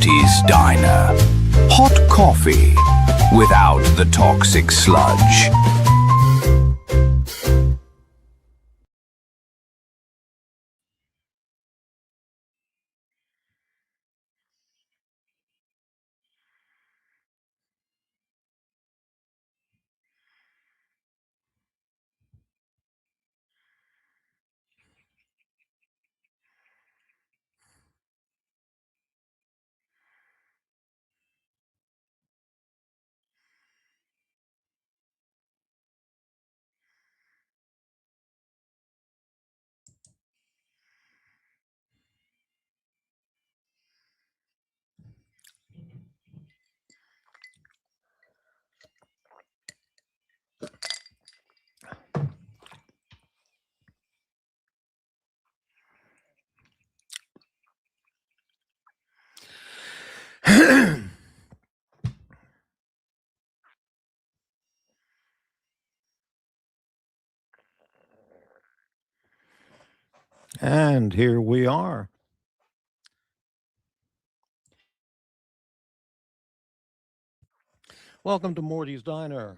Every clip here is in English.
Morty's Diner. Hot coffee without the toxic sludge. And here we are. Welcome to Morty's Diner.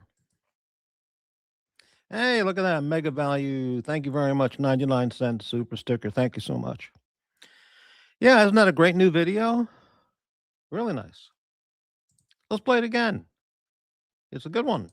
Hey, look at that mega value. Thank you very much. 99-cent super sticker. Thank you so much. Yeah, isn't that a great new video? Really nice. Let's play it again. It's a good one.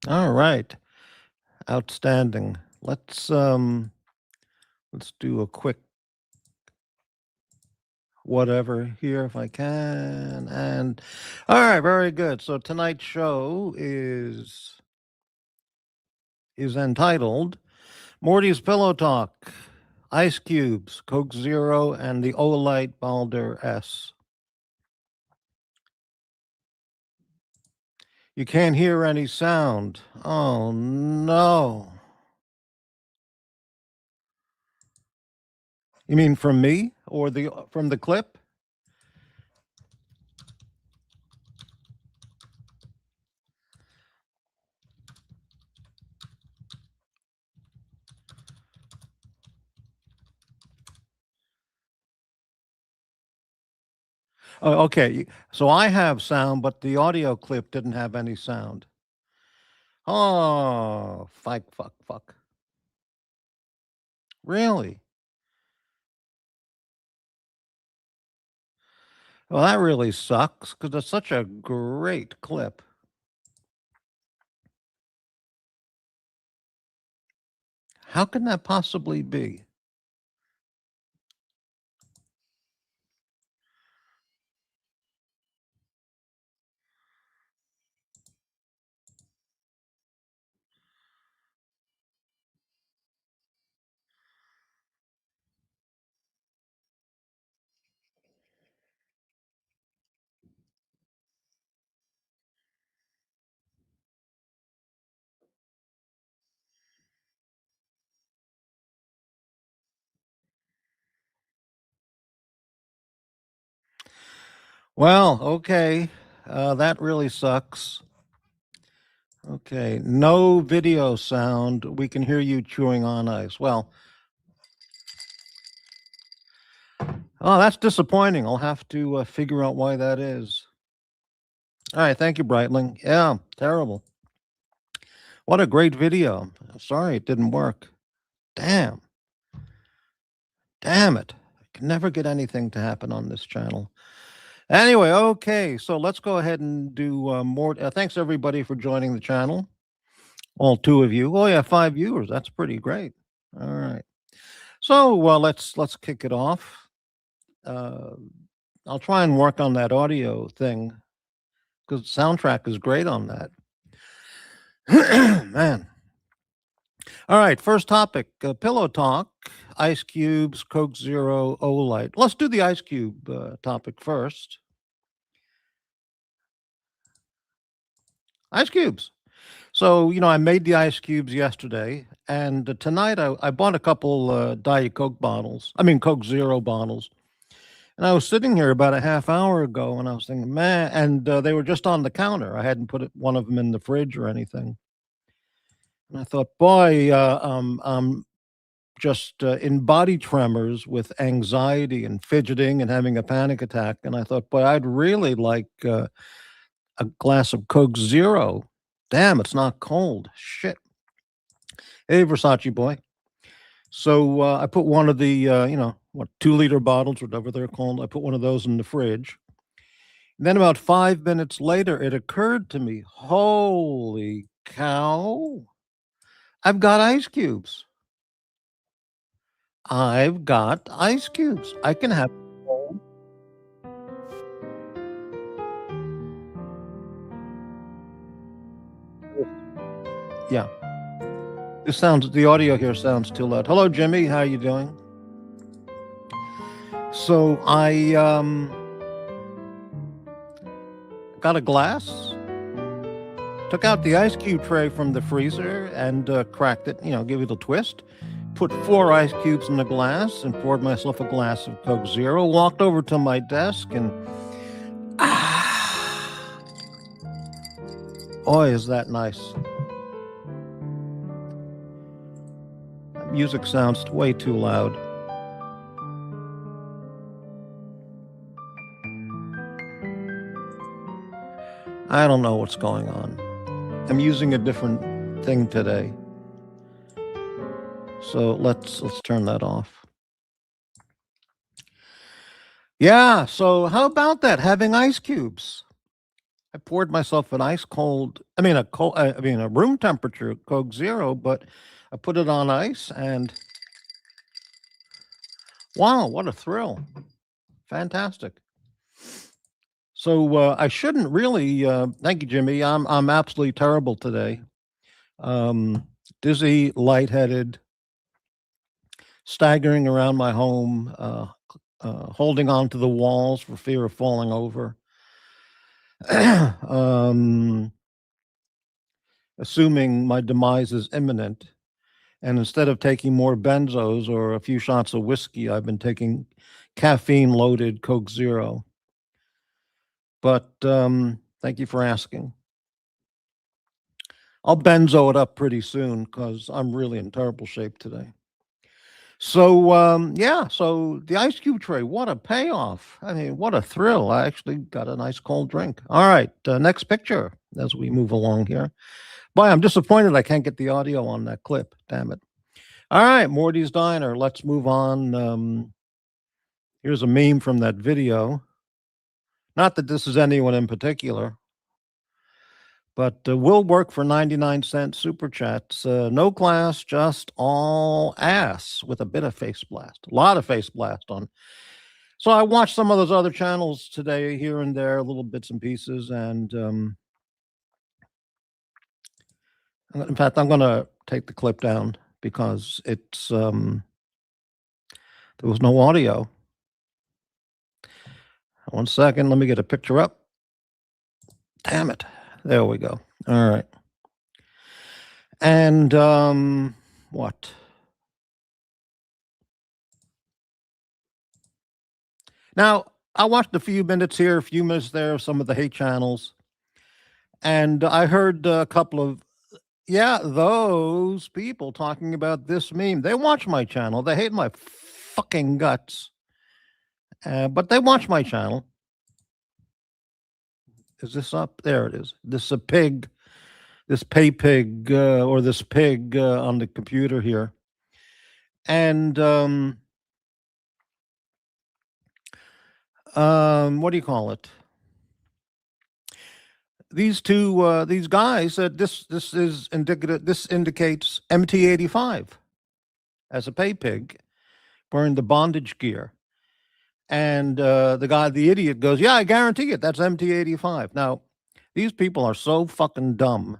All right. Outstanding. Let's do a quick whatever here if I can. And all right, very good. So tonight's show is entitled Morty's Pillow Talk, Ice Cubes, Coke Zero, and the Olight Baldr S. You can't hear any sound. Oh no. You mean from me or from the clip? Oh, okay. So I have sound, but the audio clip didn't have any sound. Oh, fuck. Really? Well, that really sucks because it's such a great clip. How can that possibly be? Well, okay. That really sucks. Okay, no video sound. We can hear you chewing on ice. Well, oh, that's disappointing. I'll have to figure out why that is. All right, thank you, Brightling. Yeah, terrible. What a great video. Sorry it didn't work. Damn. Damn it. I can never get anything to happen on this channel. Anyway, okay, so let's go ahead and do more. Thanks, everybody, for joining the channel. All 2 of you. Oh, yeah, 5 viewers. That's pretty great. All right. So, let's kick it off. I'll try and work on that audio thing because the soundtrack is great on that. Man. All right, first topic, pillow talk, ice cubes, Coke Zero, Olight. Let's do the ice cube topic first. Ice cubes. So, I made the ice cubes yesterday, and tonight I bought a couple Diet Coke bottles. I mean, Coke Zero bottles. And I was sitting here about a half hour ago, and I was thinking, man, and they were just on the counter. I hadn't put one of them in the fridge or anything. And I thought, boy, I'm just in body tremors with anxiety and fidgeting and having a panic attack. And I thought, boy, I'd really like a glass of Coke Zero. Damn, it's not cold. Shit. Hey, Versace boy. So I put one of the, 2-liter bottles, whatever they're called. I put one of those in the fridge. And then about 5 minutes later, it occurred to me, holy cow, I've got ice cubes. I've got ice cubes. I can have. Yeah. The audio here sounds too loud. Hello, Jimmy. How are you doing? So I got a glass, took out the ice cube tray from the freezer and cracked it, give it a twist, put 4 ice cubes in the glass and poured myself a glass of Coke Zero, walked over to my desk and boy, is that nice. That music sounds way too loud. I don't know what's going on. I'm using a different thing today. So let's turn that off. Yeah, so how about that? Having ice cubes. I poured myself a room temperature Coke Zero, but I put it on ice and wow, what a thrill. Fantastic. So I shouldn't really. Thank you, Jimmy. I'm absolutely terrible today. Dizzy, lightheaded, staggering around my home, holding on to the walls for fear of falling over. Assuming my demise is imminent, and instead of taking more benzos or a few shots of whiskey, I've been taking caffeine-loaded Coke Zero. But thank you for asking. I'll benzo it up pretty soon because I'm really in terrible shape today. So, so the ice cube tray, what a payoff. I mean, what a thrill. I actually got a nice cold drink. All right, next picture as we move along here. Boy, I'm disappointed I can't get the audio on that clip. Damn it. All right, Morty's Diner. Let's move on. Here's a meme from that video. Not that this is anyone in particular, but will work for 99-cent super chats. No class, just all ass with a bit of face blast. A lot of face blast on. So I watched some of those other channels today, here and there, little bits and pieces. And in fact, I'm going to take the clip down because it's there was no audio. 1 second, let me get a picture up. Damn it. There we go. All right. And what? Now, I watched a few minutes here, a few minutes there of some of the hate channels. And I heard a couple of, those people talking about this meme. They watch my channel. They hate my fucking guts. But they watch my channel. Is this up? There it is. This is a pig, this pay pig, or this pig on the computer here. And what do you call it? These guys said this is indicative. This indicates MT85 as a pay pig wearing the bondage gear. And the idiot goes, yeah, I guarantee it. That's MT85. Now, these people are so fucking dumb.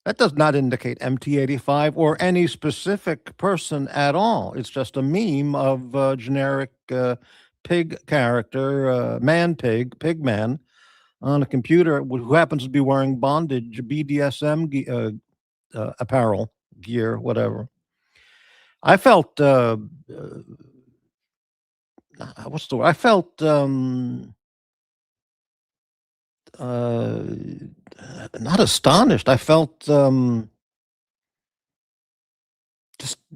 That does not indicate MT85 or any specific person at all. It's just a meme of generic pig character, man pig, pig man, on a computer who happens to be wearing bondage, BDSM apparel, gear, whatever. I felt, what's the word? I felt not astonished. I felt just,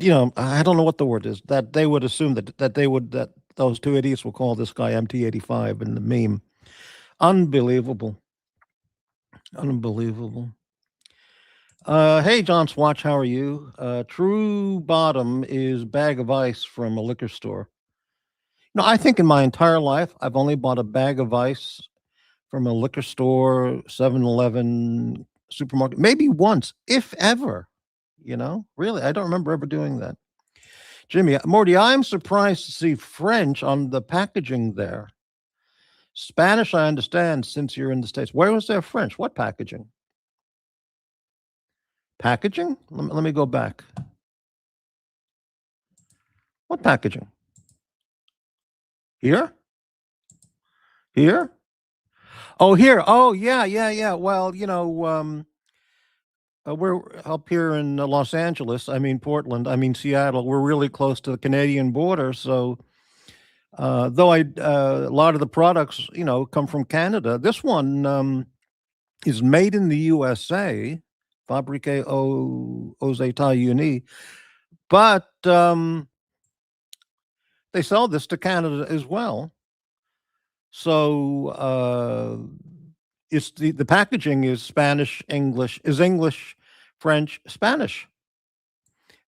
I don't know what the word is, that they would assume that those two idiots will call this guy MT85 in the meme. Unbelievable. Unbelievable. Hey, John Swatch, how are you? True Bottom is bag of ice from a liquor store. No, I think in my entire life, I've only bought a bag of ice from a liquor store, 7-Eleven, supermarket, maybe once, if ever. Really, I don't remember ever doing that. Jimmy, Morty, I'm surprised to see French on the packaging there. Spanish, I understand, since you're in the States. Where was there French? What packaging? Packaging? Let me go back. What packaging? Here? Here? Oh, here. Oh, yeah. Well, we're up here in Los Angeles. I mean, Portland. I mean, Seattle. We're really close to the Canadian border. So, though a lot of the products, come from Canada, this one is made in the USA, fabriqué aux États-Unis, but they sell this to Canada as well. So it's the packaging is Spanish, English, French, Spanish.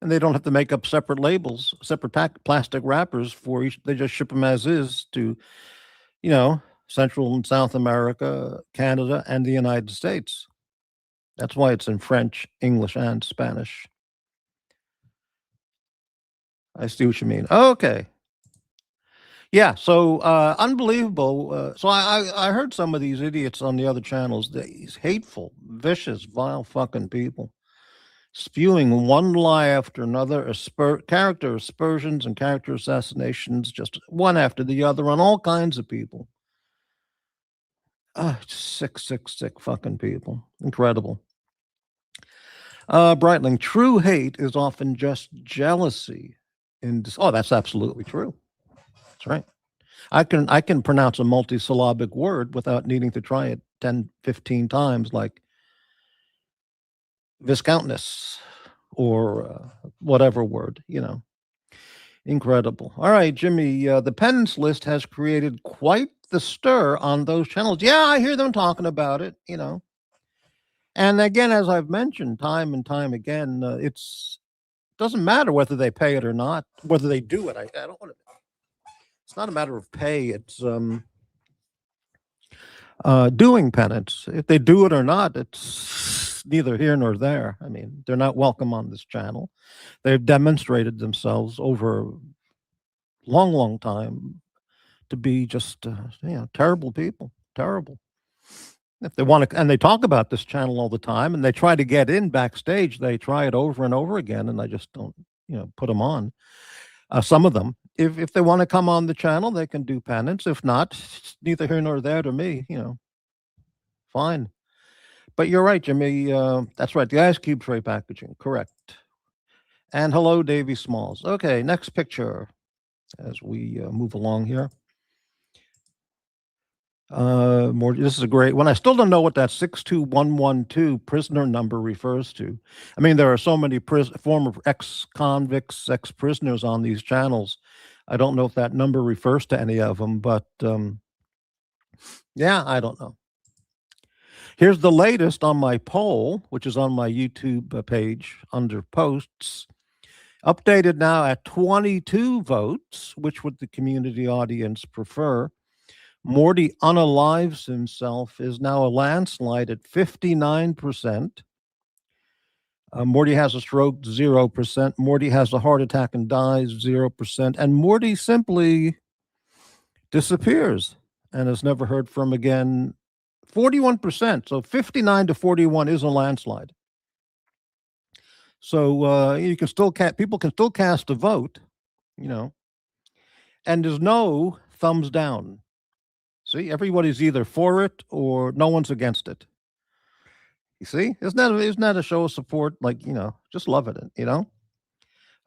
And they don't have to make up separate labels, separate plastic wrappers for each. They just ship them as is to, Central and South America, Canada, and the United States. That's why it's in French, English, and Spanish. I see what you mean. Okay. Yeah, so unbelievable. So I heard some of these idiots on the other channels, these hateful, vicious, vile fucking people, spewing one lie after another, character aspersions and character assassinations, just one after the other on all kinds of people. Sick fucking people. Incredible. Brightling, true hate is often just jealousy. Oh, that's absolutely true. That's right. I can pronounce a multisyllabic word without needing to try it 10, 15 times, like viscountness or whatever word, Incredible. All right, Jimmy, the penance list has created quite the stir on those channels. Yeah, I hear them talking about it, And again, as I've mentioned time and time again, it doesn't matter whether they pay it or not, whether they do it. I don't want to. It's not a matter of pay. It's doing penance. If they do it or not, it's neither here nor there. I mean, they're not welcome on this channel. They've demonstrated themselves over a long time to be just, terrible people. Terrible. If they want to, and they talk about this channel all the time, and they try to get in backstage. They try it over and over again, and I just don't, put them on. Some of them, if they want to come on the channel, they can do penance. If not, it's neither here nor there to me. Fine. But you're right, Jimmy. That's right. The Ice Cube tray packaging, correct. And hello, Davy Smalls. Okay, next picture as we move along here. More. This is a great one. I still don't know what that 62112 prisoner number refers to. I mean, there are so many former ex-convicts, ex-prisoners on these channels. I don't know if that number refers to any of them, but yeah, I don't know. Here's the latest on my poll, which is on my YouTube page under posts. Updated now at 22 votes. Which would the community audience prefer? Morty unalives himself is now a landslide at 59%. Morty has a stroke, 0%. Morty has a heart attack and dies, 0%. And Morty simply disappears and is never heard from again, 41%. So 59 to 41 is a landslide. So you can still people can still cast a vote, you know, and there's no thumbs down. See, everybody's either for it or no one's against it. You see, isn't that a show of support? Like, just loving it.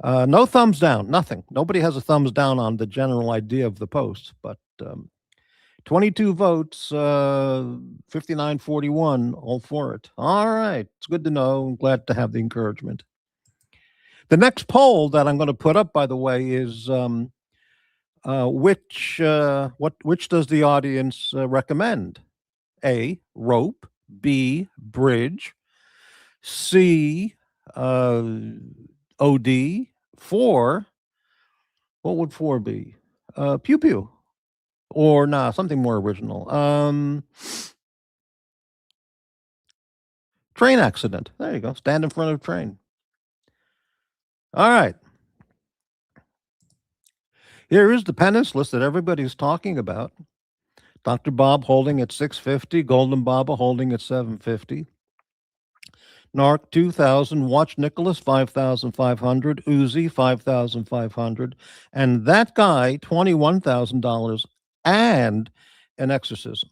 No thumbs down, nothing. Nobody has a thumbs down on the general idea of the post, but 22 votes, 59-41, all for it. All right, it's good to know. I'm glad to have the encouragement. The next poll that I'm going to put up, by the way, is which does the audience recommend? A, rope. B, bridge. C, OD. 4, what would 4 be? Pew pew. Or something more original. Train accident. There you go. Stand in front of a train. All right. Here is the penance list that everybody's talking about. Dr. Bob holding at 650, Golden Baba holding at 750. Narc 2,000, Watch Nicholas 5,500, Uzi 5,500, and that guy $21,000 and an exorcism.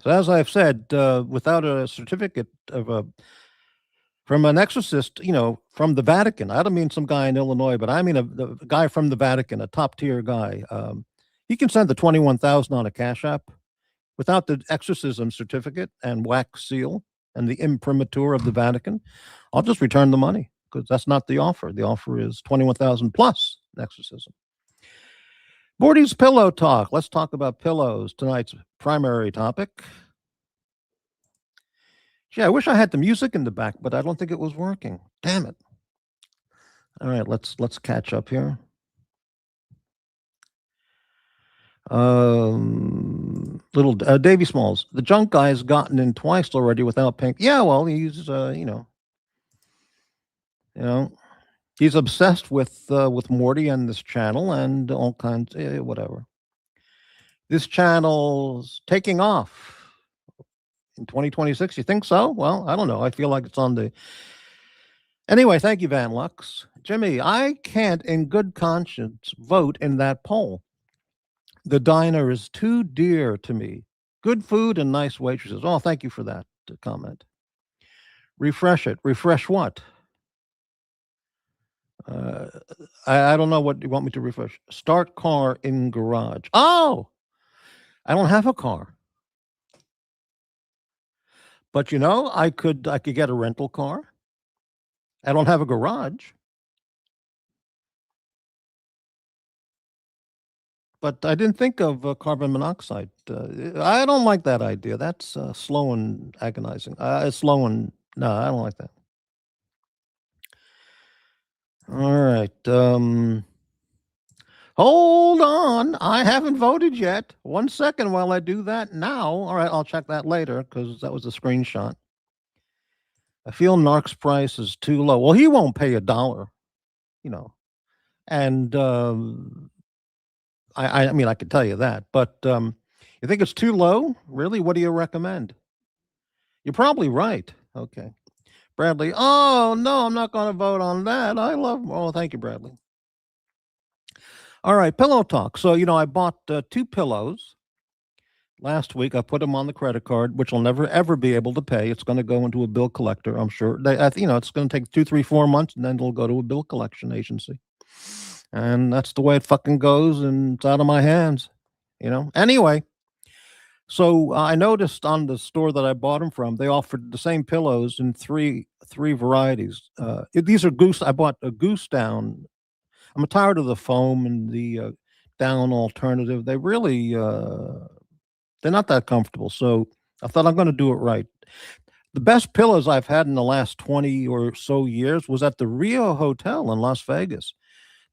So as I've said, without a certificate from an exorcist, from the Vatican. I don't mean some guy in Illinois, but I mean a guy from the Vatican, a top tier guy. He can send the 21,000 on a Cash App without the exorcism certificate and wax seal and the imprimatur of the Vatican. I'll just return the money because that's not the offer. The offer is 21,000 plus exorcism. Morty's Pillow Talk. Let's talk about pillows, tonight's primary topic. Gee, I wish I had the music in the back, but I don't think it was working. Damn it. All right, let's catch up here. Little Davy Smalls. The junk guy's gotten in twice already without paying. Yeah, well, he's he's obsessed with Morty and this channel and all kinds, whatever. This channel's taking off in 2026. You think so? Well, I don't know. I feel like it's on the. Anyway, thank you, Van Lux. Jimmy, I can't in good conscience vote in that poll. The diner is too dear to me. Good food and nice waitresses. Oh, thank you for that comment. Refresh it. Refresh what? I don't know what you want me to refresh. Start car in garage. Oh, I don't have a car. But I could get a rental car. I don't have a garage. But I didn't think of carbon monoxide. I don't like that idea. That's slow and agonizing. Slow and no, I don't like that. All right. Hold on. I haven't voted yet. 1 second while I do that now. All right, I'll check that later because that was a screenshot. I feel Narc's price is too low. Well, he won't pay $1, and I mean, I could tell you that, but you think it's too low? Really? What do you recommend? You're probably right. Okay. Bradley, oh, no, I'm not going to vote on that. Oh, thank you, Bradley. All right, pillow talk. So, I bought 2 pillows last week. I put them on the credit card, which I'll never, ever be able to pay. It's going to go into a bill collector, I'm sure. It's going to take 2, 3, 4 months, and then it'll go to a bill collection agency. And that's the way it fucking goes, and it's out of my hands, Anyway, so I noticed on the store that I bought them from, they offered the same pillows in three varieties. These are goose. I bought a goose down. I'm tired of the foam and the down alternative. They really, they're not that comfortable. So I thought I'm going to do it right. The best pillows I've had in the last 20 or so years was at the Rio Hotel in Las Vegas.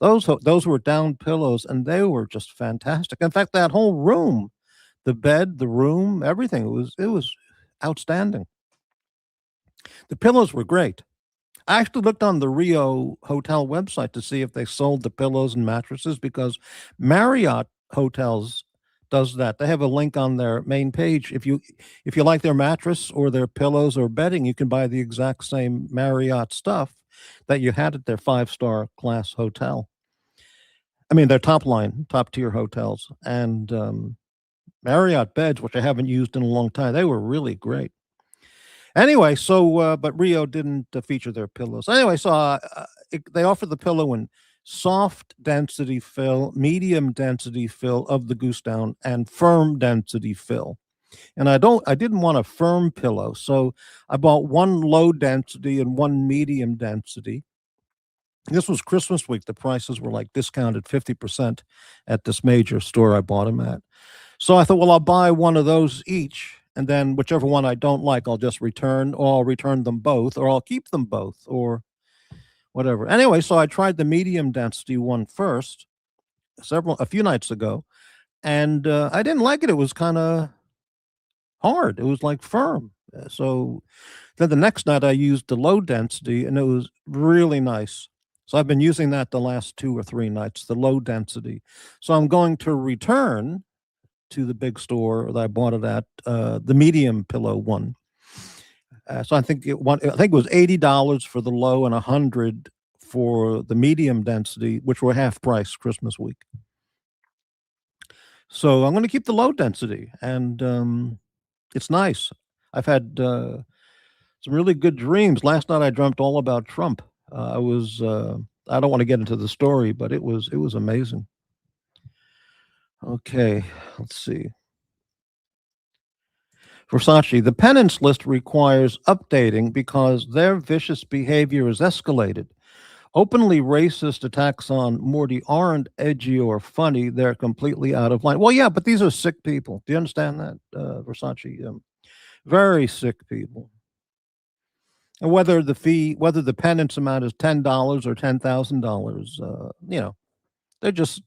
Those were down pillows, and they were just fantastic. In fact, that whole room, the bed, the room, everything, it was outstanding. The pillows were great. I actually looked on the Rio Hotel website to see if they sold the pillows and mattresses because Marriott Hotels does that. They have a link on their main page. If you like their mattress or their pillows or bedding, you can buy the exact same Marriott stuff that you had at their 5-star class hotel. I mean, their top tier hotels. And Marriott beds, which I haven't used in a long time, they were really great. Anyway, so but Rio didn't feature their pillows. Anyway, so they offered the pillow in soft density fill, medium density fill of the goose down, and firm density fill. And I didn't want a firm pillow, so I bought one low density and one medium density. This was Christmas week. The prices were like discounted 50% at this major store I bought them at. So I thought, well, I'll buy one of those each, and then whichever one I don't like, I'll just return, or I'll return them both, or I'll keep them both, or whatever. Anyway, so I tried the medium density one first, a few nights ago, and I didn't like it. It was kind of hard. It was like firm. So then the next night I used the low density, and it was really nice. So I've been using that the last 2 or 3 nights, the low density. So I'm going to return to the big store that I bought it at, the medium pillow one. So I think it was $80 for the low and $100 for the medium density, which were half price Christmas week. So I'm going to keep the low density, and it's nice. I've had some really good dreams. Last night I dreamt all about Trump. I don't want to get into the story, but it was amazing. Okay, let's see. Versace, the penance list requires updating because their vicious behavior is escalated. Openly racist attacks on Morty aren't edgy or funny. They're completely out of line. Well, yeah, but these are sick people. Do you understand that, Versace? Very sick people. And whether the penance amount is $10 or $10,000, they're just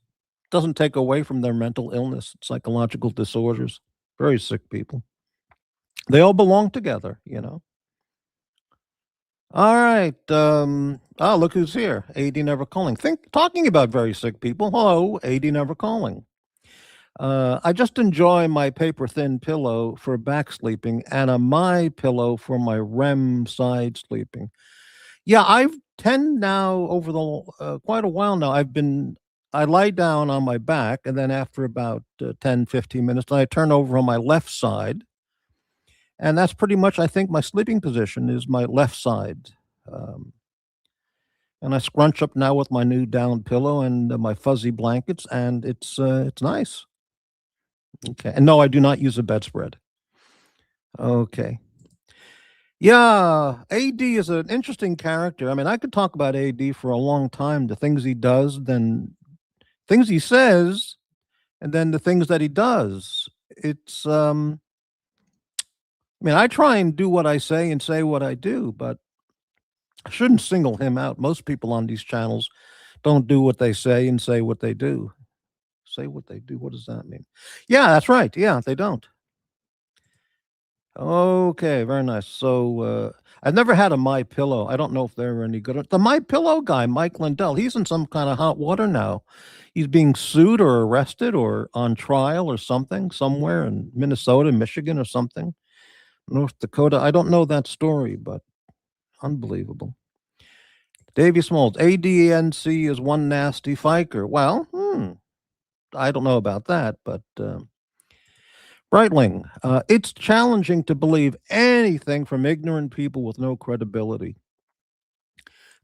doesn't take away from their mental illness, psychological disorders. Very sick people. They all belong together. All right. Look who's here. AD Never Calling. Talking about very sick people. Hello, AD Never Calling. I just enjoy my paper thin pillow for back sleeping and a my pillow for my REM side sleeping. Yeah, I've tend now over the quite a while now. I lie down on my back, and then after about 10, 15 minutes, I turn over on my left side. And that's pretty much, I think, my sleeping position is my left side. Um, and I scrunch up now with my new down pillow and my fuzzy blankets, and it's nice. Okay. And no, I do not use a bedspread. Okay. Yeah, AD is an interesting character. I mean, I could talk about AD for a long time, the things he does, then things he says, and then the things that he does. It's I mean, I try and do what I say and say what I do, but I shouldn't single him out. Most people on these channels don't do what they say and say what they do. Say what they do. What does that mean? Yeah, that's right. Yeah, they don't. Okay, very nice. So I've never had a My Pillow. I don't know if they're any good. The My Pillow guy, Mike Lindell, he's in some kind of hot water now. He's being sued or arrested or on trial or something somewhere in Minnesota, Michigan, or something. North Dakota. I don't know that story, but unbelievable. Davy Smalls, ADNC is one nasty fiker. Well, I don't know about that, but Breitling, it's challenging to believe anything from ignorant people with no credibility.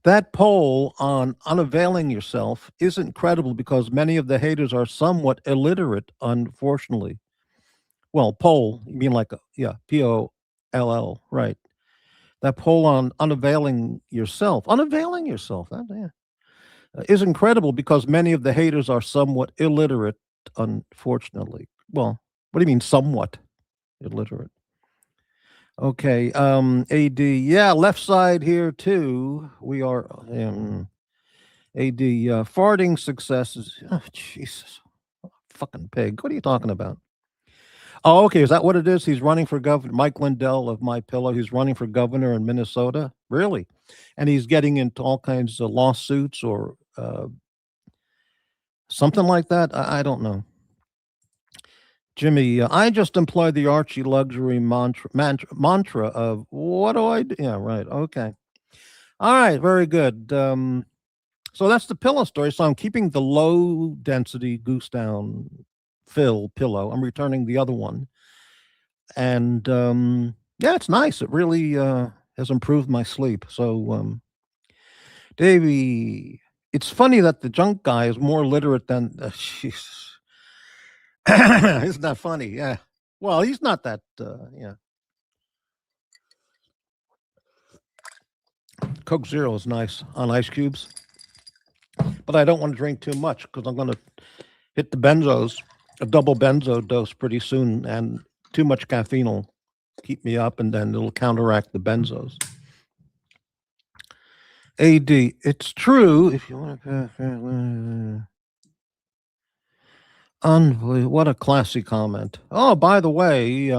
That poll on unavailing yourself isn't credible because many of the haters are somewhat illiterate, unfortunately. Well, poll, you mean like, POLL, right. That poll on unavailing yourself, is incredible because many of the haters are somewhat illiterate, unfortunately. Well, what do you mean somewhat illiterate? Okay, AD, yeah, left side here too. We are AD farting successes. Oh, Jesus, fucking pig. What are you talking about? Oh, okay. Is that what it is? He's running for governor. Mike Lindell of My Pillow. He's running for governor in Minnesota. Really, and he's getting into all kinds of lawsuits or something like that. I don't know. Jimmy, I just employed the Archie luxury mantra of what do I do? Yeah, right. Okay. All right, very good. So that's the pillow story. So I'm keeping the low density goose down pillow. I'm returning the other one, and yeah, it's nice. It really has improved my sleep. So Davey, it's funny that the junk guy is more literate than. Jeez. Isn't that funny? Yeah. Well, he's not that. Yeah. Coke Zero is nice on ice cubes, but I don't want to drink too much because I'm going to hit the benzos, a double benzo dose pretty soon, and too much caffeine will keep me up, and then it'll counteract the benzos. AD, it's true. If you want to. Unbelievable. What a classy comment. Oh, by the way,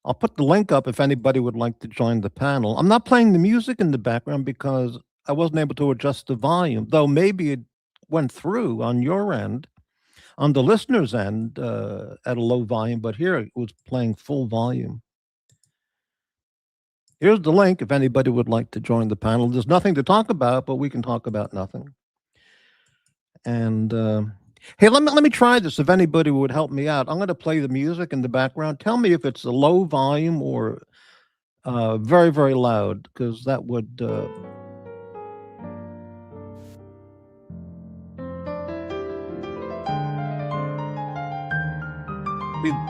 I'll put the link up if anybody would like to join the panel. I'm not playing the music in the background because I wasn't able to adjust the volume, though maybe it went through on your end, on the listener's end, at a low volume, but here it was playing full volume. Here's the link if anybody would like to join the panel. There's nothing to talk about, but we can talk about nothing. And hey, let me try this. If anybody would help me out, I'm going to play the music in the background. Tell me if it's a low volume or very, very loud, because that would.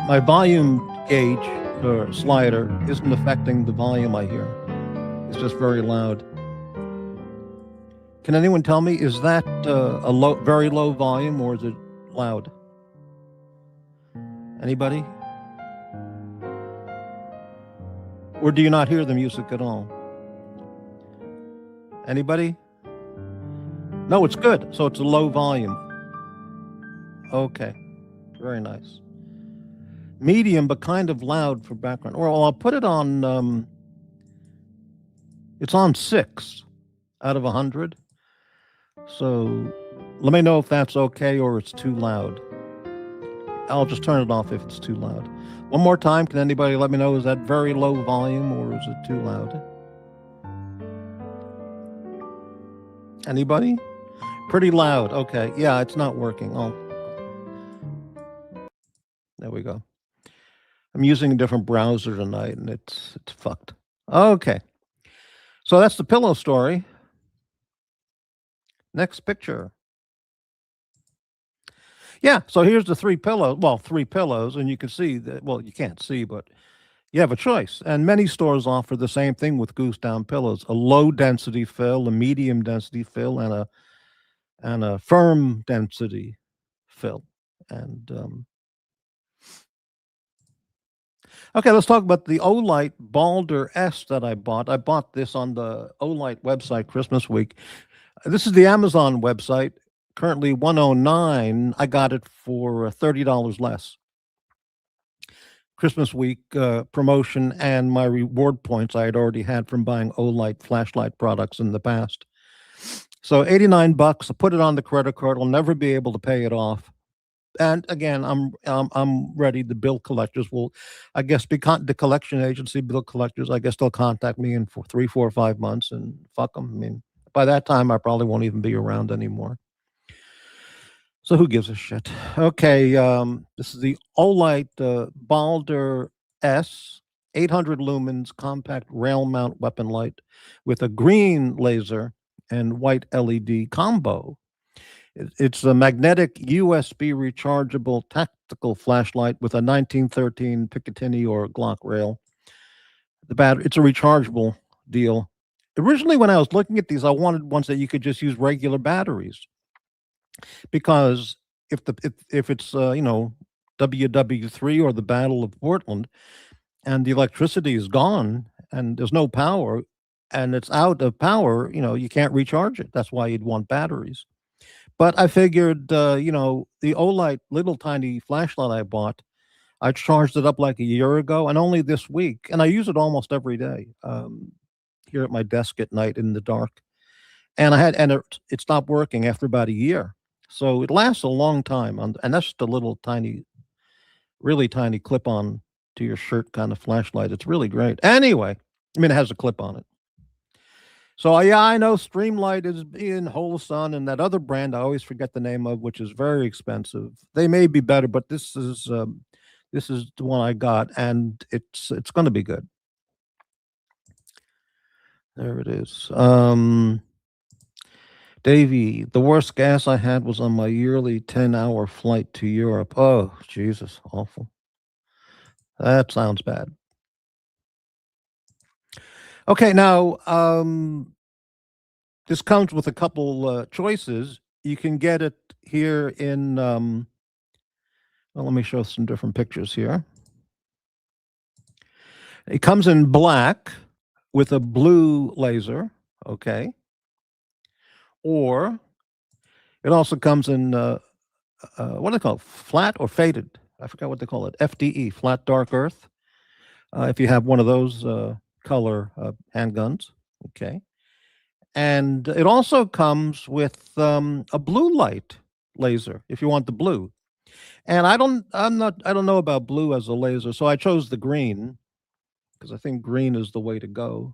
My volume gauge or slider isn't affecting the volume I hear. It's just very loud. Can anyone tell me, is that a low, very low volume, or is it loud? Anybody? Or do you not hear the music at all? Anybody? No, it's good. So it's a low volume. Okay. Very nice. Medium, but kind of loud for background. Or I'll put it on, it's on 6 out of 100. So let me know if that's okay or it's too loud. I'll just turn it off if it's too loud. One more time, can anybody let me know, is that very low volume or is it too loud? Anybody? Pretty loud. Okay. Yeah, it's not working. Oh. There we go. I'm using a different browser tonight and it's fucked. Okay. So that's the pillow story. Next picture. Yeah, so here's the 3 pillows. Well, 3 pillows, and you can see that. Well, you can't see, but you have a choice. And many stores offer the same thing with goose down pillows: a low density fill, a medium density fill, and a firm density fill. And okay, let's talk about the Olight Baldr S that I bought. I bought this on the Olight website Christmas week. This is the Amazon website. Currently $109. I got it for $30 less. Christmas week promotion and my reward points I had already had from buying Olight flashlight products in the past. So $89. I put it on the credit card. I'll never be able to pay it off. And again, I'm ready. The bill collectors will, I guess, the collection agency bill collectors. I guess they'll contact me in 3, 4, 5 months, and fuck them. I mean, by that time, I probably won't even be around anymore. So who gives a shit? Okay, this is the Olight Baldr S, 800 lumens compact rail mount weapon light with a green laser and white LED combo. It's a magnetic USB rechargeable tactical flashlight with a 1913 Picatinny or Glock rail. The battery, it's a rechargeable deal. Originally, when I was looking at these, I wanted ones that you could just use regular batteries. Because if it's WW3 or the Battle of Portland, and the electricity is gone and there's no power, and it's out of power, you can't recharge it. That's why you'd want batteries. But I figured, the Olight little tiny flashlight I bought, I charged it up like a year ago, and only this week, and I use it almost every day here at my desk at night in the dark. And it stopped working after about a year. So it lasts a long time, and that's just a little tiny, really tiny clip-on to your shirt kind of flashlight. It's really great. Anyway, I mean, it has a clip on it. So yeah, I know Streamlight is in Whole Sun, and that other brand I always forget the name of, which is very expensive. They may be better, but this is the one I got, and it's going to be good. There it is. Davey, the worst gas I had was on my yearly 10-hour flight to Europe. Oh, Jesus, awful. That sounds bad. Okay, now this comes with a couple choices. You can get it here in. Well, let me show some different pictures here. It comes in black with a blue laser. Okay, or it also comes in what do they call it? Flat or faded? I forgot what they call it. FDE, flat dark earth. If you have one of those color handguns, okay. And it also comes with a blue light laser if you want the blue. And I don't know about blue as a laser, so I chose the green because I think green is the way to go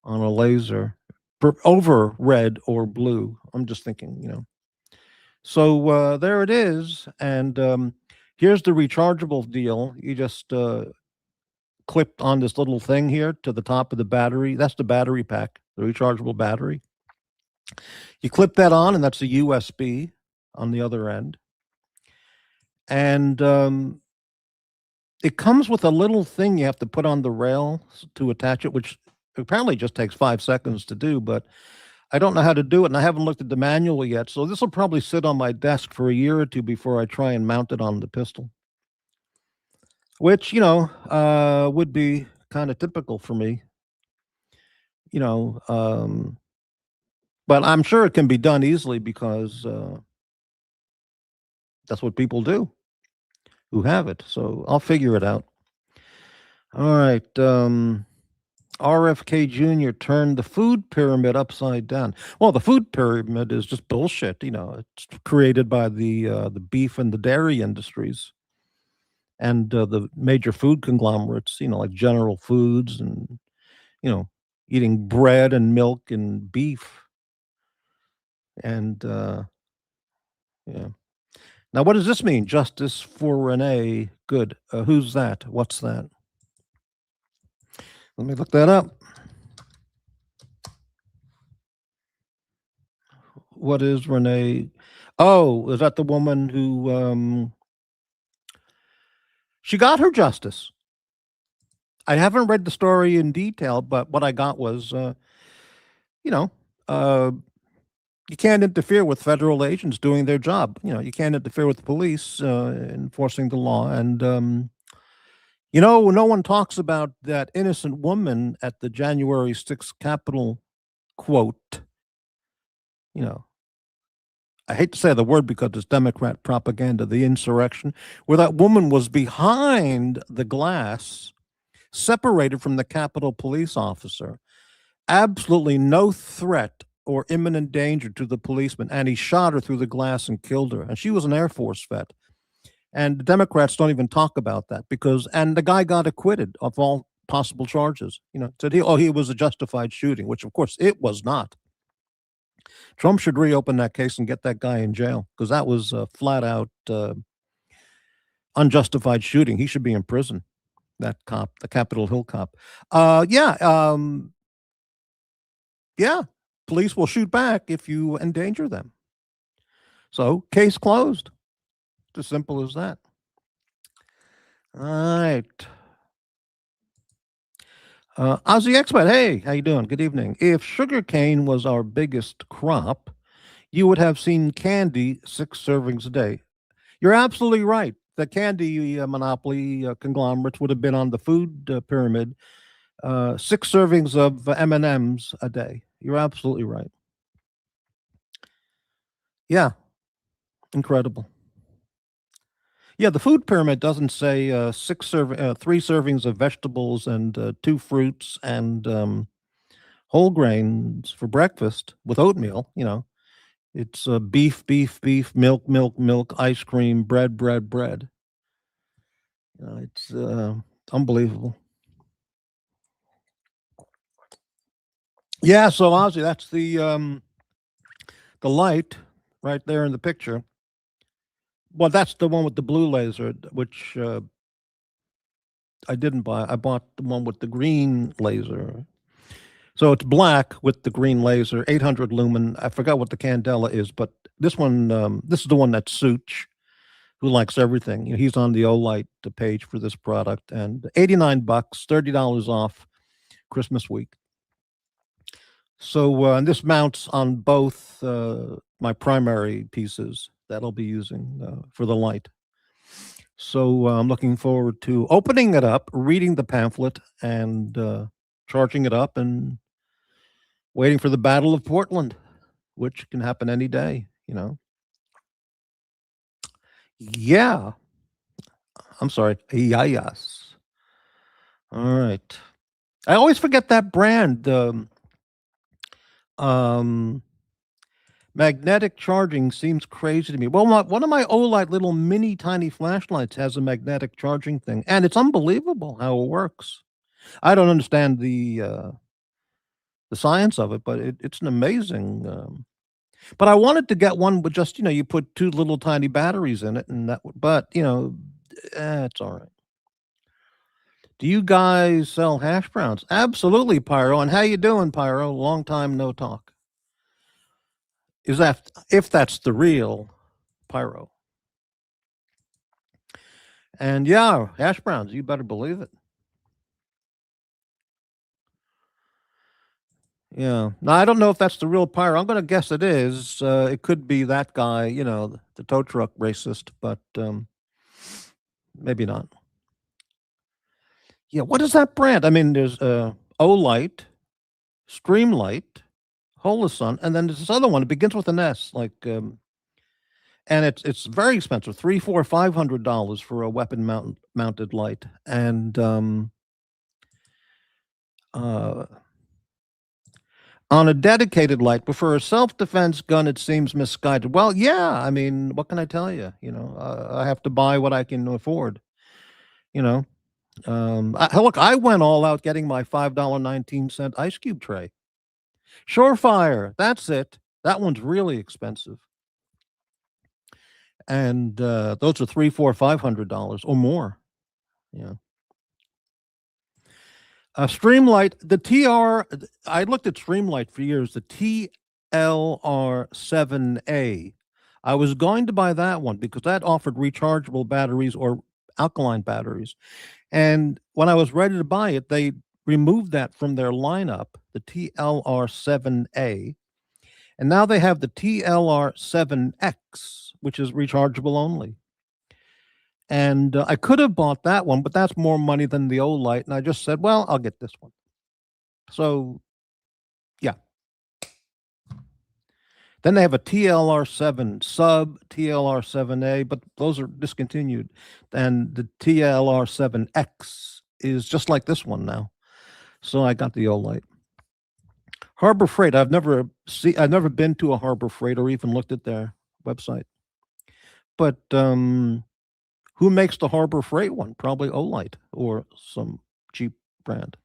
on a laser over red or blue. I'm just thinking, you know. So there it is, and here's the rechargeable deal. You just clipped on this little thing here to the top of the battery. That's the battery pack, the rechargeable battery. You clip that on, and that's a USB on the other end. And it comes with a little thing you have to put on the rail to attach it, which apparently just takes 5 seconds to do, but I don't know how to do it, and I haven't looked at the manual yet. So this will probably sit on my desk for a year or two before I try and mount it on the pistol, which, you know, would be kind of typical for me, you know. But I'm sure it can be done easily because that's what people do who have it. So I'll figure it out. All right. RFK Jr. turned the food pyramid upside down. Well, the food pyramid is just bullshit. You know, it's created by the beef and the dairy industries and the major food conglomerates. You know, like General Foods and you know, eating bread and milk and beef and yeah. Now, what does this mean? Justice for Renee. Good. Who's that? What's that? Let me look that up. What is Renee? Oh, is that the woman who she got her justice? I haven't read the story in detail, but what I got was, you know, uh, you can't interfere with federal agents doing their job. You know, you can't interfere with the police enforcing the law. And, you know, no one talks about that innocent woman at the January 6th Capitol quote. You know, I hate to say the word because it's Democrat propaganda, the insurrection, where that woman was behind the glass, separated from the Capitol police officer. Absolutely no threat or imminent danger to the policeman. And he shot her through the glass and killed her. And she was an Air Force vet. And the Democrats don't even talk about that because, and the guy got acquitted of all possible charges. You know, said he was a justified shooting, which of course it was not. Trump should reopen that case and get that guy in jail because that was flat out unjustified shooting. He should be in prison. That cop, the Capitol Hill cop. Yeah, police will shoot back if you endanger them. So, case closed. It's as simple as that. All right. Ozzy Expat, hey, how you doing? Good evening. If sugarcane was our biggest crop, you would have seen candy 6 servings a day. You're absolutely right. The candy monopoly conglomerates would have been on the food pyramid. 6 servings of M&Ms a day. You're absolutely right. Yeah, incredible. Yeah, the food pyramid doesn't say 3 servings of vegetables and 2 fruits and whole grains for breakfast with oatmeal. You know, it's beef, beef, beef, milk, milk, milk, ice cream, bread, bread, bread. It's unbelievable. Yeah, so Ozzy, that's the light right there in the picture. Well, that's the one with the blue laser, which I didn't buy. I bought the one with the green laser. So it's black with the green laser, 800 lumen. I forgot what the candela is, but this one, this is the one that Such, who likes everything. You know, he's on the Olight page for this product, and 89 bucks, $30 off Christmas week. So and this mounts on both my primary pieces that I'll be using for the light. So I'm looking forward to opening it up, reading the pamphlet, and charging it up, and waiting for the Battle of Portland, which can happen any day. You know. Yeah. I'm sorry. Yes. All right. I always forget that brand. Um, magnetic charging seems crazy to me. Well, one of my Olight little mini tiny flashlights has a magnetic charging thing, and it's unbelievable how it works. I don't understand the science of it, but it's an amazing. But I wanted to get one with just you put two little tiny batteries in it, and that. But it's all right. Do you guys sell hash browns? Absolutely, Pyro. And how you doing, Pyro? Long time no talk. Is that if that's the real Pyro? And yeah, hash browns. You better believe it. Yeah. Now I don't know if that's the real Pyro. I'm going to guess it is. It could be that guy, the tow truck racist, but maybe not. Yeah. What is that brand? I mean, there's Olight, Streamlight, Holosun, and then there's this other one. It begins with an S, like and it's very expensive, three, four, $500 for a weapon mounted light, and uh, on a dedicated light, but for a self defense gun, it seems misguided. Well, yeah, I mean, what can I tell you? I have to buy what I can afford. You know, look, I went all out getting my $5.19 ice cube tray. Surefire, that's it. That one's really expensive. And those are three, four, $500 or more. Yeah. Streamlight, the TR. I looked at Streamlight for years. The TLR7A. I was going to buy that one because that offered rechargeable batteries or alkaline batteries. And when I was ready to buy it, they removed that from their lineup, the TLR7A. And now they have the TLR7X, which is rechargeable only. And I could have bought that one, but that's more money than the Olight. And I just said, well, I'll get this one. So, yeah. Then they have a TLR7 sub, TLR7A, but those are discontinued. And the TLR7X is just like this one now. So I got the Olight. Harbor Freight. I've never been to a Harbor Freight or even looked at their website. But who makes the Harbor Freight one? Probably Olight or some cheap brand.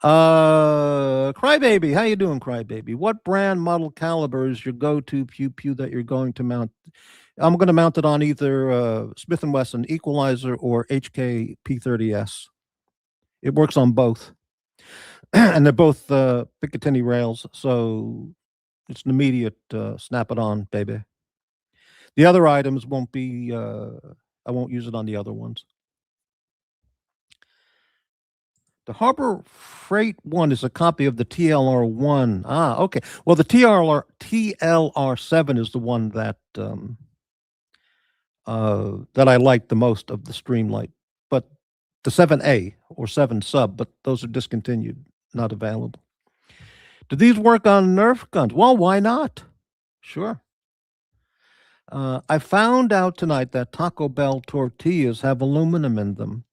Crybaby, how you doing, Crybaby? What brand, model, caliber is your go-to pew pew that you're going to mount? I'm going to mount it on either Smith & Wesson Equalizer or HK P30S. It works on both. And they're both Picatinny rails, so it's an immediate snap it on, baby. The other items won't be, I won't use it on the other ones. The Harbor Freight one is a copy of the TLR1. Ah, okay. Well, the TLR7 is the one that that I like the most of the Streamlight. But the 7A or 7 sub, but those are discontinued, not available. Do these work on Nerf guns? Well, why not? Sure. I found out tonight that Taco Bell tortillas have aluminum in them.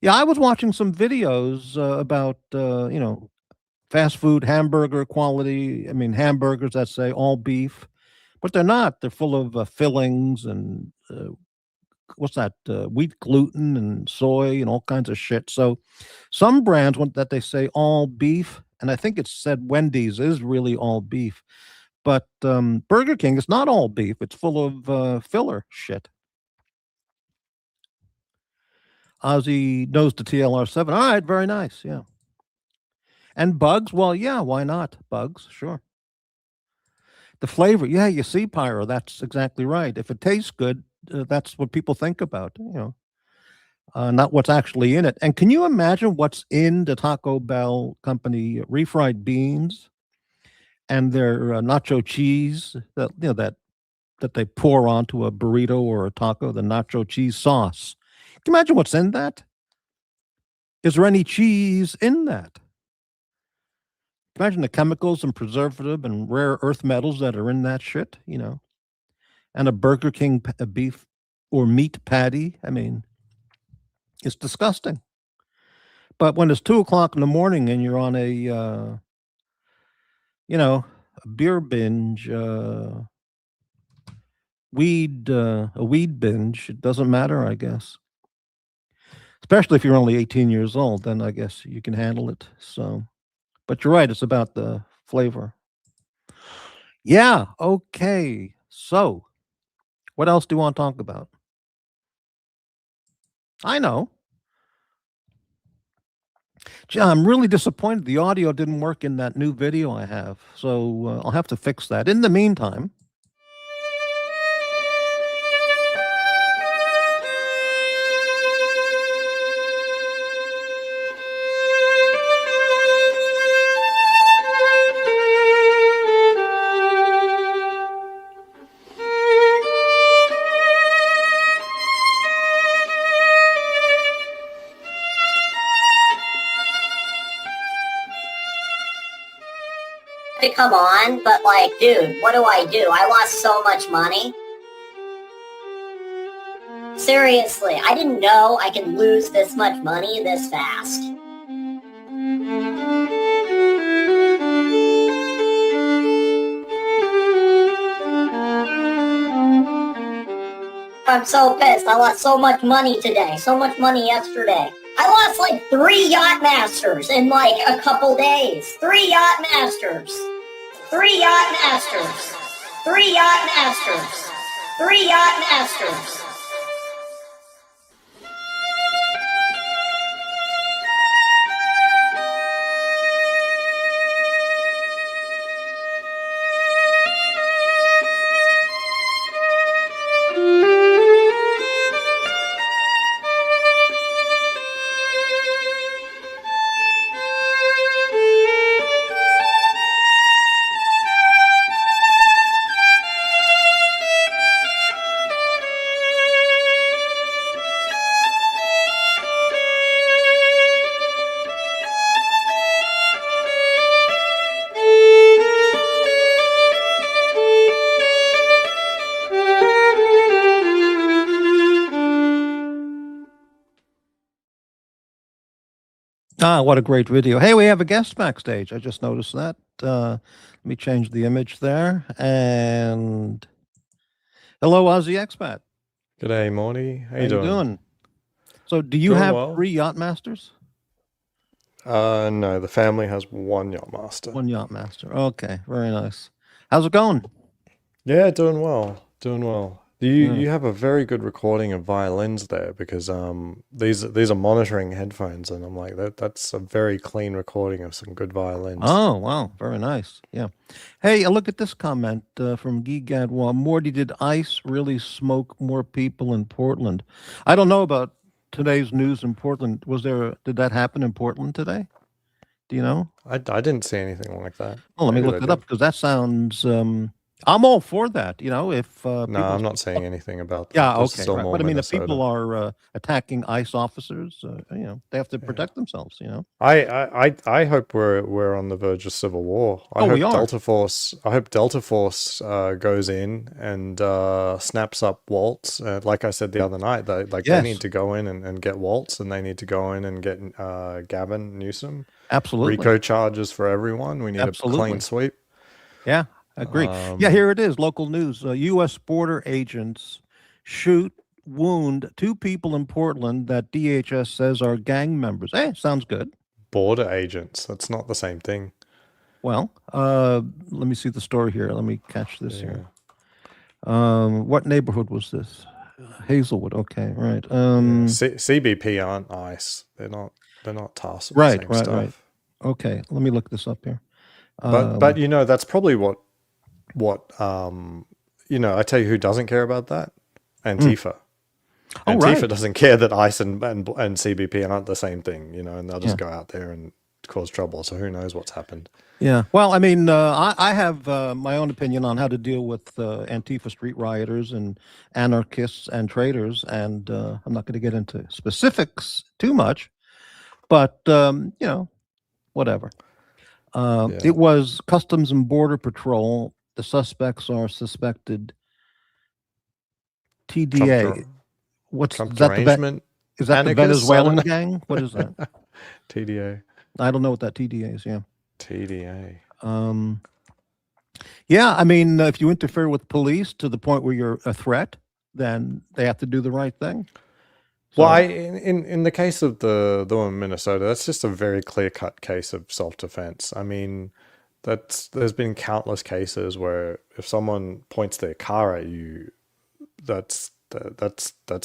Yeah, I was watching some videos about fast food hamburger quality. I mean, hamburgers that say all beef, but they're not. They're full of fillings and what's that? Wheat gluten and soy and all kinds of shit. So some brands want that they say all beef and I think it said Wendy's is really all beef. But Burger King is not all beef. It's full of filler shit. Ozzy knows the TLR7. All right, very nice. Yeah. And bugs? Well, yeah, why not? Bugs, sure. The flavor, yeah, you see, Pyro, that's exactly right. If it tastes good, that's what people think about, not what's actually in it. And can you imagine what's in the Taco Bell company refried beans and their nacho cheese that they pour onto a burrito or a taco, the nacho cheese sauce? Can you imagine what's in that? Is there any cheese in that? Imagine the chemicals and preservative and rare earth metals that are in that shit, and a Burger King a beef or meat patty. I mean, it's disgusting. But when it's 2 o'clock in the morning and you're on a beer binge, a weed binge, it doesn't matter, I guess. Especially if you're only 18 years old, then I guess you can handle it. So, but you're right, it's about the flavor. Yeah, okay. So, what else do you want to talk about? I know. Gee, I'm really disappointed the audio didn't work in that new video I have. So, I'll have to fix that. In the meantime, come on, but like, dude, what do? I lost so much money. Seriously, I didn't know I could lose this much money this fast. I'm so pissed. I lost so much money today, so much money yesterday. I lost like 3 Yacht Masters in like a couple days. 3 Yacht Masters. 3 Yacht Masters. 3 Yacht Masters. 3 Yacht Masters. what a great video. Hey, we have a guest backstage. I just noticed that. Let me change the image there. And hello, Aussie Expat. G'day, Morty. How How you doing? So, do you Doing have well. 3 Yacht Masters? No, the family has 1 Yachtmaster. 1 Yacht Master. Okay, very nice. How's it going? Yeah, doing well. Doing well. You Yeah. you have a very good recording of violins there because these are monitoring headphones and I'm like that's a very clean recording of some good violins. Oh, wow. Very nice. Yeah. Hey, look at this comment from Guy Gadwa. Morty, did ICE really smoke more people in Portland? I don't know about today's news in Portland. Did that happen in Portland today? Do you know? I didn't see anything like that. Well, let me Maybe look they it up did. because that sounds. I'm all for that. If No, people. I'm not saying anything about that. Yeah, This is okay, still right. more But I mean, if people Minnesota. are attacking ICE officers, they have to Yeah. protect themselves. I hope we're on the verge of civil war. Oh, we are. I hope Delta Force goes in and snaps up Waltz. Like I said the other night, they Yes. need to go in and get Waltz, and they need to go in and get Gavin Newsom. Absolutely. RICO charges for everyone. We need a Absolutely. clean sweep. Yeah, agree. Yeah, here it is. Local news. U.S. border agents wound 2 people in Portland that DHS says are gang members. Hey, sounds good. border agents. That's not the same thing. Well, let me see the story here. Let me catch this Yeah. here. What neighborhood was this? Hazelwood. Okay, right. CBP aren't ICE. They're not tasked with the Right, same right, stuff. right. Okay, let me look this up here. But you know, that's probably what you know, I tell you who doesn't care about that? Antifa. Oh, Antifa right. doesn't care that ICE and CBP aren't the same thing, you know, and they'll just go out there and cause trouble. So who knows what's happened? Yeah. Well, I mean, I have my own opinion on how to deal with Antifa street rioters and anarchists and traitors, and I'm not going to get into specifics too much, but you know, whatever. It was Customs and Border Patrol. The suspects are suspected TDA. What's Trump is that? derangement? Is that the Anarchists? I don't Venezuelan know. gang? What is that? TDA. I don't know what that TDA is. Yeah. TDA. Yeah, I mean, if you interfere with police to the point where you're a threat, then they have to do the right thing. So, Well, in the case of the one in Minnesota, that's just a very clear-cut case of self-defense. I mean, there's been countless cases where if someone points their car at you, that's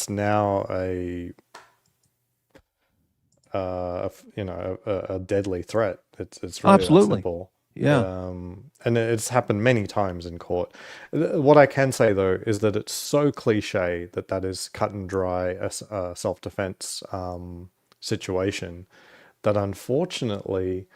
now a you know, a deadly threat. It's really that absolutely. simple. Yeah. And it's happened many times in court. What I can say though is that it's so cliche that is cut and dry a self-defense situation that unfortunately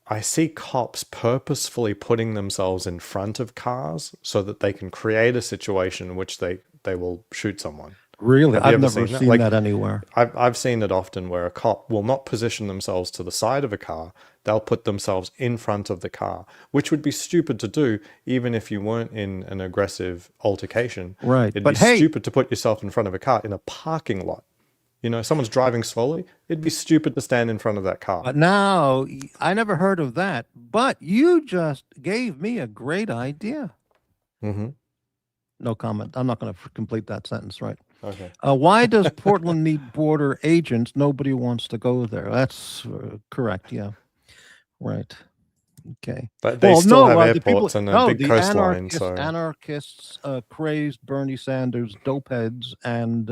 I see cops purposefully putting themselves in front of cars so that they can create a situation in which they will shoot someone. Really? Have you I've ever never seen that? seen Like, that anywhere. I've seen it often where a cop will not position themselves to the side of a car. They'll put themselves in front of the car, which would be stupid to do even if you weren't in an aggressive altercation. Right. It'd But be hey, stupid to put yourself in front of a car in a parking lot. You know, someone's driving slowly. It'd be stupid to stand in front of that car. but now I never heard of that, but you just gave me a great idea. Mm-hmm. No comment. I'm not going to complete that sentence, right? Okay. Why does Portland need border agents? Nobody wants to go there. That's correct. Yeah. Right. Okay. But they still have airports and a big the coastline. So anarchists, crazed Bernie Sanders, dopeheads, and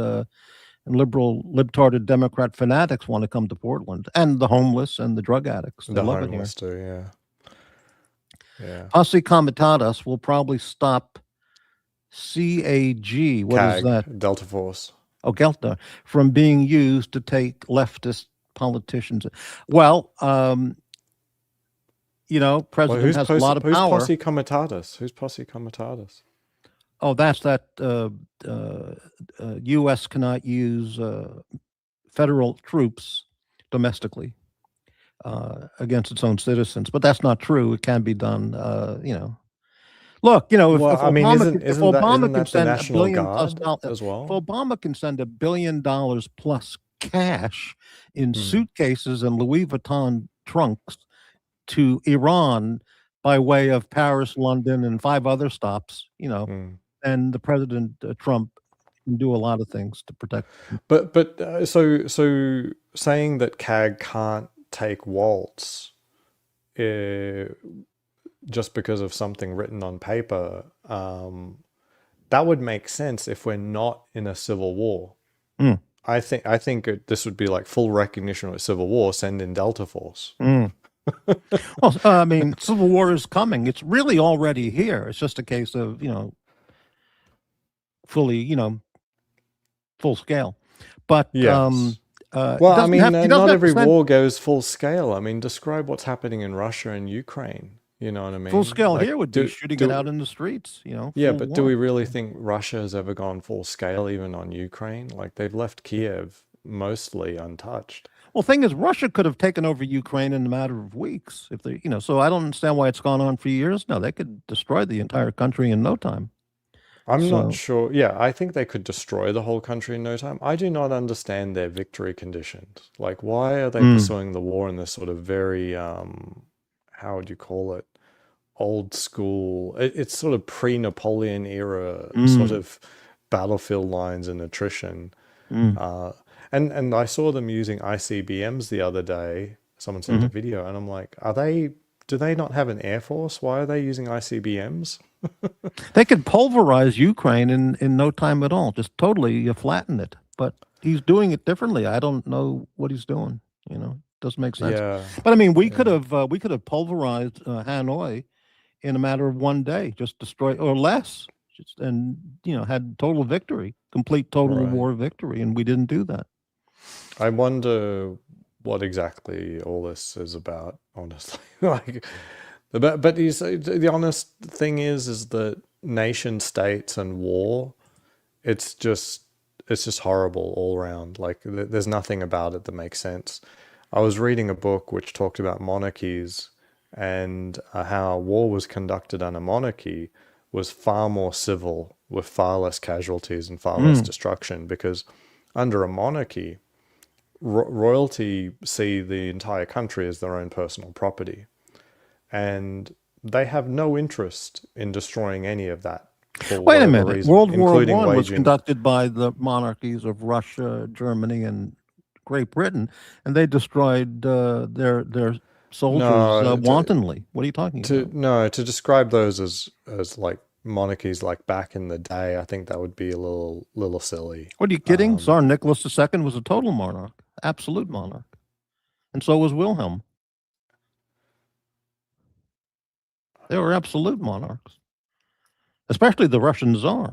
liberal, libtarded Democrat fanatics want to come to Portland, and the homeless and the drug addicts. They the love it here. homeless too, yeah. Posse Comitatus will probably stop CAG. What is CAG, that? Delta Force. Oh, Gelta, from being used to take leftist politicians. Well, you know, president has a lot of who's power. Posse Comitatus? Who's Posse Comitatus? Oh, that's that U.S. cannot use federal troops domestically against its own citizens, but that's not true. It can be done. You know, look, you know, if Obama can send $1 billion plus as well? if Obama can send $1 billion plus cash in suitcases and Louis Vuitton trunks to Iran by way of Paris, London, and 5 other stops, you know, and the President Trump can do a lot of things to protect. But so saying that CAG can't take waltz just because of something written on paper, that would make sense if we're not in a civil war. I think this would be like full recognition of a civil war. Send in Delta Force. Well, I mean, civil war is coming. It's really already here. It's just a case of, you know, fully, you know, full scale. But yes. Well, I mean, not every war goes full scale. I mean, describe what's happening in Russia and Ukraine. You know what I mean? Full scale here would be shooting it out in the streets, you know. Yeah, but do we really think Russia has ever gone full scale even on Ukraine? Like, they've left Kiev mostly untouched. Well, thing is, Russia could have taken over Ukraine in a matter of weeks if they, you know, so I don't understand why it's gone on for years. No, they could destroy the entire country in no time. I'm not sure. Yeah, I think they could destroy the whole country in no time. I do not understand their victory conditions. Like, why are they pursuing the war in this sort of very, how would you call it? Old school. It's sort of pre-Napoleon era sort of battlefield lines and attrition. And I saw them using ICBMs the other day, Someone sent a video, and I'm like, do they not have an air force? Why are they using ICBMs? They could pulverize Ukraine in no time at all, just totally flatten it. But he's doing it differently. I don't know what he's doing. Doesn't make sense. Yeah. But I mean, we could have pulverized Hanoi in a matter of one day, just destroy or less, and had total victory, complete total Right. war victory, and we didn't do that. I wonder what exactly all this is about, honestly. Like, but you say, the honest thing is that nation states and war, it's just horrible all around. Like, there's nothing about it that makes sense. I was reading a book which talked about monarchies and how war was conducted under monarchy was far more civil, with far less casualties and far less destruction, because under a monarchy, royalty see the entire country as their own personal property, and they have no interest in destroying any of that. Wait a minute. Reason, World War I was waging... conducted by the monarchies of Russia, Germany, and Great Britain, and they destroyed their soldiers wantonly. What are you talking about? No, to describe those as like monarchies like back in the day, I think that would be a little silly. What are you kidding? Tsar Nicholas II was a total monarch, absolute monarch, and so was Wilhelm. They were absolute monarchs, especially the Russian Tsar.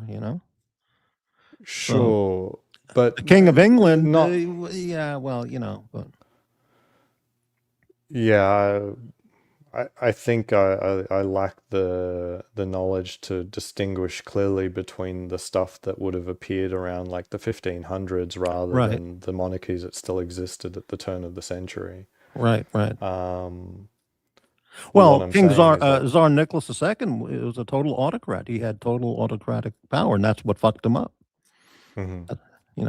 Sure, but the King of England, not. But yeah, I think I lack the knowledge to distinguish clearly between the stuff that would have appeared around like the 1500s rather than the monarchies that still existed at the turn of the century. Right. Well, King Tsar Nicholas II was a total autocrat. He had total autocratic power, and that's what fucked him up.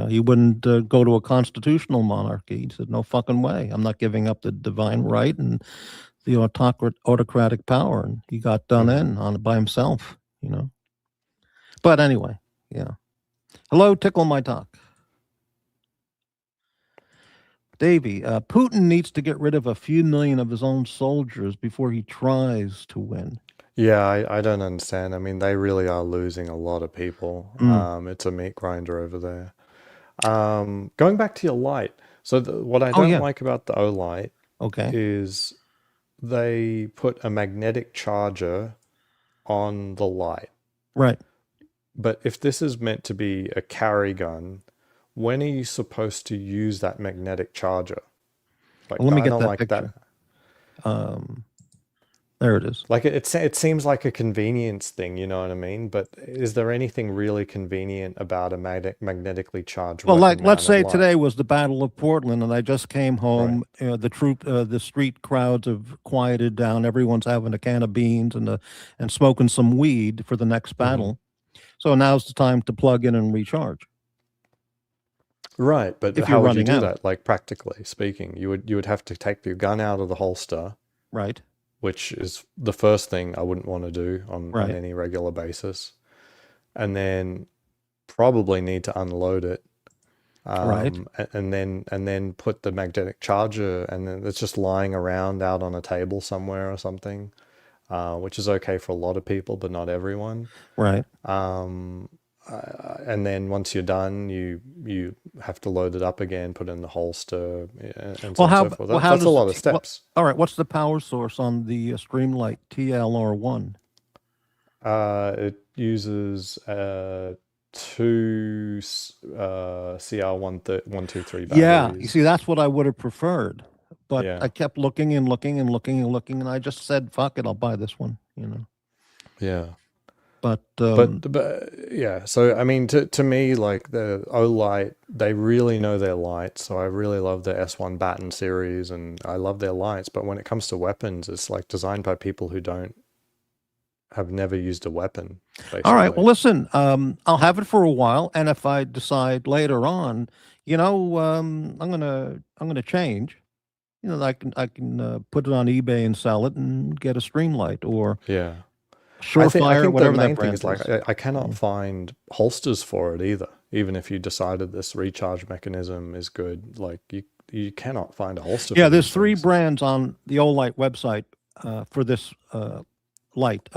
He wouldn't go to a constitutional monarchy. He said, no fucking way. I'm not giving up the divine right and the autocratic power. And he got done in on it by himself, But anyway, yeah. Hello, Tickle My Talk. Davey, Putin needs to get rid of a few million of his own soldiers before he tries to win. Yeah, I don't understand. I mean, they really are losing a lot of people. It's a meat grinder over there. Going back to your light. So what I don't like about the Olight is they put a magnetic charger on the light. Right. But if this is meant to be a carry gun, when are you supposed to use that magnetic charger? Like, let me get that picture. There it is. Like it seems like a convenience thing, you know what I mean? But is there anything really convenient about a magnetically charged weapon? Well, let's say light? Today was the Battle of Portland, and I just came home. Right. The street crowds have quieted down. Everyone's having a can of beans and smoking some weed for the next battle. So now's the time to plug in and recharge. Right, but how would you do that? Like, practically speaking, you would have to take your gun out of the holster. Right. Which is the first thing I wouldn't want to do on any regular basis. And then probably need to unload it. And then put the magnetic charger, and then it's just lying around out on a table somewhere or something, which is okay for a lot of people, but not everyone. Right. And then once you're done, you have to load it up again, put it in the holster, and so on and so forth. That's a lot of steps. All right, what's the power source on the Streamlight TLR1? It uses two CR123 batteries. Yeah, you see, that's what I would have preferred. But I kept looking and looking and looking and looking, and I just said, fuck it, I'll buy this one, Yeah. But yeah, so I mean, to me, like the Olight, they really know their lights. So I really love the S1 Baton series, and I love their lights. But when it comes to weapons, it's like designed by people who have never used a weapon. Basically. All right, well, listen, I'll have it for a while, and if I decide later on, I'm gonna change. I can put it on eBay and sell it and get a Streamlight or Surefire, I think whatever the main that brand thing is. Like, I cannot find holsters for it either. Even if you decided this recharge mechanism is good, like you cannot find a holster. Yeah, for there's these 3 things. brands on the Olight website for this light.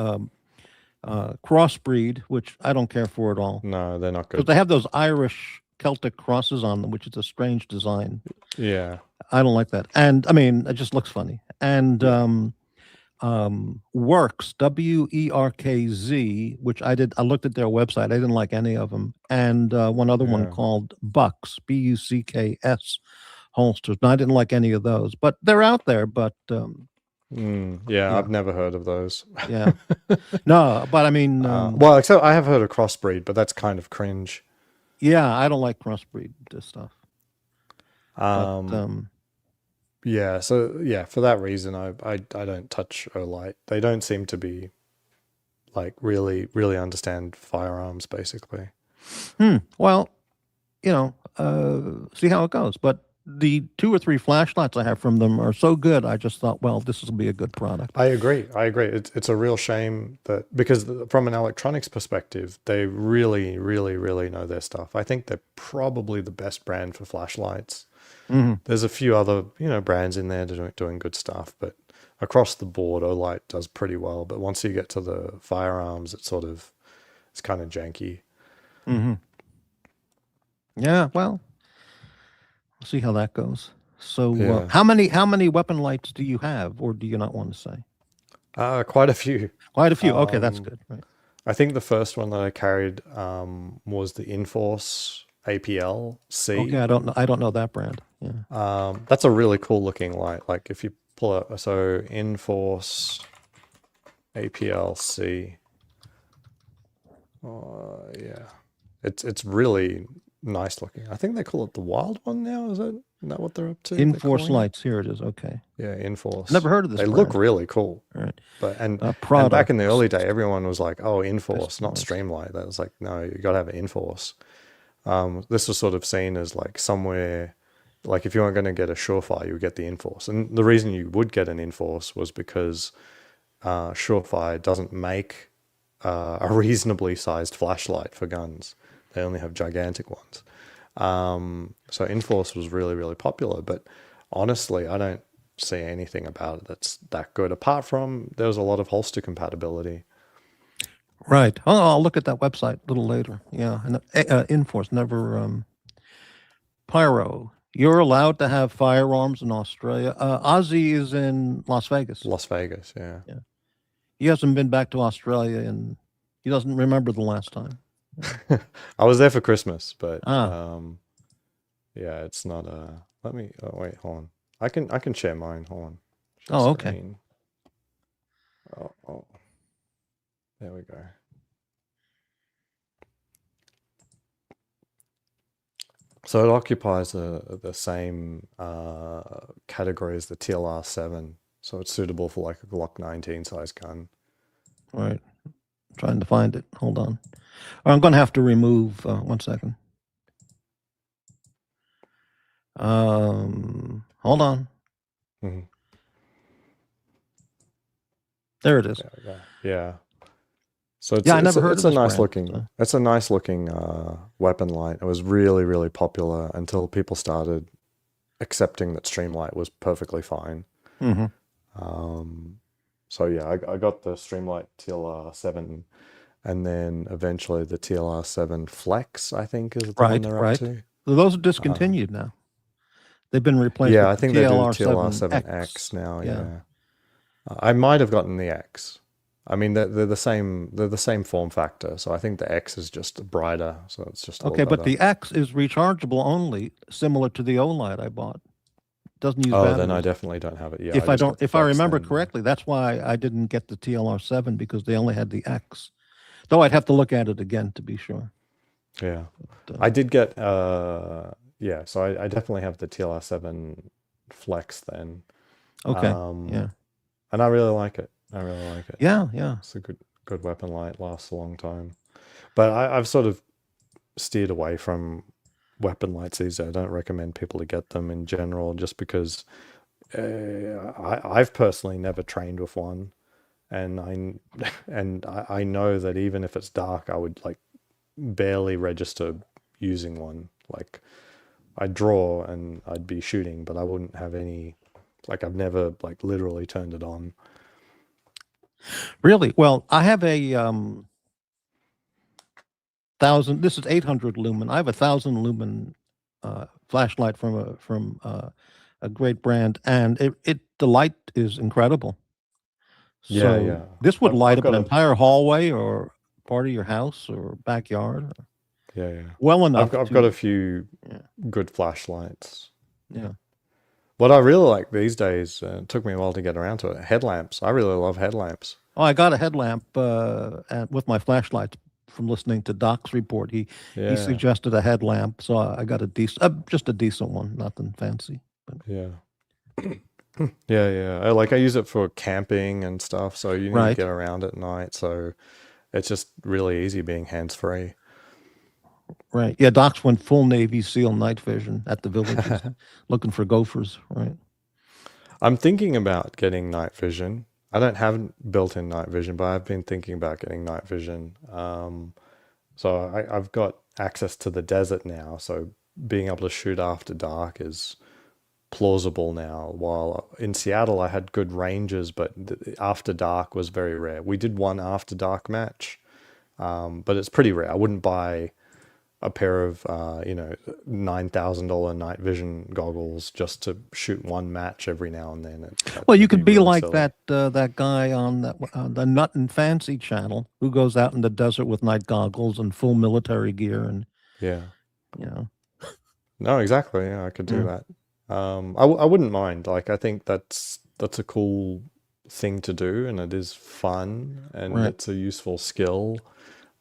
Crossbreed, which I don't care for at all, No, they're not because good. they have those Irish Celtic crosses on them, which is a strange design. Yeah. I don't like that. And I mean, it just looks funny. And Yeah. Works, WERKZ, which I looked at their website. I didn't like any of them. And one other one Yeah. called Bucks, BUCKS holsters. No, I didn't like any of those, but they're out there. But Yeah, Yeah. I've never heard of those. yeah, no, but I mean, Well, except I have heard of crossbreed, but that's kind of cringe. yeah, I don't like crossbreed stuff. Um, But yeah, so yeah, for that reason, I don't touch Olight. They don't seem to be like really understand firearms, basically. well, see how it goes. But the 2 or 3 flashlights I have from them are so good. I just thought, well, this will be a good product. I agree. It's a real shame that because from an electronics perspective, they really know their stuff. I think they're probably the best brand for flashlights. There's a few other brands in there doing good stuff, but across the board, Olight does pretty well. But once you get to the firearms, it's kind of janky. Yeah, well, we'll see how that goes. So, Yeah. how many weapon lights do you have, or do you not want to say? Quite a few. Quite a few. Okay, that's good. Right. I think the first one that I carried was the Inforce APL C. Okay, I don't know that brand. Yeah. That's a really cool looking light. Like if you pull up, so Inforce APL C. Yeah, it's really nice looking. I think they call it the Wild One now. Isn't that what they're up to? They're Inforce calling it? lights. Here it is. Okay. Yeah, Inforce. Never heard of this They look brand. really cool. All right. But and back Product. in the early day, everyone was like, "Oh, Inforce, not Best Streamlight." That was like, no, you got to have an Inforce. This was sort of seen as like somewhere, like if you weren't going to get a Surefire, you would get the Inforce. And the reason you would get an Inforce was because Surefire doesn't make a reasonably sized flashlight for guns. They only have gigantic ones. So Inforce was really popular, but honestly, I don't see anything about it that's that good, apart from there was a lot of holster compatibility. Right. Oh, I'll look at that website a little later. Yeah. And Inforce never. Pyro. You're allowed to have firearms in Australia. Ozzy is in Las Vegas. Las Vegas, yeah. He hasn't been back to Australia, and he doesn't remember the last time. I was there for Christmas, but Ah. yeah, it's not let me wait, hold on. I can share mine. Hold on. Oh, okay. Screen. Oh. There we go. So it occupies the same category as the TLR-7, so it's suitable for like a Glock 19 size gun. Right. Trying to find it. Hold on. I'm going to have to remove. 1 second. Hold on. Mhm. There it is. There we go. Yeah. So it's, Yeah, I never heard it's of a this nice brand, looking so. it's a nice looking weapon light. It was really popular until people started accepting that Streamlight was perfectly fine. So yeah, I got the Streamlight TLR-7, and then eventually the TLR-7 Flex, I think, is the one they're up to. Those are discontinued now. They've been replaced. Yeah, with I think the they do TLR-7X TLR-7X now. Yeah. Yeah, I might have gotten the X. I mean, they're the same. They're the same form factor. So I think the X is just brighter. So it's just a Okay, little but better. the X is rechargeable only, similar to the Olight I bought. Doesn't use Oh, batteries. then I definitely don't have it. Yeah, If I just got don't, the if I Flex remember then. correctly, that's why I didn't get the TLR-7, because they only had the X. Though I'd have to look at it again to be sure. Yeah, But, I did get. Yeah, so I definitely have the TLR-7 Flex then. okay. Yeah, and I really like it. Yeah. It's a good weapon light, lasts a long time. But I've sort of steered away from weapon lights these days. I don't recommend people to get them in general, just because I've personally never trained with one, and I know that even if it's dark, I would like barely register using one. Like I'd draw and I'd be shooting, but I wouldn't have any, like I've never like literally turned it on. Really? Well, I have a thousand. This is 800 lumen. I have a 1,000 lumen flashlight from a great brand, and the light is incredible. Yeah, So yeah. this would light I've up got an a entire hallway or part of your house or backyard. yeah. Well enough. I've got a to, few yeah, good flashlights. yeah. What I really like these days, it took me a while to get around to it, headlamps. I really love headlamps. Oh, I got a headlamp with my flashlight from listening to Doc's report. He Yeah, suggested a headlamp, so I got a decent, just a decent one, nothing fancy. But yeah. Yeah. I use it for camping and stuff, so you need to right, get around at night, so it's just really easy being hands-free. right. Yeah, Doc's went full Navy SEAL night vision at the villages, looking for gophers. Right. I'm thinking about getting night vision. I don't have built-in night vision, but I've been thinking about getting night vision. So I've got access to the desert now, so being able to shoot after dark is plausible now. While in Seattle, I had good ranges, but after dark was very rare. We did one after dark match, but it's pretty rare. I wouldn't buy a pair of $9,000 night vision goggles just to shoot one match every now and then. That Well, you would could be really like silly. that guy on the Nut and Fancy channel who goes out in the desert with night goggles and full military gear, and Yeah. you know, No, exactly. Yeah, I could do yeah, that. I wouldn't mind. Like, I think that's a cool thing to do, and it is fun, and right. it's a useful skill.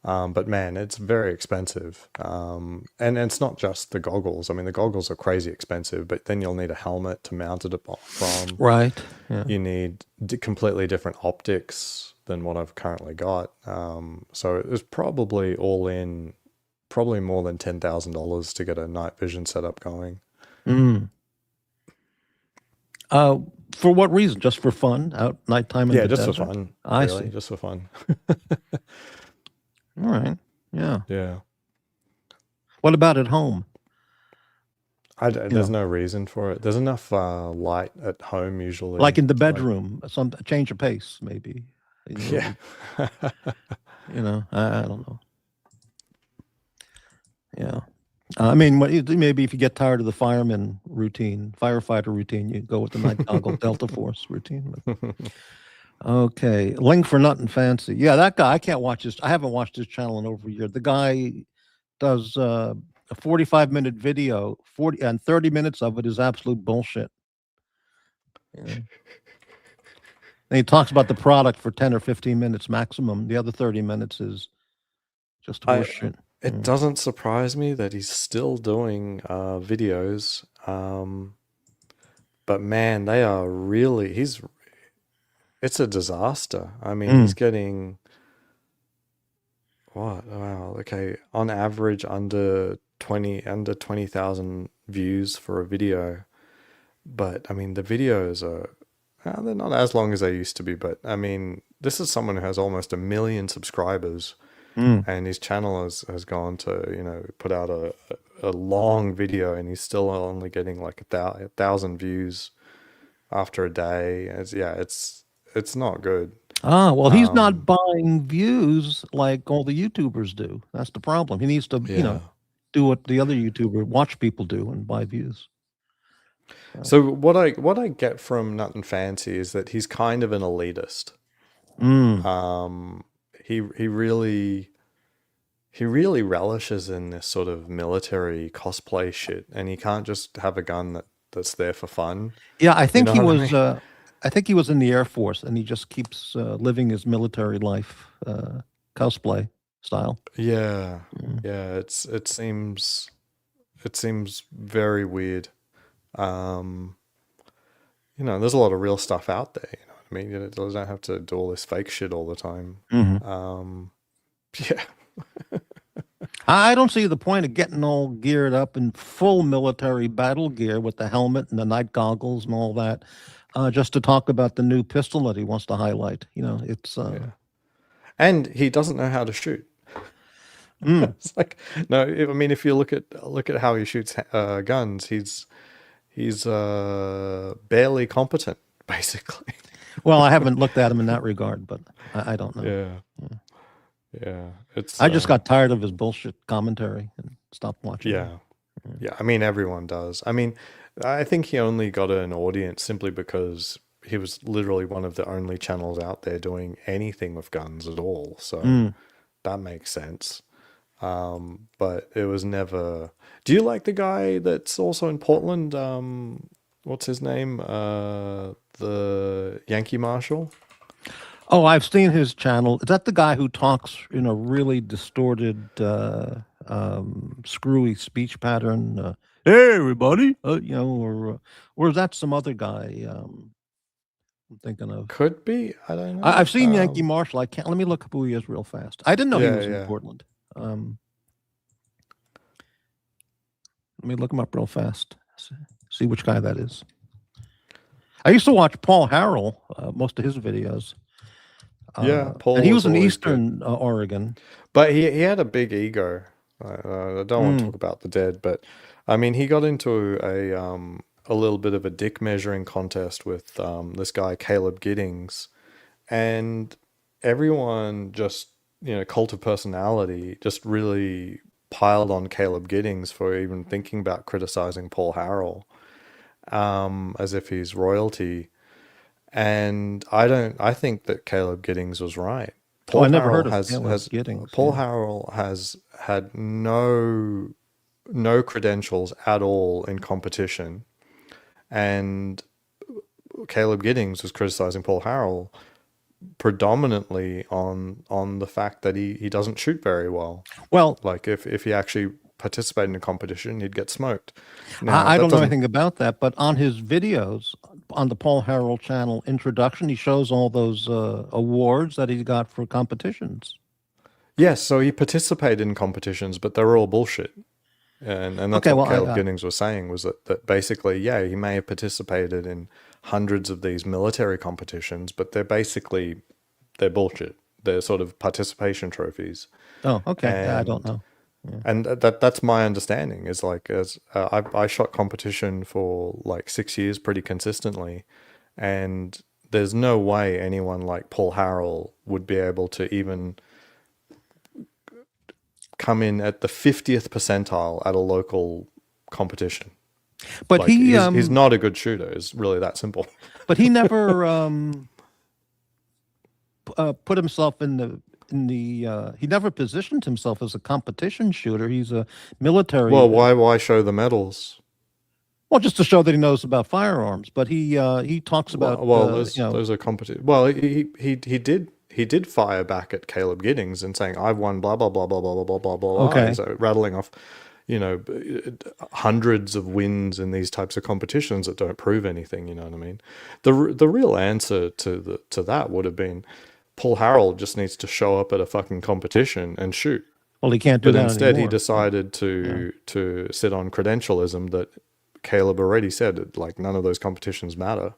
But man, it's very expensive. And it's not just the goggles. I mean, the goggles are crazy expensive, but then you'll need a helmet to mount it from. Right. Yeah. You need completely different optics than what I've currently got. So it was probably all in, probably more than $10,000 to get a night vision setup going. Mm. For what reason? Just for fun? Out nighttime in Yeah, the just for desert? fun, I really, see. just for fun. All right. Yeah. Yeah. What about at home? You There's know, no reason for it. There's enough light at home like usually. in the Like, bedroom, some a change of pace, maybe. yeah. I don't know. Yeah. I mean, maybe if you get tired of the firefighter routine, you go with the night goggle Delta Force routine. Okay, Ling for Nut and Fancy. Yeah, that guy. I can't watch his. I haven't watched his channel in over a year. The guy does a 45-minute video. 30 minutes of it is absolute bullshit. Yeah. And he talks about the product for 10 or 15 minutes maximum. The other 30 minutes is just horseshit. It doesn't surprise me that he's still doing videos. But man, they are really, it's a disaster. I mean, he's getting, what? Wow, okay, on average under 20,000 views for a video. But I mean, the videos are, they're not as long as they used to be, but I mean, this is someone who has almost 1 million subscribers. And his channel has gone to, put out a long video, and he's still only getting like 1,000 views after a day. It's not good. Well, he's not buying views like all the YouTubers do. That's the problem. He needs to, Yeah. do what the other watch people do and buy views. So what I get from Nut and Fancy is that he's kind of an elitist. He really relishes in this sort of military cosplay shit, and he can't just have a gun that's there for fun. Yeah, I think know he what I was. mean? I think he was in the Air Force, and he just keeps living his military life, cosplay style. Yeah, yeah. It seems very weird. There's a lot of real stuff out there. You know what I mean? It doesn't have to do all this fake shit all the time. Yeah. I don't see the point of getting all geared up in full military battle gear with the helmet and the night goggles and all that, just to talk about the new pistol that he wants to highlight. It's And he doesn't know how to shoot. It's like, no, I mean, if you look at how he shoots guns, he's barely competent, basically. Well, I haven't looked at him in that regard, but I don't know. Yeah. It's I just got tired of his bullshit commentary and stopped watching. yeah, yeah. I mean, everyone does. I mean, I think he only got an audience simply because he was literally one of the only channels out there doing anything with guns at all. So that makes sense. But it was never. Do you like the guy that's also in Portland? What's his name? The Yankee Marshal. Oh, I've seen his channel. Is that the guy who talks in a really distorted, screwy speech pattern? Hey, everybody, or is that some other guy? I'm thinking of. Could be. I don't know. I've seen Yankee Marshall. I can't. Let me look up who he is real fast. I didn't know he was in yeah. Portland. Let me look him up real fast. See which guy that is. I used to watch Paul Harrell, most of his videos. Yeah, Paul. And he was in always Eastern Oregon. But he had a big ego. I don't want to talk about the dead, but I mean, he got into a little bit of a dick measuring contest with this guy Caleb Giddings, and everyone just, cult of personality just really piled on Caleb Giddings for even thinking about criticizing Paul Harrell, as if he's royalty. And I think that Caleb Giddings was right. I never heard of Caleb Giddings. Paul Harrell has had no credentials at all in competition, and Caleb Giddings was criticizing Paul Harrell predominantly on the fact that he doesn't shoot very well. Well, like if he actually participated in a competition, he'd get smoked. Now, I don't know anything about that, but on his videos on the Paul Harrell channel introduction, he shows all those awards that he got for competitions. Yes, so he participated in competitions, but they were all bullshit. And that's what Caleb Giddings was saying, was that basically, yeah, he may have participated in hundreds of these military competitions, but they're bullshit. They're sort of participation trophies. Oh, okay. I don't know. Yeah. And that's my understanding, is like, I shot competition for like 6 years pretty consistently, and there's no way anyone like Paul Harrell would be able to even come in at the 50th percentile at a local competition. But like, he's not a good shooter. It's really that simple. But he never put himself in the he never positioned himself as a competition shooter. He's a military. Well, why show the medals? Well, just to show that he knows about firearms. But he talks about those are competition. Well, he did fire back at Caleb Giddings and saying, "I've won blah blah blah blah blah blah blah blah." Okay. So rattling off, hundreds of wins in these types of competitions that don't prove anything. You know what I mean? The real answer to that would have been, Paul Harrell just needs to show up at a fucking competition and shoot. Well, he can't do that instead anymore. He decided to sit on credentialism that Caleb already said, like, none of those competitions matter.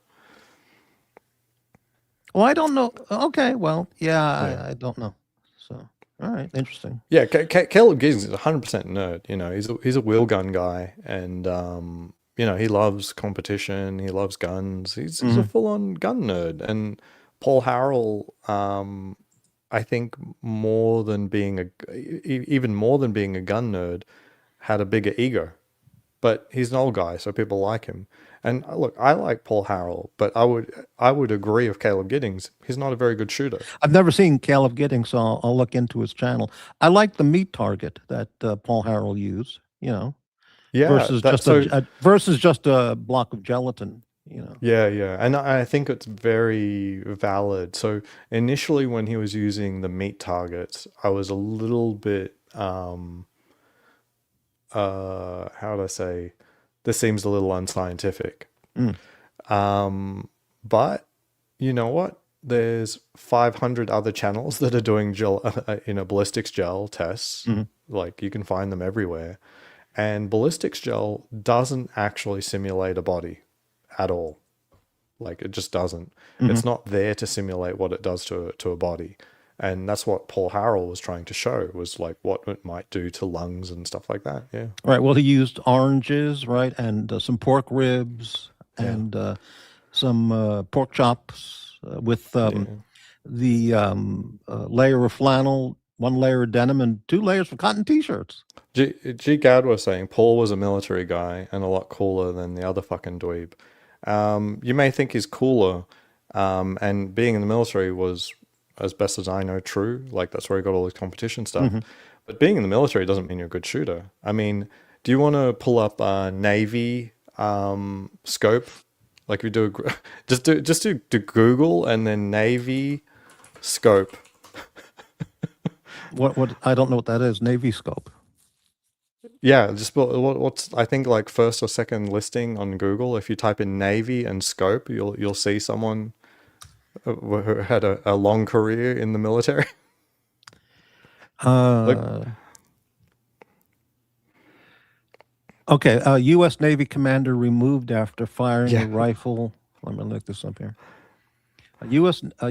Well, I don't know. Okay, well, yeah. I don't know. So, all right, interesting. Yeah, Caleb Giddings is 100% nerd. He's a wheel gun guy, and he loves competition. He loves guns. He's a full-on gun nerd. And Paul Harrell, I think even more than being a gun nerd, had a bigger ego. But he's an old guy, so people like him. And look, I like Paul Harrell, but I would agree with Caleb Giddings. He's not a very good shooter. I've never seen Caleb Giddings, so I'll look into his channel. I like the meat target that Paul Harrell used. Yeah. Versus just a block of gelatin. Yeah, and I think it's very valid. So initially, when he was using the meat targets, I was a little bit how do I say, this seems a little unscientific. But you know what? There's 500 other channels that are doing ballistics gel tests. Like, you can find them everywhere. And ballistics gel doesn't actually simulate a body at all. Like, it just doesn't. It's not there to simulate what it does to a body. And that's what Paul Harrell was trying to show, was like what it might do to lungs and stuff like that. Yeah. Right. Well, he used oranges, right, and some pork ribs and some pork chops with the layer of flannel, one layer of denim, and 2 layers of cotton T-shirts. G. Gad was saying Paul was a military guy and a lot cooler than the other fucking dweeb. You may think he's cooler, and being in the military was, as best as I know, true. Like, that's where he got all his competition stuff. But being in the military doesn't mean you're a good shooter. I mean, do you want to pull up a Navy scope? Like, we do just do Google and then Navy scope. What I don't know what that is. Navy scope. Yeah, just what's I think like first or second listing on Google. If you type in Navy and scope, you'll see someone who had a long career in the military. Okay, U.S. Navy commander removed after firing a rifle. Let me look this up here. A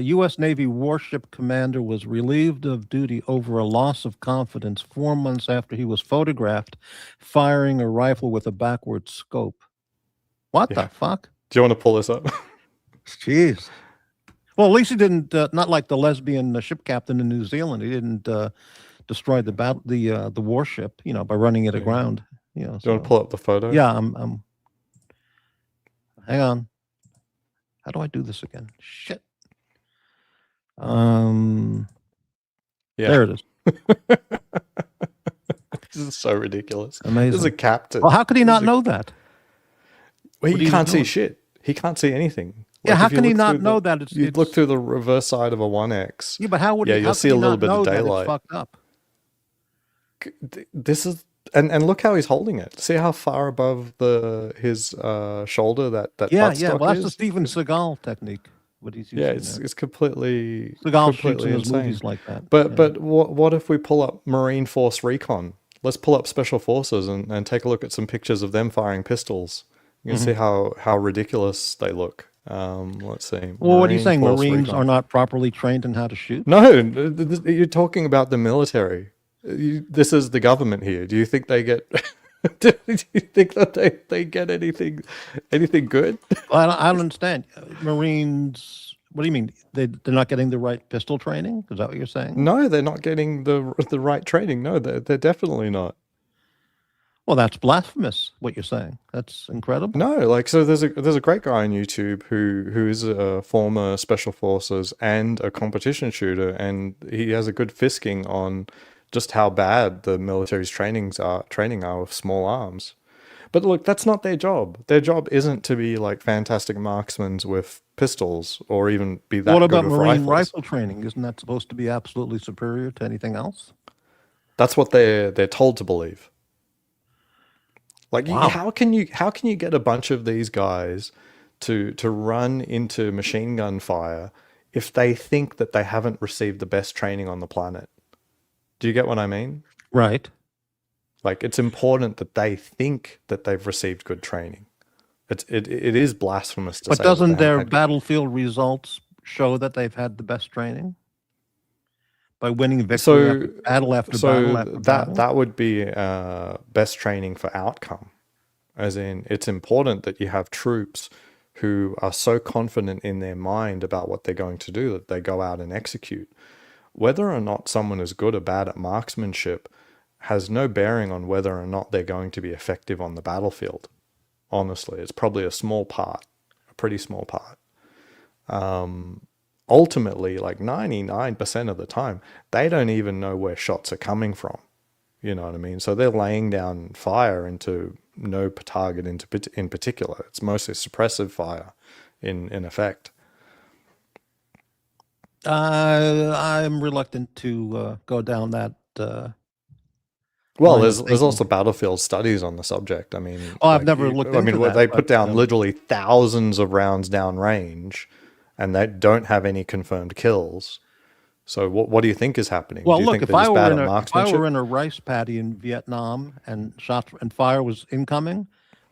U.S. Navy warship commander was relieved of duty over a loss of confidence 4 months after he was photographed firing a rifle with a backward scope. What the fuck? Do you want to pull this up? Jeez. Well, at least he didn't, not like the lesbian ship captain in New Zealand. He didn't destroy the warship, by running it aground. Do you want to pull up the photo? Yeah, I'm. Hang on. How do I do this again? Shit. There it is. This is so ridiculous. Amazing. This is a captain. Well, how could he not know that? Well, he can't see shit. He can't see anything. Yeah, how can he not know that? You look through the reverse side of a 1X. Yeah, but how would he? You'll see a little bit of daylight. daylight. Fucked up. This is and look how he's holding it. See how far above his shoulder that buttstock Well, that's is? the Steven Seagal technique. What he's using. Yeah, it's completely Seagal shoots in his insane. movies like that. But what if we pull up Marine Force Recon? Let's pull up Special Forces and take a look at some pictures of them firing pistols. You can see how ridiculous they look. Let's see. Well, what are you saying? Force Marines Recon. are not properly trained in how to shoot? No, you're talking about the military. This is the government here. Do you think they get? Do you think that they get anything good? Well, I don't understand. Marines. What do you mean? They're not getting the right pistol training? Is that what you're saying? No, they're not getting the right training. No, they're definitely not. Well, that's blasphemous. What you're saying? That's incredible. No, like, so there's a great guy on YouTube who is a former Special Forces and a competition shooter, and he has a good fisking on just how bad the military's training are with small arms. But look, that's not their job. Their job isn't to be like fantastic marksmen with pistols or even be that good with rifles. What about Marine rifle training? Isn't that supposed to be absolutely superior to anything else? That's what they're told to believe. Like, wow. how can you get a bunch of these guys to run into machine gun fire if they think that they haven't received the best training on the planet? Do you get what I mean? Right. Like, it's important that they think that they've received good training. It is blasphemous to say. But doesn't that they their had battlefield results show that they've had the best training? By winning victory after battle after battle after battle? That would be best training for outcome. As in, it's important that you have troops who are so confident in their mind about what they're going to do that they go out and execute. Whether or not someone is good or bad at marksmanship has no bearing on whether or not they're going to be effective on the battlefield. Honestly, it's probably a small part, a pretty small part. Ultimately, like 99% of the time, they don't even know where shots are coming from. You know what I mean? So they're laying down fire into no target in particular. It's mostly suppressive fire in effect. I'm reluctant to go down that. Well, there's also battlefield studies on the subject. I mean, I've never looked into that. I mean, they put down literally thousands of rounds down range, and they don't have any confirmed kills. So what do you think is happening? Well, do you look, think if I marksmanship? were in a rice paddy in Vietnam and fire was incoming,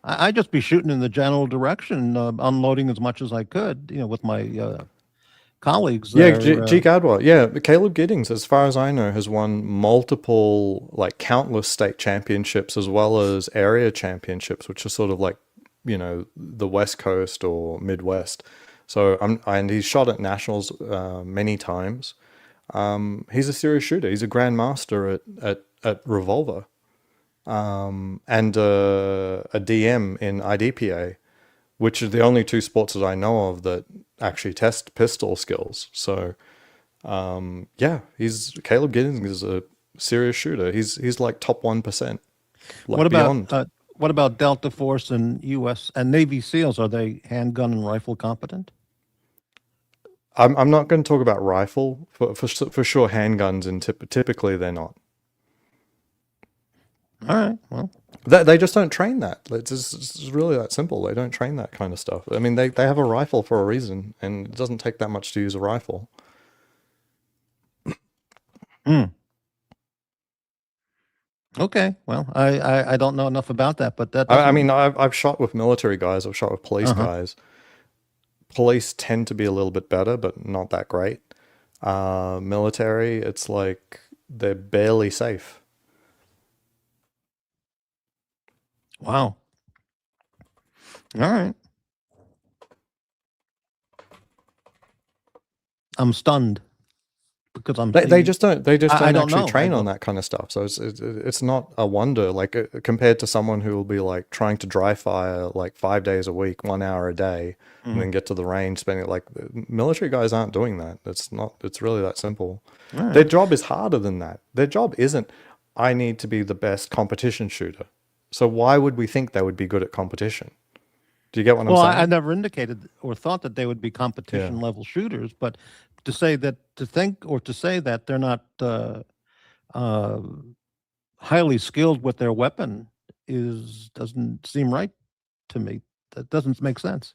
I'd just be shooting in the general direction, unloading as much as I could, with my colleagues Yeah, there. G Gadwa. Yeah, Caleb Giddings, as far as I know, has won multiple, like countless state championships as well as area championships, which are sort of like, the West Coast or Midwest. So and he's shot at nationals many times. He's a serious shooter. He's a grandmaster at revolver, and a DM in IDPA, which are the only two sports that I know of that actually test pistol skills. So, yeah, Caleb Giddings is a serious shooter. He's like top 1%, like What about beyond. what about Delta Force and U.S. and Navy SEALs? Are they handgun and rifle competent? I'm not going to talk about rifle for sure. Handguns and typically they're not. All right. Well, They just don't train that. It's really that simple. They don't train that kind of stuff. I mean, they have a rifle for a reason, and it doesn't take that much to use a rifle. okay. Well, I don't know enough about that, but that I doesn't. mean, I've shot with military guys. I've shot with police guys. Police tend to be a little bit better, but not that great. Military, it's like they're barely safe. Wow. All right. I'm stunned because They seeing- just don't I don't don't actually know. train I on that kind of stuff. So it's not a wonder, like compared to someone who will be like trying to dry fire like 5 days a week, 1 hour a day, and then get to the range, spending like military guys aren't doing that. It's really that simple. Right. Their job is harder than that. Their job isn't, I need to be the best competition shooter. So why would we think they would be good at competition? Do you get what I'm Well, saying? I never indicated or thought that they would be competition level shooters, but to say that, to think or to say that they're not highly skilled with their weapon doesn't seem right to me. That doesn't make sense.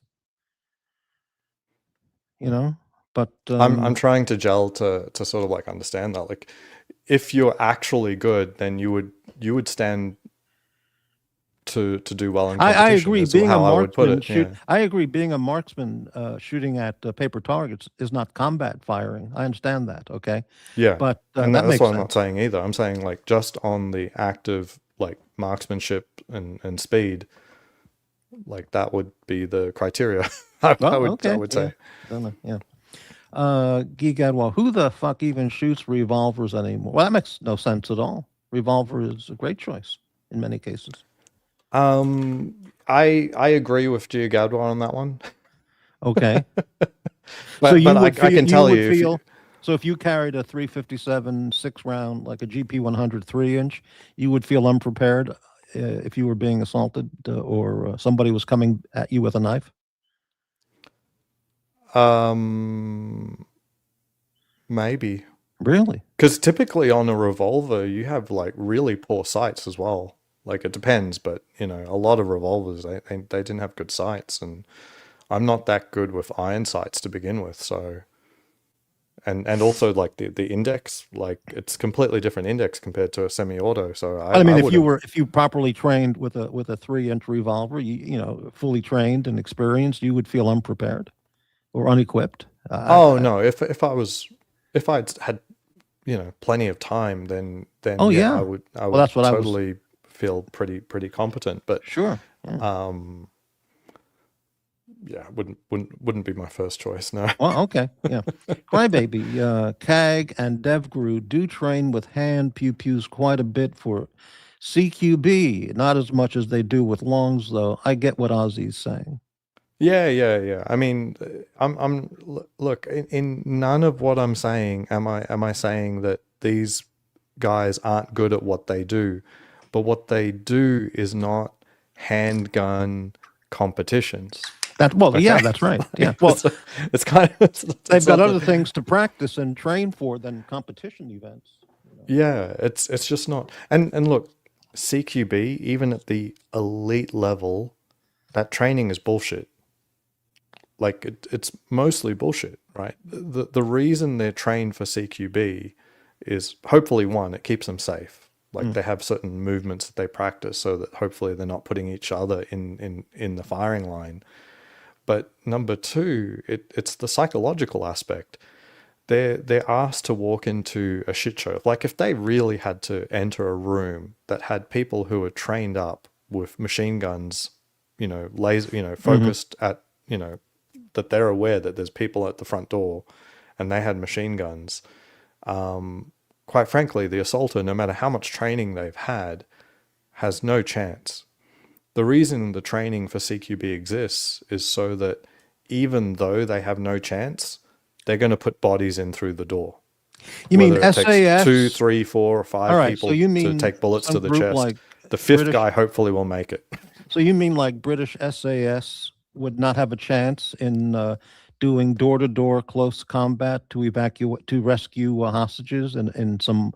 But I'm trying to gel to sort of like understand that. Like, if you're actually good, then you would stand to do well in competition. I agree. Is Being a how I would put marksman, it. Yeah. I agree. Being a marksman shooting at paper targets is not combat firing. I understand that. Okay. Yeah. But And that that's makes what sense. I'm not saying either. I'm saying like just on the active like marksmanship and speed, like that would be the criteria. I would say. Yeah. Guy Gadwal, who the fuck even shoots revolvers anymore? Well, that makes no sense at all. Revolver is a great choice in many cases. I agree with Gia Gadwar on that one. Okay. But I can tell you, so if you carried a 357 6-round, like a GP 100 3-inch, you would feel unprepared if you were being assaulted or somebody was coming at you with a knife? maybe. Really? Because typically on a revolver, you have like really poor sights as well. Like it depends, but a lot of revolvers, they didn't have good sights, and I'm not that good with iron sights to begin with. So, and also like the index, like it's completely different index compared to a semi-auto. So I mean, if you properly trained with a 3-inch revolver, fully trained and experienced, you would feel unprepared or unequipped. No, if I'd had plenty of time, then Oh, yeah. I would that's what totally feel pretty competent. But Sure. yeah, wouldn't be my first choice. No. Well, okay. Yeah. Crybaby, CAG and DevGru do train with hand pew-pews quite a bit for CQB, not as much as they do with longs, though. I get what Ozzy's saying. Yeah. I mean, look, in none of what I'm saying am I saying that these guys aren't good at what they do, but what they do is not handgun competitions. Yeah, that's right. Yeah. Well, it's kind of they've got other things to practice and train for than competition events. Yeah, it's just not. And look, CQB, even at the elite level, that training is bullshit. Like it's mostly bullshit, right? The reason they're trained for CQB is hopefully one, it keeps them safe. Like they have certain movements that they practice so that hopefully they're not putting each other in the firing line. But number two, it's the psychological aspect. They're asked to walk into a shit show. Like if they really had to enter a room that had people who were trained up with machine guns, laser, focused at, that they're aware that there's people at the front door, and they had machine guns. Quite frankly, the assaulter, no matter how much training they've had, has no chance. The reason the training for CQB exists is so that even though they have no chance, they're going to put bodies in through the door. You mean Whether it SAS? takes 2, 3, 4, or 5 All right, people so you mean to take bullets to some the group chest. like The fifth British- guy hopefully will make it. So you mean like British SAS would not have a chance in doing door-to-door close combat to rescue hostages in some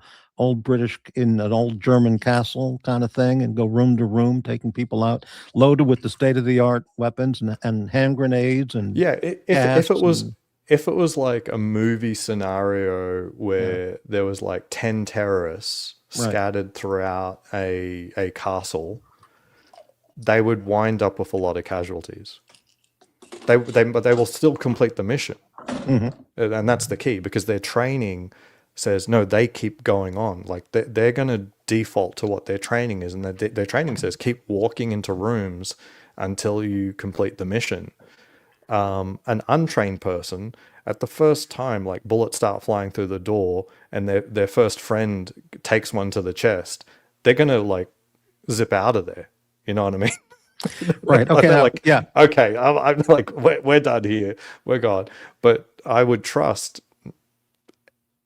in an old German castle kind of thing, and go room to room taking people out, loaded with the state-of-the-art weapons and hand grenades and Yeah, if it was like a movie scenario where there was like 10 terrorists scattered throughout a castle, they would wind up with a lot of casualties. But they will still complete the mission. And that's the key, because their training says, no, they keep going on. Like they're going to default to what their training is. And their training says, keep walking into rooms until you complete the mission. An untrained person, at the first time, like bullets start flying through the door and their first friend takes one to the chest, they're going to like zip out of there. You know what I mean? Right. Okay. They're Now, like, yeah. Okay. I'm like, we're done here. We're gone. But I would trust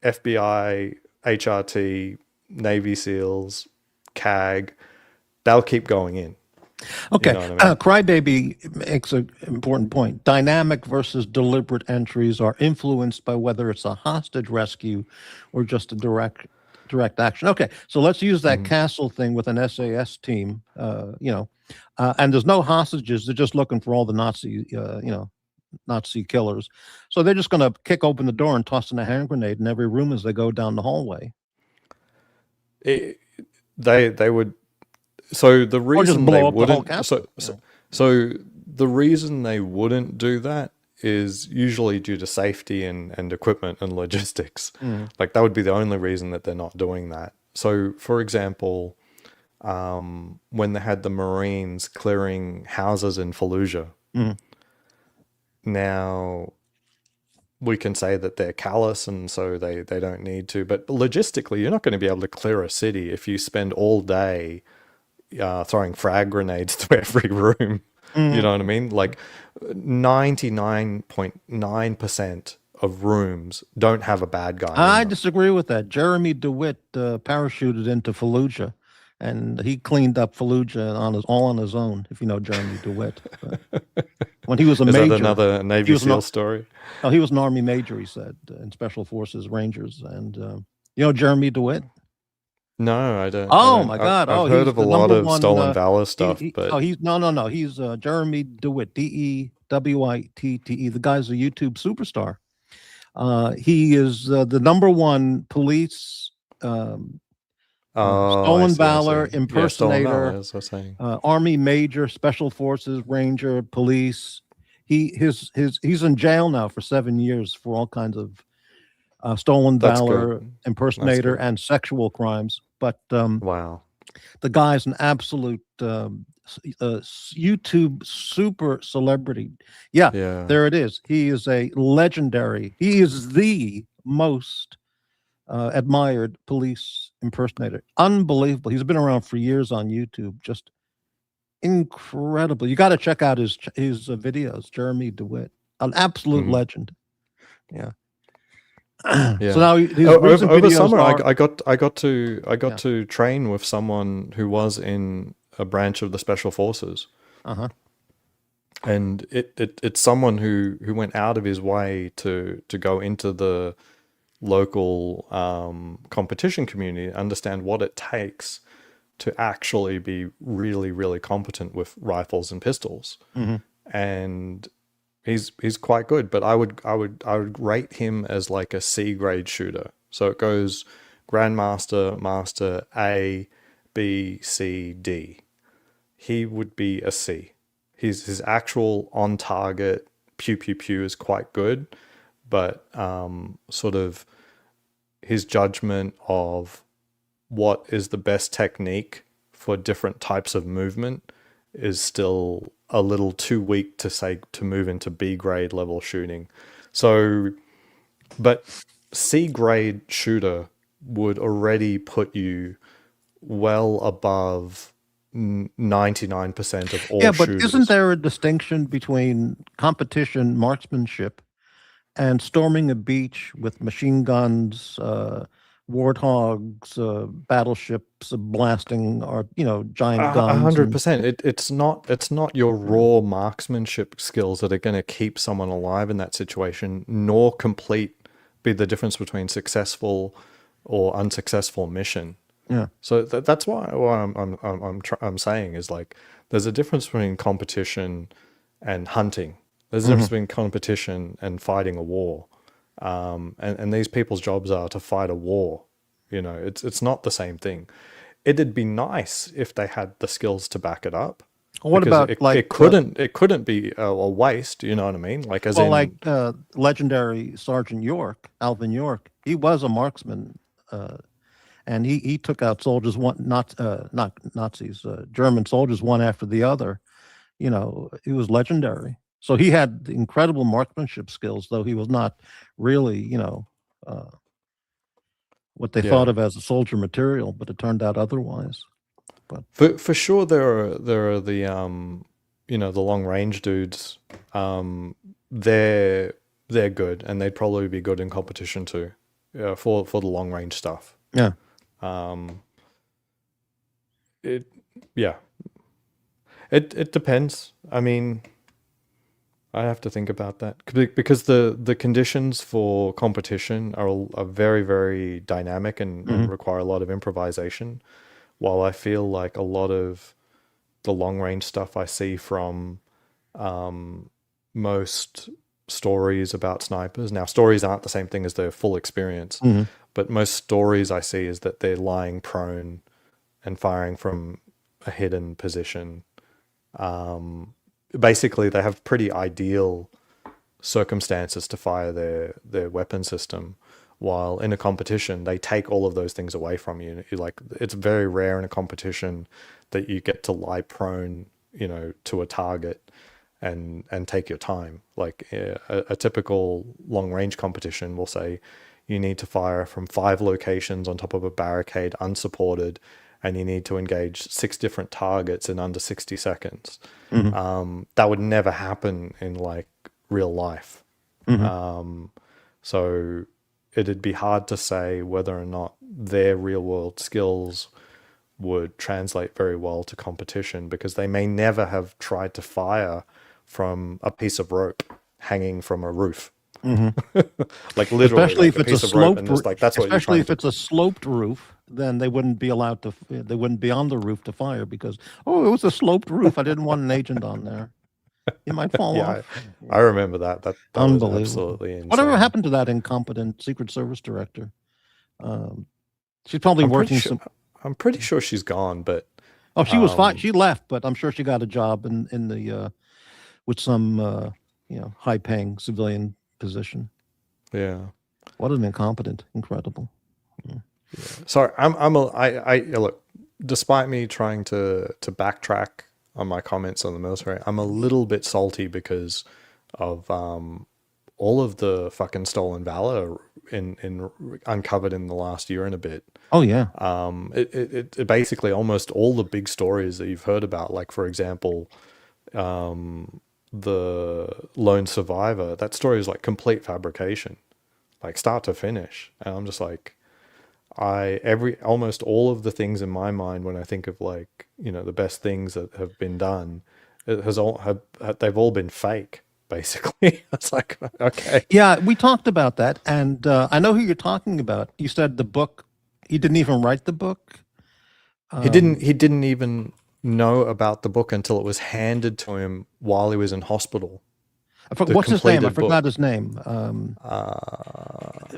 FBI, HRT, Navy SEALs, CAG. They'll keep going in. Okay. You know what I mean? Crybaby makes an important point. Dynamic versus deliberate entries are influenced by whether it's a hostage rescue or just a direct action. Okay, so let's use that castle thing with an SAS team. And there's no hostages; they're just looking for all the Nazi killers. So they're just going to kick open the door and toss in a hand grenade in every room as they go down the hallway. They would. So the reason blow they up the whole wouldn't. castle, So the reason they wouldn't do that is usually due to safety and equipment and logistics. Like that would be the only reason that they're not doing that. So, for example, when they had the Marines clearing houses in Fallujah, now we can say that they're callous and so they don't need to. But logistically, you're not going to be able to clear a city if you spend all day throwing frag grenades to every room. You know what I mean? Like 99.9% of rooms don't have a bad guy. I disagree with that. Jeremy DeWitt parachuted into Fallujah, and he cleaned up Fallujah all on his own. If you know Jeremy DeWitt, when he was a major. Is that another Navy SEAL story? Oh, he was an Army major. He said in Special Forces Rangers, and Jeremy DeWitt. No, I don't. My God! I've heard of a lot of stolen valor stuff, but he's no. He's Jeremy DeWitt, DeWitte. The guy's a YouTube superstar. He is the number one police stolen valor impersonator. Yeah, as I was saying. Army major, Special Forces Ranger, police. He's in jail now for 7 years for all kinds of stolen valor, impersonator, and sexual crimes. But wow, the guy's an absolute YouTube super celebrity. Yeah, there it is. He is a legendary. He is the most admired police impersonator. Unbelievable. He's been around for years on YouTube. Just incredible. You got to check out his videos. Jeremy DeWitt, an absolute legend. Yeah. Yeah. So now over summer, I got to train with someone who was in a branch of the Special Forces, and it's someone who went out of his way to go into the local competition community, understand what it takes to actually be really, really competent with rifles and pistols, and he's quite good, but I would rate him as like a C grade shooter. So it goes Grandmaster, Master, A, B, C, D. He would be a C. his actual on target pew pew pew is quite good, but sort of his judgment of what is the best technique for different types of movement is still a little too weak to say to move into B grade level shooting. So, but C grade shooter would already put you well above 99% of all Yeah, but shooters. isn't there a distinction between competition marksmanship and storming a beach with machine guns, warthogs, battleships blasting, or giant guns? 100%. It's not your raw marksmanship skills that are going to keep someone alive in that situation, nor be the difference between successful or unsuccessful mission. Yeah. So that's why I'm saying is like there's a difference between competition and hunting. There's a difference between competition and fighting a war. And these people's jobs are to fight a war. It's not the same thing. It'd be nice if they had the skills to back it up. What about it couldn't be a waste, you know what I mean? Like legendary Sergeant York, Alvin York, he was a marksman, and he took out soldiers, not Nazis, German soldiers, one after the other. He was legendary. So he had incredible marksmanship skills, though he was not really, what they thought of as a soldier material, but it turned out otherwise. But for sure, there are the the long range dudes. They're good, and they'd probably be good in competition too, for the long range stuff. Yeah. It depends. I mean, I have to think about that because the conditions for competition are very, very dynamic and require a lot of improvisation. While I feel like a lot of the long range stuff I see from most stories about snipers. Now, stories aren't the same thing as their full experience, but most stories I see is that they're lying prone and firing from a hidden position. Basically, they have pretty ideal circumstances to fire their weapon system, while in a competition, they take all of those things away from you. It's very rare in a competition that you get to lie prone, to a target and take your time. Like a typical long range competition will say you need to fire from 5 locations on top of a barricade unsupported, and you need to engage 6 different targets in under 60 seconds. That would never happen in like real life. So it'd be hard to say whether or not their real world skills would translate very well to competition, because they may never have tried to fire from a piece of rope hanging from a roof. Like literally, especially if it's a sloped roof. That's what especially if it's a sloped roof, then they wouldn't be allowed to. They wouldn't be on the roof to fire because it was a sloped roof. I didn't want an agent on there. You might fall off. I remember that. That unbelievable. was absolutely insane. Whatever happened to that incompetent Secret Service director? She's probably working. I'm pretty sure she's gone, but she was fine. She left, but I'm sure she got a job in the with some high-paying civilian position. Yeah. What an incompetent! Incredible. Yeah. Sorry, I look. Despite me trying to backtrack on my comments on the military, I'm a little bit salty because of all of the fucking stolen valor in uncovered in the last year and a bit. Oh yeah. It basically almost all the big stories that you've heard about, like for example, the lone survivor. That story is like complete fabrication, like start to finish. And I'm just like, almost all of the things in my mind when I think of like the best things that have been done, they've all been fake. Basically, it's like, okay. Yeah, we talked about that, and I know who you're talking about. You said the book. He didn't even write the book. He didn't even know about the book until it was handed to him while he was in hospital. What's his name? I forgot his name.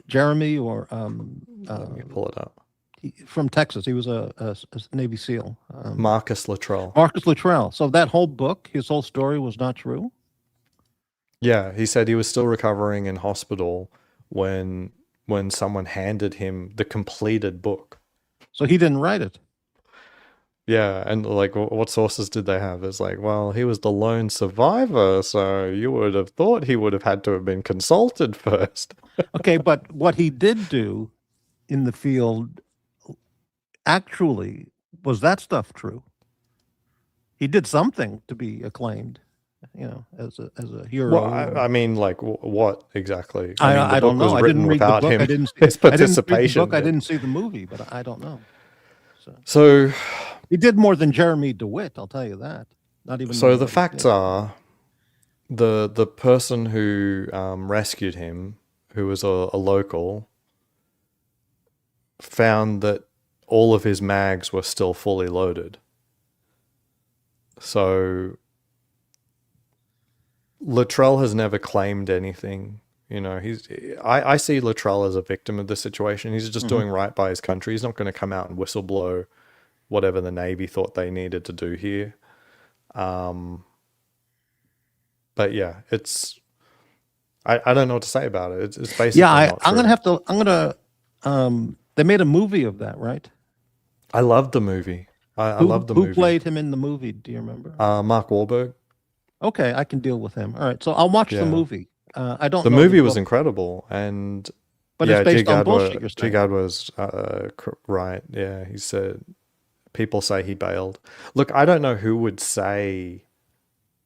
Jeremy or let me pull it up. from Texas. He was a Navy SEAL. Marcus Luttrell. Marcus Luttrell. So that whole book, his whole story was not true? Yeah, he said he was still recovering in hospital when someone handed him the completed book. So he didn't write it? Yeah, and like, what sources did they have? It's like, well, he was the lone survivor, so you would have thought he would have had to have been consulted first. Okay, but what he did do in the field, actually, was that stuff true? He did something to be acclaimed, as a hero. Well, I mean, like, what exactly? I don't know. I didn't read the book. I didn't see his participation. I didn't see the movie, but I don't know. So he did more than Jeremy DeWitt, I'll tell you that. Not even. So the facts are, the person who rescued him, who was a local, found that all of his mags were still fully loaded. So Luttrell has never claimed anything. I see Luttrell as a victim of the situation. He's just doing right by his country. He's not going to come out and whistleblow whatever the Navy thought they needed to do here. But yeah, I don't know what to say about it. It's basically not true. They made a movie of that, right? I loved the movie. I loved the movie. Who played him in the movie? Do you remember? Mark Wahlberg. Okay, I can deal with him. All right, so I'll watch the movie. I don't. The movie was incredible, but it's based on bullshit. G. Gad was right. Yeah, he said people say he bailed. Look, I don't know who would say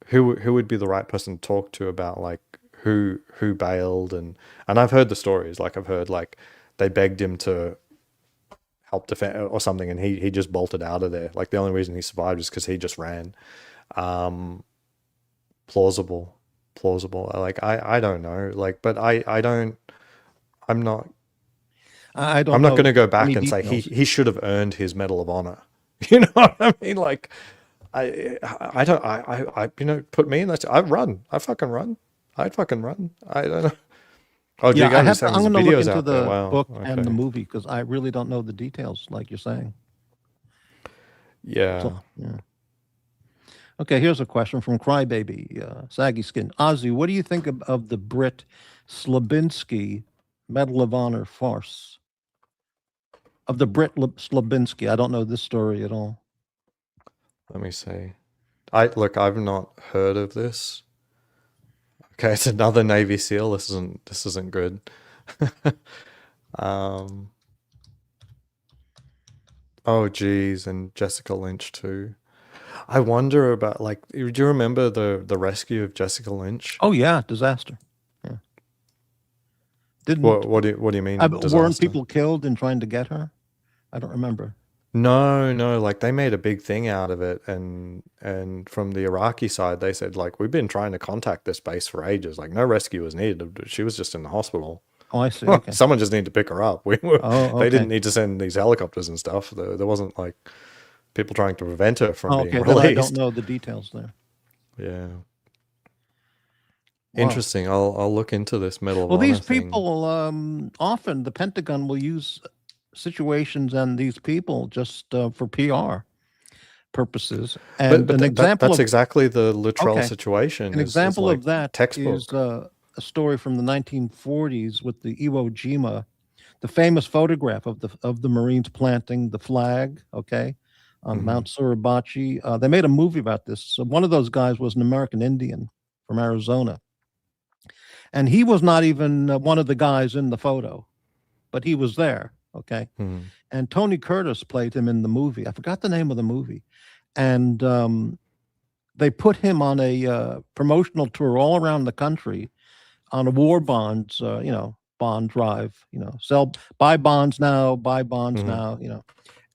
who would be the right person to talk to about like who bailed, and I've heard the stories. Like I've heard like they begged him to help defend or something, and he just bolted out of there. Like the only reason he survived is because he just ran. Plausible. Like I don't know. Like, but I'm not going to go back and say he should have earned his Medal of Honor. You know what I mean? Like I put me in that. I fucking run. I'd fucking run. I don't know. Oh, yeah, I'm going to look into the book and the movie because I really don't know the details, like you're saying. Yeah. So, yeah. Okay, here's a question from Crybaby, Saggy Skin. Ozzy, what do you think of the Brit Slabinsky Medal of Honor farce? Of the Brit Slabinsky. I don't know this story at all. Let me see. I've not heard of this. Okay, it's another Navy SEAL. This isn't good. Oh geez, and Jessica Lynch too. I wonder about like, do you remember the rescue of Jessica Lynch? Oh yeah, disaster. Yeah. What do you mean? Weren't people killed in trying to get her? I don't remember. No, like they made a big thing out of it, and from the Iraqi side, they said like we've been trying to contact this base for ages. Like no rescue was needed. She was just in the hospital. Oh, I see. Okay. Someone just needed to pick her up. They didn't need to send these helicopters and stuff. There wasn't like people trying to prevent her from being released. I don't know the details there. Yeah. Wow. Interesting. I'll look into this Medal of Honor these people often the Pentagon will use situations and these people just for PR purposes. And but that's exactly the Luttrell situation. An example of that textbook. Is a story from the 1940s with the Iwo Jima, the famous photograph of the Marines planting the flag, on Mount Suribachi. They made a movie about this. So one of those guys was an American Indian from Arizona. And he was not even one of the guys in the photo, but he was there. Okay. And Tony Curtis played him in the movie. I forgot the name of the movie. And they put him on a promotional tour all around the country on a war bonds, bond drive, buy bonds now,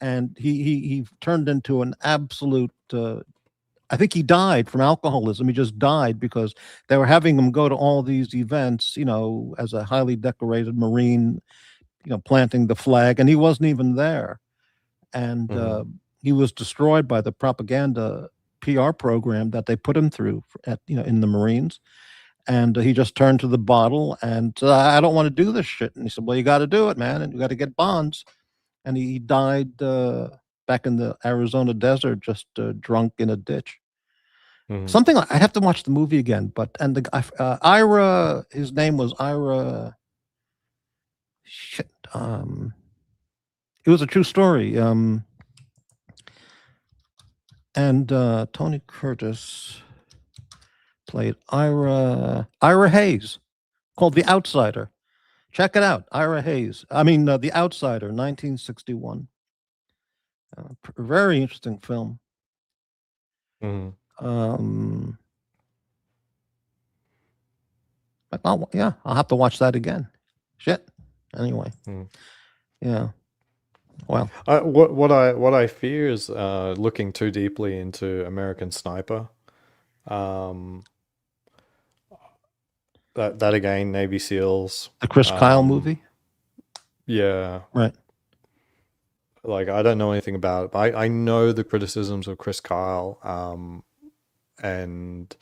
and he turned into an absolute, I think he died from alcoholism. He just died because they were having him go to all these events, as a highly decorated Marine, planting the flag, and he wasn't even there. And he was destroyed by the propaganda PR program that they put him through in the Marines. And he just turned to the bottle and said, I don't want to do this shit. And he said, well, you got to do it, man. And you got to get bonds. and he died back in the Arizona desert, just drunk in a ditch. Something like, I have to watch the movie again, and the guy, Ira, his name was Ira. Shit. It was a true story. And Tony Curtis played Ira Hayes, called The Outsider. Check it out, Ira Hayes. The Outsider, 1961. Very interesting film. I'll have to watch that again. Shit. Anyway, yeah. Well, what I fear is looking too deeply into American Sniper. That again, Navy SEALs. The Chris Kyle movie. Yeah. Right. Like, I don't know anything about it, but I know the criticisms of Chris Kyle, and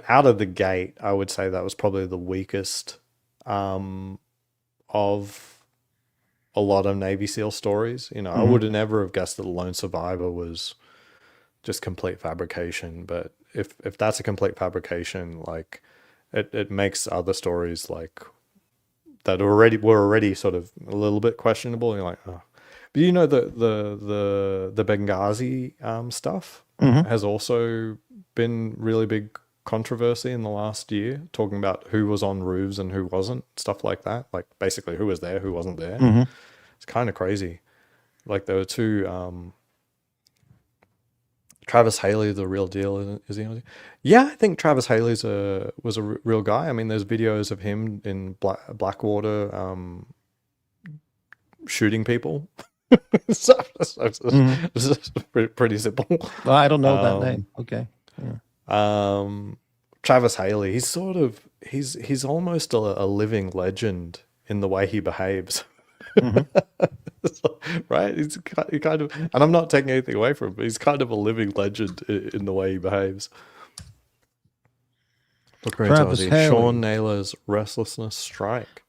out of the gate, I would say that was probably the weakest of a lot of Navy SEAL stories. I would have never have guessed that The Lone Survivor was just complete fabrication, but if that's a complete fabrication, like it makes other stories like that were already sort of a little bit questionable. And you're like, oh. But the Benghazi stuff has also been really big controversy in the last year, talking about who was on roofs and who wasn't, stuff like that. Like basically who was there, who wasn't there. It's kind of crazy. Like there were two. Travis Haley, the real deal, is he? Yeah, I think Travis Haley was a real guy. I mean, there's videos of him in Blackwater shooting people. So it's pretty simple. Well, I don't know that name. Okay. Yeah. Travis Haley, he's almost a living legend in the way he behaves. Right? He's kind of, and I'm not taking anything away from him, but he's kind of a living legend in the way he behaves. Travis Haley. Sean Naylor's Restlessness Strike.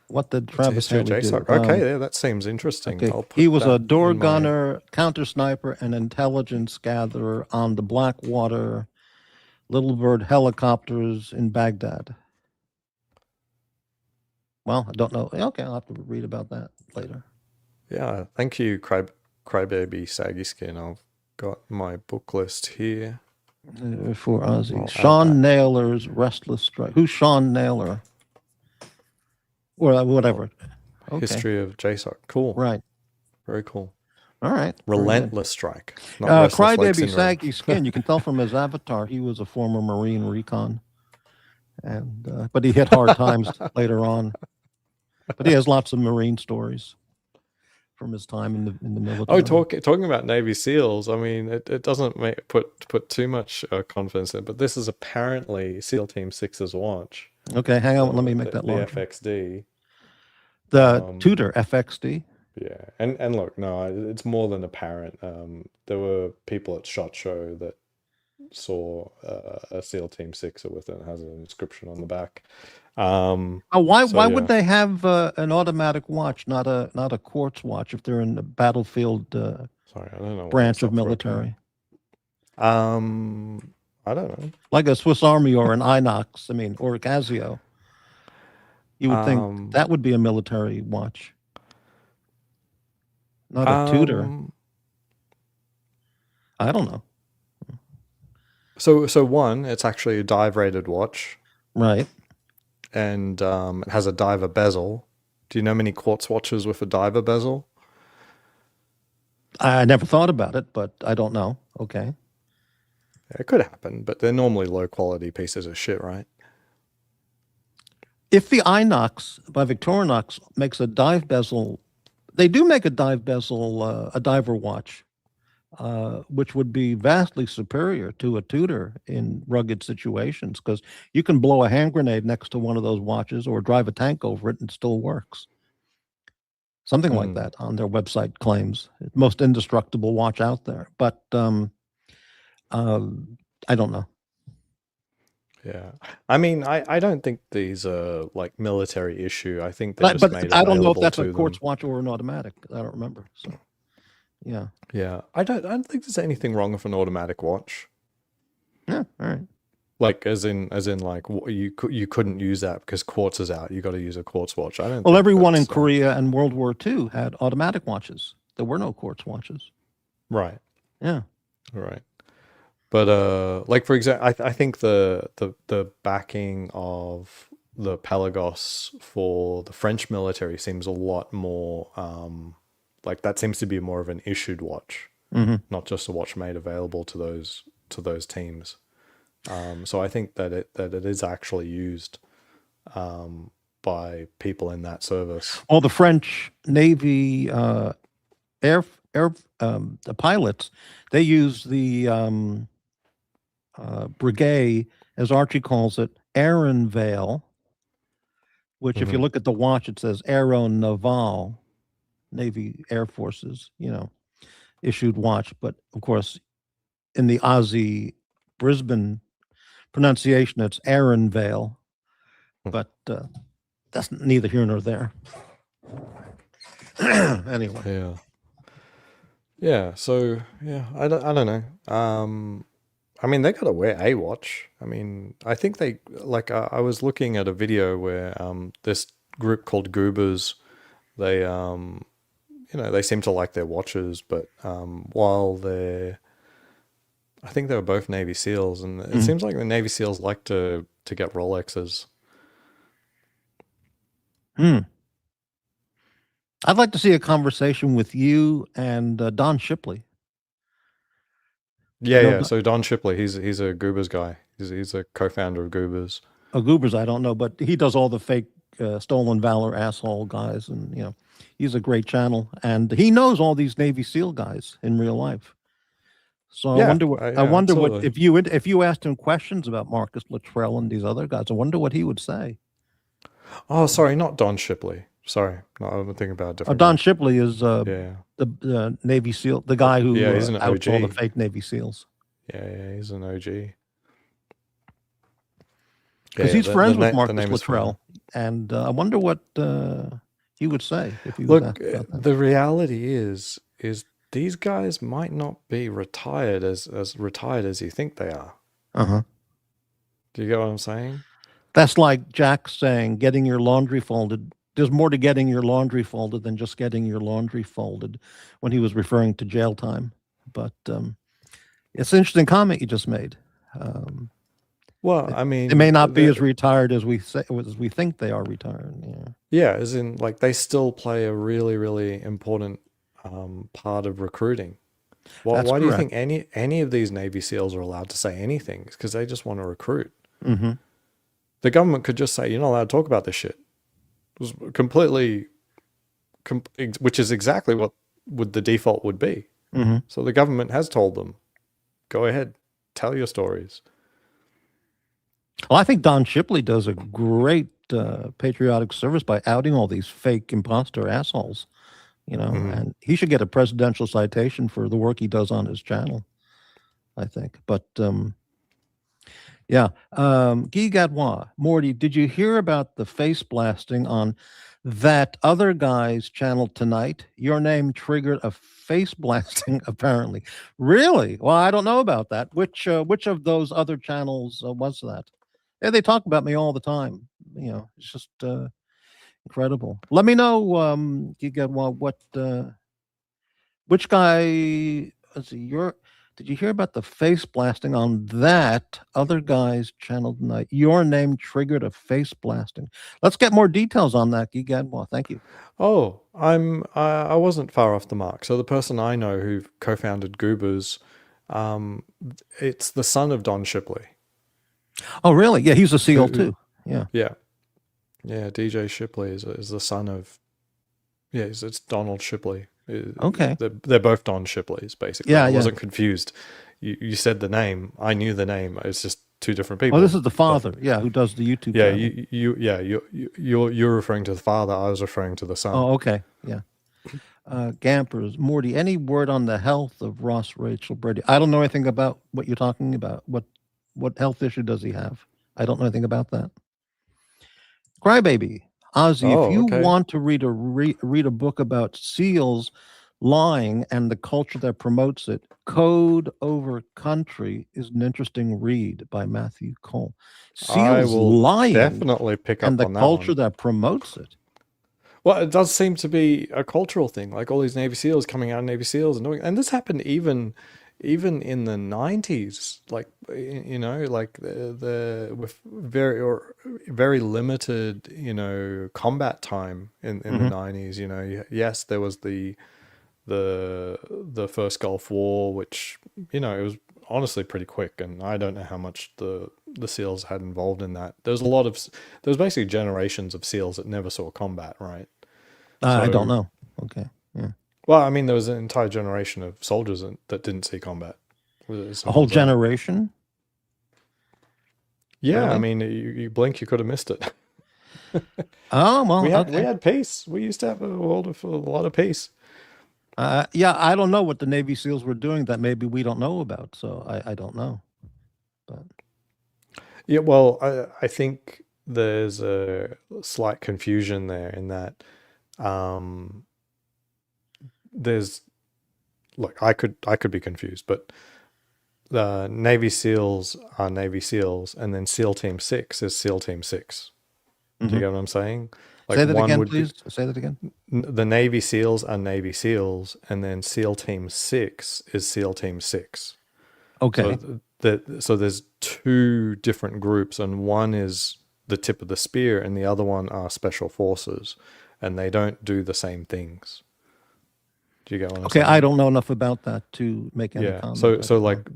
What did Travis Haley do? Okay, yeah, that seems interesting. Okay. He was a door gunner, counter sniper, and intelligence gatherer on the Blackwater Little Bird helicopters in Baghdad. Well, I don't know. Okay, I'll have to read about that later. Yeah, thank you, Crybaby Saggy Skin. I've got my book list here. For Ozzy. Sean Naylor's Restless Strike. Who's Sean Naylor? Or whatever. Okay. History of JSOC. Cool. Right. Very cool. All right. Relentless Strike. Crybaby Saggy Skin. You can tell from his avatar he was a former Marine recon. And but he hit hard times later on. But he has lots of Marine stories from his time in the military. Oh, talking about Navy SEALs, I mean, it doesn't put too much confidence in it, but this is apparently SEAL Team 6's watch. Okay, hang on, let me make that larger. larger. The FXD. The Tudor FXD. Yeah, and look, no, it's more than apparent. There were people at SHOT Show that saw a SEAL Team 6 with it. It has an inscription on the back. Why would they have an automatic watch, not a quartz watch, if they're in the battlefield Sorry, I don't know branch of military? I don't know. Like a Swiss Army or an Inox, or a Casio. You would think that would be a military watch, not a Tudor. I don't know. So one, it's actually a dive-rated watch. Right. And it has a diver bezel. Do you know many quartz watches with a diver bezel? I never thought about it, but I don't know. Okay. It could happen, but they're normally low-quality pieces of shit, right? If the Inox by Victorinox makes a dive bezel, they do make a dive bezel, a diver watch, which would be vastly superior to a Tudor in rugged situations, because you can blow a hand grenade next to one of those watches or drive a tank over it and it still works. Something like that on their website claims. Most indestructible watch out there. But I don't know. Yeah. I mean, I don't think these are like military issue. I think they're just But made I don't know if available that's a to quartz them. watch or an automatic. I don't remember. So yeah, Yeah. I don't think there's anything wrong with an automatic watch. yeah, all right. Like as in like you couldn't use that because quartz is out. You got to use a quartz watch. I don't Well, think everyone in that's Korea and World War II had automatic watches. There were no quartz watches. right. Yeah. Right. But like for example, I think the backing of the Pelagos for the French military seems a lot more like that seems to be more of an issued watch, Hmm. not just a watch made available to those teams. So I think that it is actually used by people in that service. Well, the French Navy air air the pilots, they use the brigade, as Archie calls it, Aron Veil, which if you Hmm. look at the watch, it says Aero Naval, Navy Air Forces, issued watch. But of course, in the Aussie Brisbane pronunciation, it's Aron Veil. But that's neither here nor there. Anyway. Yeah. Yeah. So yeah, I don't know. I mean, they gotta wear a watch. I mean, I think they like. I was looking at a video where this group called Goobers, they they seem to like their watches, but while they're, I think they were both Navy SEALs, and it seems like the Navy SEALs like to get Rolexes. Hmm. I'd like to see a conversation with you and Don Shipley. Yeah, No, yeah. So Don Shipley, he's a Goobers guy. He's a co-founder of Goobers. Goobers, I don't know, but he does all the fake stolen valor asshole guys, and he's a great channel, and he knows all these Navy SEAL guys in real life. So I Yeah, wonder what yeah, absolutely. if you asked him questions about Marcus Luttrell and these other guys, I wonder what he would say. Oh, sorry, not Don Shipley. Sorry, no, I'm thinking about a different Don guy. Shipley is Yeah, the Navy SEAL, the guy who yeah, he's an outs all the OG. fake Navy SEAls. Yeah, he's an OG. Yeah, Because yeah, he's friends with the Marcus name is familiar. Luttrell, and I wonder what he would say if he was Look, asked about that. the reality is these guys might not be retired as retired as you think they are. Uh-huh. Do you get what I'm saying? That's like Jack saying getting your laundry folded. There's more to getting your laundry folded than just getting your laundry folded, when he was referring to jail time. But it's an interesting comment you just made. Well, I mean, They may not be as retired as we think they are retired. Yeah. yeah, as in like they still play a really, really important part of recruiting. That's Why do you correct. think any of these Navy SEALs are allowed to say anything? It's because they just want to recruit. Mm-hmm. The government could just say, you're not allowed to talk about this shit. It was completely, which is exactly what the default would be. Mm-hmm. So the government has told them, go ahead, tell your stories. Well, I think Don Shipley does a great patriotic service by outing all these fake imposter assholes. And he should get a presidential citation for the work he does on his channel, I think. But yeah, Guy Gadbois, Morty, did you hear about the face blasting on that other guy's channel tonight? Your name triggered a face blasting, apparently. Really? Well, I don't know about that. Which of those other channels was that? Yeah, they talk about me all the time. It's just incredible. Let me know, Guy Gadbois, which guy? Let's see. Did you hear about the face blasting on that other guy's channel tonight? Your name triggered a face blasting. Let's get more details on that, Guy Gadbois. Thank you. Oh, I wasn't far off the mark. So the person I know who co-founded Goobers, it's the son of Don Shipley. Oh, really? Yeah, he's a SEAL too. Yeah. Yeah. DJ Shipley is the son of, it's Donald Shipley. Okay. They're both Don Shipleys, basically. Yeah, I yeah. wasn't confused. You said the name. I knew the name. It's just two different people. Oh, this is the father. Yeah, who does the YouTube channel. You're referring to the father. I was referring to the son. Oh, okay. Yeah. Gampers, Morty, any word on the health of Ross Rachel Brady? I don't know anything about what you're talking about. What health issue does he have? I don't know anything about that. Crybaby, Ozzy, if Oh, you okay. want to read a book about seals lying and the culture that promotes it, Code Over Country is an interesting read by Matthew Cole. I Seals will lying definitely pick and up the on that culture one. that promotes it. Well, it does seem to be a cultural thing, like all these Navy SEALs coming out of Navy SEALs and doing, and this happened even in the 90s, like like with very limited, combat time in the Mhm. 90s. Yes, there was the first Gulf War, which it was honestly pretty quick, and I don't know how much the SEALs had involved in that. There was basically generations of SEALs that never saw combat, right? I don't So, know. Okay. Yeah. well, I mean, there was an entire generation of soldiers that didn't see combat. It was as A simple whole as that. generation? Yeah, I Really? mean, you blink, you could have missed it. Oh, well, We okay. had peace. We used to have a world of a lot of peace. Yeah, I don't know what the Navy SEALs were doing that maybe we don't know about, so I don't know. But Yeah, well, I think there's a slight confusion there in that um, there's look, I could be confused, but the Navy SEALs are Navy SEALs, and then SEAL Team 6 is SEAL Team 6. Do you mhm. get what I'm saying? Like Say that one again, would be please. Say that again. the Navy SEALs are Navy SEALs, and then SEAL Team 6 is SEAL Team 6. So Okay. so there's two different groups, and one is the tip of the spear, and the other one are special forces, and they don't do the same things. Do you get what I'm Okay, I saying? don't know enough about that to make any Yeah. comment. So That's fine. like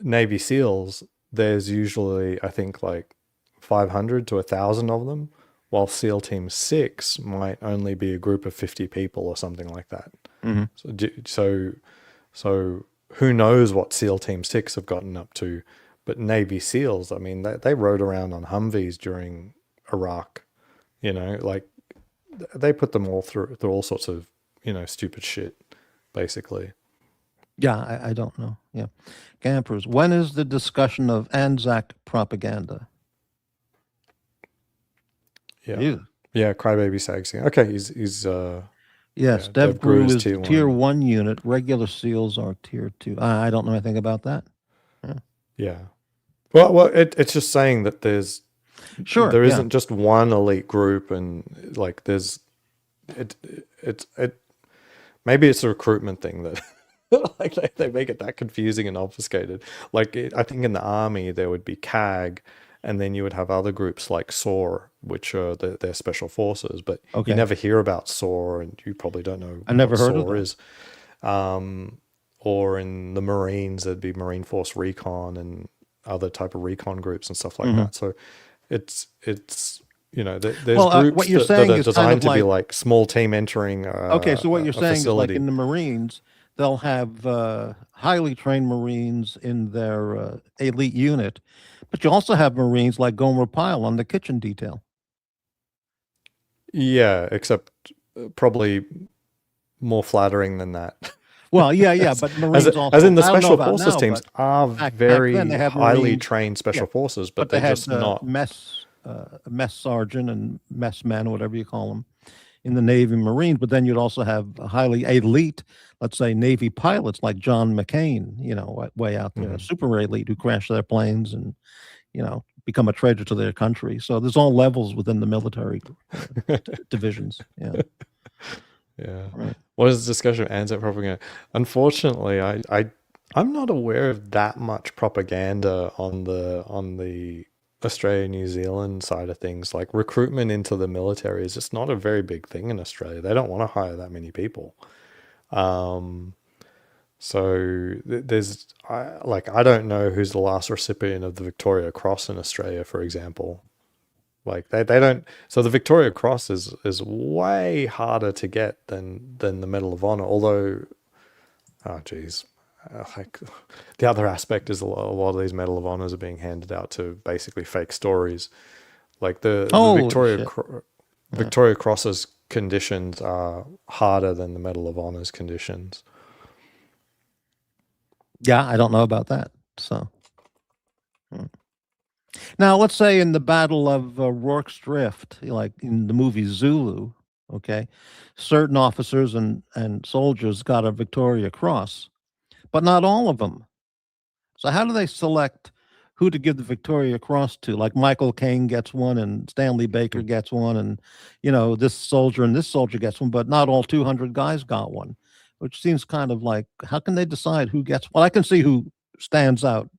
Navy SEALs, there's usually I think like 500 to 1,000 of them, while SEAL Team 6 might only be a group of 50 people or something like that. Mhm. So who knows what SEAL Team 6 have gotten up to, but Navy SEALs, I mean, they rode around on Humvees during Iraq, like they put them all through all sorts of, stupid shit, basically. Yeah, I don't know. Yeah. Campers, when is the discussion of Anzac propaganda? Yeah. Ew. Yeah, Crybaby Sagsing. Okay, he's Yes, yeah, Dev Grew DevGru is is tier tier 1. 1 unit. Regular SEALs are tier 2. I don't know anything about that. Yeah. Yeah. Well, it's just saying that Sure. there Yeah. isn't just one elite group, and like there's it maybe it's a recruitment thing that like they make it that confusing and obfuscated. Like I think in the army there would be CAG, and then you would have other groups like SOAR, which are their special forces, but you Okay. never hear about SOAR, and you probably don't know I never what heard of SOAR that. is. Or in the Marines, there'd be Marine Force Recon and other type of recon groups and stuff like Mhm. that. So it's there's Well, groups what you're that saying are is kind designed of to be like, like small team entering okay, so what you're a saying is like in facility. the Marines, they'll have highly trained Marines in their elite unit, but you also have Marines like Gomer Pyle on the kitchen detail. Yeah, except probably more flattering than that. Well, yeah, as, but Marines as in also, the I don't know special about forces now, teams but are back then very they had highly Marines, trained yeah, special forces, but but they they're had just not. mess sergeant and mess man, or whatever you call them, in the Navy and Marines. But then you'd also have highly elite, let's say, Navy pilots like John McCain, way out there, Mhm. super elite, who crash their planes and become a traitor to their country. So there's all levels within the military divisions. Yeah, Yeah. right. What is the discussion of Anzac propaganda? Unfortunately, I'm not aware of that much propaganda on the Australia New Zealand side of things. Like recruitment into the military is just not a very big thing in Australia. They don't want to hire that many people. Um, so I don't know who's the last recipient of the Victoria Cross in Australia, for example. Like they don't. So the Victoria Cross is way harder to get than the Medal of Honor. Although, oh geez, like the other aspect is a lot of these Medal of Honors are being handed out to basically fake stories. Like the Holy shit. Yeah. Victoria Cross's conditions are harder than the Medal of Honor's conditions. Yeah, I don't know about that. So, Now, let's say in the Battle of Rorke's Drift, like in the movie Zulu, okay, certain officers and soldiers got a Victoria Cross, but not all of them. So how do they select who to give the Victoria Cross to? Like Michael Caine gets one, and Stanley Baker gets one, and this soldier and this soldier gets one, but not all 200 guys got one, which seems kind of like, how can they decide who gets? Well, I can see who stands out,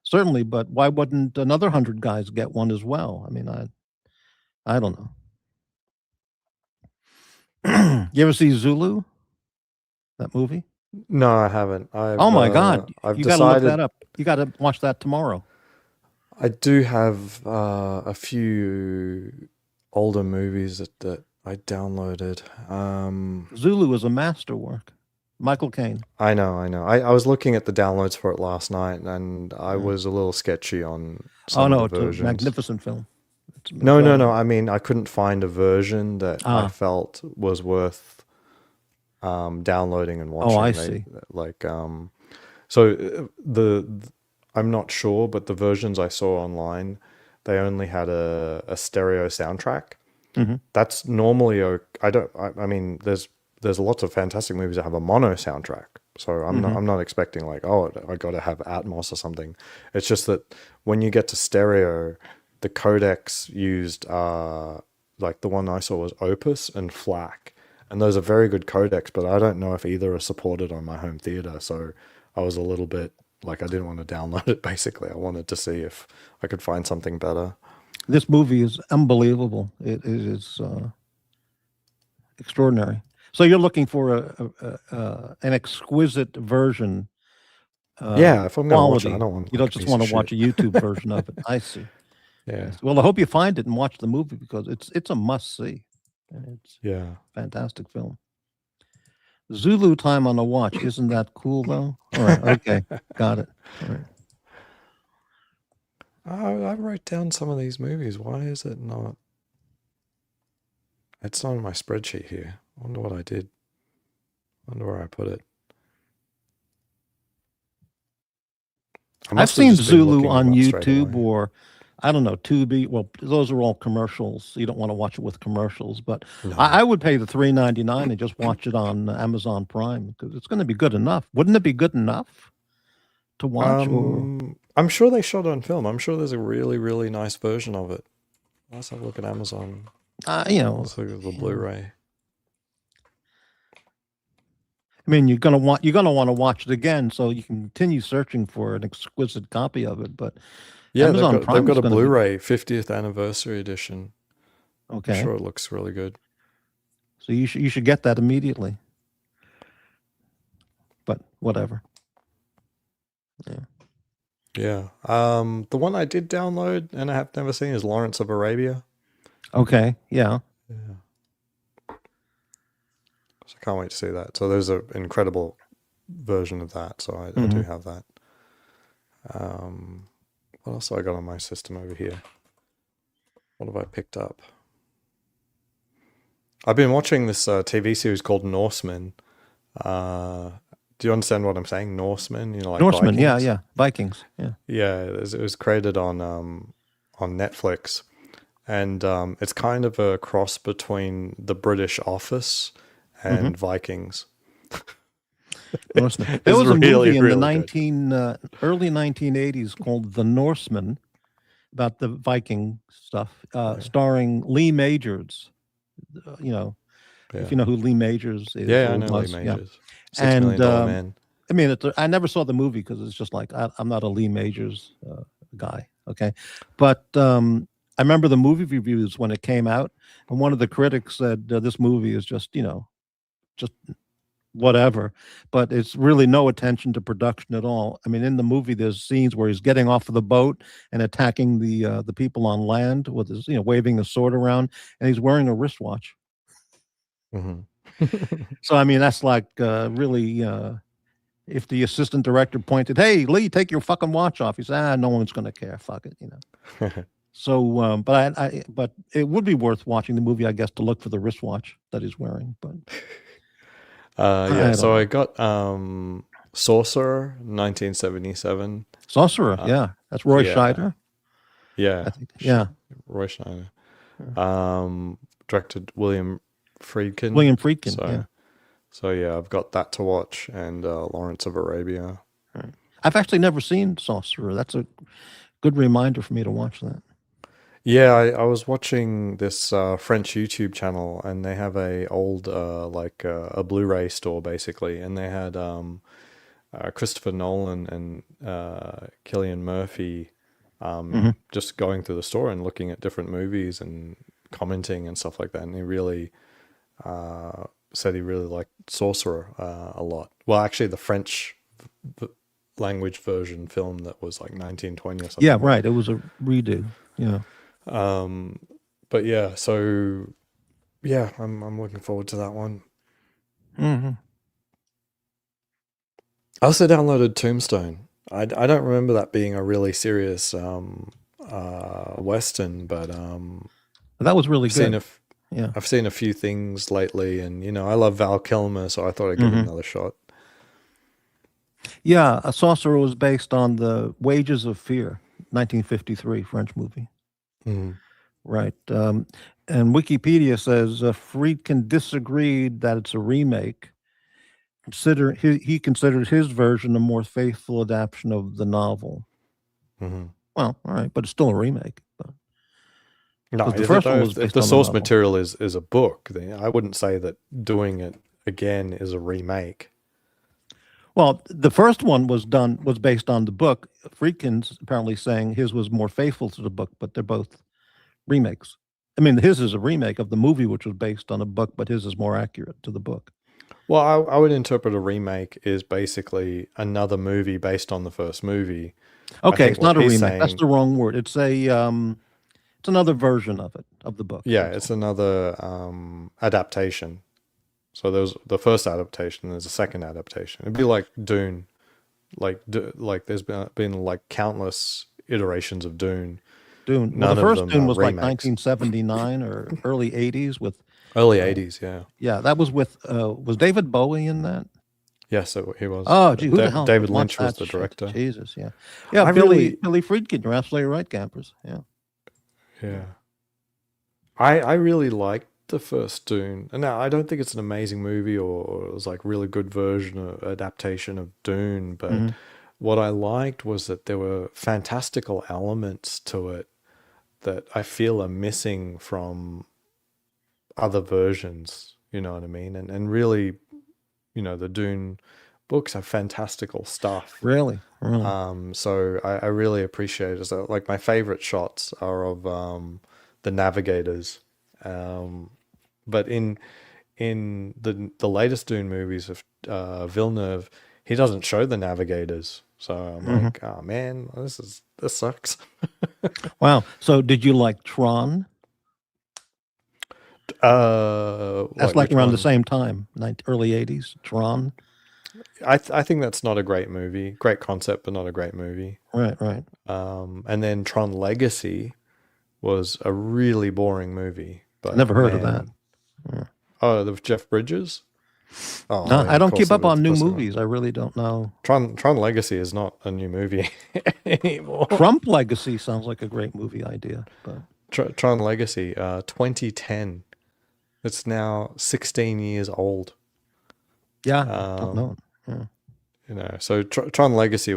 certainly, but why wouldn't another 100 guys get one as well? I mean, I don't know. You ever see Zulu? That movie? No, I haven't. Oh my God! I've You got to look decided that up. You got to watch that tomorrow. I do have a few older movies that I downloaded. Zulu is a masterwork. Michael Caine. I know. I was looking at the downloads for it last night, and I was a little sketchy on some Oh no, of the it's versions. a magnificent film. It's No. incredible. I mean, I couldn't find a version that I Ah. felt was worth downloading and watching. Oh, I see. Like, so I'm not sure, but the versions I saw online, they only had a stereo soundtrack. Mhm. That's normally I mean, there's lots of fantastic movies that have a mono soundtrack. So I'm not expecting like, oh, I got to have Atmos or something. It's just that when you get to stereo, the codecs used like the one I saw was Opus and FLAC. And those are very good codecs, but I don't know if either are supported on my home theater. So I was a little bit like, I didn't want to download it, basically. I wanted to see if I could find something better. This movie is unbelievable. It is extraordinary. So you're looking for an exquisite version. Yeah, if I'm going to watch it, quality. I don't want You like don't a just piece want of to watch a shit. YouTube version of it. I see. Yeah, Well, I hope you find it and watch the movie because it's a must see. It's yeah. a fantastic film. Zulu Time on the Watch. Isn't that cool though? All right. Okay. Got it. All right. I wrote down some of these movies. Why is it not? It's not in my spreadsheet here. I wonder what I did. I wonder where I put it. I I've must have seen just been Zulu looking on them up straight YouTube away. or I don't know, Tubi. Well, those are all commercials. You don't want to watch it with commercials, but No. I would pay the $3.99 and just watch it on Amazon Prime because it's going to be good enough. Wouldn't it be good enough to watch? Or I'm sure they shot it on film. I'm sure there's a really, really nice version of it. Let's have a look at Amazon. Let's look at the Blu-ray. I mean, you're gonna want to watch it again, so you can continue searching for an exquisite copy of it. But Yeah, Amazon they've Prime got is a gonna be- Blu-ray 50th anniversary edition. I'm okay, sure it looks really good. so you should get that immediately. But whatever. Yeah. The one I did download and I have never seen is Lawrence of Arabia. Okay, yeah. Yeah. So I can't wait to see that. So there's an incredible version of that. So I do have that. What else have I got on my system over here? What have I picked up? I've been watching this TV series called Norsemen. Do you understand what I'm saying? Norsemen, like Norseman, Vikings? yeah, Vikings, yeah. Yeah, it was created on Netflix, and it's kind of a cross between the British Office and Vikings. Norseman. There It's was a really, movie in really the early 1980s called The Norseman about the Viking stuff, starring Lee Majors. If you know who Lee Majors is. Yeah, I or know Lee was, Majors. And, $6 Million Man. I mean, I never saw the movie because it's just like I'm not a Lee Majors guy. Okay, but I remember the movie reviews when it came out, and one of the critics said this movie is just just whatever, but it's really no attention to production at all. I mean, in the movie, there's scenes where he's getting off of the boat and attacking the people on land with his waving a sword around, and he's wearing a wristwatch. So I mean, that's like really. If the assistant director pointed, "Hey, Lee, take your fucking watch off," he said, "No one's going to care. Fuck it," So, but it would be worth watching the movie, I guess, to look for the wristwatch that he's wearing. But Yeah, so don't I got Sorcerer, 1977. Sorcerer, yeah, That's Roy Yeah. Scheider. Yeah. I think. Yeah, Roy Schneider. Directed William Friedkin. William Friedkin. So, Yeah. so yeah, I've got that to watch, and Lawrence of Arabia. Right. I've actually never seen Sorcerer. That's a good reminder for me to watch that. Yeah, I was watching this French YouTube channel, and they have a old a Blu-ray store basically, and they had Christopher Nolan and Cillian Murphy just going through the store and looking at different movies and commenting and stuff like that. And he really said he really liked Sorcerer a lot. Well, actually, the French language version film that was like 1920 or something. Yeah, right. It was a redo. Yeah. But yeah, so yeah, I'm looking forward to that one. Mm-hmm. I also downloaded Tombstone. I don't remember that being a really serious Western, but That was really good. yeah, I've seen a few things lately, and you know, I love Val Kilmer, so I thought I'd give it another shot. Yeah, A Sorcerer was based on The Wages of Fear, 1953 French movie. Right. And Wikipedia says Friedkin disagreed that it's a remake. He considered his version a more faithful adaptation of the novel. Well, all right, but it's still a remake. No, the first one was if based the on the source novel. material is a book, then I wouldn't say that doing it again is a remake. Well, the first one was based on the book. Friedkin's apparently saying his was more faithful to the book, but they're both remakes. I mean, his is a remake of the movie, which was based on a book, but his is more accurate to the book. Well, I would interpret a remake is basically another movie based on the first movie. Okay, it's not a remake. Saying, That's the wrong word. It's it's another version of it, of the book. Yeah, it's another adaptation. So there's the first adaptation, there's a second adaptation. It'd be like Dune, like there's been like countless iterations of Dune. Dune. Well, the first Dune was like 1979 or early 80s with early 80s. Yeah. Yeah, that was with was David Bowie in that? Yes, so he was. Oh, gee, who the hell? David Watch Lynch was that the shit. director. Jesus, yeah, yeah. I Billy Friedkin. You're absolutely right, campers. Yeah, yeah. I really liked the first Dune, and now I don't think it's an amazing movie or it was like really good version or adaptation of Dune, but what I liked was that there were fantastical elements to it that I feel are missing from other versions. You know what I mean? And really, you know, the Dune books have fantastical stuff. really. So I really appreciate it. So, like, my favorite shots are of the navigators. But in the latest Dune movies of Villeneuve, he doesn't show the navigators. So I'm like, oh man, this sucks. Wow. So did you like Tron? That's like around the same time, early 80s. Tron. I think that's not a great movie. Great concept, but not a great movie. Right. And then Tron Legacy was a really boring movie. But Never heard of that. Yeah. Oh, with Jeff Bridges? Oh, no, yeah, I don't of keep course up on new of course movies. I really don't know. Tron Legacy is not a new movie anymore. Trump Legacy sounds like a great movie idea. But Tron Legacy, 2010. It's now 16 years old. Yeah, I don't know. Yeah. You know, so Tron Legacy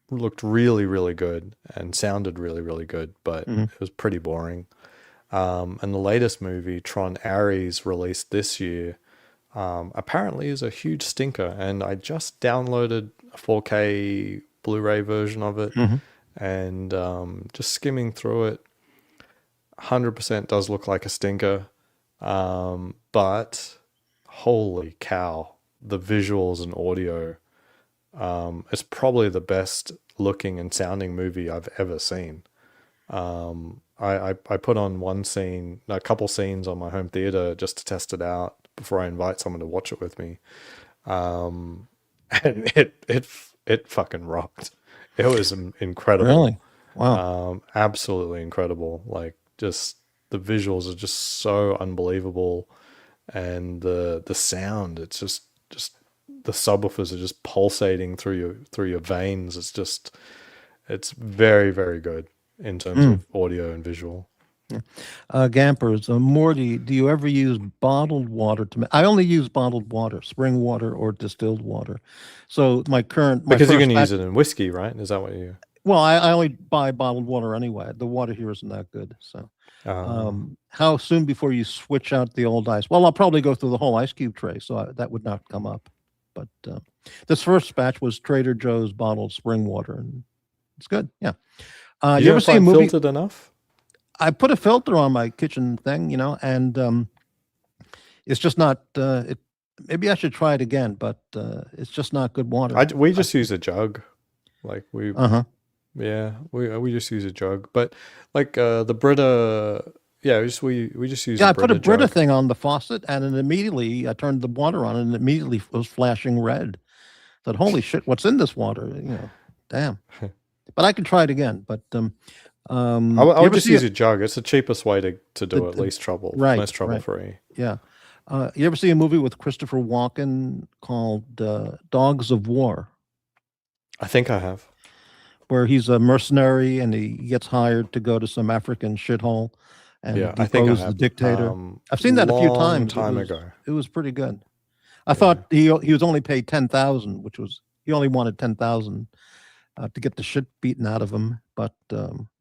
looked really, really good and sounded really, really good, but it was pretty boring. And the latest movie, Tron Ares, released this year, apparently is a huge stinker. And I just downloaded a 4K Blu-ray version of it, and just skimming through it, 100% does look like a stinker. But holy cow, the visuals and audio, it's probably the best looking and sounding movie I've ever seen. I put on a couple scenes on my home theater just to test it out before I invite someone to watch it with me. And it fucking rocked. It was incredible. Really? Wow. Absolutely incredible. Like, just the visuals are just so unbelievable, and the sound, it's just the subwoofers are just pulsating through your veins. It's very, very good in terms of audio and visual. Gampers, Morty, do you ever use bottled water to I only use bottled water, spring water or distilled water. So my Because you're first going to use it in whiskey, right? Is that what you? well, I only buy bottled water anyway. The water here isn't that good. So how soon before you switch out the old ice? Well, I'll probably go through the whole ice cube tray, so that would not come up. But this first batch was Trader Joe's bottled spring water, and it's good. Yeah. You You ever see a movie? filtered enough? I put a filter on my kitchen thing, and it's just not. Maybe I should try it again, but it's just not good water. We just use a jug, like we. Uh-huh. We just use a jug, but like the Brita, we just use. Yeah, a I put a Brita Brita jug. thing on the faucet, and it immediately I turned the water on, and it immediately was flashing red. I said, "Holy shit, what's in this water?" Damn. But I could try it again. But I you would ever just see use a jug. It's the cheapest way to do it, least trouble, right, most trouble right. free. Yeah. You ever see a movie with Christopher Walken called Dogs of War, I think I have. where he's a mercenary and he gets hired to go to some African shithole and Yeah, I think I depose the have. dictator? I've seen that a few Long times. time ago. It was pretty good. I thought he was only paid 10,000, which was he only wanted 10,000 to get the shit beaten out of him, but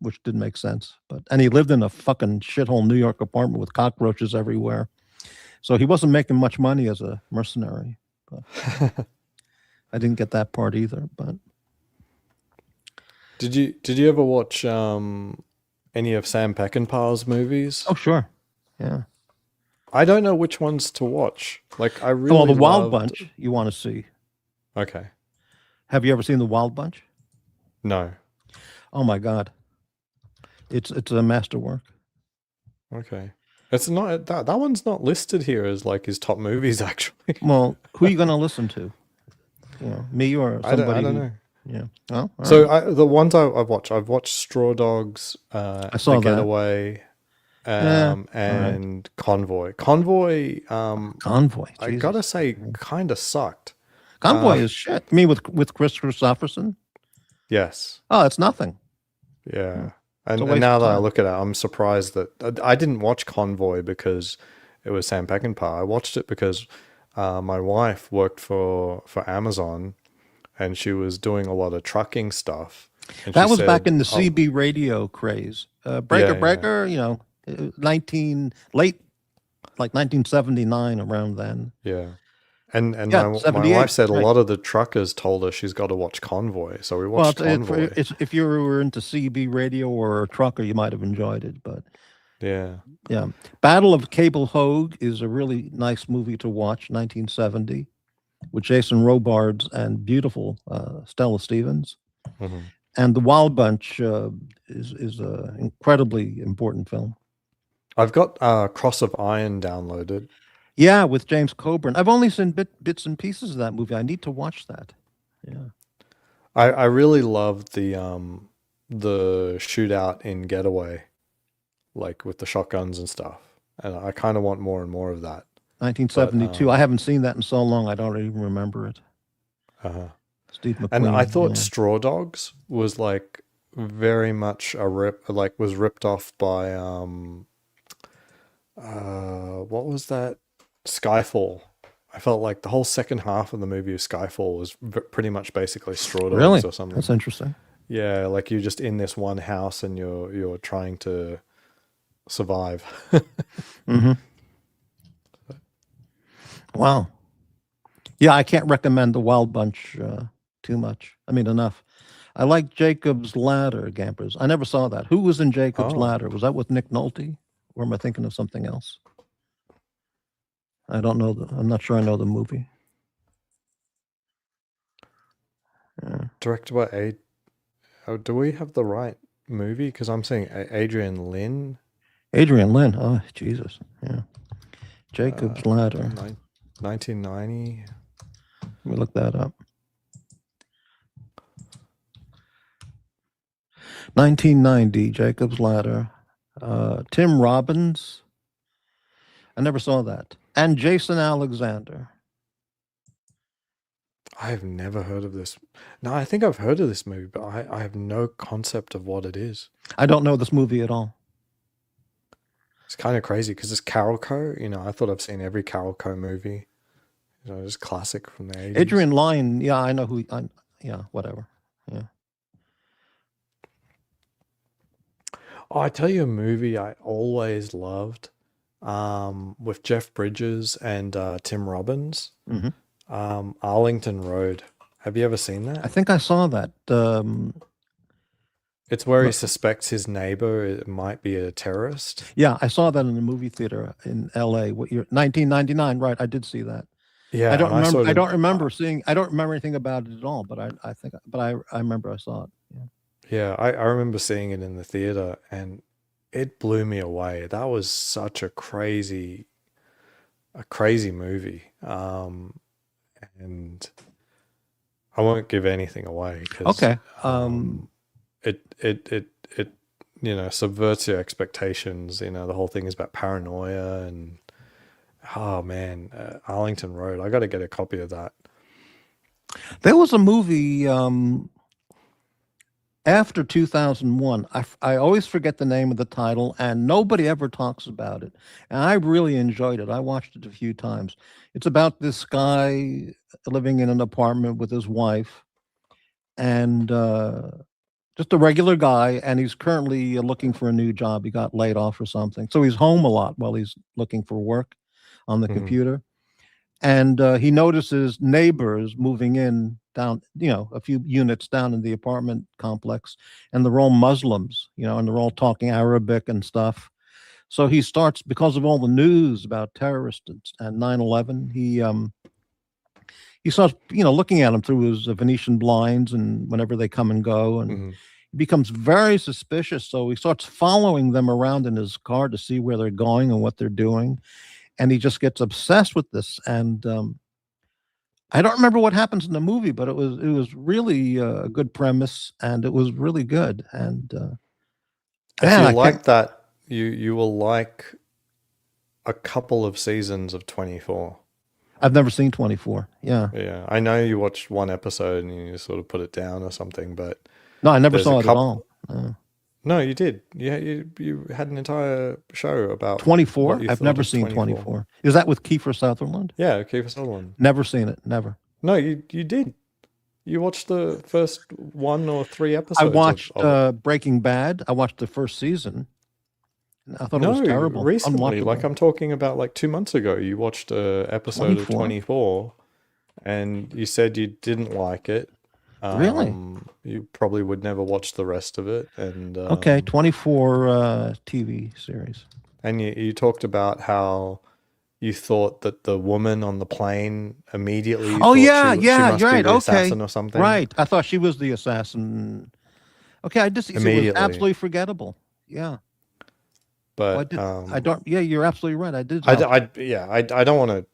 which didn't make sense. And he lived in a fucking shithole New York apartment with cockroaches everywhere, so he wasn't making much money as a mercenary. But I didn't get that part either. But Did you ever watch any of Sam Peckinpah's movies? oh sure, yeah. I don't know which ones to watch. Like I really Well, the Wild loved- Bunch you want to see. Okay. Have you ever seen the Wild Bunch? No. Oh my God, it's a masterwork. Okay. It's not that one's not listed here as like his top movies actually. Well, who are you going to listen to? Me or somebody? I don't know. Yeah. Well, all So right. the ones I've watched Straw Dogs, I saw The that. Getaway, Yeah, and Convoy. Convoy, Convoy. I Jesus. gotta say, kind of sucked. Convoy is shit. You mean with Chris Christopherson? Yes. Oh, it's nothing. Yeah. a And waste now of that I time. look at it, I'm surprised that I didn't watch Convoy because it was Sam Peckinpah. I watched it because my wife worked for Amazon and she was doing a lot of trucking stuff. And That she was back said, in the "Oh, CB radio craze. Yeah. Breaker. 1979 around then. Yeah. And Yeah, my 78, wife said a right. lot of the truckers told her she's got to watch Convoy. So we Well, watched Convoy. if you were into CB radio or a trucker, you might have enjoyed it. But Yeah. yeah, Battle of Cable Hogue is a really nice movie to watch. 1970, with Jason Robards and beautiful Stella Stevens. hmm And The Wild Bunch is an incredibly important film. I've got Cross of Iron downloaded. Yeah, with James Coburn. I've only seen bits and pieces of that movie. I need to watch that. Yeah. I really loved the shootout in Getaway, like with the shotguns and stuff. And I kind of want more and more of that. 1972. I haven't seen that in so long. I don't even remember it. Uh-huh. Steve McQueen. And I thought yeah. Straw Dogs was like very much was ripped off by what was that? Skyfall. I felt like the whole second half of the movie of Skyfall was pretty much basically Straw Dogs Really? or something. That's interesting. Yeah, like you're just in this one house and you're trying to survive. Mm-hmm. Wow. Yeah, I can't recommend The Wild Bunch too much. I mean, enough. I like Jacob's Ladder, Gampers. I never saw that. Who was in Jacob's Oh. Ladder? Was that with Nick Nolte? Or am I thinking of something else? I don't know. I'm not sure I know the movie. Yeah. Directed by do we have the right movie? Because I'm saying Adrian Lynn. Adrian Lynn. Oh, Jesus. Yeah. Jacob's Ladder. 1990. Let me look that up. 1990, Jacob's Ladder. Tim Robbins. I never saw that. And Jason Alexander. I've never heard of this. No, I think I've heard of this movie, but I have no concept of what it is. I don't know this movie at all. It's kind of crazy because it's Carol Co. I thought I've seen every Carol Co. movie. It's classic from the 80s. Adrian Lyne, yeah, I know who. Yeah, whatever. Yeah. Oh, I tell you a movie I always loved, with Jeff Bridges and Tim Robbins, hmm Arlington Road. Have you ever seen I that? think I saw that. It's where he But- suspects his neighbor might be a terrorist. yeah, I saw that in the movie theater in L.A. What year? 1999. Right, I did see that. Yeah, I don't and I remember. sort I of, don't remember seeing. I don't remember anything about it at all. But I think. But I remember I saw it. Yeah. yeah, I remember seeing it in the theater, and it blew me away. That was such a crazy movie. And I won't give anything away because Okay. it subverts your expectations. The whole thing is about paranoia and oh man, Arlington Road. I got to get a copy of that. There was a movie after 2001. I always forget the name of the title, and nobody ever talks about it. And I really enjoyed it. I watched it a few times. It's about this guy living in an apartment with his wife, and just a regular guy, and he's currently looking for a new job. He got laid off or something. So he's home a lot while he's looking for work on the Mhm. computer. And he notices neighbors moving in down, a few units down in the apartment complex, and they're all Muslims, and they're all talking Arabic and stuff. So he starts, because of all the news about terrorists and 9/11, he starts, looking at them through his Venetian blinds, and whenever they come and go, and Mhm. he becomes very suspicious. So he starts following them around in his car to see where they're going and what they're doing, and he just gets obsessed with this. And I don't remember what happens in the movie, but it was really a good premise, and it was really good. And If man, you I like can't. that, you will like a couple of seasons of 24. I've never seen 24. Yeah, Yeah, I know you watched one episode and you sort of put it down or something, but no, I never there's saw a it at couple. all. No, you did. Yeah, you had an entire show about 24. what you I've thought never of seen 24. 24. Is that with Kiefer Sutherland? Yeah, Kiefer Sutherland. Never seen it. Never. No, you did. You watched the first 1 or 3 I episodes watched of it. Breaking Bad. I watched the first season. And I thought it was No, terrible, recently, like unwatchable. I'm talking about like 2 months ago, you watched a episode of 24. 24 and you said you didn't like it. Really? You probably would never watch the rest of it. And Okay, 24 TV series. and you talked about how you thought that the woman on the plane immediately you Oh thought yeah, she yeah, must you're be right. the Okay, assassin or something. right. I thought she was the assassin. Okay, I just it was Immediately. absolutely forgettable. Yeah. Well, I But did. I don't. Yeah, you're absolutely right. I did. I don't want to,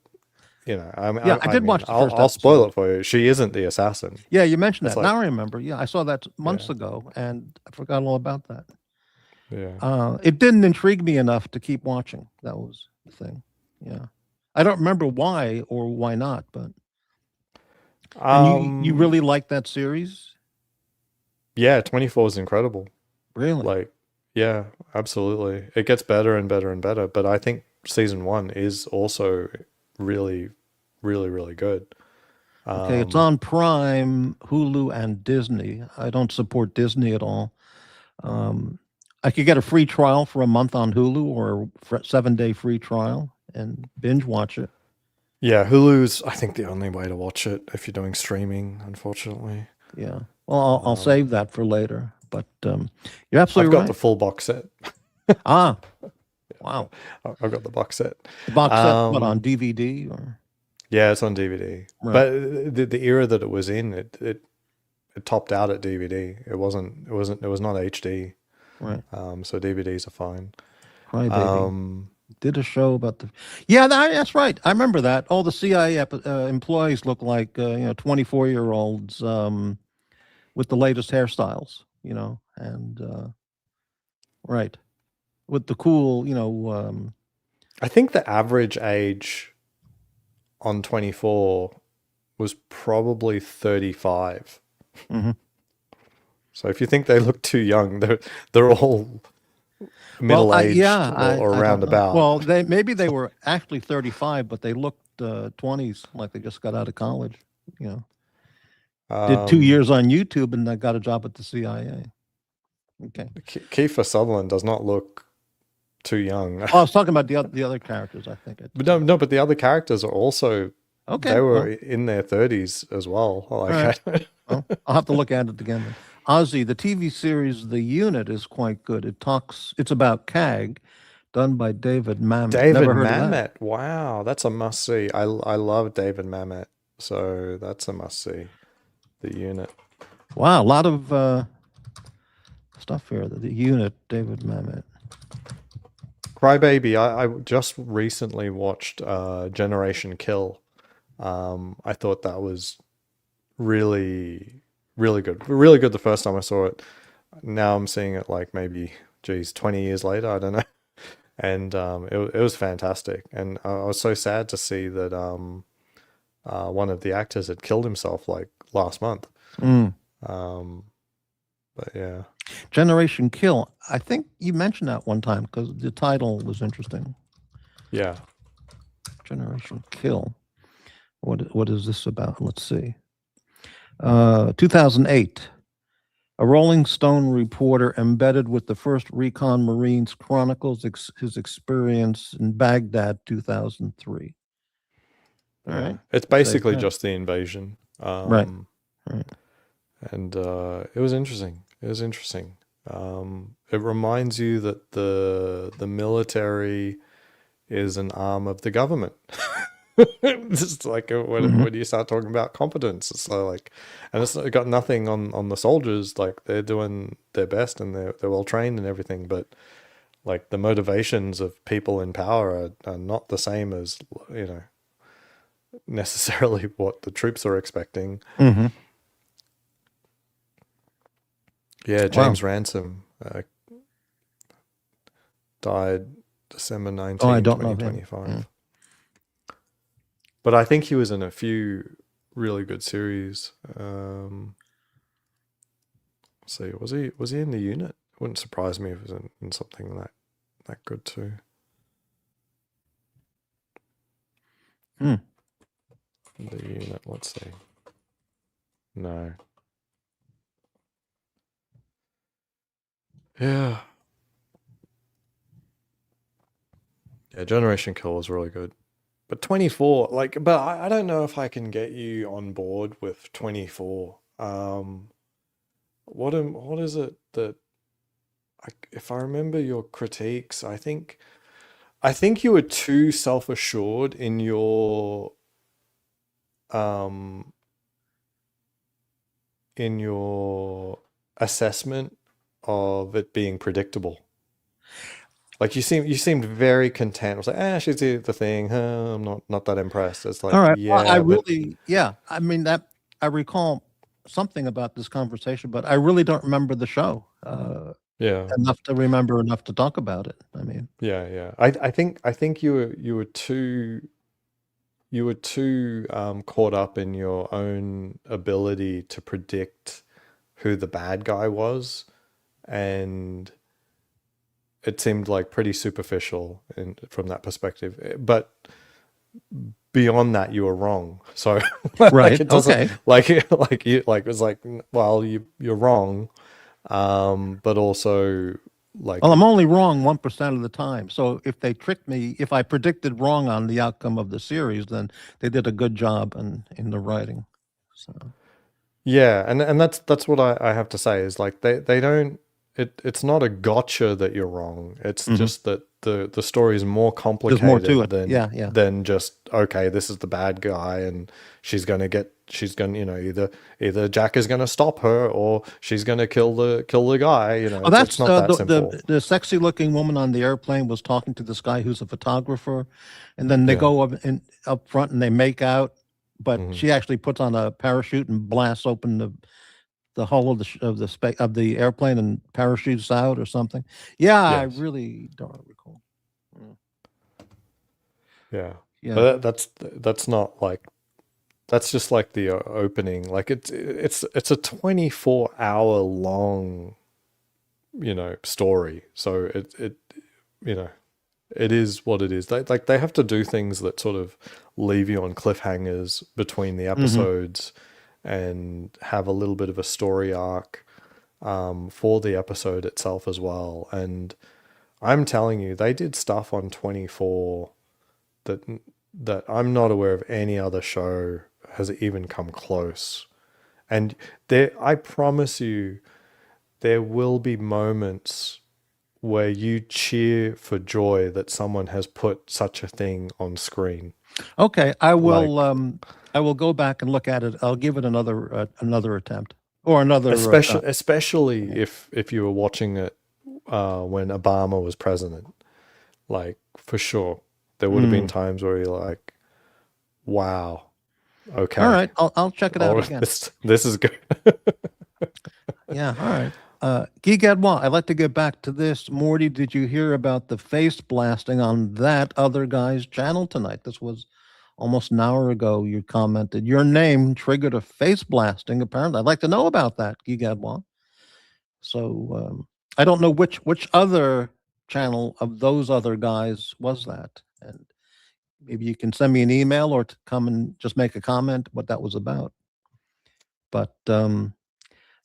Yeah, I did watch the first I'll spoil episode. it for you. She isn't the assassin. Yeah, you mentioned It's that. like, Now I remember. Yeah, I saw that months yeah, ago, and I forgot all about that. yeah. It didn't intrigue me enough to keep watching. That was the thing. Yeah, I don't remember why or why not, but and you Um, really like that series, yeah, 24 is incredible. really? Like, yeah, absolutely. It gets better and better and better, but I think season 1 is also really, really, really good. Okay, it's Um, on Prime, Hulu, and Disney. I don't support Disney at all. I could get a free trial for a month on Hulu or for 7-day free trial and binge watch it. yeah, Hulu's, I think, the only way to watch it if you're doing streaming, unfortunately. Yeah. Well, I'll Um, save that for later. But you're I've absolutely got right. the full box set. Ah, wow. I've got the box set. The box set, what, on Um, DVD or yeah, it's on DVD. right? But the era that it was in, it topped out at DVD. It was not HD. Right. So DVDs are fine. Crybaby Um, did a show about the. Yeah, that's right. I remember that. All the CIA employees look like 24-year-olds with the latest hairstyles. And right with the cool. I think the average age on 24 was probably 35. Mhm. So if you think they look too young, they're all middle-aged or I don't know. roundabout. Well, maybe they were actually 35, but they looked 20s, like they just got out of college. You know, did 2 years on YouTube and got a job at the CIA. Okay. Kiefer Sutherland does not look too young. Oh, I was talking about the other characters. I think. But no, but the other characters are also Okay. they were in their 30s as well. Like, right. Well, I'll have to look at it again. Then. Ozzy, the TV series The Unit is quite good. It's about CAG, done by David Mamet. David Never heard of that. Mamet. Wow, that's a must see. I love David Mamet, so that's a must see. The Unit. Wow, a lot of stuff here. The Unit, David Mamet. Crybaby. I just recently watched Generation Kill. I thought that was really, really good. Really good the first time I saw it. Now I'm seeing it like maybe, 20 years later. I don't know. And it was fantastic. And I was so sad to see that one of the actors had killed himself like last month. Mm. But yeah. Generation Kill. I think you mentioned that one time because the title was interesting. Yeah. Generation Kill. What is this about? Let's see. 2008. A Rolling Stone reporter embedded with the first Recon Marines chronicles his experience in Baghdad, 2003. All right. It's basically just the invasion. Right. And it was interesting. It was interesting. It reminds you that the military is an arm of the government. It's like when you start talking about competence, it's like, and it's got nothing on the soldiers. Like they're doing their best and they're well trained and everything, but like the motivations of people in power are not the same as necessarily what the troops are expecting. Mm-hmm. Yeah, James Ransom died December 19, I don't know 2025. him. But I think he was in a few really good series. Let's see, was he in The Unit? It wouldn't surprise me if he was in something that good too. The Unit, let's see. No. Yeah. Yeah, Generation Kill was really good. But 24, but I don't know if I can get you on board with 24. What is it that, if I remember your critiques, I think you were too self-assured in your assessment of it being predictable. Like you seemed very content. I was like, she's the thing. I'm not that impressed. It's like, all right. yeah, well, I mean that I recall something about this conversation, but I really don't remember the show. Enough to remember enough to talk about it. I mean, yeah. I think you were too caught up in your own ability to predict who the bad guy was, and it seemed like pretty superficial from that perspective. But beyond that, you were wrong. So right, it doesn't, okay. It's like, well, you're wrong, but also like. Well, I'm only wrong 1% of the time. So if they tricked me, if I predicted wrong on the outcome of the series, then they did a good job in the writing. So. Yeah, and that's what I have to say is like they don't. It's not a gotcha that you're wrong. It's just that the story is more complicated. There's more to it. Than just, okay, this is the bad guy and she's gonna either Jack is gonna stop her or she's gonna kill the guy. Oh, that's it's not that simple. The sexy looking woman on the airplane was talking to this guy who's a photographer, and then they go up front and they make out, but she actually puts on a parachute and blasts open the hull of the airplane and parachutes out or something. Yeah, yes. I really don't recall. Yeah. But that's not like that's just like the opening. Like it's a 24-hour long, story. So it you know it is what it is. They have to do things that sort of leave you on cliffhangers between the episodes and have a little bit of a story arc for the episode itself as well. And I'm telling you, they did stuff on 24 that I'm not aware of any other show has even come close. And I promise you, there will be moments where you cheer for joy that someone has put such a thing on screen. Okay, I will go back and look at it. I'll give it another attempt or another Especially if you were watching it when Obama was president. Like, for sure, there would have been times where you're like, "Wow, okay, all right, I'll check it out again." This is good. Yeah, all right. Guy Gadouin, I'd like to get back to this. Morty, did you hear about the face blasting on that other guy's channel tonight? This was almost an hour ago. You commented, your name triggered a face blasting, apparently. I'd like to know about that, Guy Gadouin. So I don't know which other channel of those other guys was that. And maybe you can send me an email or to come and just make a comment what that was about. But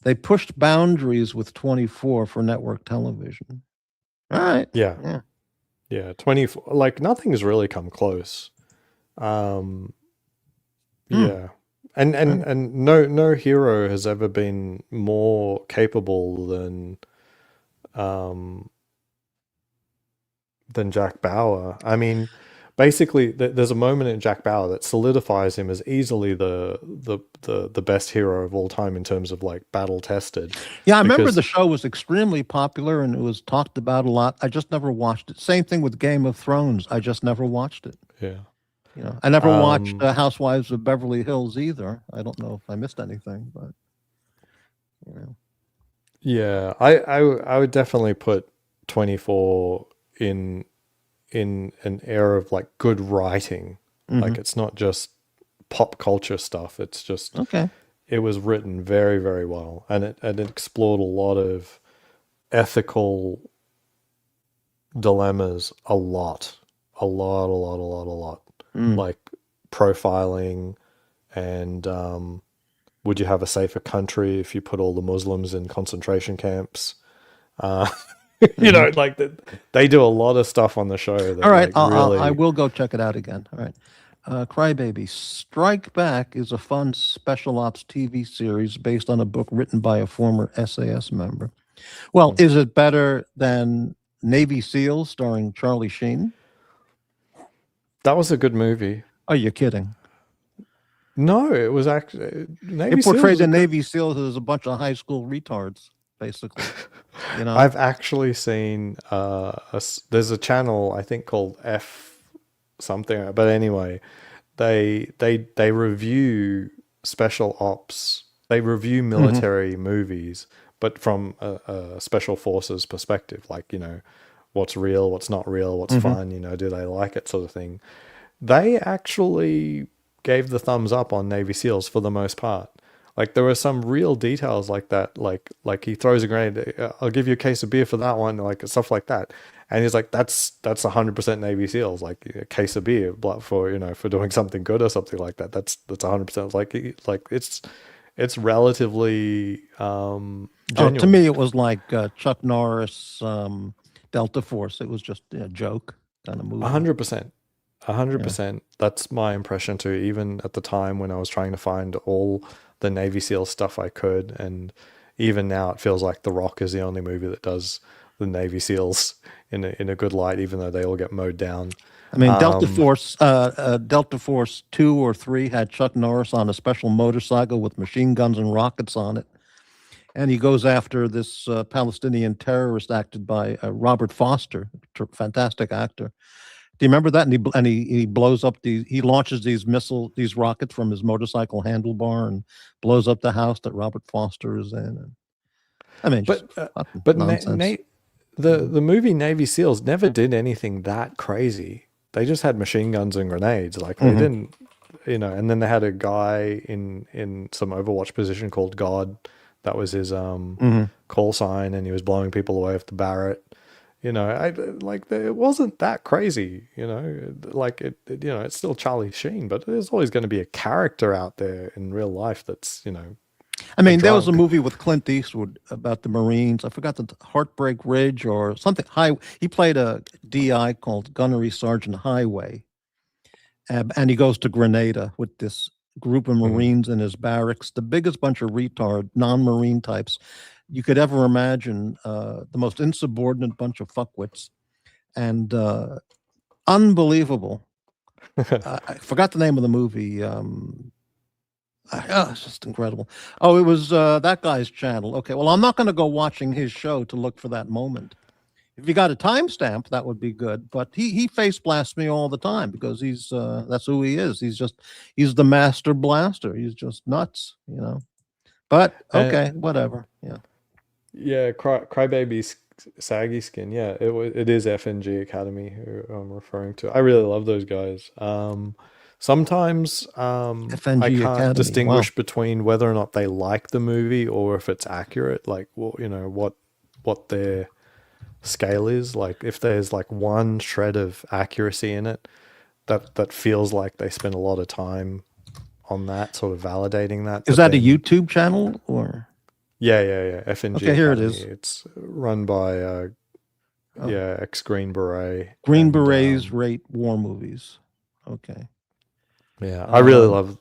they pushed boundaries with 24 for network television. All right. Yeah. 24. Like, nothing's really come close. Yeah, and no hero has ever been more capable than Jack Bauer. I mean, basically, there's a moment in Jack Bauer that solidifies him as easily the best hero of all time in terms of like battle tested. Yeah, I remember the show was extremely popular and it was talked about a lot. I just never watched it. Same thing with Game of Thrones. I just never watched it. Yeah. I never watched Housewives of Beverly Hills either. I don't know if I missed anything, but Yeah, I would definitely put 24 in an era of like good writing. Like, it's not just pop culture stuff. It's just it was written very, very well, and it explored a lot of ethical dilemmas, a lot. Like profiling and would you have a safer country if you put all the Muslims in concentration camps? Like they do a lot of stuff on the show. That, all right, like, really... I will go check it out again. All right. Crybaby, Strike Back is a fun special ops TV series based on a book written by a former SAS member. Well, is it better than Navy SEALs starring Charlie Sheen? That was a good movie. Are you kidding? No, it was actually Navy It portrayed SEALs the Navy SEALs as a bunch of high school retards, basically. I've actually seen there's a channel I think called F something, but anyway, they review special ops. They review military movies, but from a special forces perspective, like, what's real, what's not real, what's fun, do they like it, sort of thing. They actually gave the thumbs up on Navy SEALs for the most part. Like, there were some real details like that, like he throws a grenade, I'll give you a case of beer for that one, like stuff like that. And he's like, that's 100% Navy SEAls, like a case of beer for, for doing something good or something like that. That's 100%. Like it's relatively genuine. To me, it was like Chuck Norris, Delta Force. It was just a joke kind of movie. 100%. 100%. That's my impression too, even at the time when I was trying to find all the Navy SEAL stuff I could. And even now it feels like The Rock is the only movie that does the Navy SEAls in a good light, even though they all get mowed down. I mean, Delta Force 2 or 3 had Chuck Norris on a special motorcycle with machine guns and rockets on it. And he goes after this Palestinian terrorist acted by Robert Foster, fantastic actor. Do you remember that? And he blows up he launches these rockets from his motorcycle handlebar and blows up the house that Robert Foster is in. And, I mean, but the movie Navy SEAls never did anything that crazy. They just had machine guns and grenades. Like, they you know, and then they had a guy in some Overwatch position called God. That was his call sign, and he was blowing people away with the Barrett. You know, it wasn't that crazy. You know, you know, it's still Charlie Sheen, but there's always going to be a character out there in real life that's, you know, I mean, there was a drunk. movie with Clint Eastwood about the Marines. I forgot the Heartbreak Ridge or something. He played a DI called Gunnery Sergeant Highway, and he goes to Grenada with this group of Marines in his barracks, the biggest bunch of retard, non-Marine types you could ever imagine, the most insubordinate bunch of fuckwits, and unbelievable. I forgot the name of the movie. It's just incredible. Oh, it was that guy's channel. Okay, well, I'm not going to go watching his show to look for that moment. If you got a timestamp, that would be good. But he face blasts me all the time because that's who he is. He's the master blaster. He's just nuts, you know. But okay, whatever. Yeah. Yeah, Crybaby Saggy Skin. Yeah, it is FNG Academy who I'm referring to. I really love those guys. Sometimes I FNG can't Academy. distinguish Wow. between whether or not they like the movie or if it's accurate. Like, well, you know, what their scale is. Like, if there's like one shred of accuracy in it, that feels like they spend a lot of time on that, sort of validating that. Is But that a then, YouTube channel or? yeah, FNG Okay, here it Academy. is. It's run by ex Green Beret. Green And Berets rate war movies. Okay. yeah, I really love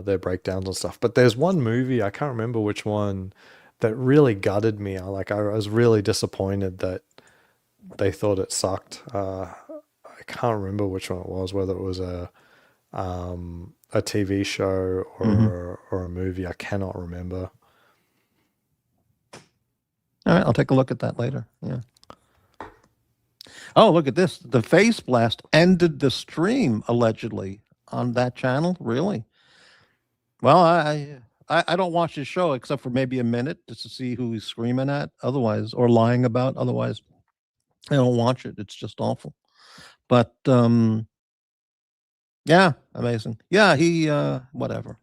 their breakdowns and stuff. But there's one movie, I can't remember which one, that really gutted me. I was really disappointed that they thought it sucked. I can't remember which one it was, whether it was a TV show or a movie. I cannot remember. All right, I'll take a look at that later. Yeah. Oh, look at this. The face blast ended the stream allegedly on that channel. Really? Well, I don't watch his show except for maybe a minute just to see who he's screaming at. Otherwise, or lying about. Otherwise, I don't watch it. It's just awful. But yeah, amazing. Yeah, he whatever.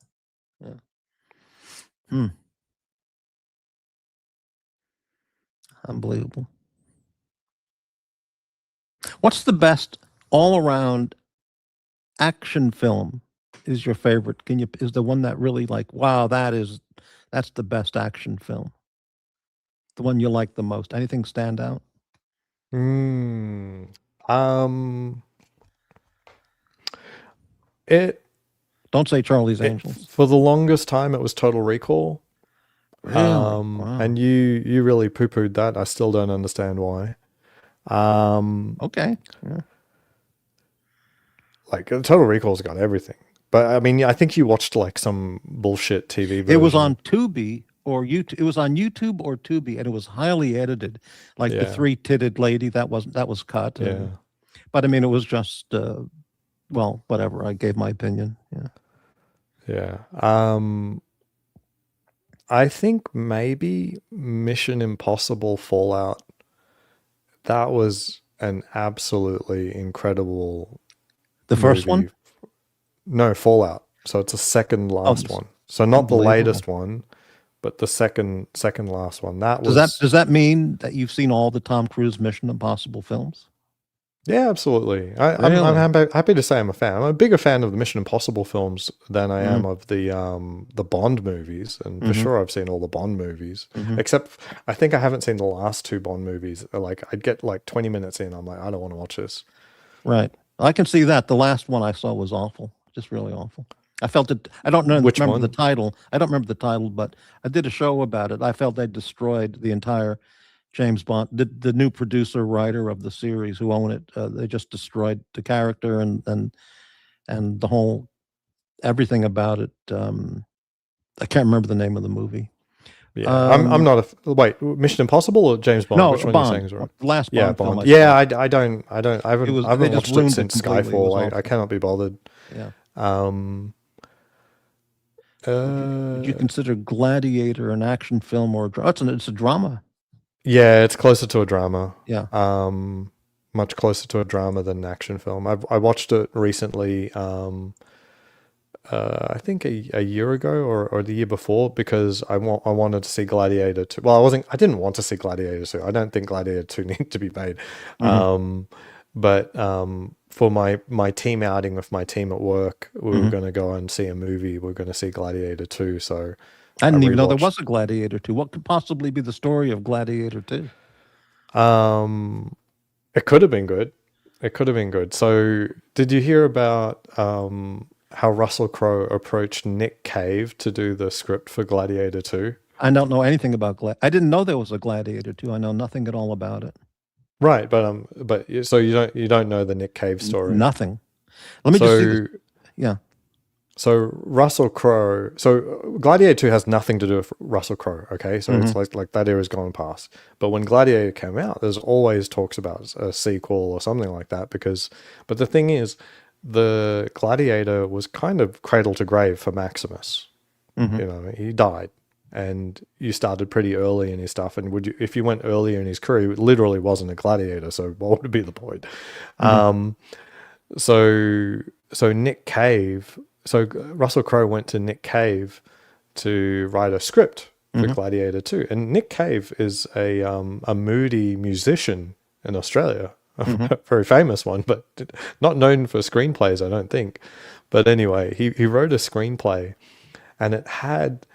Yeah. Unbelievable. What's the best all-around action film is your favorite? Is the one that really like, wow, that's the best action film? The one you like the most? Anything stand out? It Don't say Charlie's Angels. for the longest time it was Total Recall. Really? Wow. And you really poo-pooed that. I still don't understand why. Okay. Yeah. Like Total Recall's got everything. But I mean, I think you watched like some bullshit TV version. It was on Tubi or YouTube. It was on YouTube or Tubi, and it was highly edited. Like the three-titted lady that was cut. Yeah. But I mean, it was just well, whatever. I gave my opinion. Yeah. Yeah. I think maybe Mission Impossible Fallout. That was an absolutely incredible. The first one? No, Fallout. So it's the second last one. So not the latest one, but the second last one. Does that mean that you've seen all the Tom Cruise Mission Impossible films? Yeah, absolutely. I'm happy to say I'm a fan. I'm a bigger fan of the Mission Impossible films than I am of the Bond movies, and for sure I've seen all the Bond movies. Except I think I haven't seen the last two Bond movies. Like I'd get like 20 minutes in, I'm like, I don't want to watch this. Right. I can see that. The last one I saw was awful, just really awful. I felt it. I don't know. Remember the title. I don't remember the title, but I did a show about it. I felt they destroyed the entire James Bond, the new producer writer of the series who own it. They just destroyed the character and the whole everything about it. I can't remember the name of the movie. Yeah, I'm not a wait. Mission Impossible or James Bond? No, which one Bond. are you saying is right? Last Bond. Bond. Film Yeah, I don't. I haven't watched it since Skyfall. I cannot be bothered. Yeah. Would you consider Gladiator an action film or it's a drama? Yeah, it's closer to a drama. Yeah. Much closer to a drama than an action film. I watched it recently. I think a year ago or the year before, because I wanted to see Gladiator 2. Well, I didn't want to see Gladiator 2. I don't think Gladiator 2 needed to be made. But for my team outing with my team at work, we were going to go and see a movie. We are going to see Gladiator 2. So I didn't even know there was a Gladiator 2. What could possibly be the story of Gladiator 2? It could have been good. It could have been good. So did you hear about how Russell Crowe approached Nick Cave to do the script for Gladiator 2? I don't know anything about I didn't know there was a Gladiator 2. I know nothing at all about it. Right, but so you don't know the Nick Cave story? Nothing. Let me just see this. Yeah. So Russell Crowe. So Gladiator 2 has nothing to do with Russell Crowe. Okay, so it's like that era's gone past. But when Gladiator came out, there's always talks about a sequel or something like that. But the thing is, the Gladiator was kind of cradle to grave for Maximus. You know, he died, and you started pretty early in his stuff. And if you went earlier in his career, it literally wasn't a gladiator. So what would be the point? So Nick Cave. So Russell Crowe went to Nick Cave to write a script for Gladiator 2. And Nick Cave is a moody musician in Australia, a very famous one, but not known for screenplays, I don't think. But anyway, he wrote a screenplay, and it had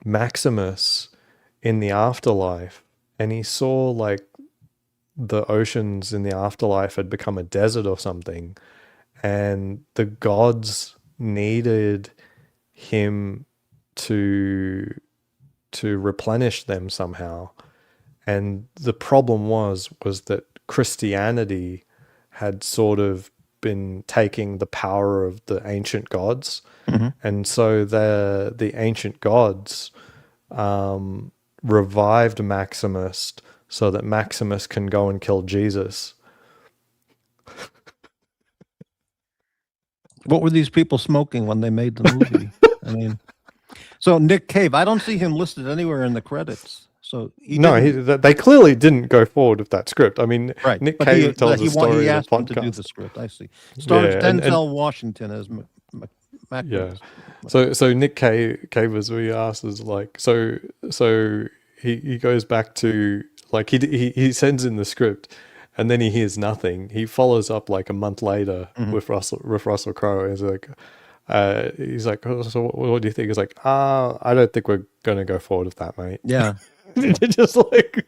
Maximus in the afterlife, and he saw like the oceans in the afterlife had become a desert or something, and the gods needed him to replenish them somehow. And the problem was that Christianity had sort of been taking the power of the ancient gods. And so the ancient gods revived Maximus so that Maximus can go and kill Jesus. What were these people smoking when they made the movie? I mean, so Nick Cave, I don't see him listed anywhere in the credits. So they clearly didn't go forward with that script. I mean, right. Nick Cave tells the story he of asked the him to do podcast. the script. I see. Stars Yeah, Denzel Washington as Yeah. So Nick Cave, as we asked, is like, so he goes back to, like, he sends in the script, and then he hears nothing. He follows up like a month later with Russell Crowe. He's like, oh, so what do you think? He's like, I don't think we're gonna go forward with that, mate. Yeah. They're just like,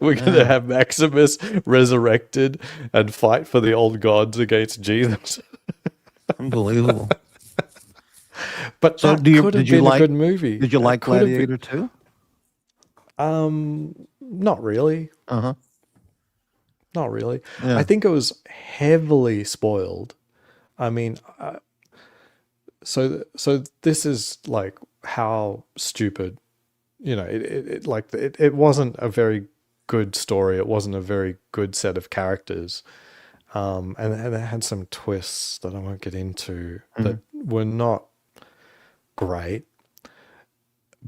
we're gonna have Maximus resurrected and fight for the old gods against Jesus. Unbelievable. But so that could have been a good movie. Did you like Gladiator 2? Not really. Not really. Yeah. I think it was heavily spoiled. I mean, so this is like how stupid, you know, it wasn't a very good story. It wasn't a very good set of characters. And it had some twists that I won't get into that were not great.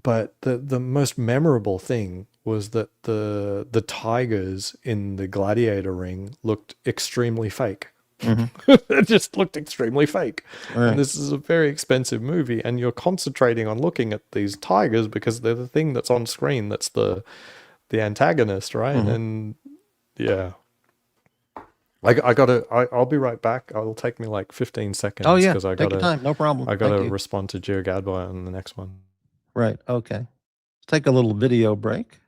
But the most memorable thing was that the tigers in the gladiator ring looked extremely fake. It just looked extremely fake. Right. And this is a very expensive movie, and you're concentrating on looking at these tigers because they're the thing that's on screen. That's the antagonist, right? And yeah. I'll be right back. It'll take me like 15 seconds. Oh yeah, because take your time, no problem. I gotta respond to Gio Gadboy on the next one. Right. Okay. Let's take a little video break.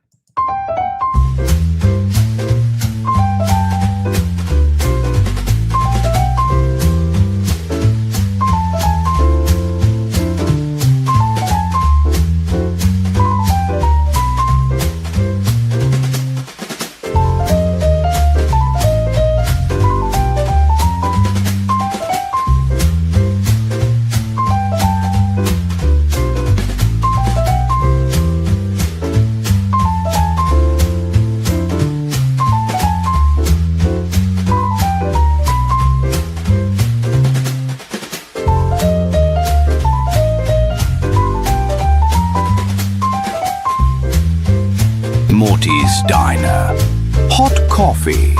Morty's Diner. Hot coffee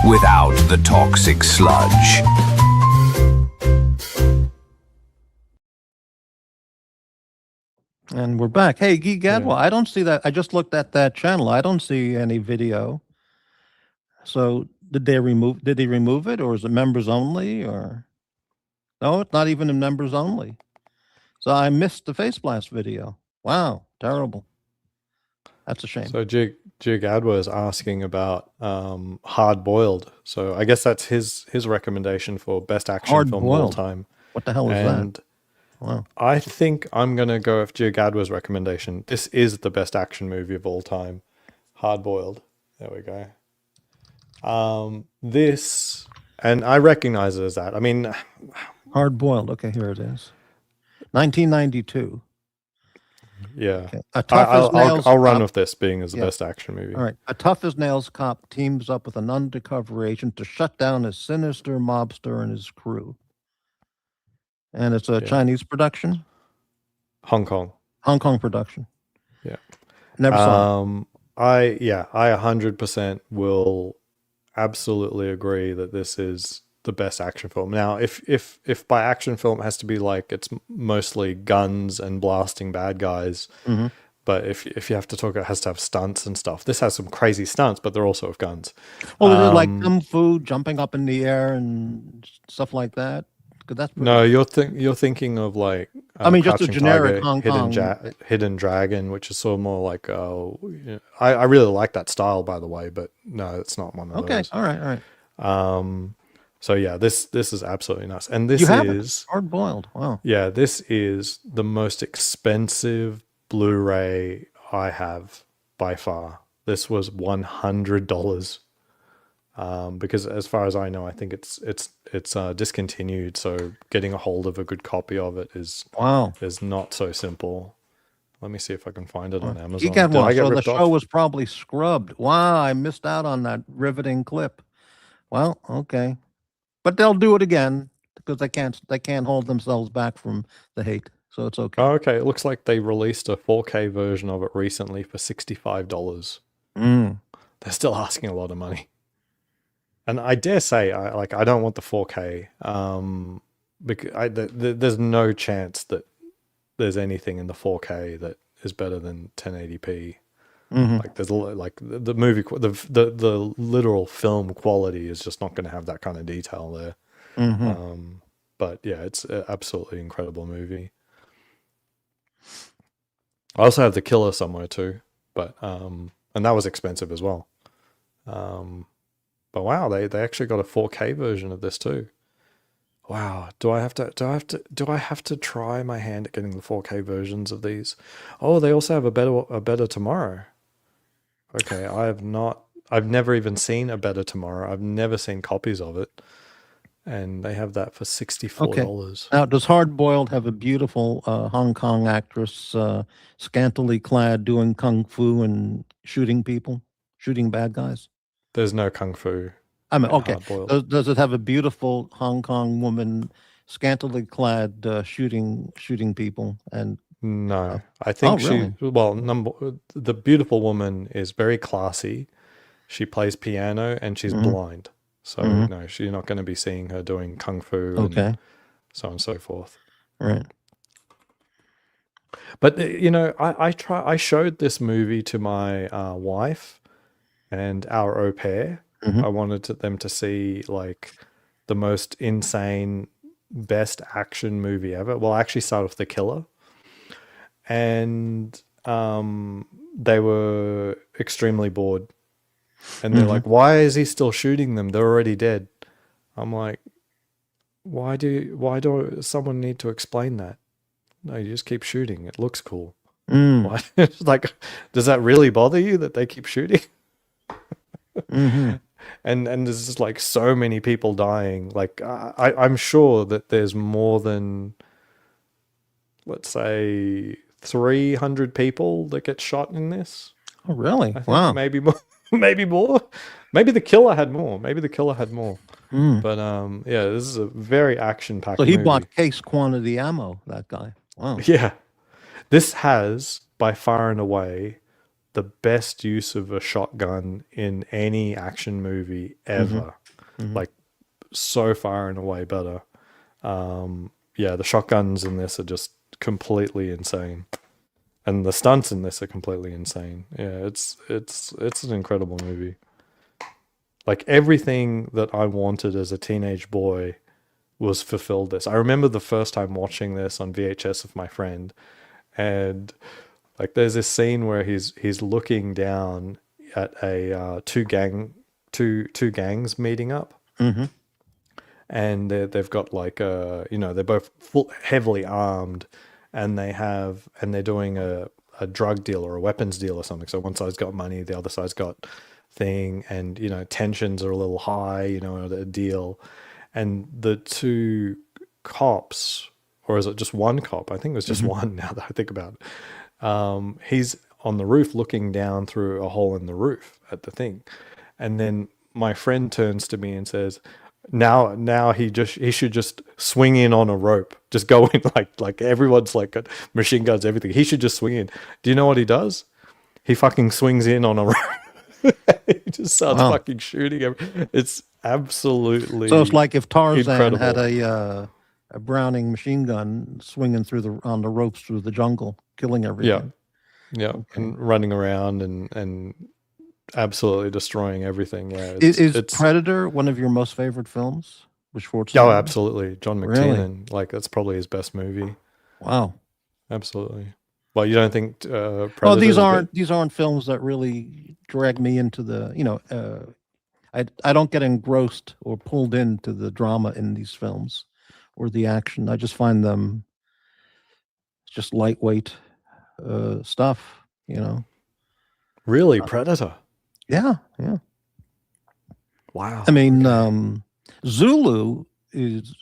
without the toxic sludge. And we're back. Hey, Guy Gadwell, Yeah. I don't see that. I just looked at that channel. I don't see any video. So did they remove it, or is it members only, or no, it's not even in members only. So I missed the Face Blast video. Wow, terrible. That's a shame. So Jig Adwa is asking about Hard Boiled. So I guess that's his recommendation for best action Hard film of all Boiled. time. What the hell is And that? Wow. I think I'm gonna go with Jig Adwa's recommendation. This is the best action movie of all time. Hard Boiled. There we go. This, and I recognize it as that. I mean, Hard Boiled. Okay, here it is. 1992. yeah. Okay. A tough as nails I'll run cop- with this being as the Yeah. best action movie. All right. A tough as nails cop teams up with an undercover agent to shut down a sinister mobster and his crew. And it's a Chinese production, Hong Kong. Hong Kong production. Yeah. Never saw it. I 100% will absolutely agree that this is the best action film. Now, if by action film it has to be like it's mostly guns and blasting bad guys, Mhm. but if you have to talk, it has to have stunts and stuff. This has some crazy stunts, but they're also with guns. Well, is it like kung fu, jumping up in the air and stuff like that? 'Cause that's pretty No, you're thinking of like I mean, just a Crouching generic Tiger, Hong Kong. Hidden Dragon, which is sort of more like I really like that style, by the way, but no, it's not one of Okay. those. All right. So yeah, this is absolutely nice, and this You have is hard boiled. Wow. yeah, this is the most expensive Blu-ray I have by far. This was $100. Because as far as I know, I think it's discontinued. So getting a hold of a good copy of it is not so simple. Let me see if I can find it on Amazon. You got Did I one. get So the ripped show off? was probably scrubbed. Wow, I missed out on that riveting clip. Well, okay, but they'll do it again because they can't hold themselves back from the hate. So it's okay. Oh, okay. It looks like they released a 4K version of it recently for $65. Mm. They're still asking a lot of money. And I dare say, I don't want the 4K, because there's no chance that there's anything in the 4K that is better than 1080p. Mhm. Like there's like the movie, the literal film quality is just not going to have that kind of detail there. Mhm. But yeah, it's an absolutely incredible movie. I also have The Killer somewhere too, but and that was expensive as well. But wow, they actually got a 4K version of this too. Wow, do I have to try my hand at getting the 4K versions of these? Oh, they also have a better tomorrow. Okay, I've never even seen A Better Tomorrow. I've never seen copies of it. And they have that for $64. Now, does Hard Boiled have a beautiful Hong Kong actress, scantily clad, doing kung fu and shooting people, shooting bad guys? There's no kung fu. I mean, in okay. Hard Boiled. Does it have a beautiful Hong Kong woman, scantily clad, shooting people? And No, I think really? the beautiful woman is very classy. She plays piano and she's blind. So no, you're not going to be seeing her doing kung fu and so on and so forth. Right. But I showed this movie to my wife and our au pair. I wanted them to see like the most insane, best action movie ever. Well, I actually started with The Killer, and they were extremely bored. And they're like, "Why is he still shooting them? They're already dead." I'm like, "Why do someone need to explain that? No, you just keep shooting. It looks cool." Why? It's like, does that really bother you that they keep shooting? And there's just like so many people dying. Like I'm sure that there's more than, let's say, 300 people that get shot in this. Oh, really? I think Wow. maybe more. Maybe more. Maybe The Killer had more. But yeah, this is a very action-packed So he movie. bought case quantity ammo, that guy. Wow. Yeah. This has, by far and away, the best use of a shotgun in any action movie ever. Like, so far and away better. Yeah, the shotguns in this are just completely insane. And the stunts in this are completely insane. Yeah, it's an incredible movie. Like everything that I wanted as a teenage boy was fulfilled this. I remember the first time watching this on VHS with my friend, and like there's this scene where he's looking down at a two gangs meeting up, Mm-hmm. and they've got like they're both heavily armed, and they're doing a drug deal or a weapons deal or something. So one side's got money, the other side's got thing, and tensions are a little high, a deal, and the two cops, or is it just one cop? I think it was just one now that I think about it. He's on the roof looking down through a hole in the roof at the thing, and then my friend turns to me and says, now he should just swing in on a rope, just go in like everyone's like got machine guns, everything. He should just swing in. Do you know what he does? He fucking swings in on a rope. He just starts fucking shooting. It's absolutely So it's like if Tarzan incredible. had a Browning machine gun swinging on the ropes through the jungle, killing everything. Yeah, and running around and absolutely destroying everything. Yeah, Is Predator one of your most favorite films with Schwarzenegger? Oh, absolutely. John McTiernan, like that's probably his best movie. Wow. Absolutely. Well, you don't think Predator? Well, these aren't films that really drag me into the I don't get engrossed or pulled into the drama in these films or the action. I just find them just lightweight stuff. Really, Predator? Yeah. Wow. I mean, Zulu is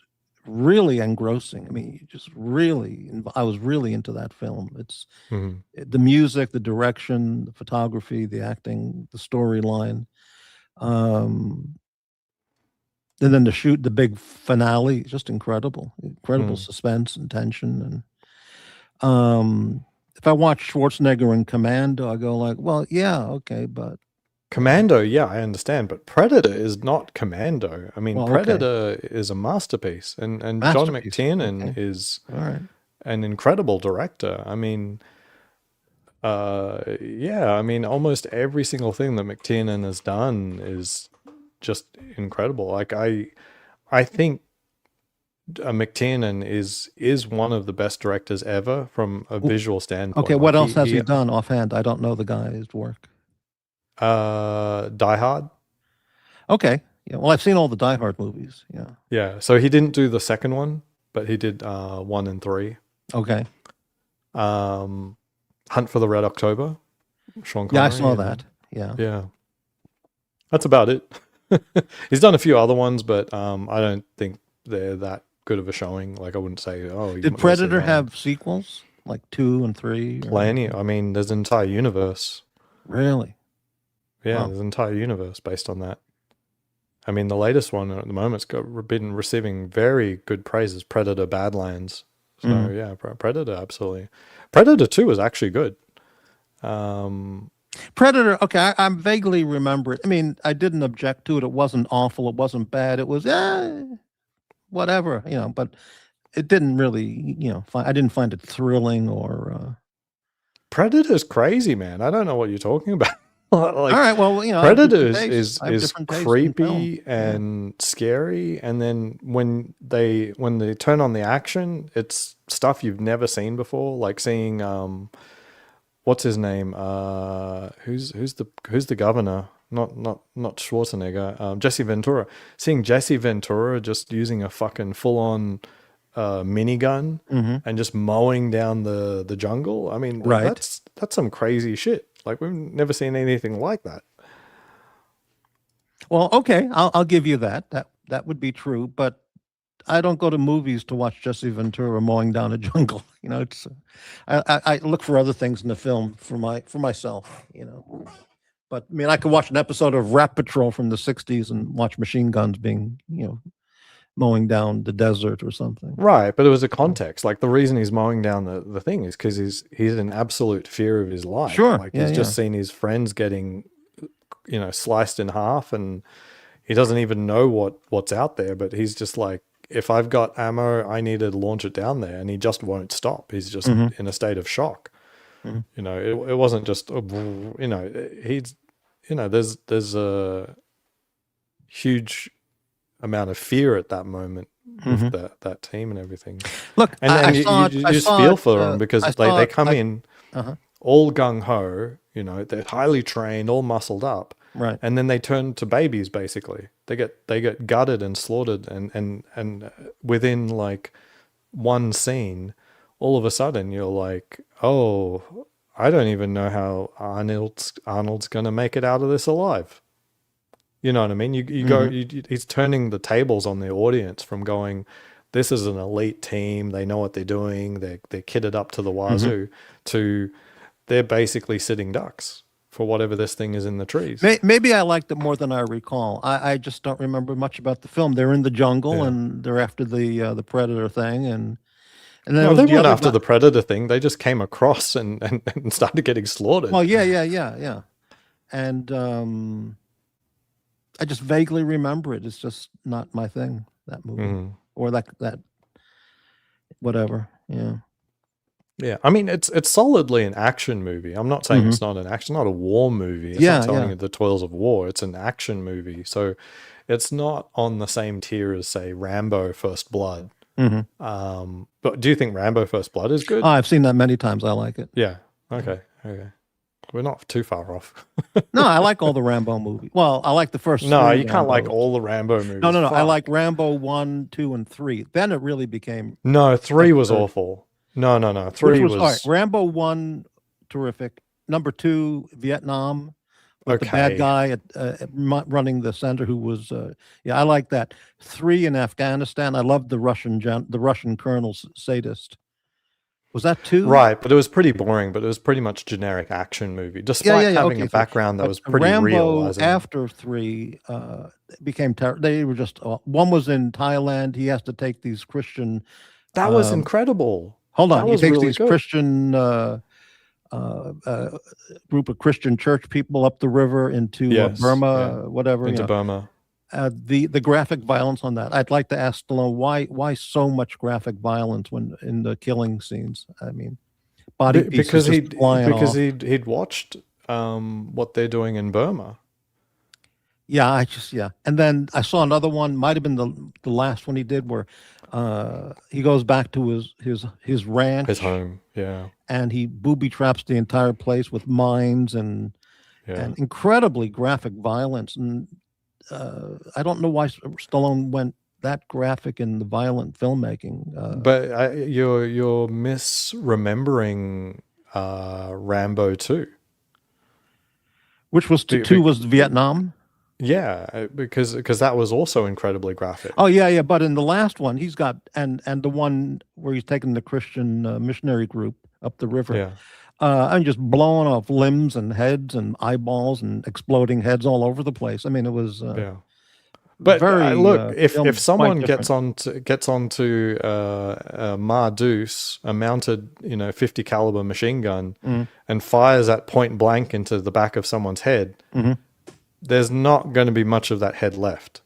really engrossing. I mean, I was really into that film. It's the music, the direction, the photography, the acting, the storyline. And then the big finale, just incredible suspense and tension. And if I watch Schwarzenegger in Commando, I go like, well, yeah, okay, but Commando, yeah, I understand, but Predator is not Commando. I mean, Predator is a masterpiece, and John McTiernan is an incredible director. I mean, I mean, almost every single thing that McTiernan has done is just incredible. Like I think McTiernan is one of the best directors ever from a visual standpoint. Okay, what else has he done offhand? I don't know the guy's work. Die Hard. Okay. Yeah. Well, I've seen all the Die Hard movies. Yeah. Yeah. So he didn't do the second one, but he did 1 and 3. Okay. Hunt for the Red October. Sean Connery. Yeah, I saw that. Yeah. Yeah. That's about it. He's done a few other ones, but I don't think they're that good of a showing. Like I wouldn't say, Did Predator have sequels like 2 and 3? Plenty. I mean, there's an entire universe. Really? Yeah, there's an entire universe based on that. I mean, the latest one at the moment's been receiving very good praises. Predator Badlands. So yeah, Predator, absolutely. Predator 2 was actually good. Predator, okay, I vaguely remember it. I mean, I didn't object to it. It wasn't awful. It wasn't bad. It was whatever, but it didn't really, I didn't find it thrilling or Predator's crazy, man. I don't know what you're talking about. Like, all right, well, Predator is creepy and scary, and then when they turn on the action, it's stuff you've never seen before, like seeing what's his name? Who's the governor? Not Schwarzenegger. Jesse Ventura. Seeing Jesse Ventura just using a fucking full on minigun and just mowing down the jungle. I mean, that's some crazy shit. Like we've never seen anything like that. Well, okay, I'll give you that. That would be true, but I don't go to movies to watch Jesse Ventura mowing down a jungle. It's I look for other things in the film for myself. But I mean, I could watch an episode of Rat Patrol from the '60s and watch machine guns being mowing down the desert or something. Right, but it was a context. Like the reason he's mowing down the thing is because he's in absolute fear of his life. Sure, like he's just seen his friends getting, sliced in half, and he doesn't even know what's out there. But he's just like, if I've got ammo, I need to launch it down there, and he just won't stop. He's just in a state of shock. Mhm. You know, it wasn't just, you know, he's, you know, there's a huge amount of fear at that moment with Mhm. that team and everything. Look, And I you I just saw feel it. for them because I saw they it. come in Uh-huh. all gung ho, you know, they're highly trained, all muscled up, Right. and then they turn to babies basically. They get gutted and slaughtered, and within like one scene, all of a sudden you're like, oh, I don't even know how Arnold's gonna make it out of this alive. You know what I mean? You go, he's turning the tables on the audience from going, this is an elite team, they know what they're doing, they're kitted up to the wazoo, to they're basically sitting ducks for whatever this thing is in the trees. Maybe I liked it more than I recall. I just don't remember much about the film. They're in the jungle Yeah. and they're after the predator thing, and then there No, was they the weren't other after guy. the predator thing. They just came across and started getting slaughtered. Well, yeah. And I just vaguely remember it. It's just not my thing, that movie. Mhm. Or that whatever. Yeah. Yeah, I mean it's solidly an action movie. I'm not saying Mhm. it's not an action, not a war movie. It's Yeah, not telling yeah. you the toils of war. It's an action movie, so it's not on the same tier as say Rambo: First Blood. Mhm. But do you think Rambo: First Blood is good? Oh, I've seen that many times. I like it. Yeah. Okay. We're not too far off. No, I like all the Rambo movies. Well, I like the first No, three you can't like Rambos. all the Rambo movies. No. I Fuck. like Rambo 1, 2, and 3. Then it really became No, 3 was absurd. awful. No. Which 3 was all right. was Rambo 1, terrific. Number 2, Vietnam, with the bad okay. guy running the center, who was yeah, I like that. 3 in Afghanistan. I loved the Russian colonel's sadist. Was that 2? Right, but it was pretty boring, but it was pretty much generic action movie, despite having Okay, a so background that but was pretty real. Rambo As in, after 3 became terrible. They were just one was in Thailand. He has to take these Christian that was um, incredible. hold That on. He was takes really these good. Christian group of Christian church people up the river into Yes, Burma, yeah. whatever. Into Burma. The graphic violence on that. I'd like to ask Stallone why so much graphic violence when in the killing scenes. I mean, body pieces Because just flying off. he'd watched what they're doing in Burma. Yeah, and then I saw another one. Might have been the last one he did, where he goes back to his ranch, His home, yeah. and he booby traps the entire place with mines and incredibly graphic violence. And I don't know why Stallone went that graphic in the violent filmmaking. But you're misremembering Rambo 2. Which was two was Vietnam. Yeah, because that was also incredibly graphic. Oh yeah. But in the last one, he's got and the one where he's taking the Christian missionary group up the river. Yeah. And just blowing off limbs and heads and eyeballs and exploding heads all over the place. I mean, it was But very look, if someone quite gets onto Ma Deuce, a mounted 50 caliber machine gun, and fires at point blank into the back of someone's head, there's not going to be much of that head left.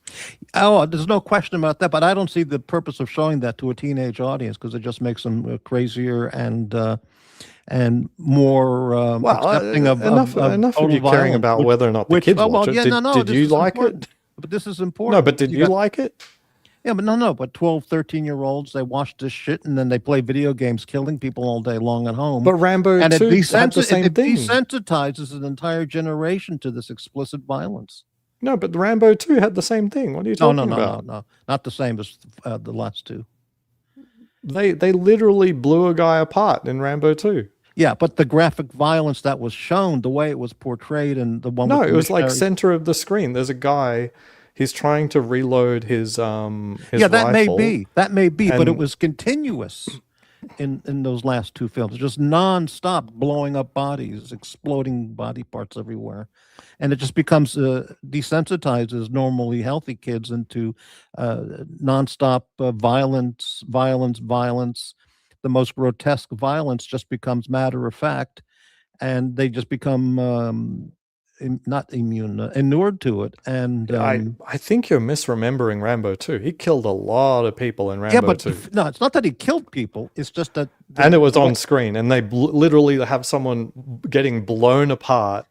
Oh, there's no question about that. But I don't see the purpose of showing that to a teenage audience, because it just makes them crazier and more accepting of enough of you caring violence, about whether or not the kids watch it. Did you like it? But this is important. No, but did you like it? Yeah, but no. But 12, 13-year-olds, they watch this shit and then they play video games, killing people all day long at home. But Rambo 2 had the same thing. Desensitizes an entire generation to this explicit violence. No, but Rambo 2 had the same thing. What are you talking about? No. Not the same as the last two. They literally blew a guy apart in Rambo 2. Yeah, but the graphic violence that was shown, the way it was portrayed, and the one. No, it was like center of the screen. There's a guy. He's trying to reload his rifle. That may be, but it was continuous in those last two films, just nonstop blowing up bodies, exploding body parts everywhere, and it just becomes desensitizes normally healthy kids into nonstop violence. The most grotesque violence just becomes matter of fact, and they just become not immune, inured to it. And I think you're misremembering Rambo 2. He killed a lot of people in yeah, Rambo but 2. no, it's not that he killed people. It's just that And it was on screen, and they literally have someone getting blown apart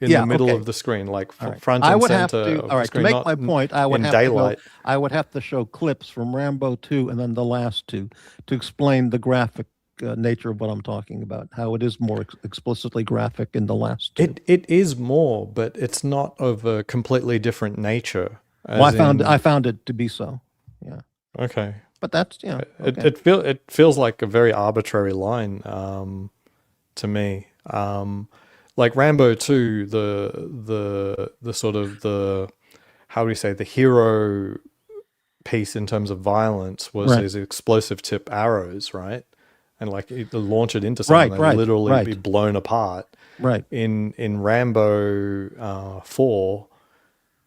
in the middle of the screen, like front I and would have center to. of All the right, to screen, make not my point, I would in have daylight. to go. I would have to show clips from Rambo 2 and then the last two to explain the graphic nature of what I'm talking about. How it is more explicitly graphic in the last two. It is more, but it's not of a completely different nature. Well, I found it to be so. Yeah. Okay. But that's okay. It feels like a very arbitrary line to me. Like Rambo 2, the sort of the, how do we say, the hero piece in terms of violence was his explosive tip arrows, right? And like he'd launch it into someone and literally be blown apart. Right. In Rambo 4,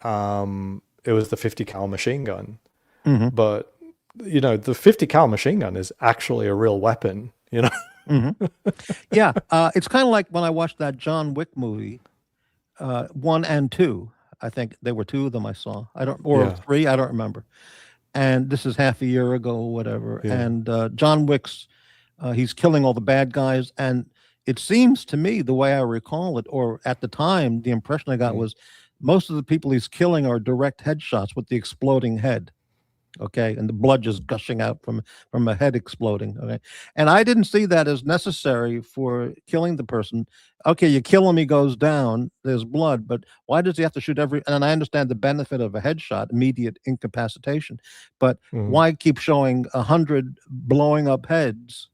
it was the 50 cal machine gun. Mm-hmm. But the 50 cal machine gun is actually a real weapon, Mm-hmm. Yeah, it's kind of like when I watched that John Wick movie, 1 and 2. I think there were 2 of them I saw. Or 3, I don't remember. And this is half a year ago or whatever. Yeah. And John Wick's, he's killing all the bad guys. And it seems to me, the way I recall it, or at the time, the impression I got was most of the people he's killing are direct headshots with the exploding head. Okay, and the blood just gushing out from a head exploding. Okay, and I didn't see that as necessary for killing the person. Okay, you kill him, he goes down, there's blood, but why does he have to shoot every? And I understand the benefit of a headshot, immediate incapacitation, but why keep showing 100 blowing up heads,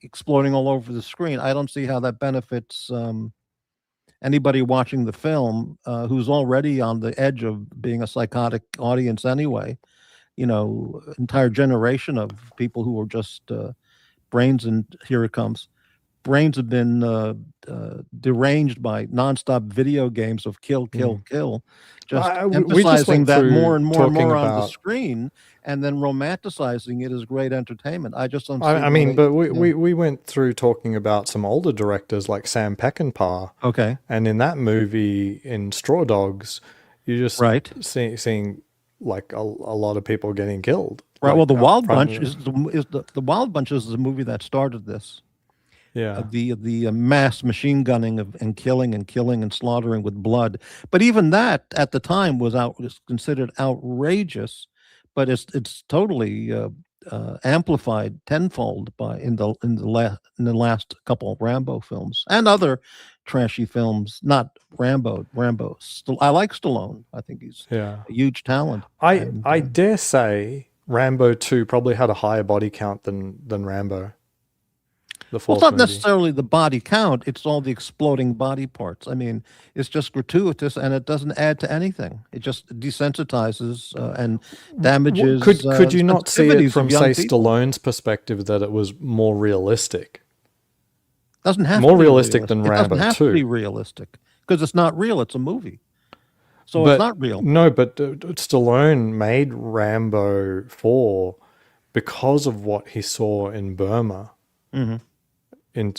exploding all over the screen? I don't see how that benefits anybody watching the film who's already on the edge of being a psychotic audience anyway. Entire generation of people who are just brains, and here it comes. Brains have been deranged by nonstop video games of kill, just emphasizing that more and more and more on the screen, and then romanticizing it as great entertainment. I just don't see. I mean, but we went through talking about some older directors like Sam Peckinpah. Okay. And in that movie, in Straw Dogs, you just seeing like a lot of people getting killed. Right. Well, the Wild Bunch is the Wild Bunch is the movie that started this. Yeah. The mass machine gunning and killing and slaughtering with blood. But even that at the time was considered outrageous. But it's totally amplified tenfold in the last couple of Rambo films and other trashy films. Not Rambo. I like Stallone. I think he's a huge talent. I dare say Rambo 2 probably had a higher body count than Rambo. Well, it's not necessarily the body count. It's all the exploding body parts. I mean, it's just gratuitous, and it doesn't add to anything. It just desensitizes and damages. Could you not see it from, say, Stallone's perspective that it was more realistic? Doesn't have more to be realistic than Rambo 2. It doesn't have to be realistic because it's not real. It's a movie, so it's not real. No, but Stallone made Rambo 4 because of what he saw in Burma. Mm-hmm.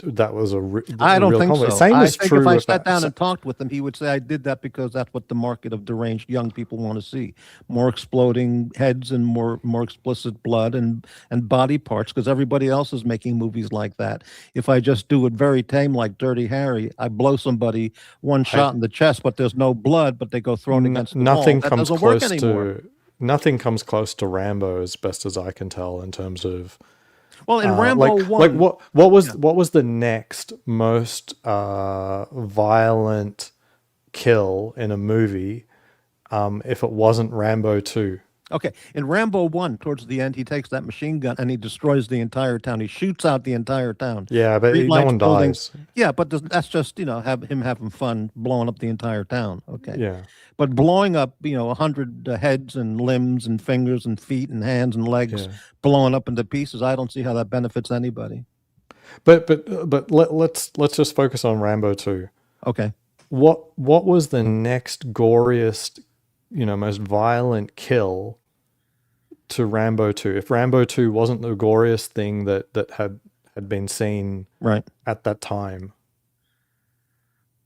That was I don't think so. Same is true. If I sat down and talked with him, he would say I did that because that's what the market of deranged young people want to see: more exploding heads and more explicit blood and body parts. Because everybody else is making movies like that. If I just do it very tame, like Dirty Harry, I blow somebody one shot in the chest, but there's no blood, but they go thrown against the wall. That doesn't work anymore. Nothing comes close to Rambo, as best as I can tell, in terms of. Well, in Rambo 1... what was the next most violent kill in a movie if it wasn't Rambo 2? Okay, in Rambo 1, towards the end, he takes that machine gun and he destroys the entire town. He shoots out the entire town. Yeah, but no one dies. Yeah, but that's just, him having fun blowing up the entire town. Okay. Yeah. But blowing up, 100 heads and limbs and fingers and feet and hands and legs, blowing up into pieces, I don't see how that benefits anybody. But let's just focus on Rambo 2. Okay. What was the next goriest, most violent kill to Rambo 2? If Rambo 2 wasn't the goriest thing that had been seen right at that time.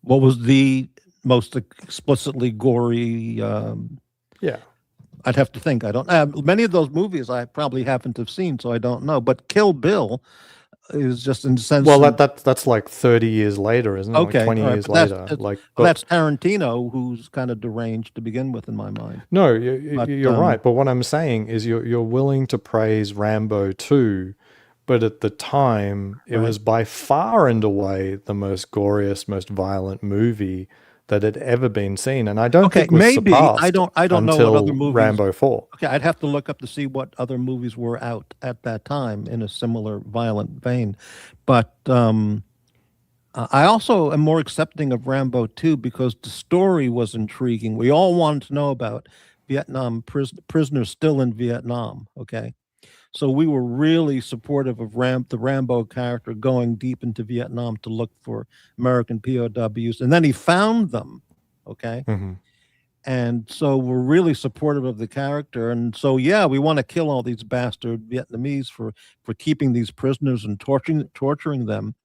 What was the most explicitly gory. Yeah. I'd have to think. I don't. Many of those movies I probably haven't have seen, so I don't know. But Kill Bill is just incensed. Well, that's like 30 years later, isn't it? Like Okay, 20 all right, years but that's later. Like, well, but that's Tarantino, who's kind of deranged to begin with, in my mind. no, But, you're right. But what I'm saying is you're willing to praise Rambo 2, but at the time it Right. was by far and away the most goriest, most violent movie that had ever been seen, and I don't Okay, think was maybe I surpassed don't know what other until movies. Rambo 4. Okay, I'd have to look up to see what other movies were out at that time in a similar violent vein. But I also am more accepting of Rambo 2 because the story was intriguing. We all wanted to know about Vietnam prisoners still in Vietnam. Okay, so we were really supportive of the Rambo character going deep into Vietnam to look for American POWs, and then he found them. Okay. Mhm. And so we're really supportive of the character. And so, yeah, we want to kill all these bastard Vietnamese for keeping these prisoners and torturing them.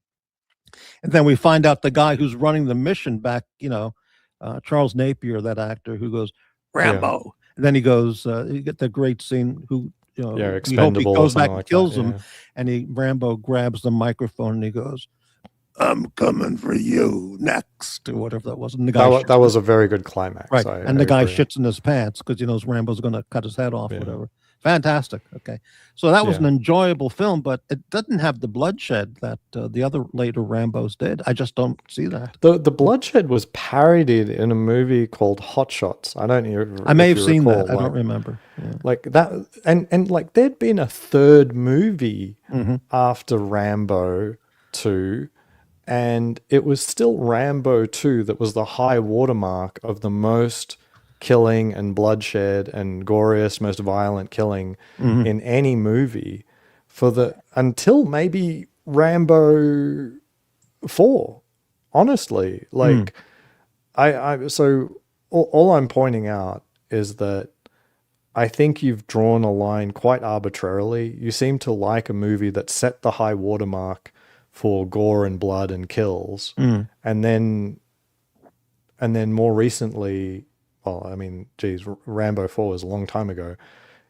And then we find out the guy who's running the mission back, Charles Napier, that actor, who goes, Rambo. And then he goes, you get the great scene who, Yeah, we hope he Expendable or goes back something and like kills that. him. Yeah. And Rambo grabs the microphone and he goes, I'm coming for you next, or whatever that was. And the guy That was a very good climax. right, and the I guy agree. shits in his pants because he knows Rambo's going to cut his head off, Yeah. whatever. Fantastic. Okay, so that was Yeah. an enjoyable film, but it doesn't have the bloodshed that the other later Rambos did. I just don't see that. The bloodshed was parodied in a movie called Hot Shots. I don't know. I may if have you seen recall, that. I don't remember. Yeah. like that, and like there'd been a third movie Mm-hmm. after Rambo 2, and it was still Rambo 2 that was the high watermark of the most killing and bloodshed and goriest, most violent killing Mm-hmm. in any movie until maybe Rambo 4. Honestly, like so all I'm pointing out is that I think you've drawn a line quite arbitrarily. You seem to like a movie that set the high watermark for gore and blood and kills, and then more recently, well, I mean, geez, Rambo 4 was a long time ago.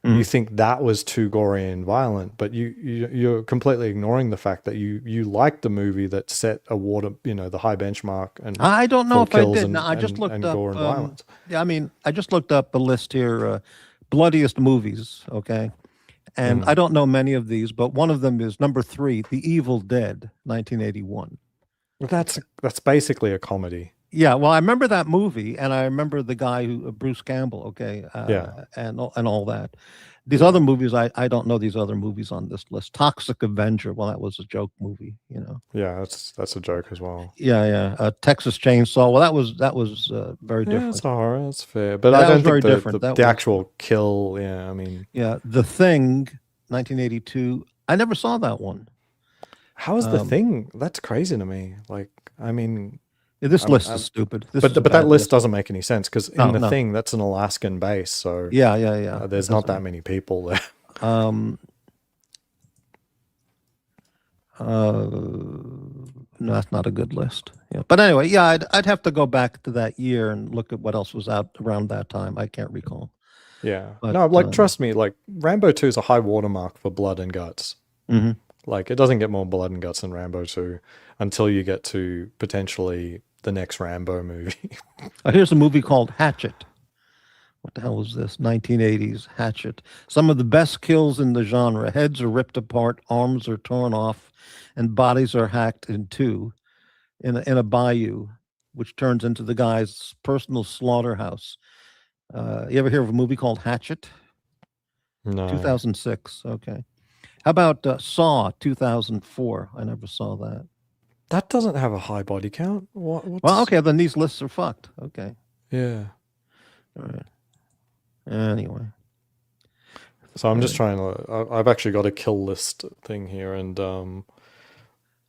You think that was too gory and violent, but you're completely ignoring the fact that you liked the movie that set the high benchmark. And I don't know if I did. And, No, I just looked up. gore and violence. Yeah, I mean, I just looked up a list here, bloodiest movies. Okay, and I don't know many of these, but one of them is number 3, The Evil Dead, 1981. That's basically a comedy. Yeah, well, I remember that movie, and I remember the guy who Bruce Campbell. Okay, and all that. These other movies, I don't know these other movies on this list. Toxic Avenger. Well, that was a joke movie, Yeah, that's a joke as well. Yeah. Texas Chainsaw. Well, that was very different. Yeah, it's a horror. That's fair, but Yeah, I that don't was very think different. That the was- actual kill. Yeah, I mean, Yeah, The Thing, 1982. I never saw that one. how is the thing? That's crazy to me. Like, I mean. Yeah, this list is stupid. This is a But bad that list doesn't make any sense because No, in the no. thing, that's an Alaskan base, so Yeah. there's not that many people there. No, that's not a good list. Yeah, but anyway, yeah, I'd have to go back to that year and look at what else was out around that time. I can't recall. Yeah, But, no, like trust me, like Rambo 2 is a high watermark for blood and guts. Mhm. Like it doesn't get more blood and guts than Rambo 2 until you get to potentially the next Rambo movie. Here's a movie called Hatchet. What the hell was this? 1980s Hatchet. Some of the best kills in the genre. Heads are ripped apart, arms are torn off, and bodies are hacked in two in a bayou, which turns into the guy's personal slaughterhouse. You ever hear of a movie called Hatchet? No. 2006. Okay. How about Saw 2004? I never saw that. That doesn't have a high body count. What's... Well, okay, then these lists are fucked. Okay. Yeah. All right. Anyway. So I'm just trying to. I've actually got a kill list thing here, and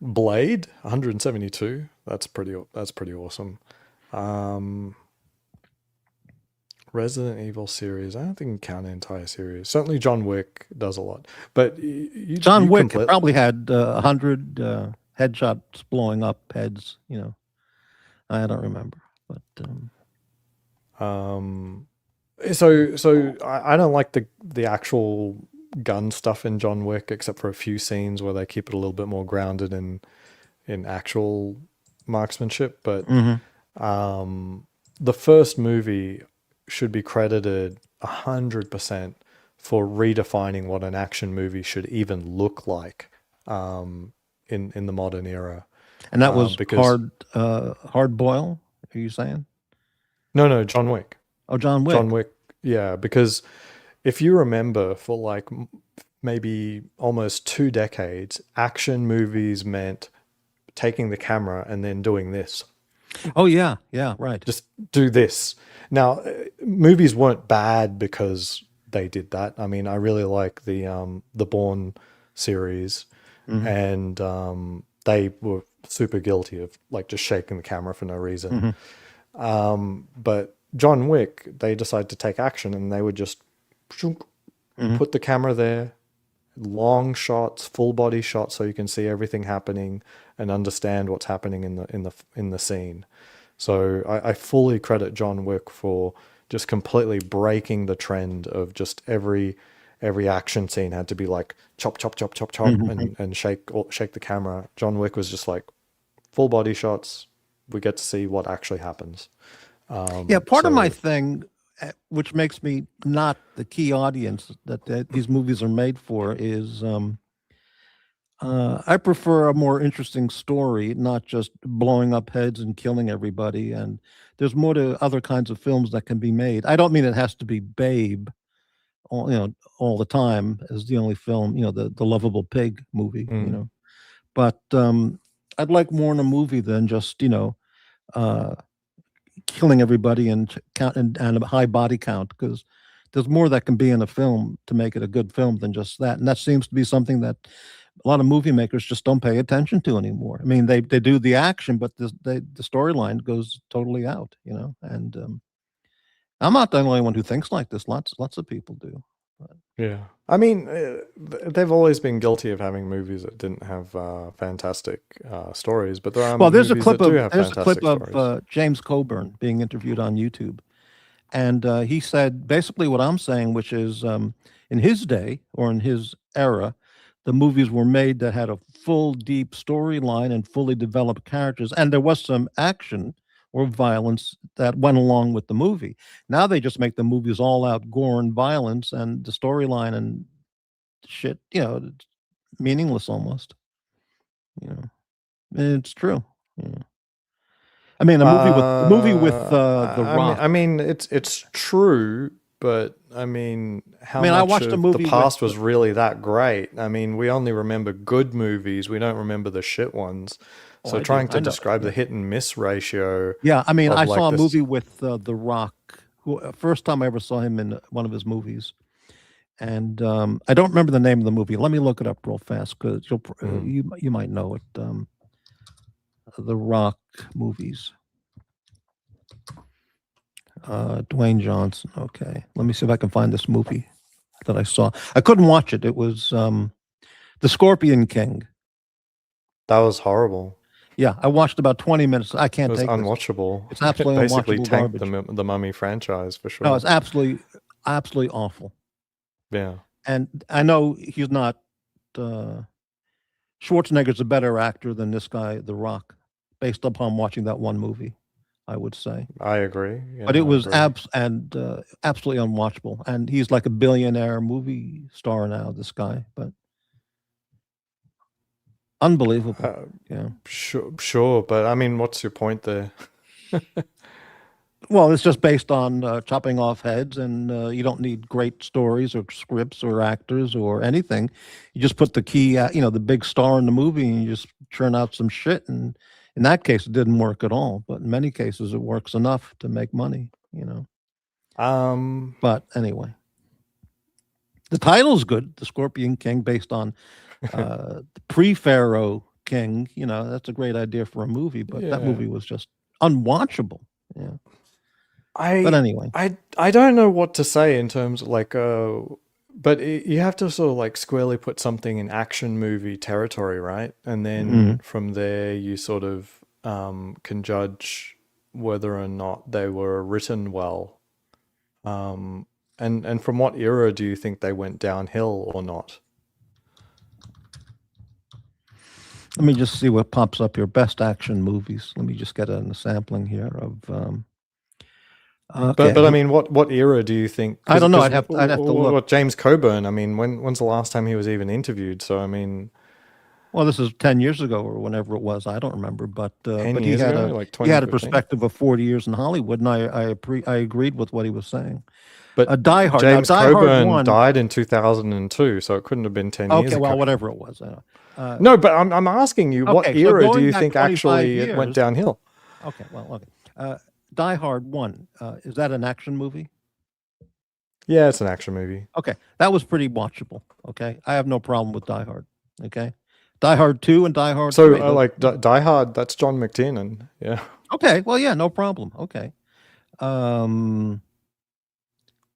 Blade 172. That's pretty awesome. Resident Evil series. I don't think you can count an entire series. Certainly, John Wick does a lot, but John Wick probably had 100 headshots blowing up heads. I don't remember. But So I don't like the actual gun stuff in John Wick, except for a few scenes where they keep it a little bit more grounded in actual marksmanship. But the first movie should be credited 100% for redefining what an action movie should even look like in the modern era. and that was because hard boil. Are you saying? no, John Wick. Oh, John Wick. John Wick, yeah, because if you remember, for like maybe almost 2 decades, action movies meant taking the camera and then doing this. Oh yeah, right. Just do this. Now, movies weren't bad because they did that. I mean, I really like the Bourne series, and they were super guilty of like just shaking the camera for no reason. But John Wick, they decided to take action, and they would just put the camera there, long shots, full body shots, so you can see everything happening and understand what's happening in the scene. So I fully credit John Wick for just completely breaking the trend of just every action scene had to be like chop chop chop chop chop and shake the camera. John Wick was just like full body shots. We get to see what actually happens. Part of my thing, which makes me not the key audience that these movies are made for, is I prefer a more interesting story, not just blowing up heads and killing everybody. And there's more to other kinds of films that can be made. I don't mean it has to be Babe, all the time as the only film, the lovable pig movie, But I'd like more in a movie than just, killing everybody and count and a high body count, because there's more that can be in a film to make it a good film than just that. And that seems to be something that a lot of movie makers just don't pay attention to anymore. I mean, they do the action, but the storyline goes totally out, and I'm not the only one who thinks like this. Lots of people do. But. Yeah. I mean, they've always been guilty of having movies that didn't have fantastic stories, but there are there's a movies clip that of do have there's a fantastic clip stories. of James Coburn being interviewed on YouTube, and he said basically what I'm saying, which is in his day or in his era, the movies were made that had a full, deep storyline and fully developed characters, and there was some action or violence that went along with the movie. Now they just make the movies all out gore and violence, and the storyline and shit, it's meaningless almost. And it's true. I mean, a movie with The Rock. I mean, it's true, but I mean, how I much watched a of movie the past with- was really that great? I mean, we only remember good movies. We don't remember the shit ones. So I trying do. to I know. describe the hit and miss ratio. Yeah, I mean, of I like saw a this- movie with The Rock. First time I ever saw him in one of his movies, and I don't remember the name of the movie. Let me look it up real fast because you might know it. The Rock movies. Dwayne Johnson. Okay, let me see if I can find this movie that I saw. I couldn't watch it. It was The Scorpion King. That was horrible. Yeah, I watched about 20 minutes. I can't It was take this. unwatchable. It's absolutely It basically unwatchable tanked garbage. the Mummy franchise for sure. No, it's absolutely awful. Yeah. And I know he's not. Schwarzenegger's a better actor than this guy, The Rock, based upon watching that one movie, I would say. I agree. Yeah, But it was I agree. absolutely unwatchable. And he's like a billionaire movie star now, this guy. But unbelievable. Yeah. Sure, but I mean, what's your point there? Well, it's just based on chopping off heads, and you don't need great stories or scripts or actors or anything. You just put the key, the big star in the movie, and you just churn out some shit. And in that case, it didn't work at all. But in many cases, it works enough to make money. But anyway, the title's good, The Scorpion King, based on the pre-Pharaoh King. That's a great idea for a movie, but that Yeah. movie was just unwatchable. Yeah. I But anyway. I don't know what to say in terms of like but you have to sort of like squarely put something in action movie territory, right? And then from there you sort of can judge whether or not they were written well. And from what era do you think they went downhill or not? Let me just see what pops up here. Best action movies. Let me just get a sampling here of. Okay, But I mean, what era do you think? I don't know. I'd have to look. What James Coburn? I mean, when's the last time he was even interviewed? So I mean, Well, this is 10 years ago or whenever it was. I don't remember, but 10 he years had ago, a like he had a 2015. perspective of 40 years in Hollywood, and I agreed with what he was saying. But Die Hard. Now, James Die Hard Coburn 1. died in 2002, so it couldn't have been 10 years Okay, ago. well, whatever it was. No, but I'm asking you, what Okay, so era do going you back think 25 actually it went years. downhill? Okay, well, okay. Die Hard 1. Is that an action movie? Yeah, it's an action movie. Okay, that was pretty watchable. Okay, I have no problem with Die Hard. Okay, Die Hard 2 and Die Hard So 3. like Die Hard, that's John McTiernan. Yeah. Okay, well, yeah, no problem. Okay.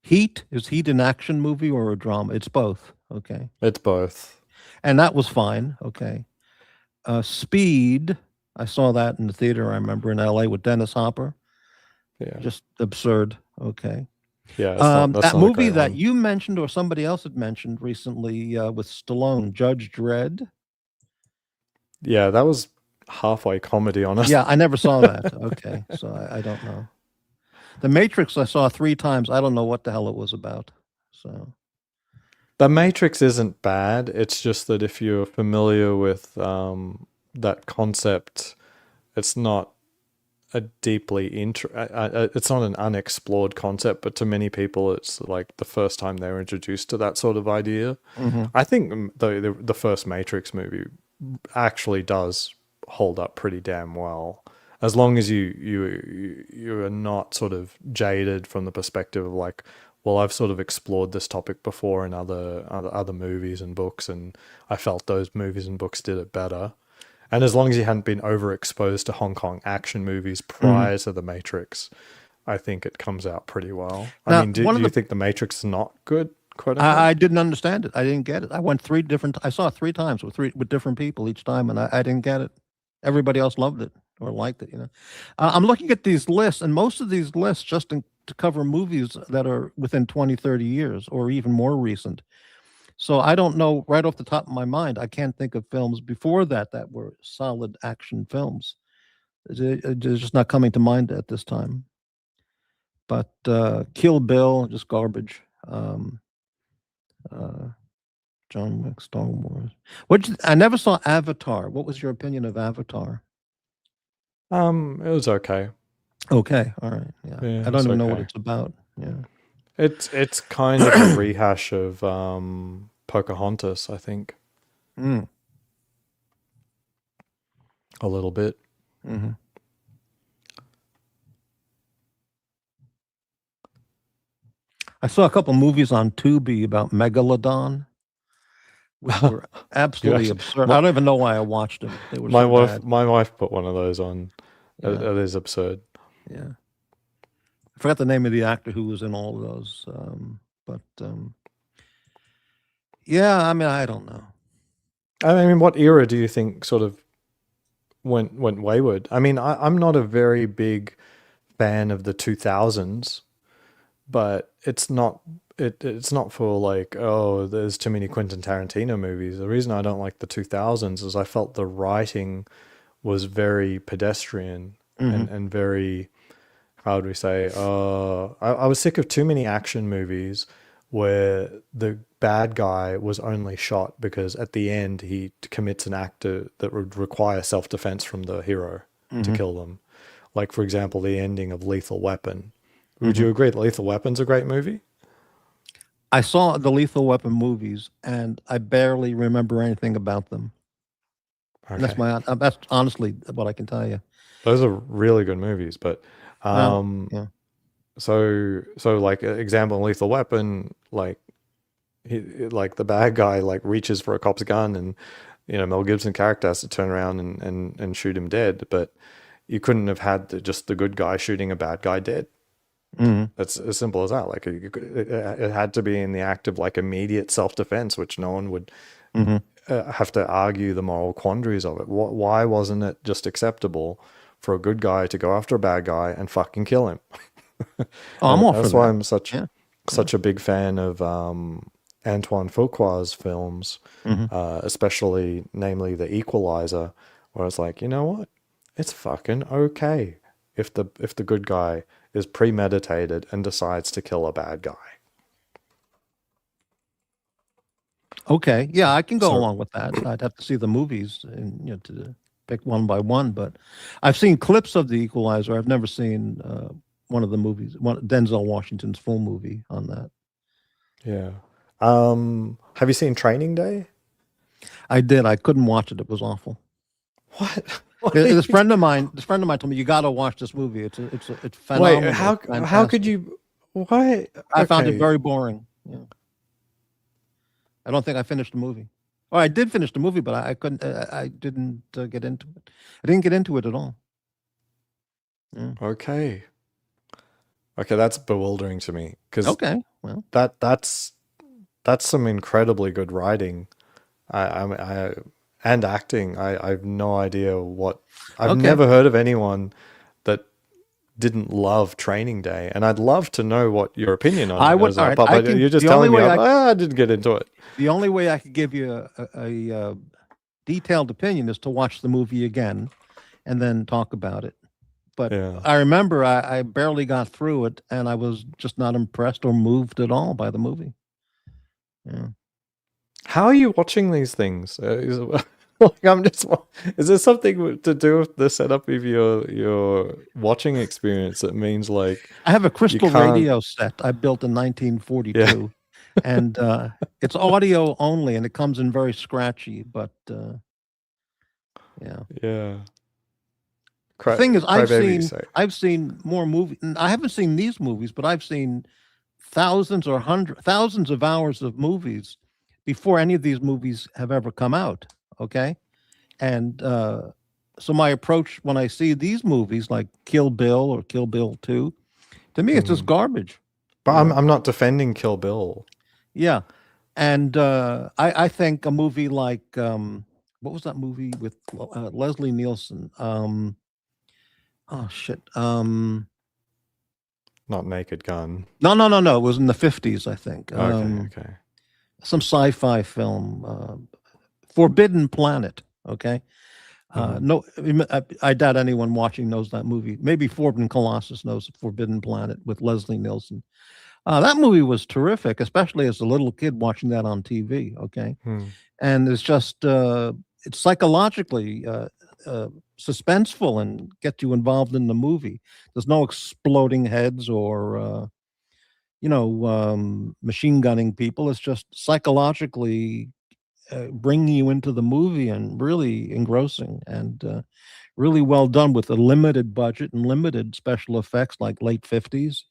Heat, is Heat an action movie or a drama? It's both. Okay, It's both. and that was fine. Okay. Speed, I saw that in the theater. I remember in L.A. with Dennis Hopper. Yeah. Just absurd. Okay. Yeah. That's That not a movie great that one. you mentioned or somebody else had mentioned recently with Stallone, Judge Dredd. Yeah, that was halfway comedy, honestly. Yeah, I never saw that. Okay, so I don't know. The Matrix I saw 3 times. I don't know what the hell it was about. So The Matrix isn't bad. It's just that if you're familiar with that concept, it's not a deeply it's not an unexplored concept, but to many people, it's like the first time they were introduced to that sort of idea. I think the first Matrix movie actually does hold up pretty damn well, as long as you are not sort of jaded from the perspective of like, well, I've sort of explored this topic before in other movies and books, and I felt those movies and books did it better. And as long as you hadn't been overexposed to Hong Kong action movies prior to The Matrix, I think it comes out pretty well. Now, I mean, do you think The Matrix is not good? Quote unquote? I didn't understand it. I didn't get it. I went I saw it 3 times with different people each time, and I didn't get it. Everybody else loved it or liked it. I'm looking at these lists, and most of these lists just to cover movies that are within 20, 30 years or even more recent. So I don't know right off the top of my mind. I can't think of films before that were solid action films. It's just not coming to mind at this time. But Kill Bill, just garbage. John Wick, Star Wars. I never saw Avatar. What was your opinion of Avatar? It was okay. Okay, all right. Yeah, Yeah, I don't it's even know what okay. it's about. Yeah. It's kind of a rehash of Pocahontas, I think, Mm. a little bit. Mm-hmm. I saw a couple movies on Tubi about Megalodon, which were absolutely absurd. I don't even know why I watched them. They were My so wife, bad. my wife put one of those on. Yeah. It is absurd. Yeah. I forgot the name of the actor who was in all of those. Yeah, I mean, I don't know. I mean, what era do you think sort of went wayward? I mean, I'm not a very big fan of the 2000s, but it's not for like, oh, there's too many Quentin Tarantino movies. The reason I don't like the 2000s is I felt the writing was very pedestrian and very, how would we say, I was sick of too many action movies where the bad guy was only shot because at the end he commits an act that would require self-defense from the hero to kill them. Like, for example, the ending of Lethal Weapon. Would you agree that Lethal Weapon's a great movie? I saw the Lethal Weapon movies, and I barely remember anything about them. Okay. That's honestly what I can tell you. Those are really good movies, but Yeah. so like example in Lethal Weapon, like like the bad guy like reaches for a cop's gun, and Mel Gibson character has to turn around and shoot him dead, but you couldn't have had just the good guy shooting a bad guy dead. That's as simple as that. Like it had to be in the act of like immediate self-defense, which no one would have to argue the moral quandaries of it. Why wasn't it just acceptable for a good guy to go after a bad guy and fucking kill him. Oh, I'm And all for that's that. why I'm such Yeah. such a big fan of Antoine Fuqua's films, Mhm. especially namely The Equalizer, where it's like, you know what? It's fucking okay if the good guy is premeditated and decides to kill a bad guy. Okay. Yeah, I can go So along with that. I'd have to see the movies and to pick one by one, but I've seen clips of The Equalizer. I've never seen one of the movies, Denzel Washington's full movie on that. yeah. Have you seen Training Day? I did. I couldn't watch it. It was awful. What? What are This you friend of mine, told me you got to watch this movie. It's Wait, phenomenal. how It's how could fantastic. you? Why? I found it Okay, very boring. Yeah. I don't think I finished the movie. Oh, I did finish the movie, but I couldn't. I didn't get into it. I didn't get into it at all. Yeah. okay, okay. That's bewildering to me because Okay. Well. that's some incredibly good writing. I and acting. I have no idea what. I've Okay. never heard of anyone that didn't love Training Day, and I'd love to know what your opinion on I it would. is. All right. But I can. you're just The only telling me way I didn't get into it. the only way I could give you a detailed opinion is to watch the movie again and then talk about it. But Yeah. I remember I barely got through it, and I was just not impressed or moved at all by the movie. Yeah. How are you watching these things? Like I'm just. Is there something to do with the setup of your watching experience that means like I have a you crystal can't? radio set I built in Yeah. 1942, and it's audio only, and it comes in very scratchy. But yeah, Yeah. the thing is, Cry baby, you say. I've seen more movies. I haven't seen these movies, but I've seen thousands of hours of movies before any of these movies have ever come out. Okay, and so my approach when I see these movies like Kill Bill or Kill Bill 2, to me, it's just Mhm. garbage. But You know? I'm not defending Kill Bill. Yeah, and I think a movie like what was that movie with Leslie Nielsen? Oh shit. Not Naked Gun. No. It was in the 50s, I think. Okay. Some sci-fi film, Forbidden Planet. Okay. Mhm. No, I doubt anyone watching knows that movie. Maybe Forbidden Colossus knows Forbidden Planet with Leslie Nielsen. That movie was terrific, especially as a little kid watching that on TV. Okay, Hmm. and it's just it's psychologically suspenseful and get you involved in the movie. There's no exploding heads or machine gunning people. It's just psychologically bringing you into the movie and really engrossing and really well done with a limited budget and limited special effects like late 50s.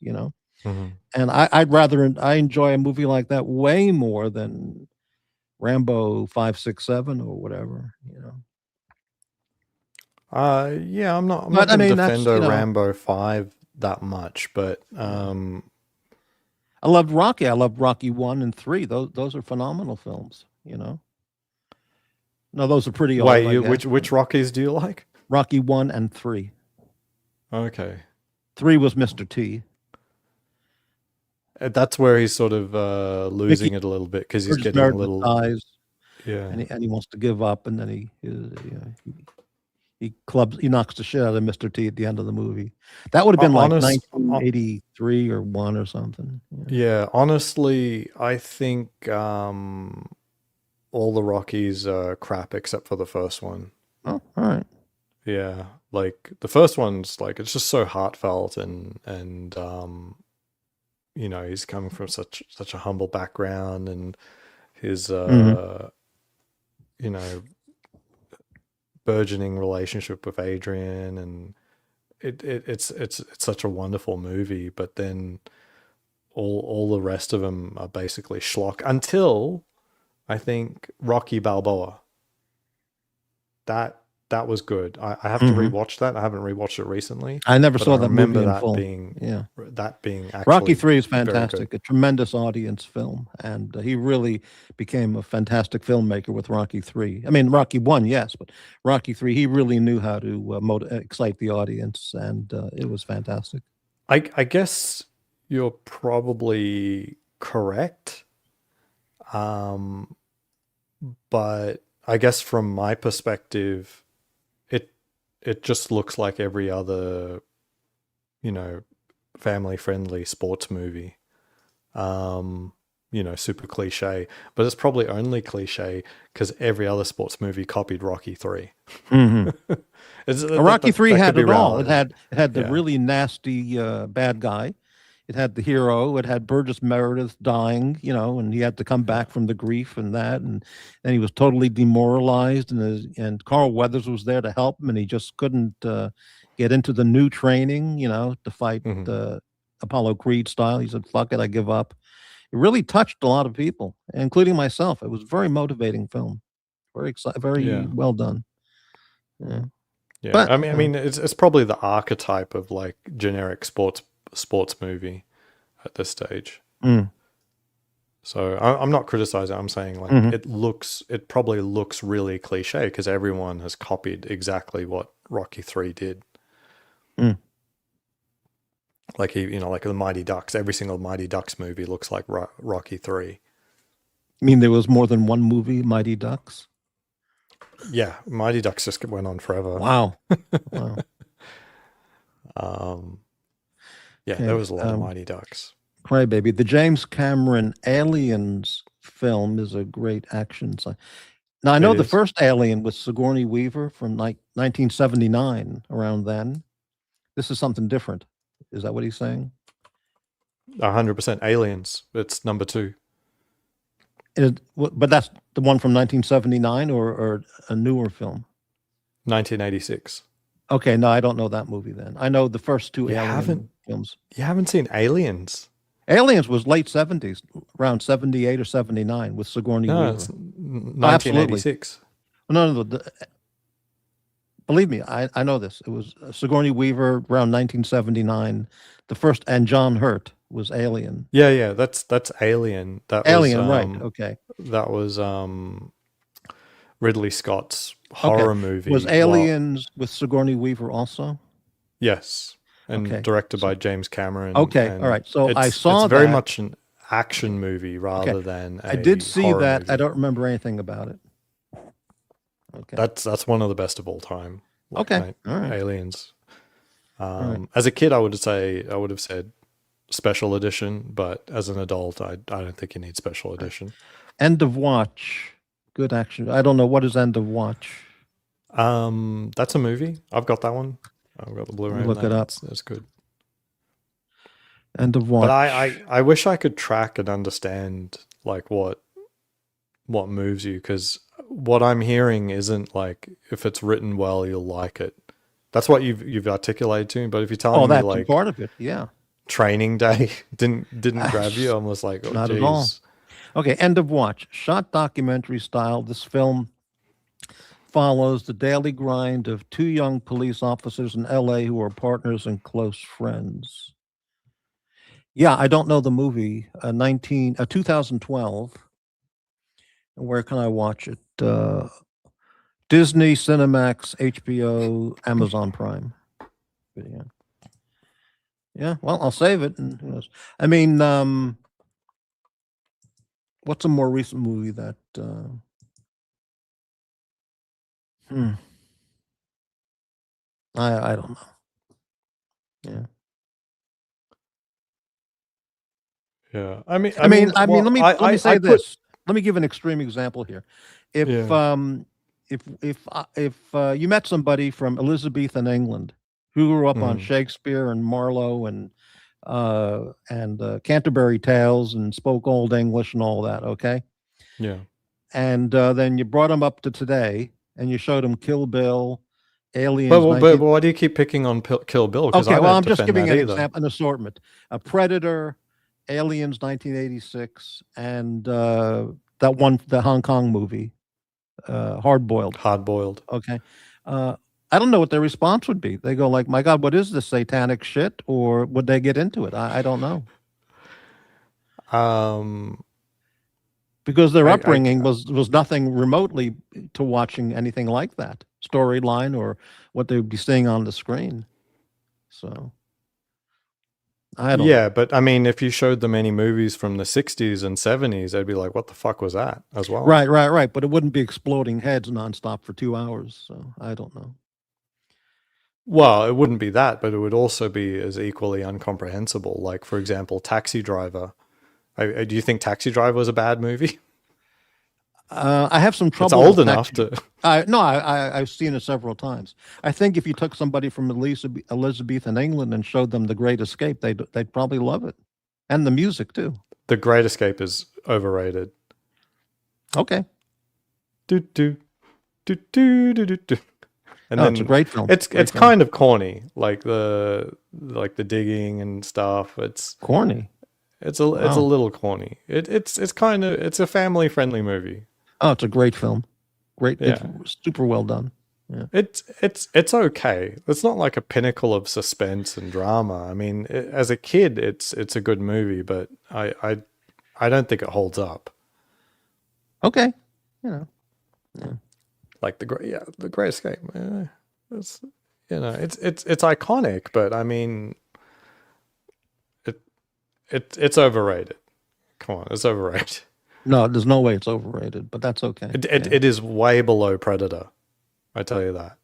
Mhm. And I enjoy a movie like that way more than Rambo 5, 6, 7 or whatever. Yeah, I'm not But I gonna mean, defend that's a Rambo 5 that much, but I loved Rocky. I loved Rocky 1 and 3. Those are phenomenal films. No, those are pretty old, wait, I guess. which Rockies do you like? Rocky 1 and 3. Okay. 3 was Mr. T. That's where he's sort of Mickey losing it a little bit because he's Burgess getting a Meredith little. dies, Yeah. and he wants to give up, and then he knocks the shit out of Mr. T at the end of the movie. That would have been like Honest, 1983 or 1 or something. yeah, honestly, I think all the Rockies are crap except for the first one. Oh, all right. Yeah, like the first one's like it's just so heartfelt and he's coming from such a humble background and his you know burgeoning relationship with Adrian and it's such a wonderful movie, but then all the rest of them are basically schlock until I think Rocky Balboa. That that was good. I have to rewatch that. I haven't rewatched it recently, I never but saw I that remember movie in that full. being Yeah. actually Rocky 3 is very good. fantastic, a tremendous audience film, and he really became a fantastic filmmaker with Rocky 3. I mean, Rocky 1, yes, but Rocky 3, he really knew how to excite the audience, and it was fantastic. I guess you're probably correct. But I guess from my perspective, it just looks like every other, family-friendly sports movie. Super cliche, but it's probably only cliche because every other sports movie copied Rocky 3. Mm-hmm. Rocky 3 that had could be it all. reality. It had the Yeah. really nasty bad guy. It had the hero. It had Burgess Meredith dying, and he had to come back from the grief and that, and then he was totally demoralized, and Carl Weathers was there to help him, and he just couldn't get into the new training, to fight Apollo Creed style. He said, "Fuck it, I give up." It really touched a lot of people, including myself. It was a very motivating film, very Yeah. well done. Yeah. Yeah. But I mean, it's probably the archetype of like generic sports movie at this stage. So I'm not criticizing. I'm saying like it probably looks really cliche because everyone has copied exactly what Rocky 3 did. Like like the Mighty Ducks. Every single Mighty Ducks movie looks like Rocky 3. I mean, there was more than one movie, Mighty Ducks. Yeah, Mighty Ducks just went on forever. Wow. Wow. Yeah, Okay, there was a lot of Mighty Ducks. Crybaby. The James Cameron Aliens film is a great action. Now, I know the first Alien was Sigourney Weaver from 1979, around then. This is something different. Is that what he's saying? 100% Aliens. It's number 2. But that's the one from 1979 or a newer film? 1986. Okay, no, I don't know that movie then. I know the first two Alien films. You haven't seen Aliens? Aliens was late 70s, around 78 or 79 with Sigourney Weaver. It's 1986. No. Believe me, I know this. It was Sigourney Weaver around 1979. The first, and John Hurt was Alien. Yeah, that's Alien. That Alien, was, right? Okay. That was Ridley Scott's horror movie. Was Aliens with Sigourney Weaver also? Yes, and directed by James Cameron. Okay, all right. So I saw it's very much an action movie rather than I did see that. movie. I don't remember anything about it. Okay. That's one of the best of all time. Okay. All right. Aliens. As a kid, I would have said special edition, but as an adult, I don't think you need special edition. End of Watch. Good action. I don't know what is End of Watch. That's a movie. I've got that one. I've got the Blu-ray. Look it up. That's good. End of Watch. But I wish I could track and understand like what moves you, because what I'm hearing isn't like if it's written well, you'll like it. That's what you've articulated to me. But if you're telling me that's like part of it, yeah. Training Day didn't grab you, I'm just like, oh, not geez. at all. Okay, End of Watch. Shot documentary style, this film follows the daily grind of two young police officers in LA who are partners and close friends. Yeah, I don't know the movie. 2012. Where can I watch it? Disney, Cinemax, HBO, Amazon Prime. Yeah, well, I'll save it. And who knows? I mean, what's a more recent movie that? I don't know. Yeah. Yeah. I mean, let me say this. Let me give an extreme example here. If you met somebody from Elizabethan England who grew up on Shakespeare and Marlowe and Canterbury Tales and spoke Old English and all that, okay? Yeah. And then you brought them up to today and you showed them Kill Bill, Aliens. But why do you keep picking on Kill Bill? Okay, well, I'm just giving an assortment. A Predator, Aliens 1986, and that one, the Hong Kong movie, Hard Boiled. Hard Boiled. Okay. I don't know what their response would be. They go like, "My God, what is this satanic shit?" Or would they get into it? I don't know. Because their upbringing was nothing remotely to watching anything like that storyline or what they would be seeing on the screen. So I don't know. Yeah, but I mean, if you showed them any movies from the 60s and 70s, they'd be like, what the fuck was that as well? Right. But it wouldn't be exploding heads nonstop for 2 hours. So I don't know. Well, it wouldn't be that, but it would also be as equally incomprehensible. Like, for example, Taxi Driver. Do you think Taxi Driver was a bad movie? I have some trouble. It's old enough to. No, I've seen it several times. I think if you took somebody from Elizabethan England and showed them The Great Escape, they'd probably love it, and the music too. The Great Escape is overrated. Okay. Do do do do do do do. And then it's a great film. It's kind of corny, like the digging and stuff. It's corny. It's a little corny. It's a family friendly movie. Oh, it's a great film. Great, yeah. It's super well done. Yeah. It's okay. It's not like a pinnacle of suspense and drama. I mean, as a kid, it's a good movie, but I don't think it holds up. Okay, yeah. Like the Great Escape. It's it's iconic, but I mean, it's overrated. Come on, it's overrated. No, there's no way it's overrated, but that's okay. It is way below Predator. I tell you that.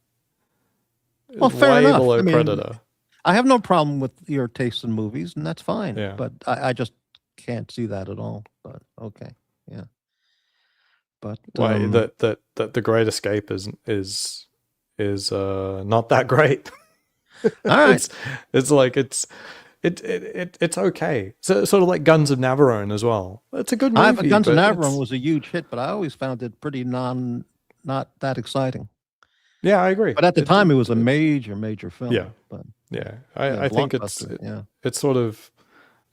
Well, fair enough. Below Predator. I have no problem with your taste in movies, and that's fine. Yeah. But I just can't see that at all. But okay, yeah. But that the Great Escape is not that great. All right. It's like it's okay. So sort of like Guns of Navarone as well. It's a good movie. Guns of Navarone was a huge hit, but I always found it pretty not that exciting. Yeah, I agree. But at the time, it was a major film. Yeah, but yeah, I think it's sort of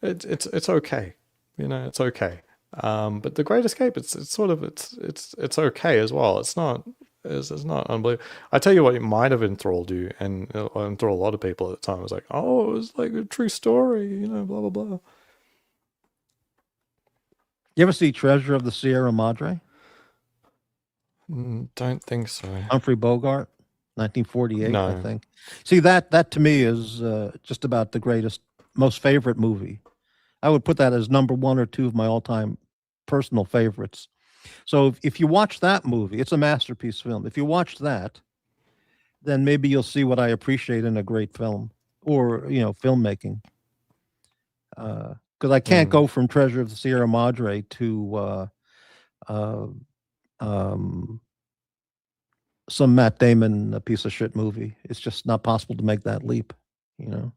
it's okay. You know, it's okay. But the Great Escape, it's okay as well. It's not unbelievable. I tell you what, it might have enthralled you and enthralled a lot of people at the time. It was like, oh, it was like a true story, you know, blah blah blah. You ever see Treasure of the Sierra Madre? Don't think so. Humphrey Bogart, 1948, no. I think. See, that to me is just about the greatest, most favorite movie. I would put that as number 1 or 2 of my all-time personal favorites. So if you watch that movie, it's a masterpiece film. If you watch that, then maybe you'll see what I appreciate in a great film or, you know, filmmaking. Because I can't go from Treasure of the Sierra Madre to some Matt Damon piece of shit movie. It's just not possible to make that leap, you know.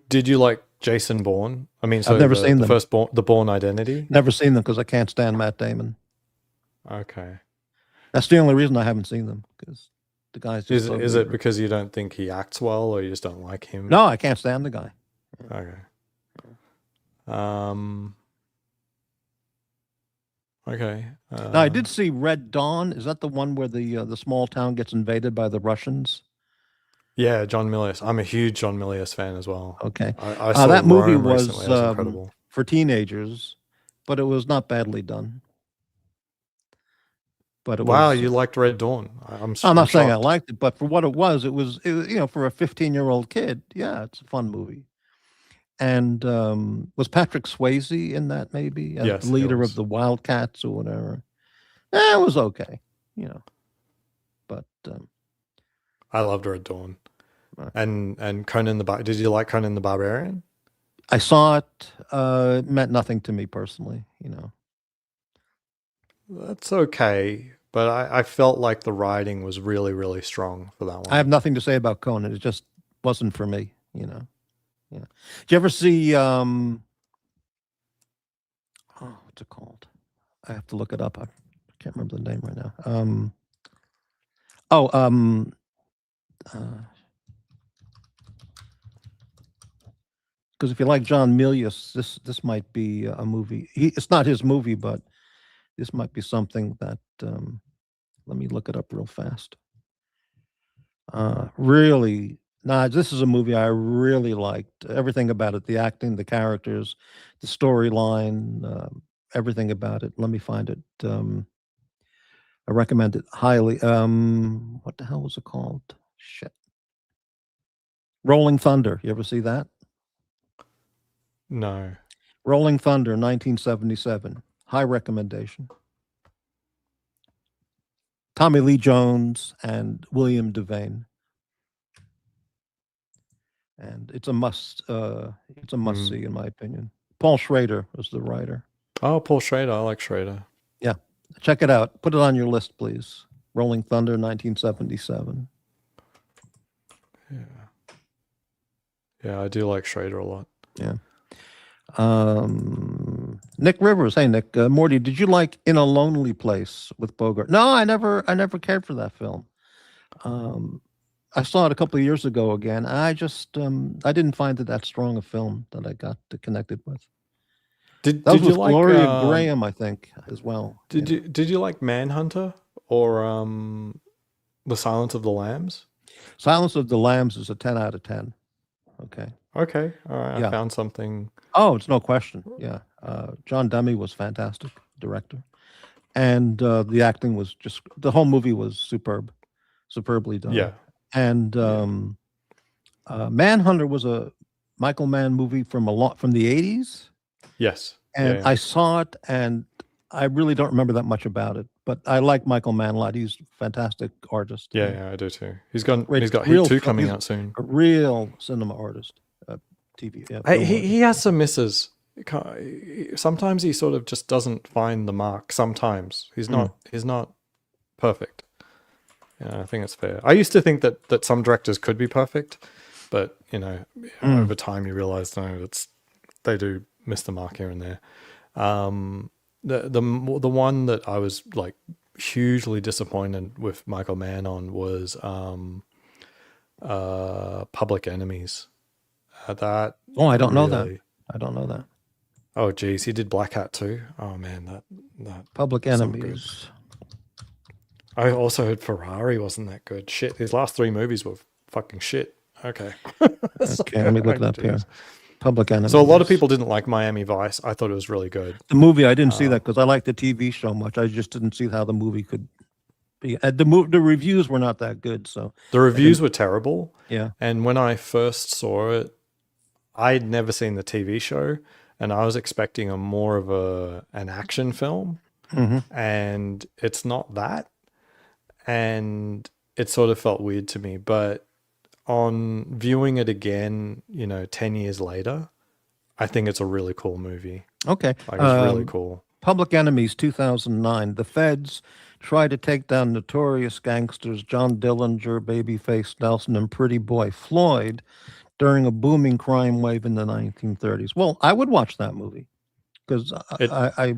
Did you like Jason Bourne? I mean, I've never seen them. The Bourne Identity. Never seen them because I can't stand Matt Damon. Okay, that's the only reaon I haven't seen them, because the guy's just is it because you don't think he acts well, or you just don't like him? No, I can't stand the guy. Okay. Okay. Now I did see Red Dawn. Is that the one where the small town gets invaded by the Russians? Yeah, John Milius. I'm a huge John Milius fan as well. Okay. I saw that movie Rome was recently. It was incredible. For teenagers, but it was not badly done. But wow, you liked Red Dawn. I'm not saying I liked it, but for what it was, you know, for a 15-year-old kid, yeah, it's a fun movie. And was Patrick Swayze in that, maybe? As yes, leader of the Wildcats or whatever. It was okay, you know. But I loved Red Dawn. Right. And Conan did you like Conan the Barbarian? I saw it. It meant nothing to me personally, you know. That's okay, but I felt like the writing was really, really strong for that one. I have nothing to say about Conan. It just wasn't for me, you know. Yeah. Did you ever see what's it called? I have to look it up. I can't remember the name right now. Because if you like John Milius, this might be a movie. It's not his movie, but this might be something that let me look it up real fast. Really, nah, this is a movie I really liked. Everything about it, the acting, the characters, the storyline, everything about it. Let me find it. I recommend it highly. What the hell was it called? Shit. Rolling Thunder. You ever see that? No. Rolling Thunder, 1977. High recommendation. Tommy Lee Jones and William Devane. And it's a must see in my opinion. Paul Schrader was the writer. Oh, Paul Schrader. I like Schrader. Yeah. Check it out. Put it on your list, please. Rolling Thunder, 1977. Yeah. Yeah, I do like Schrader a lot. Yeah. Nick Rivers. Hey, Nick. Morty, did you like In a Lonely Place with Bogart? No, I never cared for that film. I saw it a couple of years ago again. I just I didn't find it that strong a film that I got connected with. Did That was you with like Gloria Graham, I think, as well. Did you like Manhunter or The Silence of the Lambs? Silence of the Lambs is a 10 out of 10. Okay. Okay, all right. Yeah. I found something. Oh, it's no question. Yeah. John Demme was fantastic director. And the acting was just, the whole movie was superbly done. Yeah. And Manhunter was a Michael Mann movie from the 80s. Yes. And I saw it, and I really don't remember that much about it. But I like Michael Mann a lot. He's a fantastic artist. Yeah, I do too. He's got real Heat 2 coming out soon. A real cinema artist. TV. Yeah, He has some misses. Sometimes he sort of just doesn't find the mark. Sometimes he's not perfect. Yeah, I think it's fair. I used to think that some directors could be perfect, but over time you realize no, they do miss the mark here and there. The one that I was like hugely disappointed with Michael Mann on was Public Enemies. I don't know that. I don't know that. Oh geez, he did Black Hat too. Oh man, that Public Enemies. I also heard Ferrari wasn't that good. Shit, his last 3 movies were fucking shit. Okay. Okay, let me look it up here. Public Enemies. So a lot of people didn't like Miami Vice. I thought it was really good. The movie, I didn't see that because I like the TV show much. I just didn't see how the movie could be. The reviews were not that good. So the reviews were terrible. Yeah. And when I first saw it, I'd never seen the TV show, and I was expecting a more of an action film, and it's not that. And it sort of felt weird to me, but on viewing it again, 10 years later, I think it's a really cool movie. Okay. Like, it's really cool. Public Enemies, 2009. The feds try to take down notorious gangsters John Dillinger, Babyface Nelson, and Pretty Boy Floyd during a booming crime wave in the 1930s. Well, I would watch that movie because I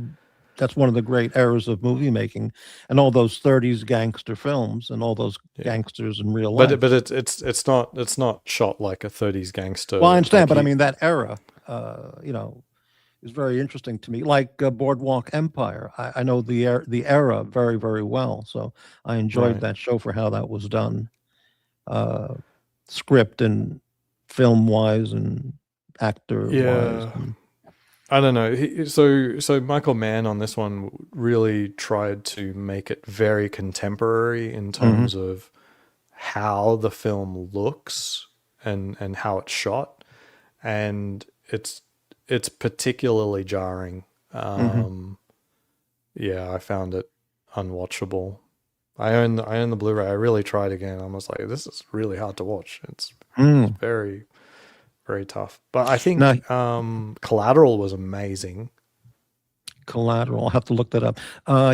that's one of the great eras of movie making, and all those 30s gangster films and all those gangsters in real life. But it's not shot like a 30s gangster. Well, I understand, but I mean that era, is very interesting to me. Like Boardwalk Empire, I know the era very, very well, so I enjoyed that show for how that was done, script and film wise and actor wise. I don't know. So Michael Mann on this one really tried to make it very contemporary in terms of how the film looks and how it's shot, and it's particularly jarring. Yeah, I found it unwatchable. I own the Blu-ray. I really tried again. I was like, this is really hard to watch. It's very, very tough. But I think Collateral was amazing. Collateral. I'll have to look that up.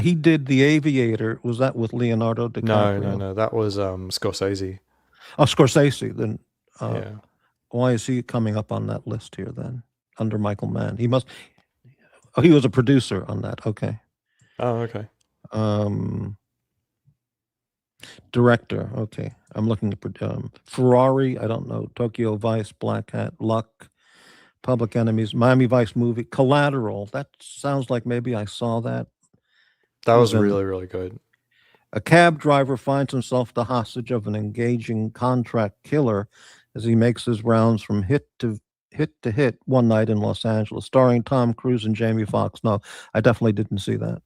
He did The Aviator. Was that with Leonardo DiCaprio? No. That was Scorsese. Oh, Scorsese. Then Yeah. why is he coming up on that list here then? Under Michael Mann. He must. Oh, he was a producer on that. Okay. Oh, okay. Director. Okay. I'm looking to Ferrari. I don't know. Tokyo Vice, Black Hat, Luck, Public Enemies, Miami Vice movie, Collateral. That sounds like maybe I saw that. That was in really, really good. A cab driver finds himself the hostage of an engaging contract killer as he makes his rounds from hit one night in Los Angeles, starring Tom Cruise and Jamie Foxx. No, I definitely didn't see that.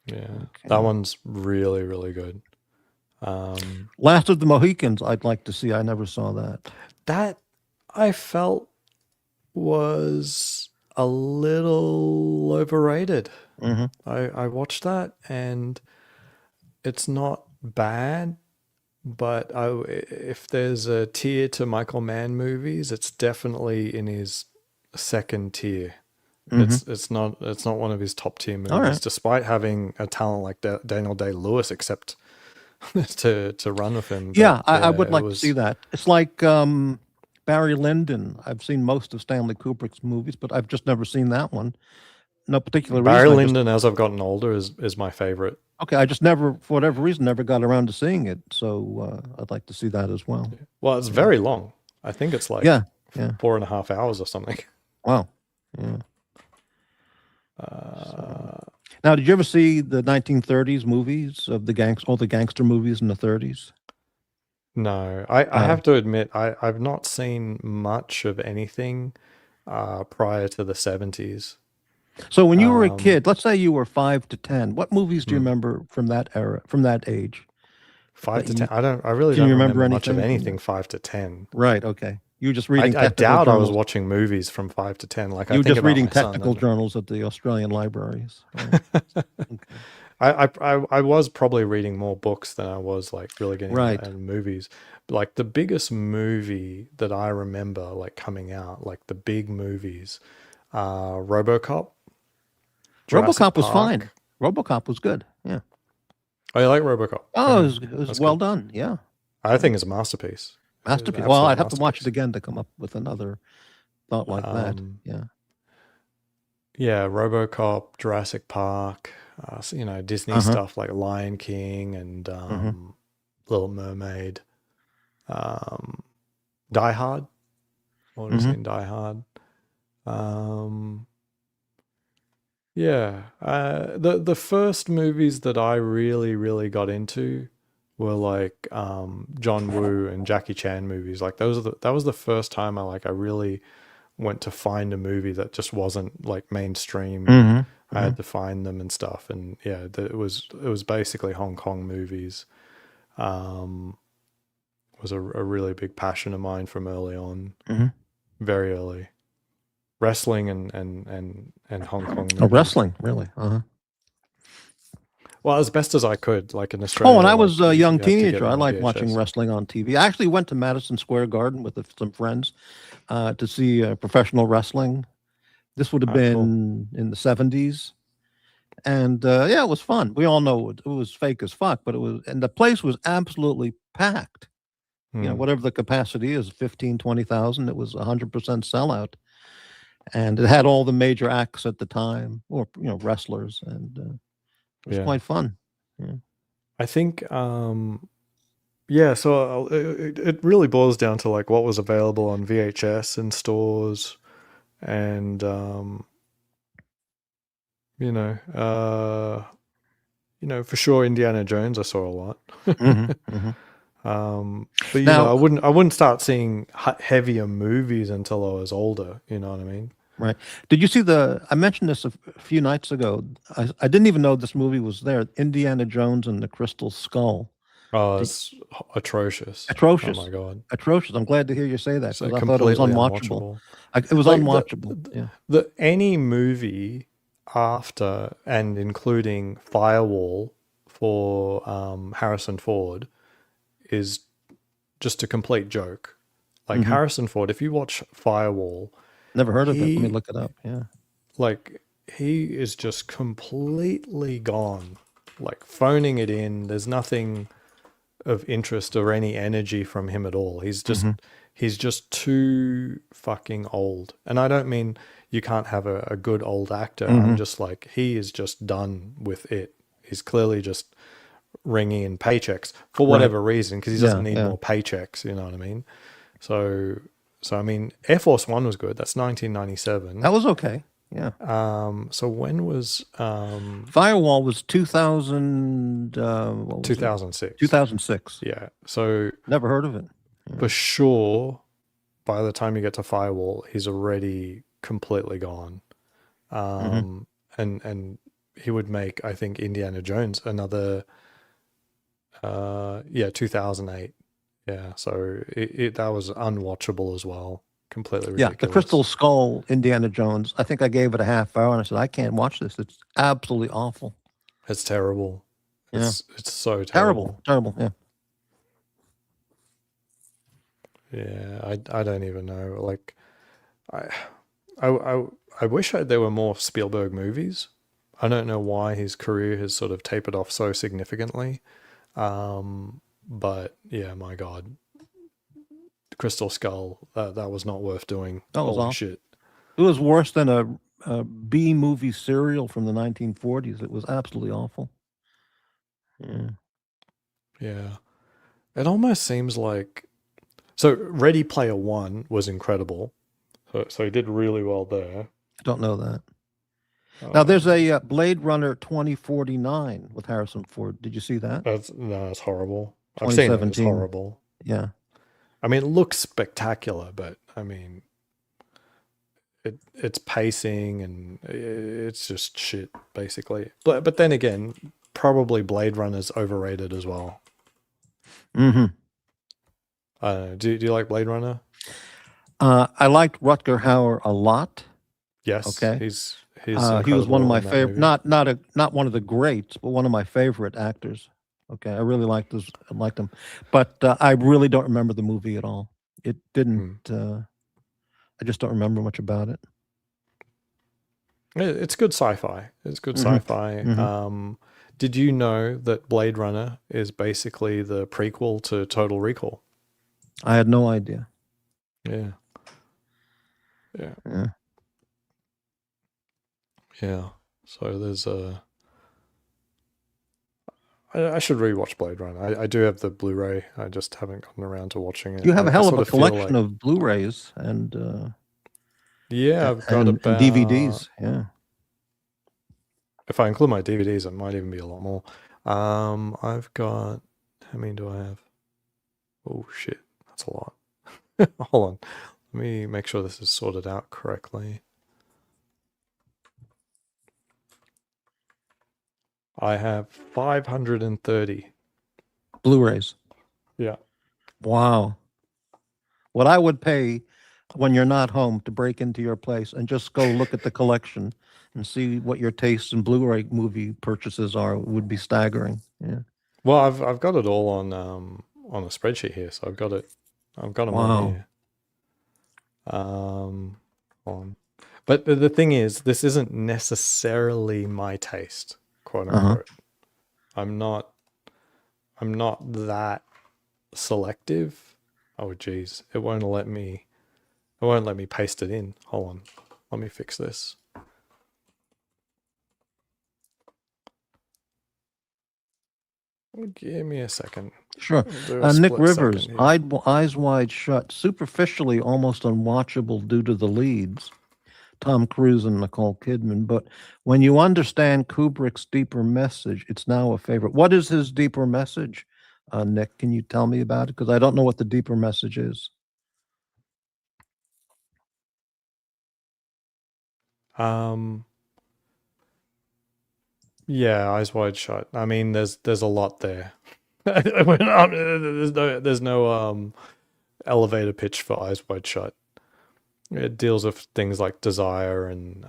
Yeah, that Okay. one's really, really good. Last of the Mohicans, I'd like to see. I never saw that. That I felt was a little overrated. Hmm. I watched that and it's not bad, but if there's a tier to Michael Mann movies, it's definitely in his second tier. Hmm. It's not one of his top tier All movies, right. despite having a talent like Daniel Day-Lewis, except to run with him. Yeah, But I yeah, would it like to see was that. It's like Barry Lyndon. I've seen most of Stanley Kubrick's movies, but I've just never seen that one. No particular Barry reason. Lyndon. As I've gotten older, is my favorite. Okay, I just never, for whatever reason, never got around to seeing it. So I'd like to see that as well. Well, it's very long. I think it's like Yeah, yeah. 4.5 hours or something. Wow. Yeah. Now, did you ever see the 1930s movies of all the gangster movies in the 30s? No, I have to admit, I've not seen much of anything prior to the 70s. So when you were a Um, kid, let's say you were 5 to 10, what movies do you hmm, remember from that era, from that age? 5 That to you 10. I really can don't you remember remember much of anything from anything that? 5 to 10. Right. Okay. You were just reading I technical doubt I was journals. watching movies from 5 to 10. Like You I were think just about reading my son. technical journals at the Australian libraries. Right. Okay. I was probably reading more books than I was like really getting Right. into movies. Like the biggest movie that I remember like coming out, like the big movies, RoboCop, Jurassic RoboCop was fine. Park. RoboCop was good. Yeah. Oh, you like RoboCop? Oh, Okay, it was that's well good. done. Yeah. I think it's a masterpiece. It's an Masterpiece. Well, absolute I'd have to watch it masterpiece. again to come up with another thought like that. Um, Yeah. yeah, RoboCop, Jurassic Park, Disney Uh-huh. stuff like Lion King and Hmm. Little Mermaid, um, Die Hard. I would have Hmm. seen Die Hard. Um, yeah, the first movies that I really really got into were like John Woo and Jackie Chan movies. Like that was the first time I really went to find a movie that just wasn't like mainstream. Hmm. I Hmm. had to find them and stuff, and yeah, it was basically Hong Kong movies. Um, was a really big passion of mine from early on, Hmm. very early. Wrestling and Hong Kong Oh, movies. wrestling, really? Uh-huh. Well, as best as I could, like in Oh, Australia, when I like was a you young had to get teenager, them I on liked watching VHS. wrestling on TV. I actually went to Madison Square Garden with some friends to see professional wrestling. This would have Ah, cool. been in the 70s. And yeah, it was fun. We all know it was fake as fuck, but and the place was absolutely packed. Hmm. Whatever the capacity is, 15, 20,000, it was 100% sellout. And it had all the major acts at the time, or, wrestlers. And it was Yeah, quite fun. Yeah. I think yeah. So it really boils down to like what was available on VHS in stores, and you know, uh, for sure, Indiana Jones I saw a lot. Hmm. Hmm. But Now, I wouldn't start seeing heavier movies until I was older. You know what I mean? right. Did you see I mentioned this a few nights ago. I didn't even know this movie was there. Indiana Jones and the Crystal Skull. Oh, Did, it's atrocious. Oh atrocious. my God. Atrocious. I'm glad to hear you say that So because I thought it was completely unwatchable. unwatchable. It was Like unwatchable. Yeah. any movie after and including Firewall for Harrison Ford is just a complete joke. Like Hmm. Harrison Ford, if you watch Firewall, Never heard of it. Let me he look it up. Yeah. he is just completely gone, like phoning it in. There's nothing of interest or any energy from him at all. Hmm. He's just too fucking old. And I don't mean you can't have a good old actor. I'm Hmm. just like, he is just done with it. He's clearly just ringing in paychecks for Right. whatever reason, because he Yeah. doesn't need Yeah. more paychecks, you know what I mean? So I mean, Air Force One was good. That's 1997. That was okay. Yeah. So when was Firewall was 2000. What was it? 2006? 2006. Yeah. So Never heard of it. for sure, by the time you get to Firewall, he's already completely gone. And he would make, I think, Indiana Jones another 2008. Yeah, so that was unwatchable as well. Completely Yeah, the ridiculous. Crystal Skull Indiana Jones. I think I gave it a half hour and I said, I can't watch this. It's absolutely awful. It's terrible. Yeah. It's so terrible. Terrible. Yeah. Yeah, I don't even know. Like, I wish there were more Spielberg movies. I don't know why his career has sort of tapered off so significantly. But yeah, my God, Crystal Skull, that was not worth doing. That was Holy awful. shit. It was worse than a B movie serial from the 1940s. It was absolutely awful. Yeah. Yeah. It almost seems like, so Ready Player One was incredible. So he did really well there. I don't know that. Now there's a Blade Runner 2049 with Harrison Ford. Did you see that? That's horrible. I've seen it. It's 2017. horrible. Yeah. I mean, it looks spectacular, but I mean, it's pacing and it's just shit, basically. But then again, probably Blade Runner's overrated as well. Mm-hmm. Do you like Blade Runner? I liked Rutger Hauer a lot. Yes. Okay. He was one of my favorite, favorite. not one of the greats, but one of my favorite actors. Okay, I really liked him, but I really don't remember the movie at all. It didn't. I just don't remember much about it. It's good sci-fi. It's good sci-fi. Did you know that Blade Runner is basically the prequel to Total Recall? I had no idea. Yeah. So there's I should rewatch Blade Runner. I do have the Blu-ray. I just haven't gotten around to watching it. You have a hell of a feel collection like- of Blu-rays and Yeah, I've got and about DVDs. Yeah. If I include my DVDs, it might even be a lot more. I've got, how many do I have? Oh shit, that's a lot. Hold on, let me make sure this is sorted out correctly. I have 530 Blu-rays. Yeah. Wow. What I would pay when you're not home to break into your place and just go look at the collection and see what your tastes in Blu-ray movie purchases are would be staggering. Yeah. Well, I've got it all on a spreadsheet here, so I've got them all here. But the thing is, this isn't necessarily my taste, quote unquote. I'm not that selective. Oh geez, it won't let me paste it in. Hold on, let me fix this. Give me a second. Sure. Nick Rivers, Eyes Wide Shut, superficially almost unwatchable due to the leads, Tom Cruise and Nicole Kidman. But when you understand Kubrick's deeper message, it's now a favorite. What is his deeper message, Nick? Can you tell me about it? Because I don't know what the deeper message is. Yeah, Eyes Wide Shut. I mean, there's a lot there. There's no elevator pitch for Eyes Wide Shut. It deals with things like desire and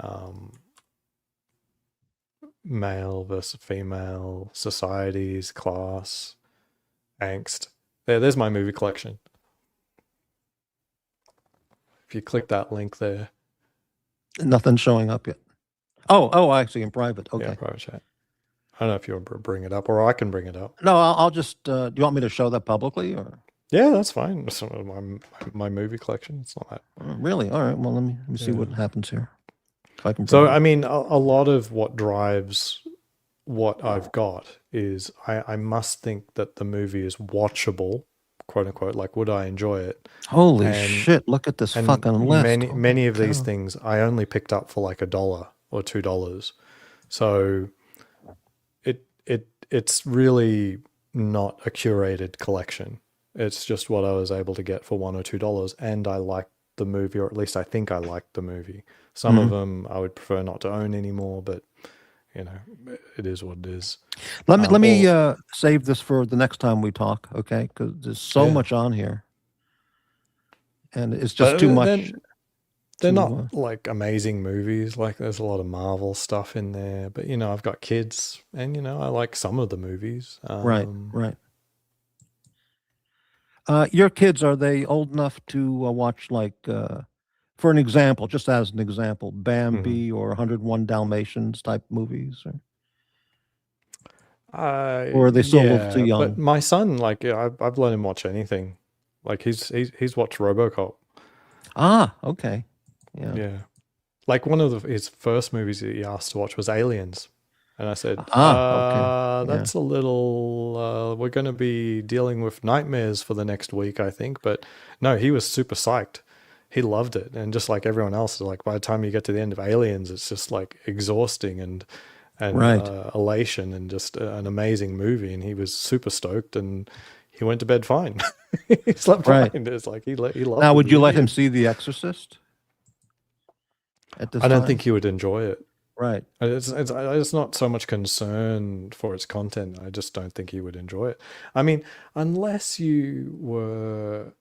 male versus female, societies, class, angst. There's my movie collection. If you click that link there. Nothing's showing up yet. Oh, I see, in private. Okay. Yeah, private chat. I don't know if you want to bring it up, or I can bring it up. No, I'll just. Do you want me to show that publicly, or? Yeah, that's fine. It's my movie collection. It's not that. Really? All right. Well, let me see what happens here. If I can. So, I mean, a lot of what drives what I've got is I must think that the movie is watchable, quote unquote. Like, would I enjoy it? Holy And shit! Look at this and fucking list. many of these cow. things I only picked up for like $1 or $2. So it's really not a curated collection. It's just what I was able to get for $1 or $2, and I liked the movie, or at least I think I liked the movie. Some of them I would prefer not to own anymore, but you know, it is what it is. Let me save this for the next time we talk, okay? Because there's so much on here, and it's just too much. They're not like amazing movies. Like, there's a lot of Marvel stuff in there, but you know, I've got kids, and you know, I like some of the movies. Right. Your kids, are they old enough to watch, like, for an example, just as an example, Bambi or 101 Dalmatians type movies, or are they still a little too young? But my son, like, I've let him watch anything. Like, he's watched RoboCop. Ah, okay. Yeah. Like, one of his first movies that he asked to watch was Aliens. And I said, okay. That's a little, we're going to be dealing with nightmares for the next week, I think. But no, he was super psyched. He loved it. And just like everyone else, like, by the time you get to the end of Aliens, it's just like exhausting and elation, and just an amazing movie. And he was super stoked, and he went to bed fine. He slept fine. It's like he loved it. Now, would you let him see The Exorcist? At this I don't time? think he would enjoy it. Right. It's not so much concern for its content. I just don't think he would enjoy it. I mean, unless you were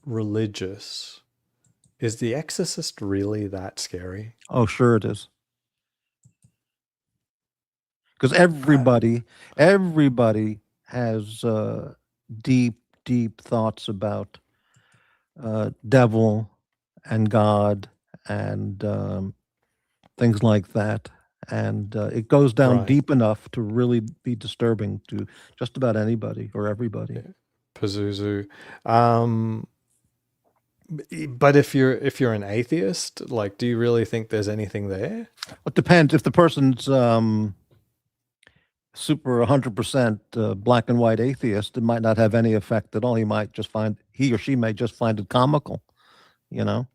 religious, is The Exorcist really that scary? Oh, sure it is. Because everybody has deep thoughts about devil and God and things like that, and it goes down deep enough to really be disturbing to just about anybody or everybody. Yeah. Pazuzu. But if you're an atheist, like, do you really think there's anything there? It depends. If the person's super 100% black and white atheist, it might not have any effect at all. He or she may just find it comical, you know.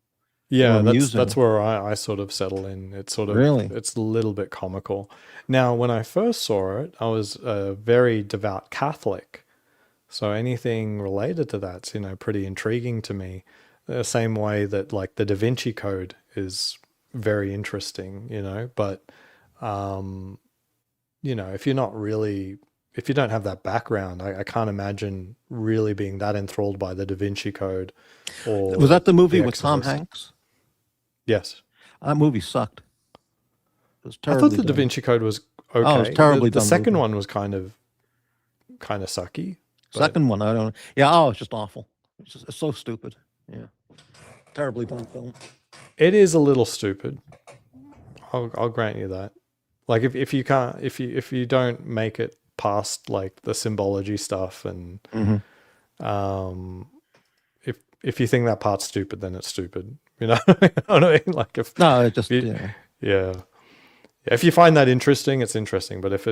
Yeah, that's where I sort of settle in. It's sort of it's a little bit comical. Now, when I first saw it, I was a very devout Catholic, so anything related to that's, you know, pretty intriguing to me. The same way that, like, the Da Vinci Code is very interesting, you know. But you know, if you don't have that background, I can't imagine really being that enthralled by the Da Vinci Code. Or was that the movie with Tom Hanks? Yes. That movie sucked. It was terribly. I thought the Da Vinci Code was okay. Oh, it was terribly the done. The second one was kind of sucky. Second one, I don't know. Yeah, it's just awful. It's so stupid. Yeah. Terribly done film. It is a little stupid. I'll grant you that. Like, if you don't make it past, like, the symbology stuff, and if you think that part's stupid, then it's stupid. You know, you know what I mean? Like, if you find that interesting, it's interesting. But if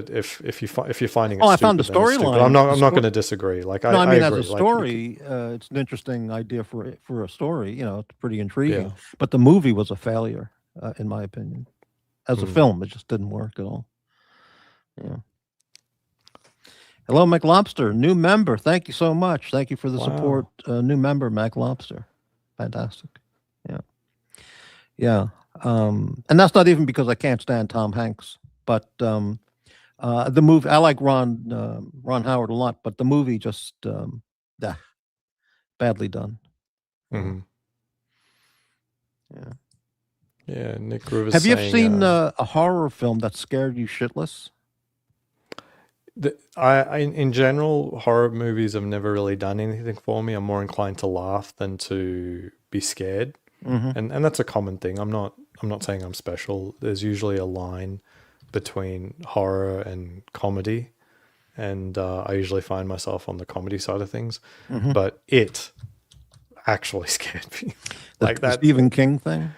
you're finding it, I found the storyline. I'm not going to disagree. Like, I mean, agree. as a story, it's an interesting idea for a story. You know, it's pretty intriguing. Yeah. But the movie was a failure, in my opinion. As a film, it just didn't work at all. Yeah. Hello, McLobster, new member. Thank you so much. Thank you for the support, new member, McLobster. Fantastic. Yeah. And that's not even because I can't stand Tom Hanks, but the movie, I like Ron Howard a lot, but the movie just badly done. Mm-hmm. Yeah. Yeah, Nick Rivers. Have you ever seen a horror film that scared you shitless? In general, horror movies have never really done anything for me. I'm more inclined to laugh than to be scared, and that's a common thing. I'm not saying I'm special. There's usually a line between horror and comedy, and I usually find myself on the comedy side of things. But it actually scared me, like that Stephen King thing.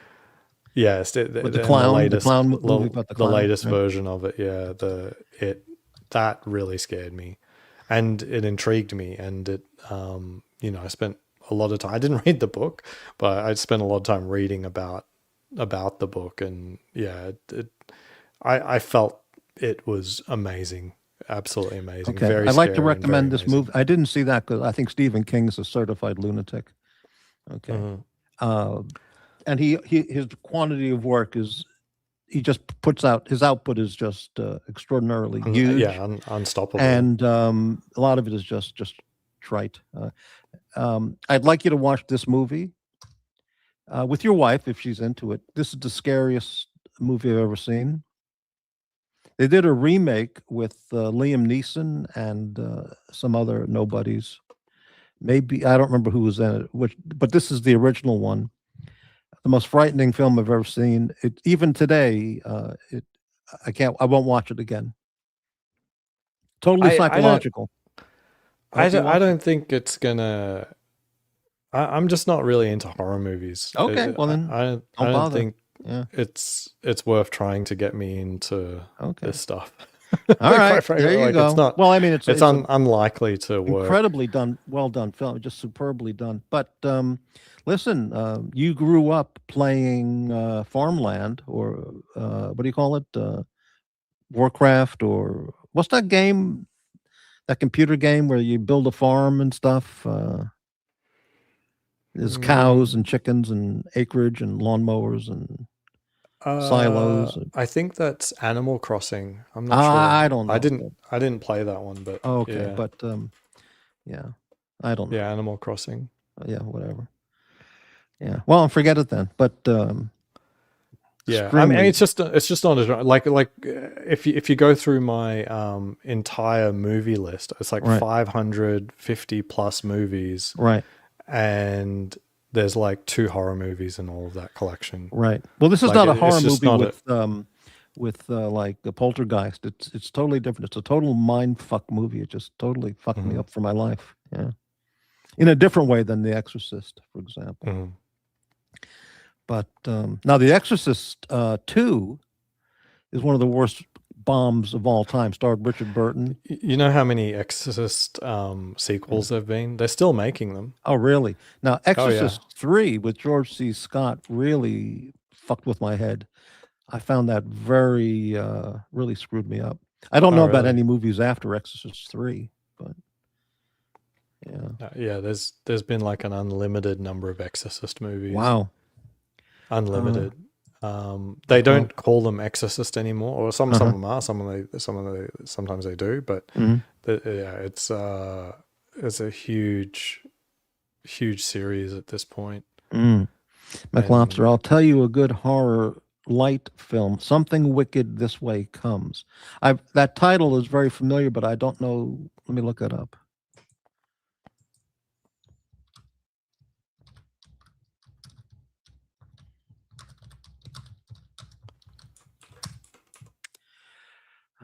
Yes, the clown, the clown movie about the clown. The latest version of it, yeah, that really scared me. and it intrigued me, and it I spent a lot of time. I didn't read the book, but I spent a lot of time reading about the book, and yeah, I felt it was amazing, absolutely amazing. Okay, Very I'd like to scary and very recommend this amazing. movie. I didn't see that because I think Stephen King's a certified lunatic. Okay, and his quantity of work is he just puts out his output is just extraordinarily huge. Yeah, unstoppable. And a lot of it is just trite. I'd like you to watch this movie with your wife if she's into it. This is the scariest movie I've ever seen. They did a remake with Liam Neeson and some other nobodies. Maybe I don't remember who was in it, but this is the original one. The most frightening film I've ever seen. Even today, I won't watch it again. Totally psychological. I don't think it's gonna. I'm just not really into horror movies. Okay, well then I don't think it's worth trying to get me into this stuff. All right, there you go. It's not, well, I mean, it's unlikely to work. Incredibly done, well done film, just superbly done. But listen, you grew up playing Farmland, or what do you call it? Warcraft, or what's that game? That computer game where you build a farm and stuff. There's cows and chickens and acreage and lawnmowers and silos. I think that's Animal Crossing. I'm not sure. I don't know. I didn't play that one, but okay, yeah. but yeah, I don't know. Yeah, Animal Crossing. Yeah, whatever. Yeah, well, forget it then. But yeah, I mean, it's just not as like if you go through my entire movie list, it's like 550 plus movies, right? And there's like 2 horror movies in all of that collection, right? Well, this is not a horror movie with like the Poltergeist. It's totally different. It's a total mind fuck movie. It just totally fucked me up for my life. Yeah, in a different way than The Exorcist, for example. But now The Exorcist 2 is one of the worst bombs of all time. Starred Richard Burton. You know how many Exorcist sequels there've been? They're still making them. Oh, really? Now, Exorcist 3 with George C. Scott really fucked with my head. I found that very, really screwed me up. I don't know about any movies after Exorcist 3, but yeah. Yeah, there's been like an unlimited number of Exorcist movies. Wow. Unlimited. They don't call them Exorcist anymore, or some of them are. Sometimes they do, but yeah, it's a huge series at this point. McLobster, I'll tell you a good horror light film. Something Wicked This Way Comes. That title is very familiar, but I don't know. Let me look it up.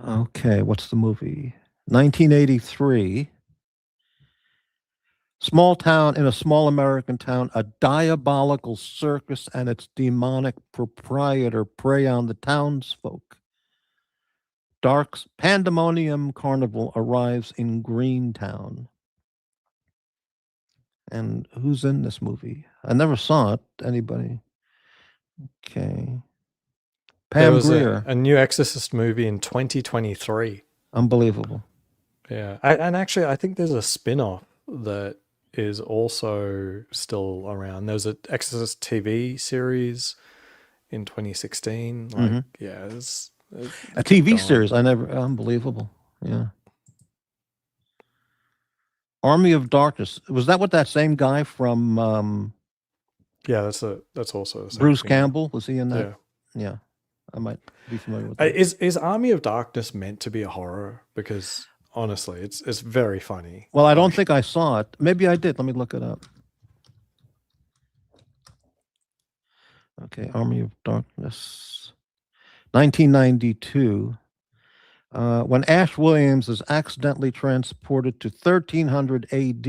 Okay, what's the movie? 1983. Small town, in a small American town, a diabolical circus and its demonic proprietor prey on the townsfolk. Dark's pandemonium carnival arrives in Greentown. And who's in this movie? I never saw it. Anybody? Okay. Pam Grier. A new Exorcist movie in 2023. Unbelievable. Yeah. And actually, I think there's a spin-off that is also still around. There was an Exorcist TV series in 2016. Like, yeah. It's a TV series. Unbelievable. Yeah. Army of Darkness. Was that what that same guy from... yeah, that's also the same Bruce thing. Campbell? Was he in that? Yeah. I might be familiar with that. Is Army of Darkness meant to be a horror? Because honestly, it's very funny. Well, I don't think I saw it. Maybe I did. Let me look it up. Okay, Army of Darkness. 1992. When Ash Williams is accidentally transported to 1300 AD,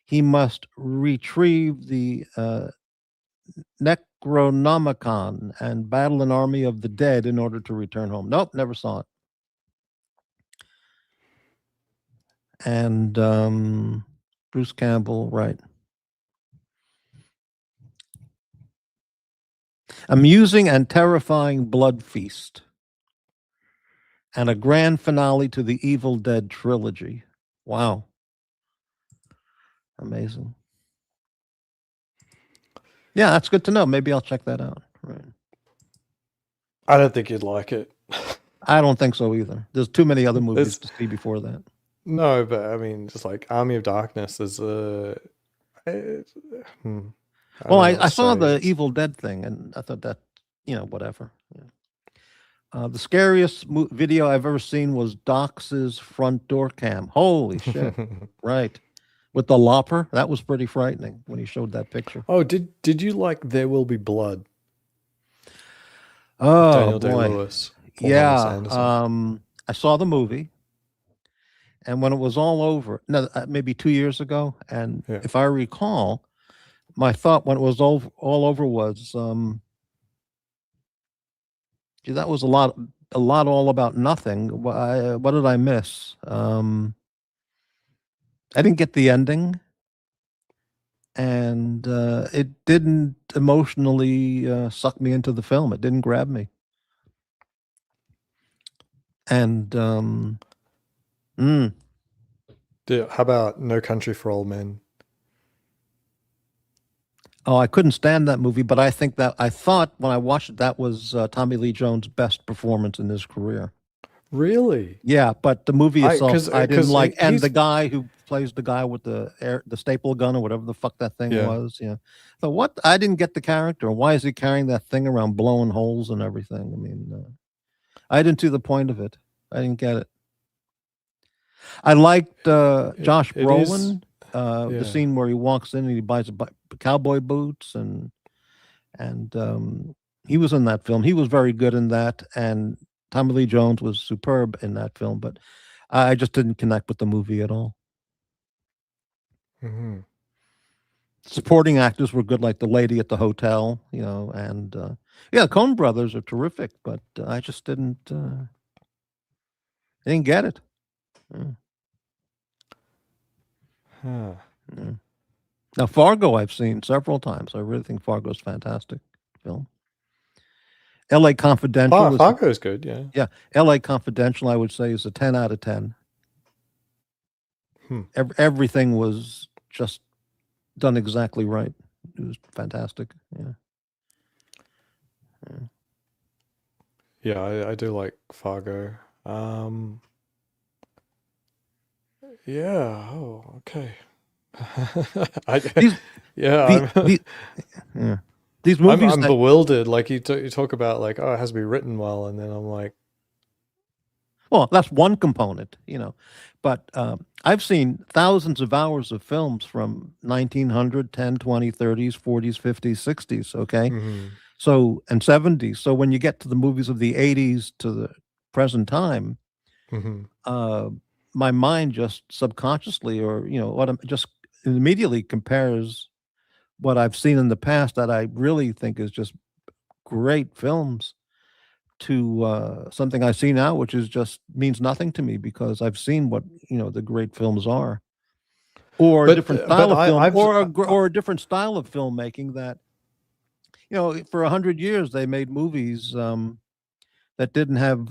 he must retrieve the Necronomicon and battle an army of the dead in order to return home. Nope, never saw it. and Bruce Campbell, right? Amusing and terrifying blood feast, and a grand finale to the Evil Dead trilogy. Wow. Amazing. Yeah, that's good to know. Maybe I'll check that out. Right. I don't think you'd like it. I don't think so either. There's too many other movies There's- to see before that. No, but I mean, just like Army of Darkness is a. Well, I saw the Evil Dead thing, and I thought that, whatever. Yeah. The scariest video I've ever seen was Doc's front door cam. Holy shit! Right, with the lopper, that was pretty frightening when he showed that picture. Oh, did you like There Will Be Blood? Oh, Daniel boy. Day-Lewis. Paul Thomas Anderson. I saw the movie, and when it was all over, maybe 2 years ago, and Yeah. if I recall, my thought when it was all over was, gee, that was a lot all about nothing. What did I miss? I didn't get the ending, and it didn't emotionally suck me into the film. It didn't grab me. And How about No Country for Old Men? oh, I couldn't stand that movie, but I thought when I watched it, that was Tommy Lee Jones' best performance in his career. Really? Yeah, but the movie itself, I didn't 'cause like. And he's- the guy who plays the guy with the staple gun or whatever the fuck that thing Yeah. was, So what? I didn't get the character. Why is he carrying that thing around, blowing holes and everything? I mean, I didn't see the point of it. I didn't get it. I liked Josh it is- Brolin. yeah. The scene where he walks in and he buys cowboy boots, and he was in that film. He was very good in that, and Tommy Lee Jones was superb in that film. But I just didn't connect with the movie at all. Mm-hmm. Supporting actors were good, like the lady at the hotel, and the Coen brothers are terrific, but I just didn't get it. Yeah. Huh. Yeah. Now, Fargo I've seen several times. I really think Fargo's a fantastic film. L.A. Confidential. Fargo's good, yeah. Yeah, L.A. Confidential, I would say, is a 10 out of 10. Everything was just done exactly right. It was fantastic. Yeah. Yeah, I do like Fargo. Yeah. Oh, okay. These movies. I'm bewildered. Like you talk about, like, oh, it has to be written well, and then I'm like, well, that's one component, but I've seen thousands of hours of films from 1900, 10, 20, 30s, 40s, 50s, 60s. Okay. mhm. So, and 70s. So when you get to the movies of the 80s to the present time, my mind just subconsciously, or just immediately compares what I've seen in the past that I really think is just great films to something I see now, which is just means nothing to me because I've seen what the great films are, or a But- different but style of film, I've- or a different style of filmmaking that for 100 years they made movies that didn't have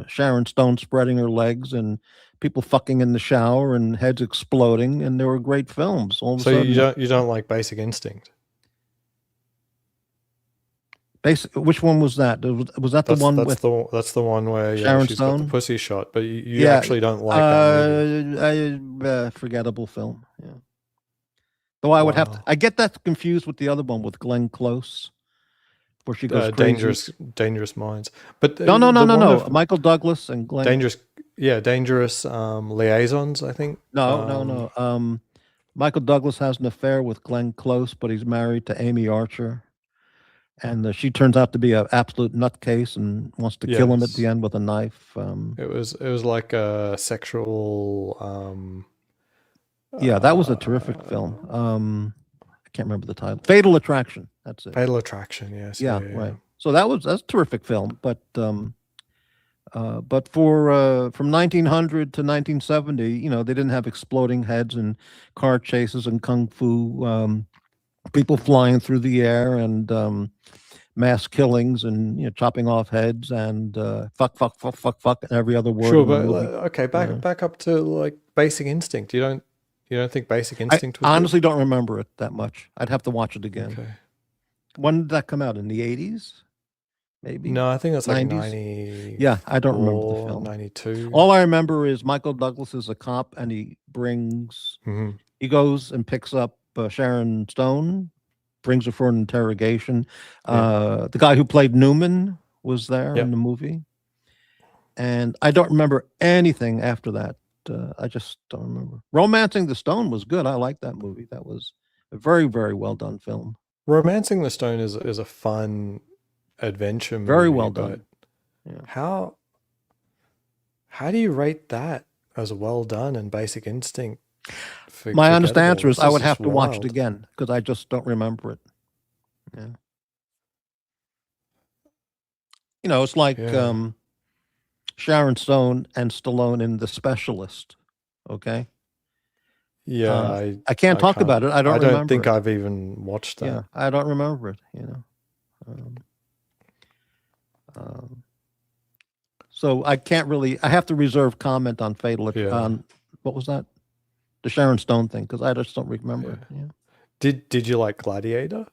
Sharon Stone spreading her legs and people fucking in the shower and heads exploding, and they were great films. All of a So sudden, you don't like Basic Instinct? which one was that? Was that the one with that's the one where Sharon she's got Stone? the pussy shot, but you actually don't like that movie. Forgettable film. Yeah. Though I would have to. Wow. I get that confused with the other one with Glenn Close, where she goes crazy. Dangerous Minds. But No. the one of Michael Douglas and Glenn. Dangerous Liaisons, I think. No. Michael Douglas has an affair with Glenn Close, but he's married to Amy Archer, and she turns out to be an absolute nutcase and wants to kill him at Yes. the end with a knife. It was like a sexual. Yeah, that was a terrific film. I can't remember the title. Fatal Attraction. That's it. Fatal Attraction. Yes. Yeah, right. So that's a terrific film, but But from 1900 to 1970, you know, they didn't have exploding heads and car chases and kung fu, people flying through the air and mass killings and, you know, chopping off heads and fuck, fuck, fuck, fuck, fuck, and every other word Sure, in the but movie. okay, Yeah. back up to like Basic Instinct. You don't think Basic I Instinct was honestly don't remember it that much. I'd have to watch it good? again. Okay. When did that come out? In the 80s? Maybe? No, I think that's like 90s? Yeah, I don't remember the 94, film. 92. All I remember is Michael Douglas is a cop and Mhm. he goes and picks up Sharon Stone, brings her for an interrogation. Yeah. The guy who played Newman was there Yep. in the movie. And I don't remember anything after that. I just don't remember. Romancing the Stone was good. I liked that movie. That was a very, very well done film. Romancing the Stone is a fun adventure movie. Very well but done. Yeah. how do you rate that as well done and Basic Instinct? My honest forgettable? answer is This I would just have to watch it wild. again because I just don't remember it. Yeah. You know, it's like Yeah. Sharon Stone and Stallone in The Specialist. Okay. Yeah, I can't talk can't. about it. I don't I don't remember think it. I've even watched that. Yeah, I don't remember it, you know. So I can't really, I have to reserve comment on Yeah. on, what was that? The Sharon Stone thing, because I just don't remember it. Yeah. Did you like Gladiator?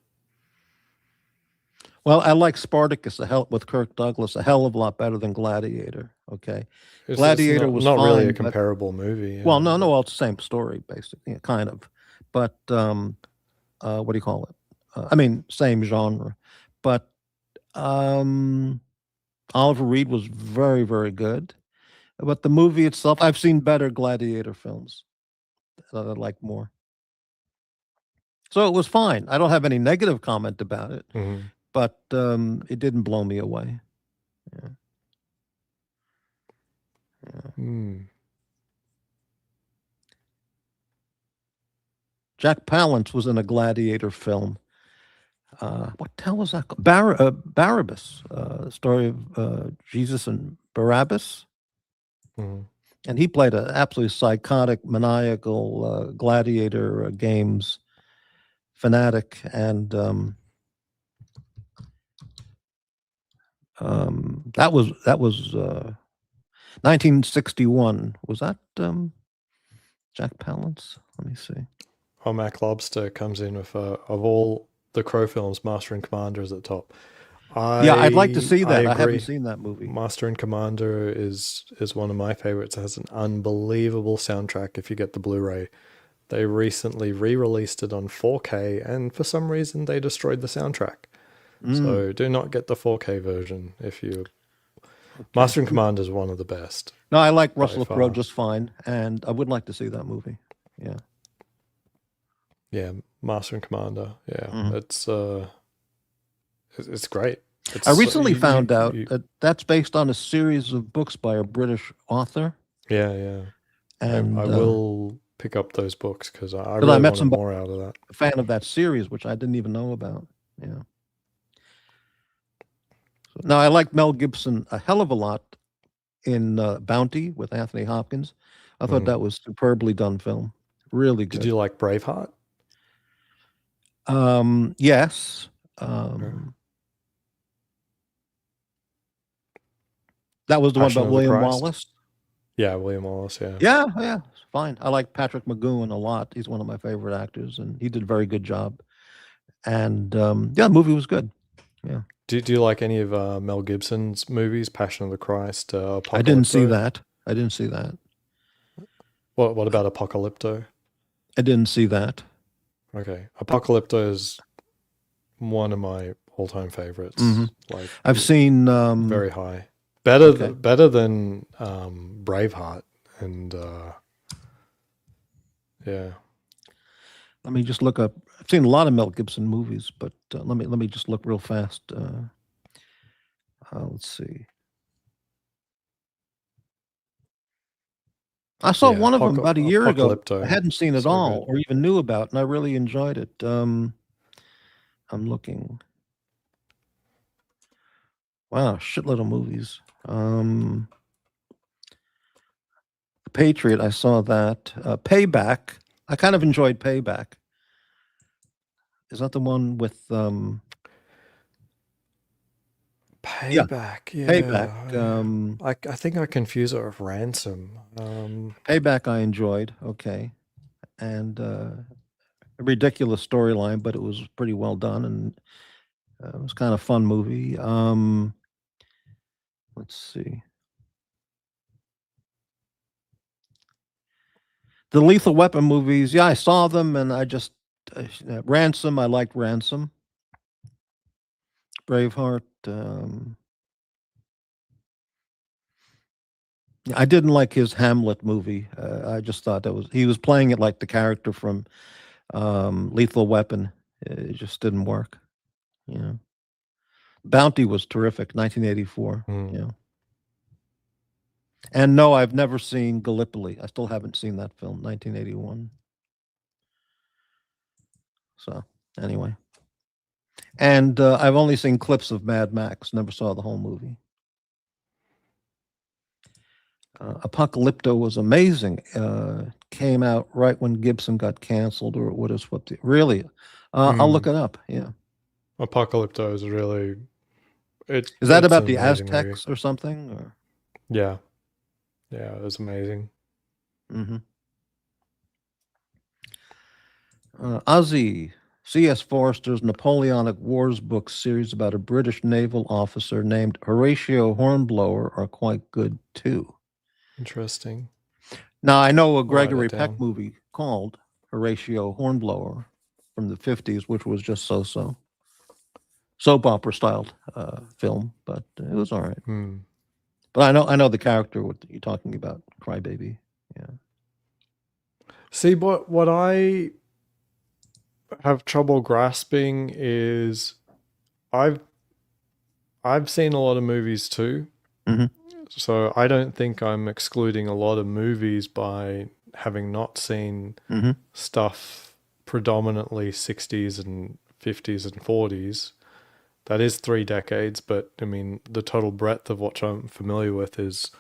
Well, I like Spartacus with Kirk Douglas a hell of a lot better than Gladiator. Okay. Gladiator was not really fine, a but- comparable movie. Well, no, well, it's the same story, basically, yeah, kind of. But what do you call it? I mean, same genre. But Oliver Reed was very, very good. But the movie itself, I've seen better Gladiator films that I like more. So it was fine. I don't have any negative comment about it, Mhm. but it didn't blow me away. Yeah. Hmm. Jack Palance was in a Gladiator film. What the hell was that called? Barabbas, the story of Jesus and Barabbas. Mhm. And he played an absolutely psychotic, maniacal gladiator games fanatic. And that was 1961. Was that Jack Palance? Let me see. Oh, Mac Lobster comes in with of all the Crow films, Master and Commander is at the top. Yeah, I'd like to see that. I agree. haven't seen that movie. Master and Commander is one of my favorites. It has an unbelievable soundtrack if you get the Blu-ray. They recently re-released it on 4K, and for some reason they destroyed the soundtrack. So do not get the 4K version if you... Master and Commander is one of the best. No, I like Russell far. Crowe just fine, and I would like to see that movie. Yeah. Yeah, Master and Commander. Yeah, it's great. I recently found out that that's based on a series of books by a British author. Yeah. And I will pick up those books because I met wanted somebody- more out of that. a fan of that series, which I didn't even know about. Yeah. So, now I like Mel Gibson a hell of a lot in Bounty with Anthony Hopkins. I thought that was superbly done film. Really good. Did you like Braveheart? Yes. That was the Passion one of about the William Christ? Wallace. Yeah, William Wallace. Yeah. Yeah, it's fine. I like Patrick McGowan a lot. He's one of my favorite actors, and he did a very good job. And yeah, the movie was good. Yeah. Do you like any of Mel Gibson's movies? Passion of the Christ, Apocalypto? I didn't see that. What about Apocalypto? I didn't see that. Okay, Apocalypto is one of my all-time favorites. Like I've seen very high, better okay. better than Braveheart, and yeah. Let me just look up. I've seen a lot of Mel Gibson movies, but let me just look real fast. Let's see. I saw Yeah, one of them about a year ago. Apocalypto. I hadn't seen it So all good. or even knew about, and I really enjoyed it. I'm looking. Wow, shitload of movies. Patriot, I saw that. Payback, I kind of enjoyed Payback. Is that the one with Payback, Payback? yeah. I think I confuse it with Ransom. Payback, I enjoyed. Okay, and a ridiculous storyline, but it was pretty well done, and it was kind of fun movie. Let's see. The Lethal Weapon movies, yeah, I saw them, and I just Ransom. I liked Ransom. Braveheart. I didn't like his Hamlet movie. I just thought he was playing it like the character from Lethal Weapon. It just didn't work. You know, Bounty was terrific. 1984. Yeah. And no, I've never seen Gallipoli. I still haven't seen that film, 1981. So anyway, and I've only seen clips of Mad Max. Never saw the whole movie. Apocalypto was amazing. Came out right when Gibson got canceled, or what is what? Really? I'll look it up. Yeah. Apocalypto is really. Is that it's about an the amazing Aztecs movie. or something? Or? Yeah. Yeah, it was amazing. Mm-hmm. Ozzy, C.S. Forrester's Napoleonic Wars book series about a British naval officer named Horatio Hornblower are quite good too. Interesting. Now, I know a write Gregory it Peck down. movie called Horatio Hornblower from the 50s, which was just so-so. Soap opera styled film, but it was all right. Hmm. But I know the character what you're talking about, Crybaby. Yeah. See, what I have trouble grasping is I've seen a lot of movies too. Mhm. So I don't think I'm excluding a lot of movies by having not seen Mhm. stuff predominantly 60s and 50s and 40s. That is 3 decades, but I mean the total breadth of what I'm familiar with is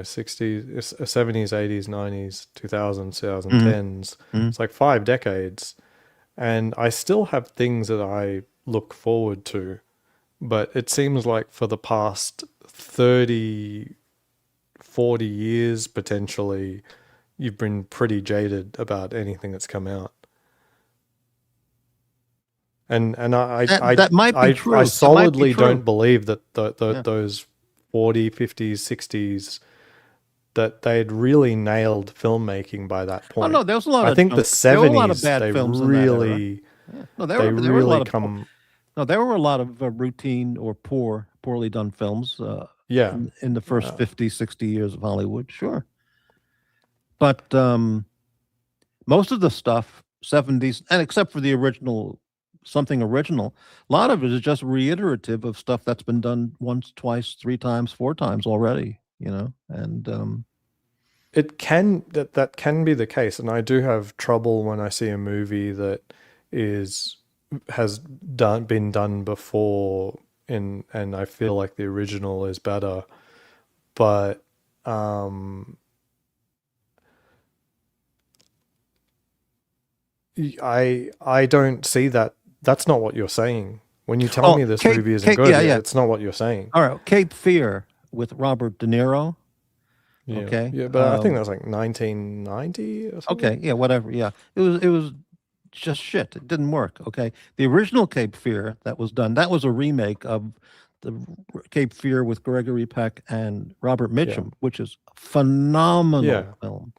60s, 70s, 80s, 90s, 2000s, 2010s. Mhm. It's like 5 decades. And I still have things that I look forward to, but it seems like for the past 30, 40 years, potentially, you've been pretty jaded about anything that's come out. And That might be true. I That might be solidly true. don't believe that Yeah. those 40, 50s, 60s, that they'd really nailed filmmaking by that Oh point. no, there was a lot I of think the junk. There were a lot of 70s, bad they films in that era. really, Yeah. No, they there were a really lot of come. no, there were a lot of routine or poorly done films Yeah. in the first 50, 60 years of Hollywood. Sure. But most of the stuff, 70s, and except for the original, something original, a lot of it is just reiterative of stuff that's been done once, twice, 3 times, 4 times already, and It can that can be the case, and I do have trouble when I see a movie that has been done before, and I feel like the original is better, but I don't see that. That's not what you're saying. When you tell me this movie isn't good, yeah. it's not what you're saying. All right, Cape Fear with Robert De Niro. Yeah. Okay. Yeah, but I think that's like 1990 or something. Okay, yeah, whatever. Yeah. It was just shit. It didn't work. Okay. The original Cape Fear that was done, that was a remake of the Cape Fear with Gregory Peck and Robert Mitchum, which is a phenomenal film.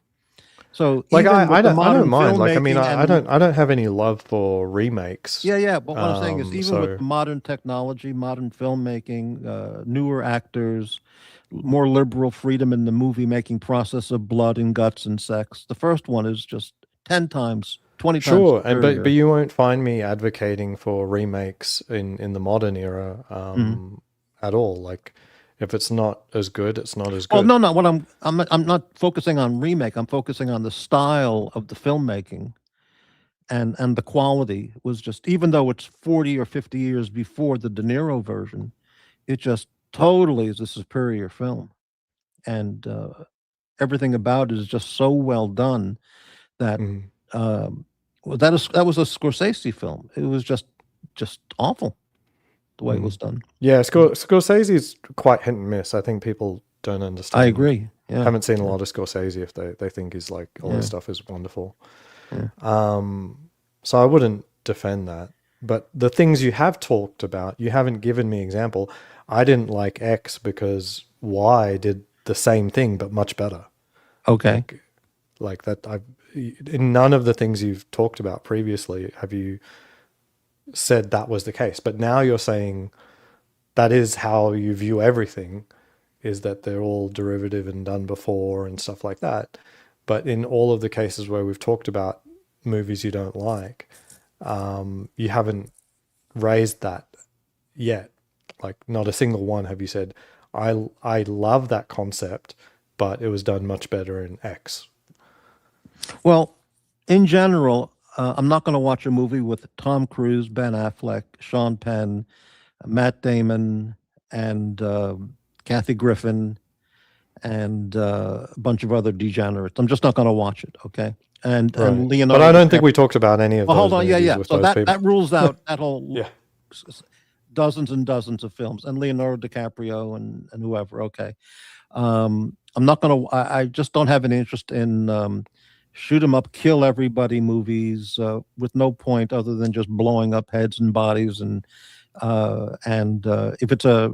So like even with the I don't modern mind. Like I mean, filmmaking I don't have any love for remakes. yeah. But what I'm saying is, even with the modern technology, modern filmmaking, newer actors, more liberal freedom in the movie making process of blood and guts and sex, the first one is just 10 times, 20 times sure, and superior. but you won't find me advocating for remakes in the modern era at all. Like if it's not as good, it's not as good. Well, no. What I'm not focusing on remake. I'm focusing on the style of the filmmaking, and the quality was just, even though it's 40 or 50 years before the De Niro version, it just totally is a superior film, and everything about it is just so well done that Mhm. well, that was a Scorsese film. It was just awful the way it was done. Yeah, Scorsese's quite hit and miss. I think people don't I understand. agree. Yeah, Haven't seen a lot of Scorsese if they think he's like all his yeah, stuff is wonderful. yeah. So I wouldn't defend that. But the things you have talked about, you haven't given me example. I didn't like X because Y did the same thing but much better. Okay. Like that. In none of the things you've talked about previously have you said that was the case. But now you're saying that is how you view everything, is that they're all derivative and done before and stuff like that. But in all of the cases where we've talked about movies you don't like, you haven't raised that yet. Like not a single one have you said, I love that concept, but it was done much better in X. Well, in general, I'm not going to watch a movie with Tom Cruise, Ben Affleck, Sean Penn, Matt Damon, and Kathy Griffin, and a bunch of other degenerates. I'm just not going to watch it. Okay. And Right. Leonardo. But I don't think we talked about any of Well, those hold on. Yeah, movies yeah. with So those people. that rules out that whole Yeah. dozens and dozens of films, and Leonardo DiCaprio and whoever. Okay. I'm not going to. I just don't have an interest in shoot 'em up, kill everybody movies with no point other than just blowing up heads and bodies and if it's a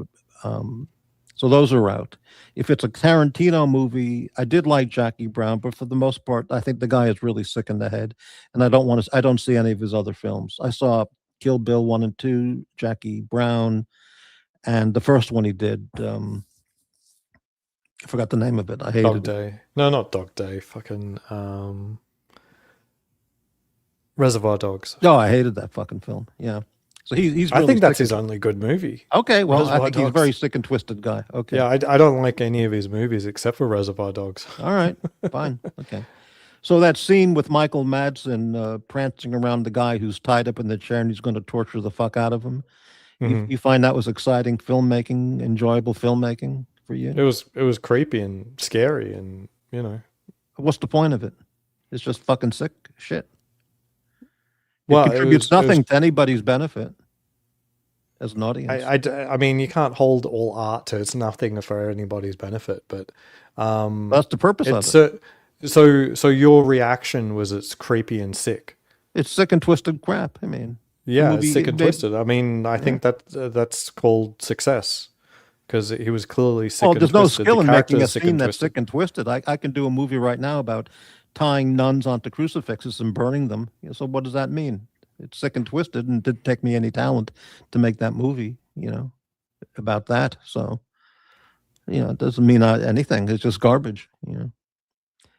so those are out. If it's a Tarantino movie, I did like Jackie Brown, but for the most part, I think the guy is really sick in the head, and I don't want to. I don't see any of his other films. I saw Kill Bill 1 and 2, Jackie Brown, and the first one he did. I forgot the name of it. I hated Dog it. Day. No, not Dog Day. Fucking Reservoir Dogs. No, I hated that fucking film. Yeah. So he's. I Really think that's sick his only good movie. Okay, well, I Reservoir think he's a Dogs. very sick and twisted guy. Okay. Yeah, I don't like any of his movies except for Reservoir Dogs. All right. Fine. Okay. So that scene with Michael Madsen prancing around the guy who's tied up in the chair and he's going to torture the fuck out of him. You find that was exciting filmmaking, enjoyable filmmaking for you? It was creepy and scary, and you know. What's the point of it? It's just fucking sick shit. Well, It contributes nothing to anybody's benefit as an audience. I mean, you can't hold all art to it's nothing for anybody's benefit, but That's the purpose of it. So your reaction was it's creepy and sick. It's sick and twisted crap. I mean, Yeah, movie- it's sick and they- twisted. I mean, I think that's called success because he was clearly sick well, and there's no twisted. skill The in making a character's sick scene and that's twisted. sick and twisted. I can do a movie right now about tying nuns onto crucifixes and burning them. So what does that mean? It's sick and twisted, and it didn't take me any talent to make that movie, about that. So, it doesn't mean anything. It's just garbage,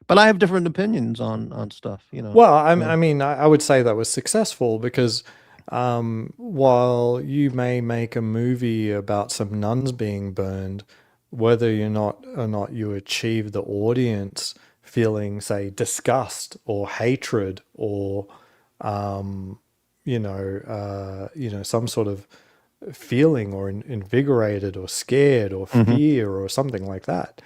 But I have different opinions on stuff, Well, I mean, I would say that was successful because while you may make a movie about some nuns being burned, whether or not you achieve the audience feeling, say, disgust or hatred or some sort of feeling or invigorated or scared or fear or something like that.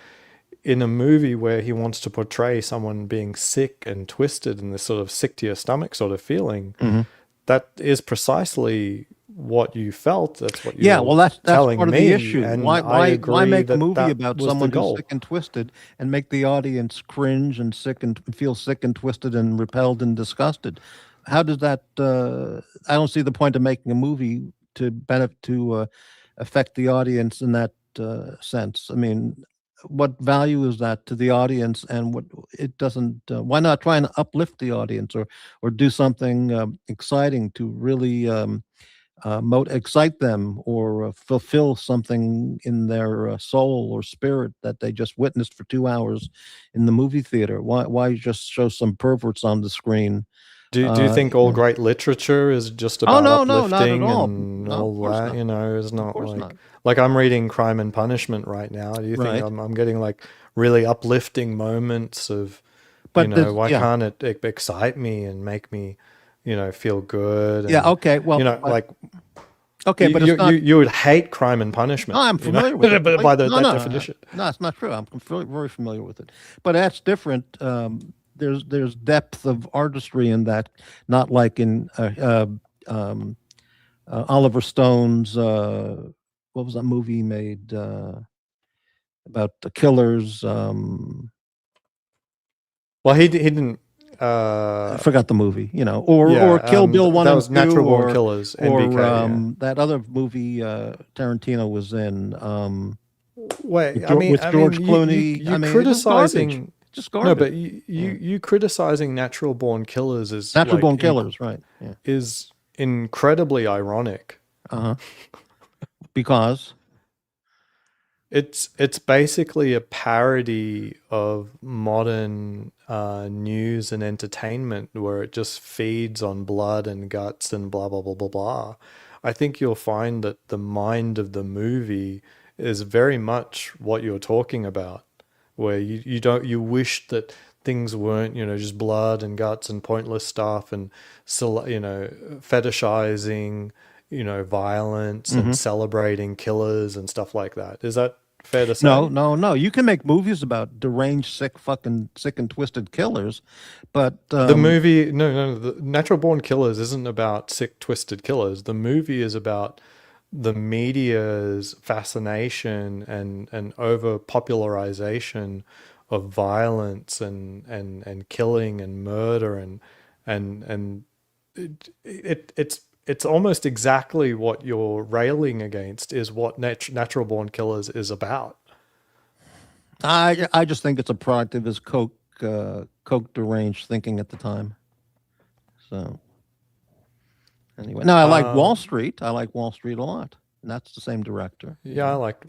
In a movie where he wants to portray someone being sick and twisted and this sort of sick to your stomach sort of feeling, that is precisely what you felt. That's what you were that's telling part of me. the issue. And Why I agree why make a that movie that about was the someone goal. who's sick and twisted and make the audience cringe and feel sick and twisted and repelled and disgusted? How does that? I don't see the point of making a movie to affect the audience in that sense. I mean, what value is that to the audience? And what it doesn't? Why not try and uplift the audience or do something exciting to really excite them or fulfill something in their soul or spirit that they just witnessed for 2 hours in the movie theater? Why just show some perverts on the screen? Do you think all great literature is just about no, not at uplifting all. and No, of all course that? not. It's not course like not. like I'm reading Crime and Punishment right now. Do you Right. think I'm getting like really uplifting moments of, But why can't it excite me and make me, feel good? Yeah, And, okay. Well, like Okay, but it's not. You would hate Crime and Punishment. No, I'm you know, familiar with it. by that No, definition. no, it's not true. I'm very familiar with it, but that's different. There's depth of artistry in that, not like in Oliver Stone's what was that movie he made about the killers? Well, he didn't. I forgot the movie, or Yeah, Kill Bill 1 that and was 2, Natural Born or Killers, or NBK. Yeah. that other movie Tarantino was in. Wait, with George Clooney. You I mean, criticizing just garbage. no, but you criticizing Natural Born Killers is Natural like, Born Killers, right? Yeah. is incredibly ironic. Because it's basically a parody of modern news and entertainment where it just feeds on blood and guts and blah blah blah blah blah. I think you'll find that the mind of the movie is very much what you're talking about, where you wish that things weren't, just blood and guts and pointless stuff and fetishizing, violence and celebrating killers and stuff like that. Is that fair to say? No. You can make movies about deranged, sick and twisted killers, but the movie, the Natural Born Killers isn't about sick, twisted killers. The movie is about the media's fascination and over popularization of violence and killing and murder and it's almost exactly what you're railing against is what Natural Born Killers is about. I just think it's a product of his coke deranged thinking at the time. So anyway, no, I like Wall Street. I like Wall Street a lot, and that's the same director. Yeah, I liked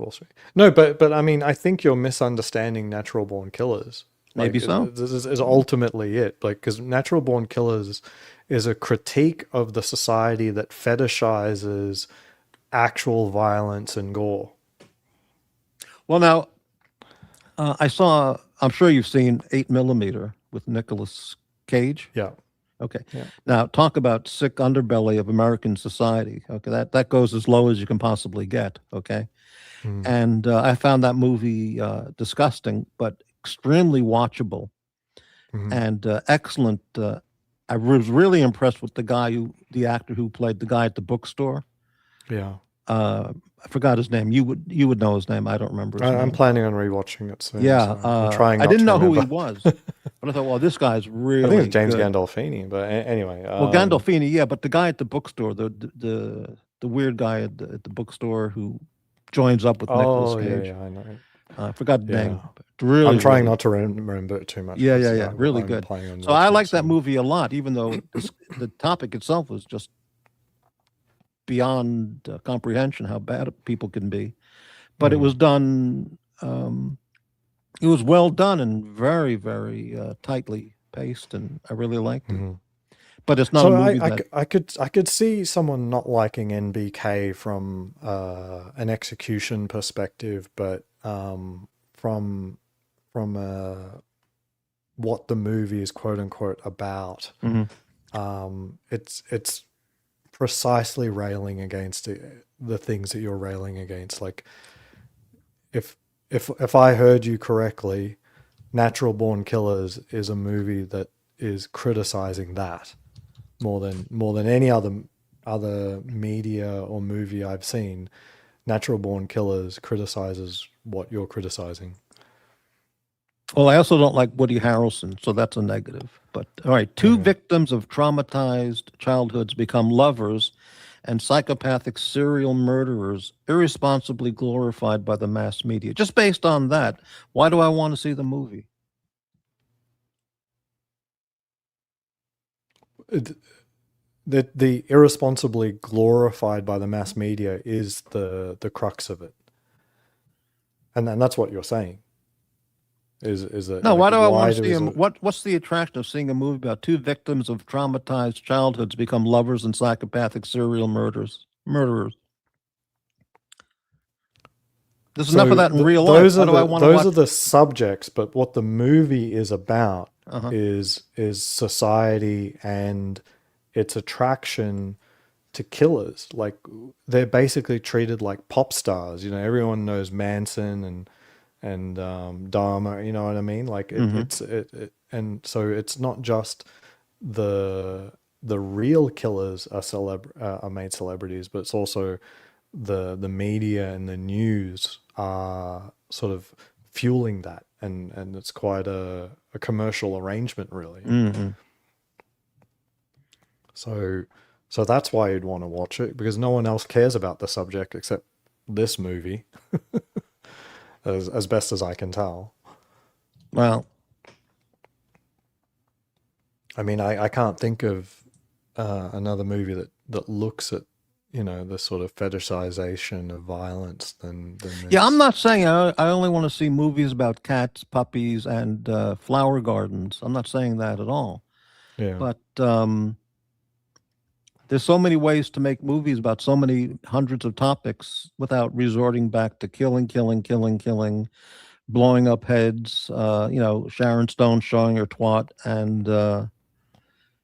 Wall Street. No, but I mean, I think you're misunderstanding Natural Born Killers. Maybe so. This is ultimately it. Like, because Natural Born Killers is a critique of the society that fetishizes actual violence and gore. Well, now, I'm sure you've seen 8mm with Nicolas Cage. Yeah. Okay. Yeah. Now, talk about sick underbelly of American society. Okay, that goes as low as you can possibly get. Okay. And I found that movie disgusting, but extremely watchable and excellent. I was really impressed with the actor who played the guy at the bookstore. Yeah. I forgot his name. You would know his name. I don't remember his name. I'm planning on rewatching it soon. Yeah. So I'm trying. I didn't know who he remember. was, but I thought, well, this guy's really. I think it's James good. Gandolfini, but anyway. Well, Gandolfini, yeah, but the guy at the bookstore, the weird guy at the bookstore who joins up with Nicolas Cage. Yeah, I know. I forgot the name. Yeah. Really, I'm trying really, not to remember it too much. Yeah, because really I'm good. planning on So I watching like it that soon. movie a lot, even though the topic itself was just beyond comprehension how bad people can be. But it was done. It was well done and very, very tightly paced, and I really liked it. But it's not a movie I could see someone not liking NBK from an execution perspective, but from what the movie is quote unquote about, it's precisely railing against the things that you're railing against. Like if I heard you correctly, Natural Born Killers is a movie that is criticizing that more than any other media or movie I've seen. Natural Born Killers criticizes what you're criticizing. Well, I also don't like Woody Harrelson, so that's a negative. But all right, two victims of traumatized childhoods become lovers, and psychopathic serial murderers irresponsibly glorified by the mass media. Just based on that, why do I want to see the movie? The irresponsibly glorified by the mass media is the crux of it, and that's what you're saying. Is that no? like, Why do I want to see does him? What's the attraction of seeing a movie about two victims of traumatized childhoods become lovers and psychopathic serial murderers? There's enough of that in real life. Why do I want to watch? Those are the subjects, but what the movie is about is society and its attraction to killers. Like they're basically treated like pop stars. You know, everyone knows Manson and Dharma. You know what I mean? Like and so it's not just the real killers are made celebrities, but it's also the media and the news are sort of fueling that, and it's quite a commercial arrangement, really. So that's why you'd want to watch it, because no one else cares about the subject except this movie, as best as I can tell. Well, I mean, I can't think of another movie that looks at, you know, the sort of fetishization of violence than yeah, I'm this. not saying I only want to see movies about cats, puppies, and flower gardens. I'm not saying that at all. Yeah. But there's so many ways to make movies about so many hundreds of topics without resorting back to killing, blowing up heads, you know, Sharon Stone showing her twat, and,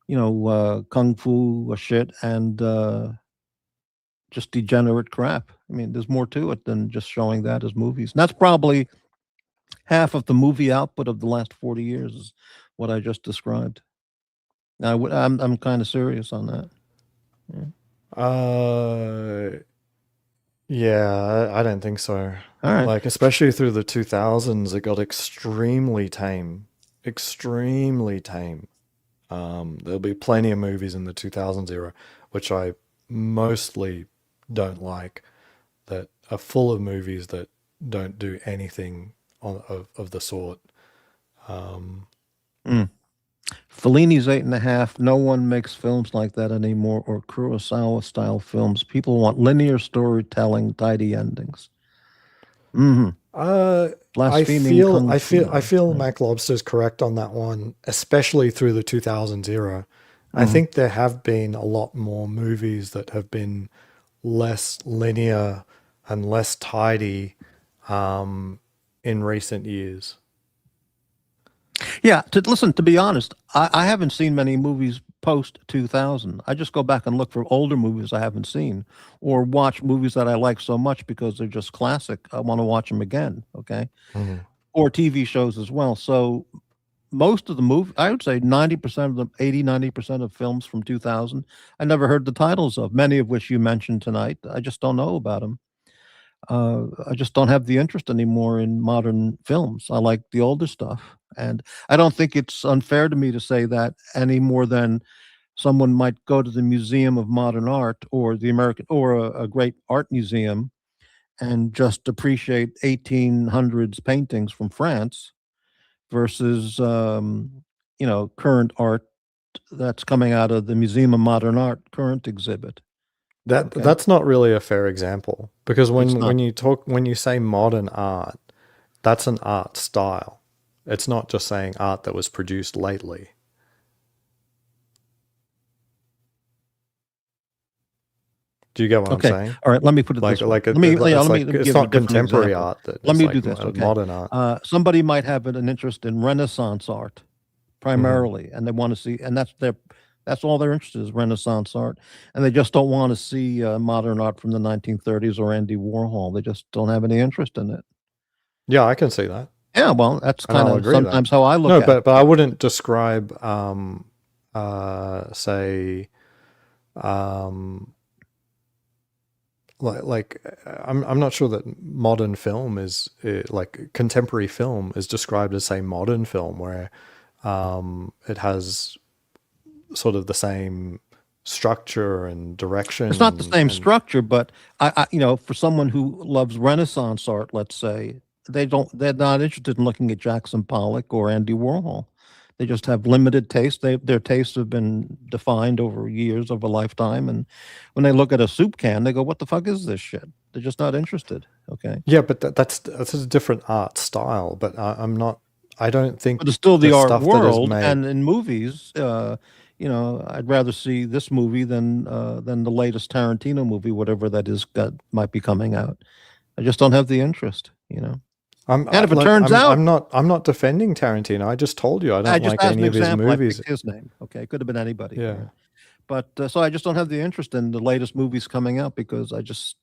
you know, kung fu shit, and just degenerate crap. I mean, there's more to it than just showing that as movies. And that's probably half of the movie output of the last 40 years is what I just described. I'm kind of serious on that. Yeah, I don't think so. All right. Like, especially through the 2000s, it got extremely tame. Extremely tame. There'll be plenty of movies in the 2000s era, which I mostly don't like, that are full of movies that don't do anything of the sort. Fellini's 8.5. No one makes films like that anymore, or Kurosawa-style films. People want linear storytelling, tidy endings. I Blaspheming feel kung fu. Mac Lobster's correct on that one, especially through the 2000s era. I think there have been a lot more movies that have been less linear and less tidy in recent years. Yeah, to be honest, I haven't seen many movies post 2000. I just go back and look for older movies I haven't seen, or watch movies that I like so much because they're just classic. I want to watch them again, okay? Or TV shows as well. So most of the movies, I would say 90% of them, 90% of films from 2000, I never heard the titles of, many of which you mentioned tonight. I just don't know about them. I just don't have the interest anymore in modern films. I like the older stuff. And I don't think it's unfair to me to say that any more than someone might go to the Museum of Modern Art or the American or a great art museum and just appreciate 1800s paintings from France versus, you know, current art that's coming out of the Museum of Modern Art current exhibit. Okay. That's not really a fair example, because It's not. when you say modern art, that's an art style. It's not just saying art that was produced lately. Do you get what I'm saying? All right. Let me put it this way. Let me it's give not a different contemporary example. art. Let me like do this. Okay. Modern art. Somebody might have an interest in Renaissance art primarily, and they want to see, and that's all they're interested in is Renaissance art, and they just don't want to see modern art from the 1930s or Andy Warhol. They just don't have any interest in it. Yeah, I can see that. Yeah, well, that's And kind I'll of agree with that. sometimes how I look at it. But I wouldn't describe say like I'm not sure that modern film is like contemporary film is described as, say, modern film, where it has sort of the same structure and direction. It's not the same structure, but I you know, for someone who loves Renaissance art, let's say, they're not interested in looking at Jackson Pollock or Andy Warhol. They just have limited taste. Their tastes have been defined over years of a lifetime, and when they look at a soup can, they go, "What the fuck is this shit?" They're just not interested. Okay. Yeah, but that's a different art style. But I'm not. I don't think. But it's still the art stuff that is world, made- and in movies, you know, I'd rather see this movie than the latest Tarantino movie, whatever that is that might be coming out. I just don't have the interest, you know. And if it turns out, I'm not defending Tarantino. I just told you I don't just like as any an of his example, I movies. picked his name. Okay, it could have been anybody. Yeah. But so I just don't have the interest in the latest movies coming out because I just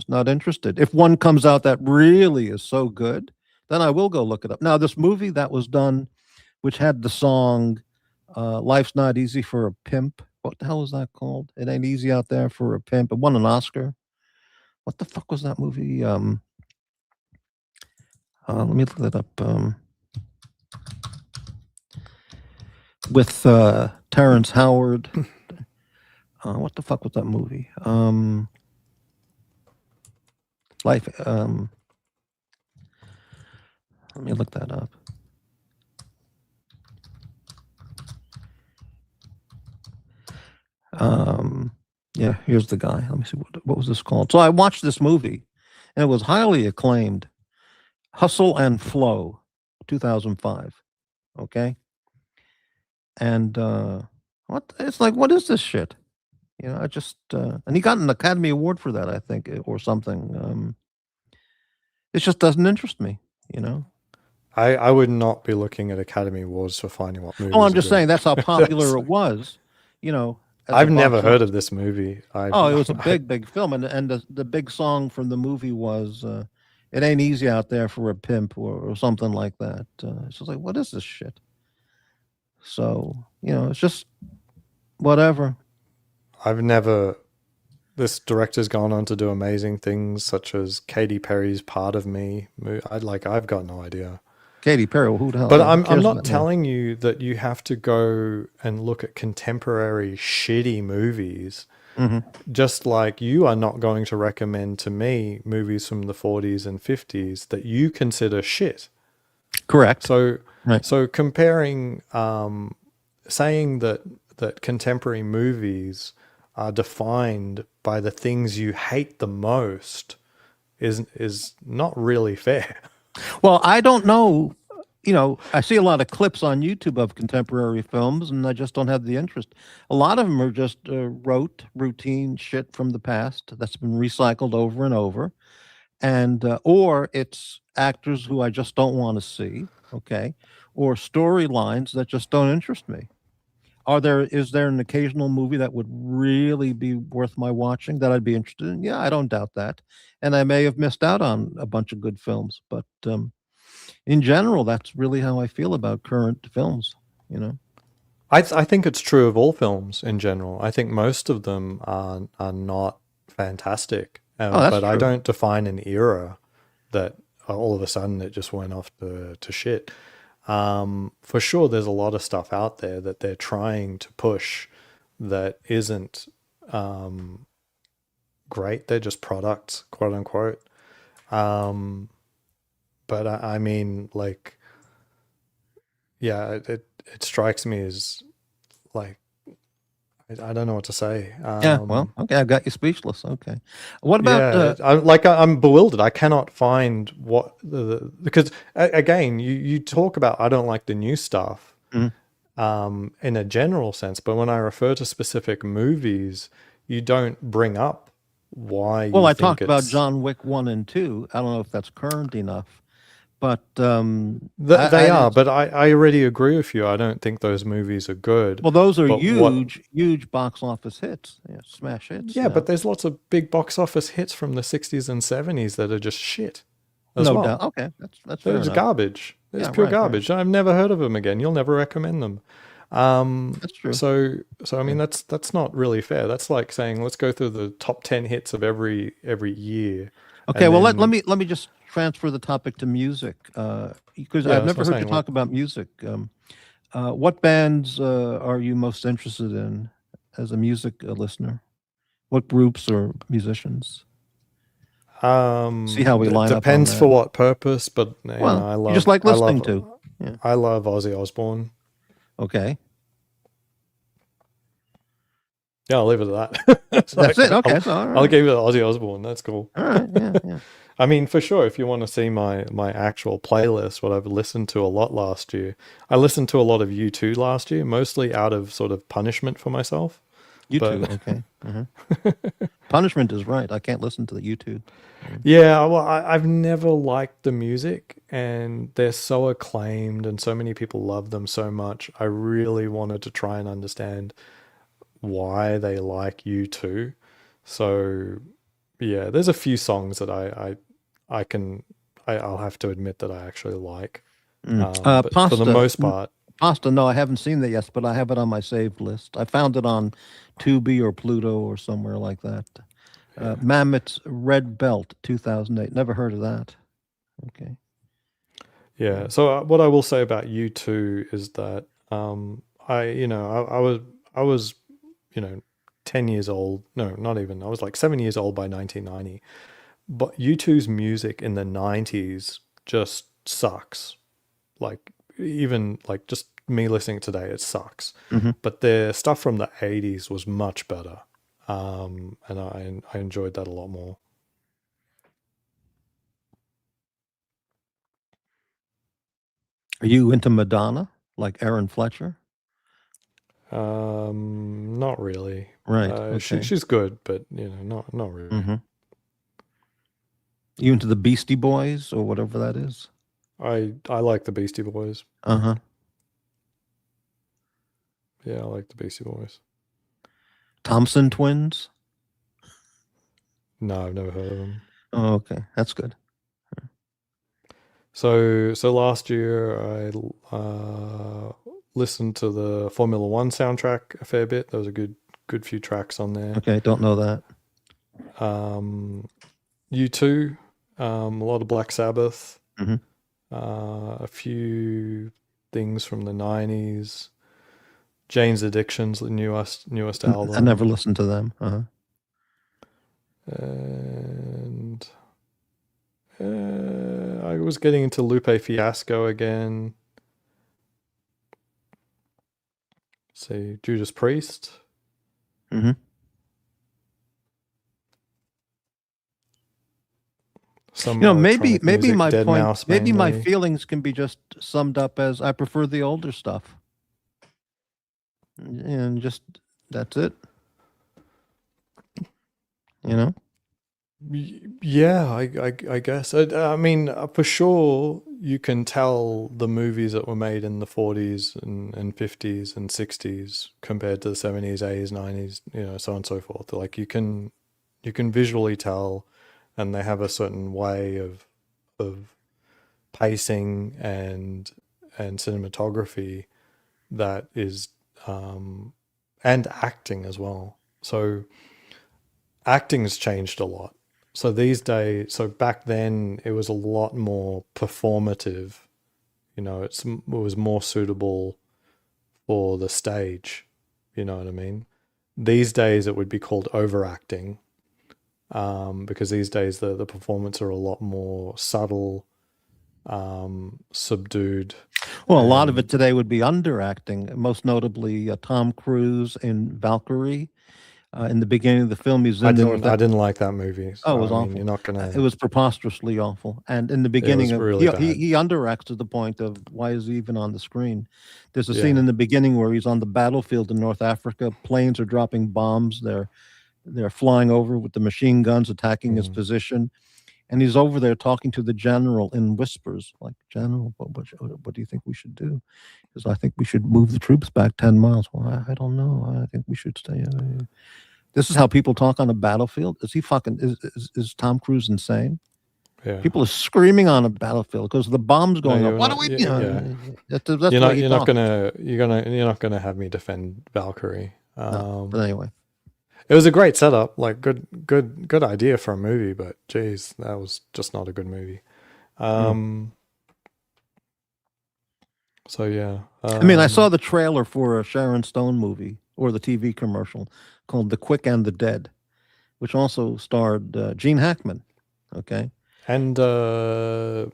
not interested. If one comes out that really is so good, then I will go look it up. Now, this movie that was done, which had the song "Life's Not Easy for a Pimp." What the hell is that called? It ain't easy out there for a pimp. It won an Oscar. What the fuck was that movie? Let me look that up. With Terrence Howard. What the fuck was that movie? Life. Let me look that up. Yeah, here's the guy. Let me see what was this called. So I watched this movie, and it was highly acclaimed. Hustle and Flow, 2005. Okay, and it's like, what is this shit? You know, I just and he got an Academy Award for that, I think, or something. It just doesn't interest me. You know. I would not be looking at Academy Awards for finding what movies. Oh, I'm are just good. saying that's how popular it was. You know. as a I've never box heard of this movie. Oh, it was a big film, and the big song from the movie was "It Ain't Easy Out There for a Pimp" or something like that. It's just like, what is this shit? So it's just whatever. I've never. This director's gone on to do amazing things, such as Katy Perry's "Part of Me." I've got no idea. Katy Perry, well, who the hell? But who I'm cares not about her? telling you that you have to go and look at contemporary shitty movies. Mhm. Just like you are not going to recommend to me movies from the 40s and 50s that you consider shit. Correct. So, Right. so comparing, saying that contemporary movies are defined by the things you hate the most is not really fair. Well, I don't know. I see a lot of clips on YouTube of contemporary films, and I just don't have the interest. A lot of them are just routine shit from the past that's been recycled over and over, and or it's actors who I just don't want to see. Okay, or storylines that just don't interest me. Is there an occasional movie that would really be worth my watching that I'd be interested in? Yeah, I don't doubt that, and I may have missed out on a bunch of good films, but in general, that's really how I feel about current films. You know. I think it's true of all films in general. I think most of them are not fantastic, Oh, that's but I true. don't define an era that all of a sudden it just went off to shit. For sure, there's a lot of stuff out there that they're trying to push that isn't great. They're just products, quote unquote. But I mean, like, yeah, it strikes me as like I don't know what to say. Yeah. Well, okay, I got you speechless. Okay. What about? Yeah, I'm bewildered. I cannot find what because again, you talk about I don't like the new stuff Mhm. in a general sense, but when I refer to specific movies, you don't bring up why Well, you I think talked about it's John Wick 1 and 2. I don't know if that's current enough, but they are, didn't. but I already agree with you. I don't think those movies are good. Well, those are But what? huge box office hits, smash hits. Yeah, but there's lots of big box office hits from the 60s and 70s that are just shit as No well. doubt. Okay, that's fair They're just enough. garbage. It's Yeah, pure right, right. garbage. I've never heard of them again. You'll never recommend them. That's true. So I mean that's not really fair. That's like saying let's go through the top 10 hits of every year. Okay, and well then- let me just transfer the topic to music because Yeah, I've that's never what I'm heard you saying. talk about music. What bands are you most interested in as a music listener? What groups or musicians? See how we line up on depends that. for what purpose, but you Well, know, I you love just like I listening love to. Yeah. I love Ozzy Osbourne. Okay. Yeah, I'll leave it at that. It's That's like, it. Okay. So, all I'll right. give you Ozzy Osbourne. That's cool. All right. Yeah. Yeah. I mean, for sure, if you want to see my actual playlist, what I've listened to a lot last year, I listened to a lot of U2 last year, mostly out of sort of punishment for myself. You But- too. Okay. Punishment is right. I can't listen to the YouTube. Yeah, well, I've never liked the music, and they're so acclaimed, and so many people love them so much. I really wanted to try and understand why they like U2. So yeah, there's a few songs that I'll have to admit that I actually like. But for the most part, Pasta, no, I haven't seen that yet, but I have it on my saved list. I found it on Tubi or Pluto or somewhere like that. Mammoth's Red Belt, 2008. Never heard of that. Okay. yeah. So what I will say about U2 is that I was 10 years old. No, not even. I was like 7 years old by 1990. But U2's music in the 90s just sucks. Like even like just me listening today, it sucks. But their stuff from the 80s was much better. And I enjoyed that a lot more. Are you into Madonna, like Aaron Fletcher? Not really. Right. Okay. She's good, but not really. You into the Beastie Boys or whatever that is? I like the Beastie Boys. Uh-huh. Yeah, I like the Beastie Boys. Thompson Twins? No, I've never heard of them. Oh, okay. That's good. So last year I listened to the Formula One soundtrack a fair bit. There was a good few tracks on there. Okay, don't know that. U2, a lot of Black Sabbath, Mhm. a few things from the 90s. Jane's Addiction's the newest album. I never listened to them. Uh-huh. And I was getting into Lupe Fiasco again. See, Judas Priest. Mm-hmm. Some maybe music, my Dead point, Mouse maybe my mainly. feelings can be just summed up as I prefer the older stuff. And just that's it. Yeah, I guess. I mean, for sure, you can tell the movies that were made in the 40s and 50s and 60s compared to the 70s, 80s, 90s, so on and so forth. Like you can visually tell, and they have a certain way of pacing and cinematography that is, and acting as well. So acting's changed a lot. So these days, so back then it was a lot more performative. It was more suitable for the stage. You know what I mean? These days it would be called overacting, because these days the performance are a lot more subtle, subdued. Well, a lot of it today would be underacting. Most notably, Tom Cruise in Valkyrie. In the beginning of the film, he's in I didn't like that movie. So, it was awful. You're not gonna. It was preposterously awful. And in the beginning, really bad. he underacts to the point of why is he even on the screen? There's a scene in the beginning where he's on the battlefield in North Africa. Planes are dropping bombs. They're flying over with the machine guns, attacking his position. And he's over there talking to the general in whispers, like, "General, what do you think we should do?" Because I think we should move the troops back 10 miles. Well, I don't know. I think we should stay. This is how people talk on a battlefield. Is Tom Cruise insane? Yeah. People are screaming on a battlefield because the bombs going off. What do we do? You're not gonna have me defend Valkyrie. No, but anyway. It was a great setup, like good idea for a movie, but geez, that was just not a good movie. So yeah. I mean, I saw the trailer for a Sharon Stone movie or the TV commercial called The Quick and the Dead, which also starred Gene Hackman. Okay. And this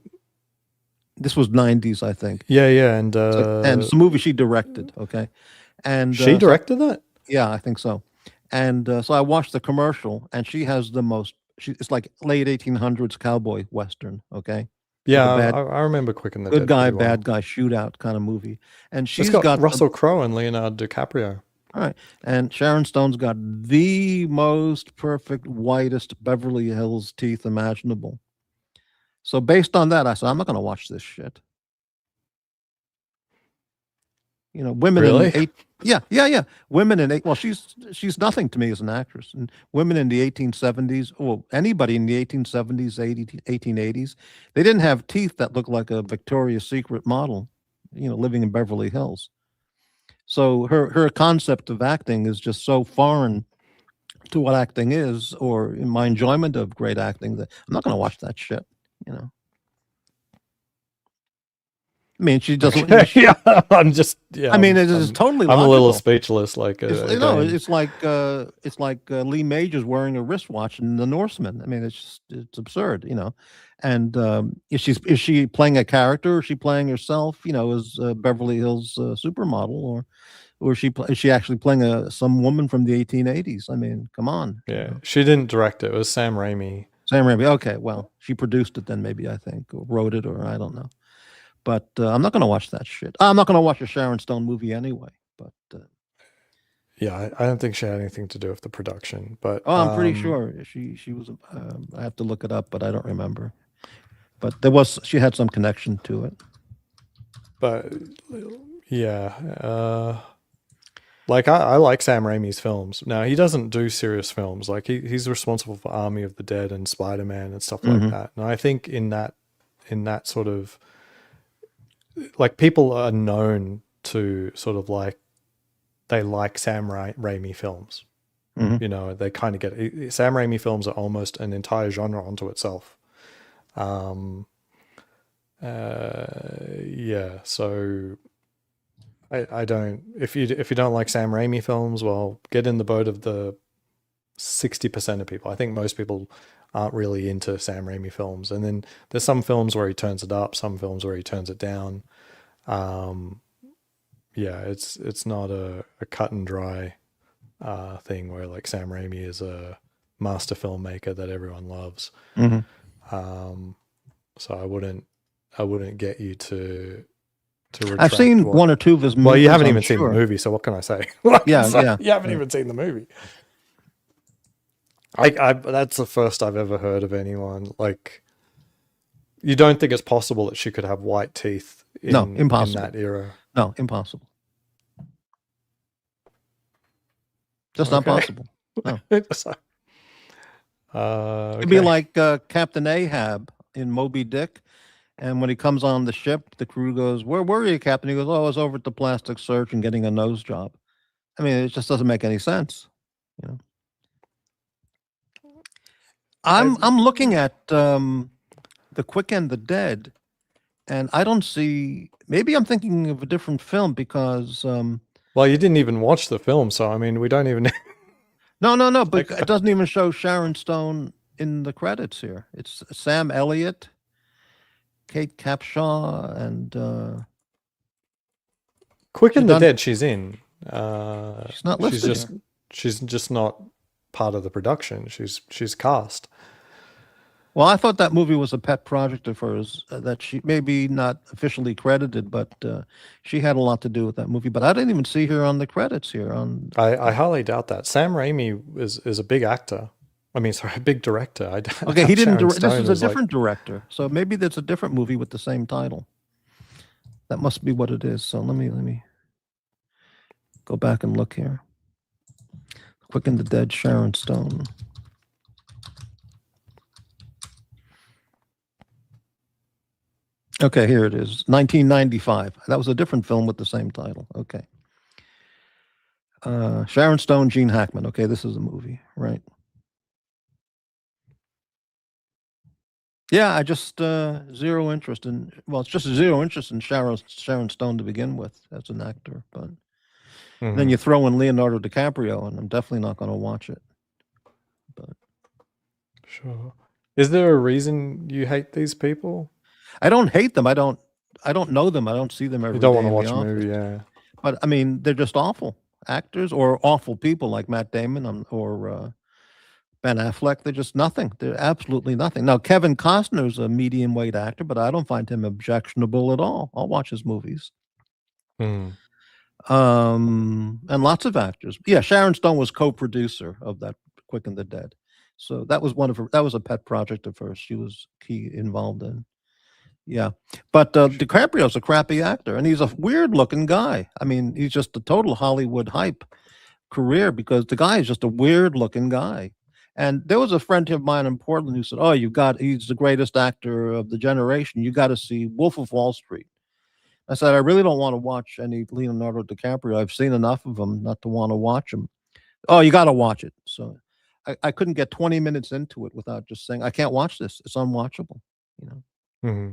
was 90s, I think. Yeah, and it's a movie she directed. Okay. And she directed that? Yeah, I think so. And so I watched the commercial, and she has the most. It's like late 1800s cowboy western. Okay. Yeah, I remember Quick and the Good Dead guy, well. bad guy shootout kind of movie. And she's got Russell Crowe and Leonardo DiCaprio. All right. And Sharon Stone's got the most perfect, whitest Beverly Hills teeth imaginable. So based on that, I said, I'm not going to watch this shit. You know, women Really? in eight. Yeah. Women in eight. Well, she's nothing to me as an actress. And women in the 1870s, well, anybody in the 1870s, 1880s, they didn't have teeth that looked like a Victoria's Secret model. You know, living in Beverly Hills. So her concept of acting is just so foreign to what acting is, or in my enjoyment of great acting, that I'm not going to watch that shit. You know. I mean, she doesn't. You know, Okay. Yeah, I'm just. Yeah, I mean, it is totally I'm a little logical. speechless. Like, It's, you know, again. it's like Lee Majors wearing a wristwatch in The Norseman. I mean, it's absurd, you know. And is she playing a character? Or is she playing herself? You know, as Beverly Hills supermodel, or is she actually playing some woman from the 1880s? I mean, come on. You Yeah, know. she didn't direct it. It was Sam Raimi. Sam Raimi. Okay, well, she produced it then, maybe, I think, or wrote it, or I don't know. But I'm not going to watch that shit. I'm not going to watch a Sharon Stone movie anyway. But Yeah, I don't think she had anything to do with the production, but oh, I'm pretty sure she was. I have to look it up, but I don't remember. But she had some connection to it. but yeah, like I like Sam Raimi's films. Now he doesn't do serious films. Like he's responsible for Army of the Dead and Spider-Man and stuff like that. And I think in that sort of, like, people are known to sort of like, they like Sam Raimi films. You know, they kind of get it. Sam Raimi films are almost an entire genre onto itself. Yeah, so I don't, if you don't like Sam Raimi films, well, get in the boat of the 60% of people. I think most people aren't really into Sam Raimi films. And then there's some films where he turns it up, some films where he turns it down. Yeah, it's not a cut and dry thing where like Sam Raimi is a master filmmaker that everyone loves. So I wouldn't get you to I've seen one or two of his movies. Well, you haven't I'm even seen the sure. movie, so what can I say? Like, Yeah, so yeah. You haven't even seen the movie. I that's the first I've ever heard of anyone, like, you don't think it's possible that she could have white teeth No, in impossible. that era? No, impossible. Just not Okay. possible. No. So, It'd be okay. like Captain Ahab in Moby Dick. And when he comes on the ship, the crew goes, "Where were you, Captain?" He goes, "Oh, I was over at the plastic surgeon getting a nose job." I mean, it just doesn't make any sense. You know. I'm looking at The Quick and the Dead, and I don't see. Maybe I'm thinking of a different film because Well, you didn't even watch the film, so I mean, we don't even. no, but it doesn't even show Sharon Stone in the credits here. It's Sam Elliott, Kate Capshaw, and Quick and the done- Dead, she's in. she's not listed. She's just not part of the production. She's cast. Well, I thought that movie was a pet project of hers that she maybe not officially credited, but she had a lot to do with that movie. But I didn't even see her on the credits here. I highly doubt that. Sam Raimi is a big actor. I mean, sorry, a big director. Okay, he didn't. This Stone is a different director, so maybe there's a different movie with the same title. That must be what it is. So let me go back and look here. Quick and the Dead, Sharon Stone. Okay, here it is, 1995. That was a different film with the same title. Okay. Sharon Stone, Gene Hackman. Okay, this is a movie, right? Yeah, I just zero interest in. Well, it's just zero interest in Sharon Stone to begin with as an actor. But then you throw in Leonardo DiCaprio, and I'm definitely not going to watch it. But Sure. Is there a reason you hate these people? I don't hate them. I don't know them. I don't see them every You don't day want to in watch the a office. movie, yeah. But I mean, they're just awful actors or awful people like Matt Damon or Ben Affleck. They're just nothing. They're absolutely nothing. Now, Kevin Costner's a medium weight actor, but I don't find him objectionable at all. I'll watch his movies. Mm. And lots of actors. Yeah, Sharon Stone was co-producer of that Quick and the Dead. So that was that was a pet project of hers. She was key involved in. Yeah, but DiCaprio's a crappy actor, and he's a weird-looking guy. I mean, he's just a total Hollywood hype career because the guy is just a weird-looking guy. And there was a friend of mine in Portland who said, "Oh, he's the greatest actor of the generation. You got to see Wolf of Wall Street." I said, "I really don't want to watch any Leonardo DiCaprio. I've seen enough of him not to want to watch him." "Oh, you got to watch it." So I couldn't get 20 minutes into it without just saying, "I can't watch this. It's unwatchable." You know. Hmm.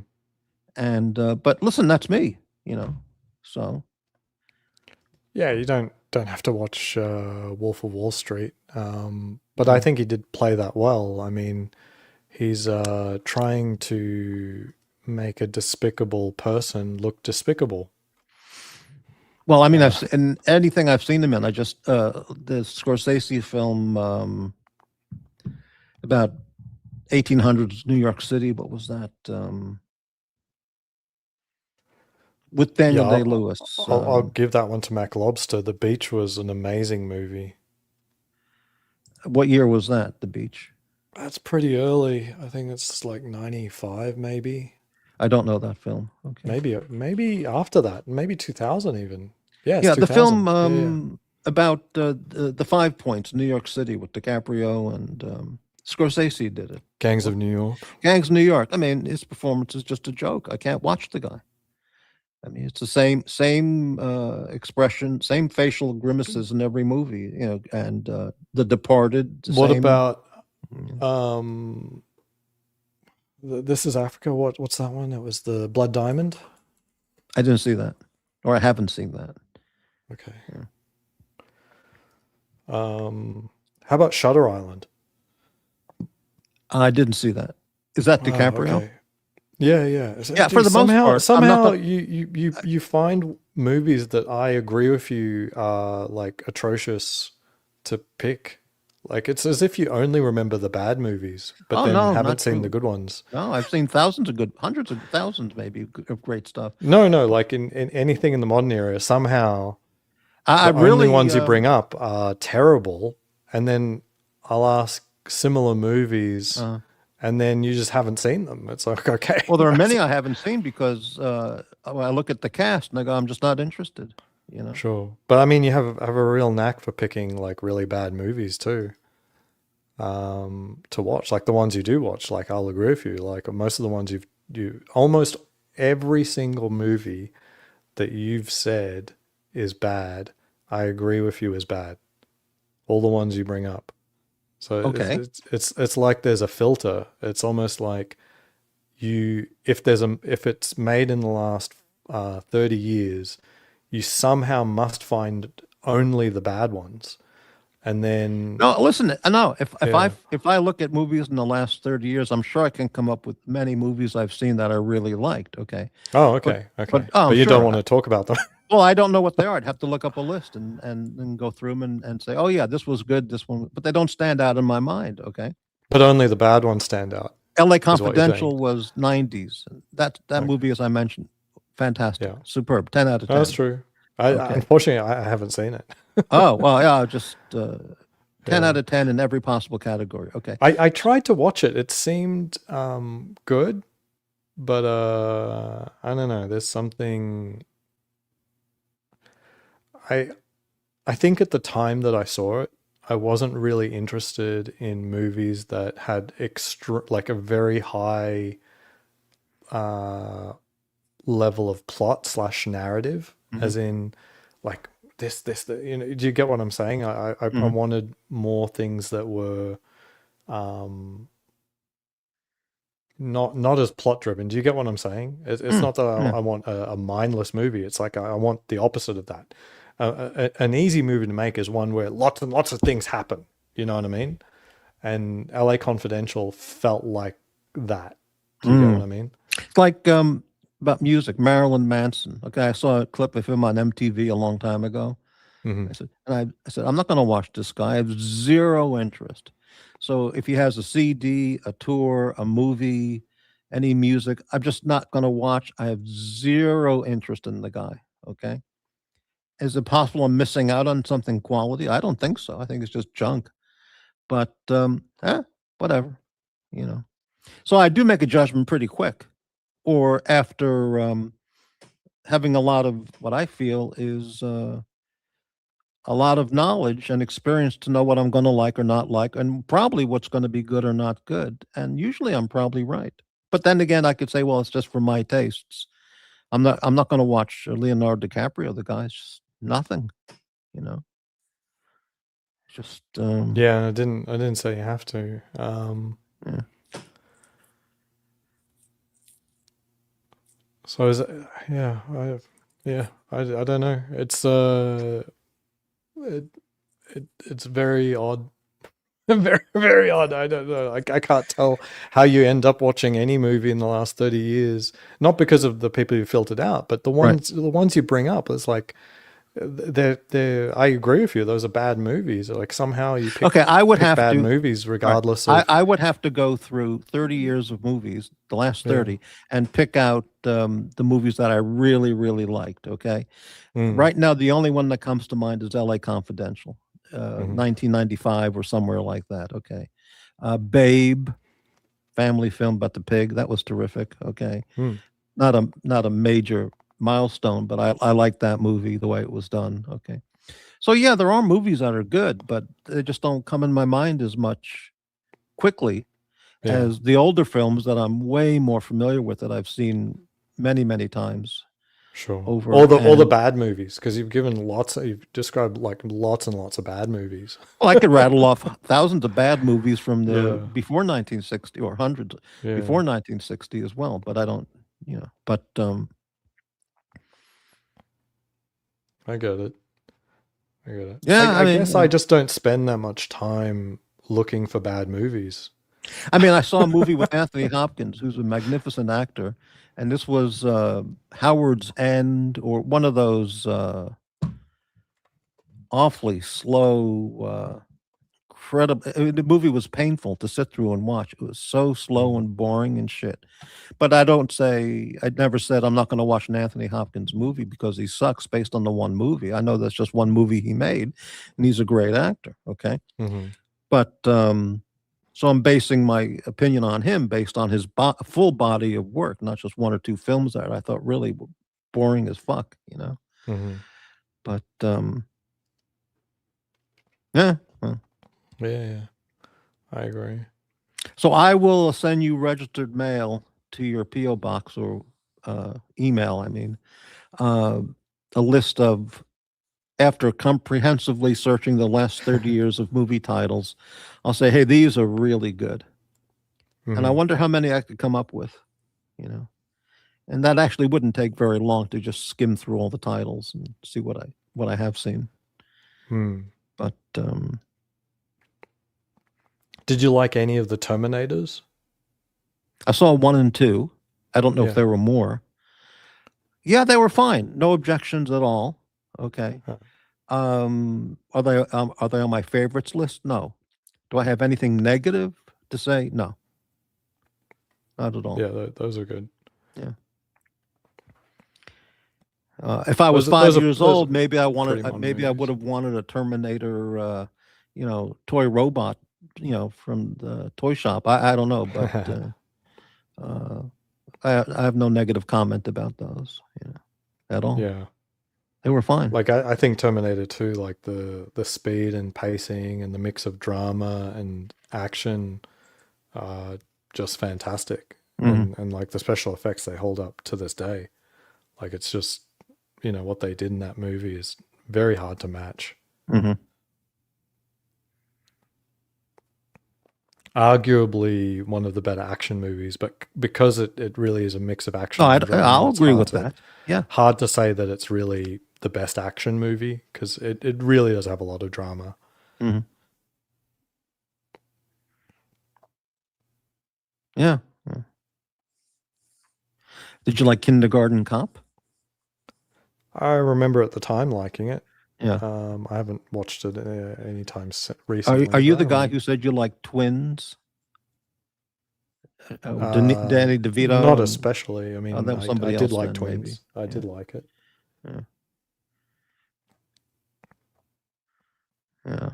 And but listen, that's me. You know. So Yeah, you don't have to watch Wolf of Wall Street, but I think he did play that well. I mean, he's trying to make a despicable person look despicable. well, I mean, in anything I've seen him in, I just the Scorsese film about 1800s New York City. What was that? With Daniel Yeah, Day-Lewis. I'll give that one to Mac Lobster. The Beach was an amazing movie. What year was that? The Beach. That's pretty early. I think it's like 95, maybe. I don't know that film. Okay. Maybe after that, maybe 2000 even. Yeah, it's Yeah, the 2000. film about the 5 Points, New York City, with DiCaprio and Scorsese did it. Gangs of New York. Gangs of New York. I mean, his performance is just a joke. I can't watch the guy. I mean, it's the same expression, same facial grimaces in every movie, you know. And The Departed. What same. about This is Africa? What's that one? It was the Blood Diamond. I didn't see that, or I haven't seen that. Okay. Yeah. How about Shutter Island? I didn't see that. Is that DiCaprio? Okay. Yeah. Yeah, for the most part, somehow you find movies that I agree with you are like atrocious to pick. Like it's as if you only remember the bad movies, but then haven't seen the good ones. No, I've seen hundreds of thousands maybe of great stuff. No, like in anything in the modern era, somehow the only ones you bring up are terrible, and then I'll ask similar movies. And then you just haven't seen them. It's like, okay. Well, there are many I haven't seen because I look at the cast and I go, I'm just not interested. You know. Sure, but I mean, you have a real knack for picking like really bad movies too. To watch, like the ones you do watch. Like I'll agree with you. Like most of the ones you almost every single movie that you've said is bad, I agree with you is bad. All the ones you bring up. So okay. it's like there's a filter. It's almost like if it's made in the last 30 years, you somehow must find only the bad ones, and then no. Listen, no. If I look at movies in the last 30 years, I'm sure I can come up with many movies I've seen that I really liked. Okay. Oh, okay, okay. But you don't want to talk about them. Well, I don't know what they are. I'd have to look up a list and go through them and say, oh yeah, this was good. This one, but they don't stand out in my mind. Okay. But only the bad ones stand out. L.A. Confidential was 90s. That movie, as I mentioned, fantastic, superb, 10 out of 10. That's true. Unfortunately, I haven't seen it. Oh well, yeah, just 10 out of 10 in every possible category. Okay. I tried to watch it. It seemed good, but I don't know. There's something. I think at the time that I saw it, I wasn't really interested in movies that had like a very high level of plot / narrative, as in like this, you know, do you get what I'm saying? I wanted more things that were not as plot driven. Do you get what I'm saying? It's not that I want a mindless movie. It's like I want the opposite of that. An easy movie to make is one where lots and lots of things happen. You know what I mean? And LA Confidential felt like that. Do you get what I mean? It's like about music, Marilyn Manson. Okay, I saw a clip of him on MTV a long time ago. I said, I'm not going to watch this guy. I have zero interest. So if he has a CD, a tour, a movie, any music, I'm just not going to watch. I have zero interest in the guy. Okay. Is it possible I'm missing out on something quality? I don't think so. I think it's just junk. But whatever, you know. So I do make a judgment pretty quick or after having a lot of what I feel is a lot of knowledge and experience to know what I'm going to like or not like, and probably what's going to be good or not good. And usually I'm probably right. But then again, I could say, well, it's just for my tastes. I'm not going to watch Leonardo DiCaprio. The guy's just nothing, you know. Just Yeah, I didn't say you have to. yeah. So is it, I don't know. It's very odd. Very, very odd. I don't know. I can't tell how you end up watching any movie in the last 30 years. Not because of the people you filtered out, but Right. the ones you bring up, it's like I agree with you. Those are bad movies. Like somehow you Okay, I would pick have bad to. movies Right. regardless of. I would have to go through 30 years of movies, the last Yeah. 30, and pick out the movies that I really, really liked. Okay. Mm, Right now, the only one that comes to mind is LA Confidential, mhm, 1995 or somewhere like that. Okay. Babe, family film about the pig. That was terrific. Okay. mm. Not a major milestone, but I like that movie, the way it was done. Okay. So yeah, there are movies that are good, but they just don't come in my mind as much quickly Yeah. as the older films that I'm way more familiar with, that I've seen many, many times Sure. over. All the And bad movies, because you've described like lots and lots of bad movies. well, I could rattle off thousands of bad movies from the Yeah. before 1960, or hundreds Yeah. before 1960 as well, but I don't, but I get it. I get it. yeah, I guess I just don't spend that much time looking for bad movies. I saw a movie with Anthony Hopkins, who's a magnificent actor, and this was Howard's End, or one of those awfully slow, incredible. The movie was painful to sit through and watch. It was so slow Mm. and boring and shit. But I never said I'm not going to watch an Anthony Hopkins movie because he sucks based on the one movie. I know that's just one movie he made, and he's a great actor. Okay. Mhm. But so I'm basing my opinion on him based on his full body of work, not just one or two films that I thought really were boring as fuck, Mhm. But yeah. Well. Yeah, yeah. I agree. So I will send you registered mail to your PO box, or email. Uh, a list of, after comprehensively searching the last 30 years of movie titles, I'll say, hey, these are really good. And I Mhm. wonder how many I could come up with, you know. And that actually wouldn't take very long to just skim through all the titles and see what I have seen. Hmm. But Did you like any of the Terminators? I saw 1 and 2. I don't know if Yeah. there were more. Yeah, they were fine. No objections at all. Okay. Huh. Are they on my favorites list? No. Do I have anything negative to say? No, not at all. Yeah, those are good. Yeah. If I was five years Those are old, maybe pretty modern maybe I would movies. have wanted a Terminator, toy robot, from the toy shop. I don't know, but uh, I have no negative comment about those, at all. Yeah. They were fine. Like I think Terminator 2, like the speed and pacing and the mix of drama and action are just fantastic. Hmm. And like the special effects, they hold up to this day. Like it's just, what they did in that movie is very hard to match. Hmm. Arguably one of the better action movies, but because it really is a mix of action No, and drama, I'll it's agree with that. Yeah. hard to say that it's really the best action movie, because it really does have a lot of drama. Hmm. Yeah. Yeah. Did you like Kindergarten Cop? I remember at the time liking it. Yeah. I haven't watched it anytime Are recently. you But I the guy remember. who said you like Twins? Danny Not DeVito and especially. I mean, that was I somebody did else like then, maybe. Twins. I Yeah. did like it. Yeah. Yeah.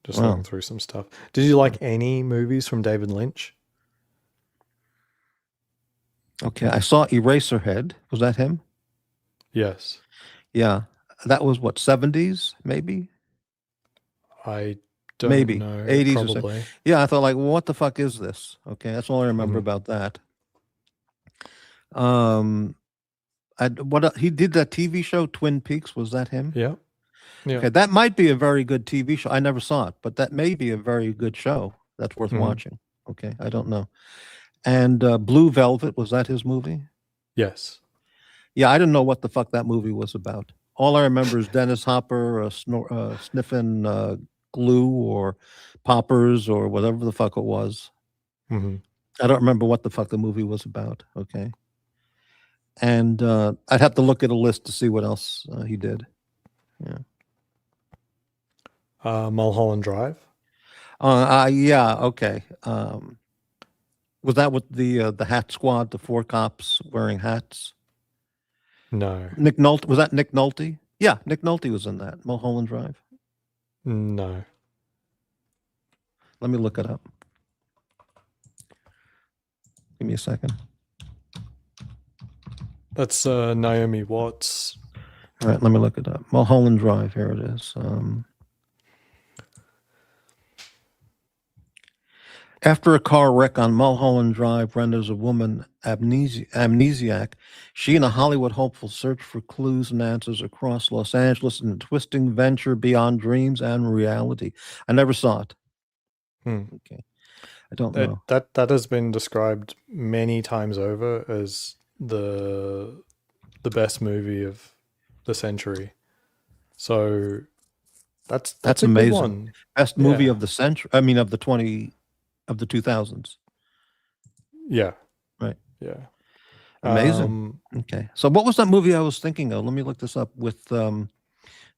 Just Wow. looking through some stuff. Did you like any movies from David Lynch? Okay, I saw Eraserhead. Was that him? Yes. Yeah, that was what, 70s maybe, I don't maybe know. 80s or so. Probably. Yeah, I thought like, well, what the fuck is this? Okay, that's all I remember Mhm. about that. He did that TV show Twin Peaks. Was that him? Yeah. Yeah. Okay, that might be a very good TV show. I never saw it, but that may be a very good show that's worth Mhm. watching. Okay, I don't know. And Blue Velvet, was that his movie? Yes. Yeah, I didn't know what the fuck that movie was about. All I remember is Dennis Hopper sniffing glue or poppers or whatever the fuck it was. Hmm. I don't remember what the fuck the movie was about. Okay. And I'd have to look at a list to see what else he did. Yeah. Mulholland Drive. Yeah. Okay. Was that with the Hat Squad, the four cops wearing hats? No. Nick Nolte, was that Nick Nolte? Yeah, Nick Nolte was in that Mulholland Drive. No. Let me look it up. Give me a second. That's Naomi Watts. All right, let me look it up. Mulholland Drive. Here it is. After a car wreck on Mulholland Drive renders a woman amnesiac, she and a Hollywood hopeful search for clues and answers across Los Angeles in a twisting venture beyond dreams and reality. I never saw it. Okay, I don't know. That has been described many times over as the best movie of the century. So that's a good amazing. one. Best movie Yeah. of the century. I mean, of the 2000s. Yeah. Right. Yeah. Amazing. Okay. So what was that movie I was thinking of? Let me look this up with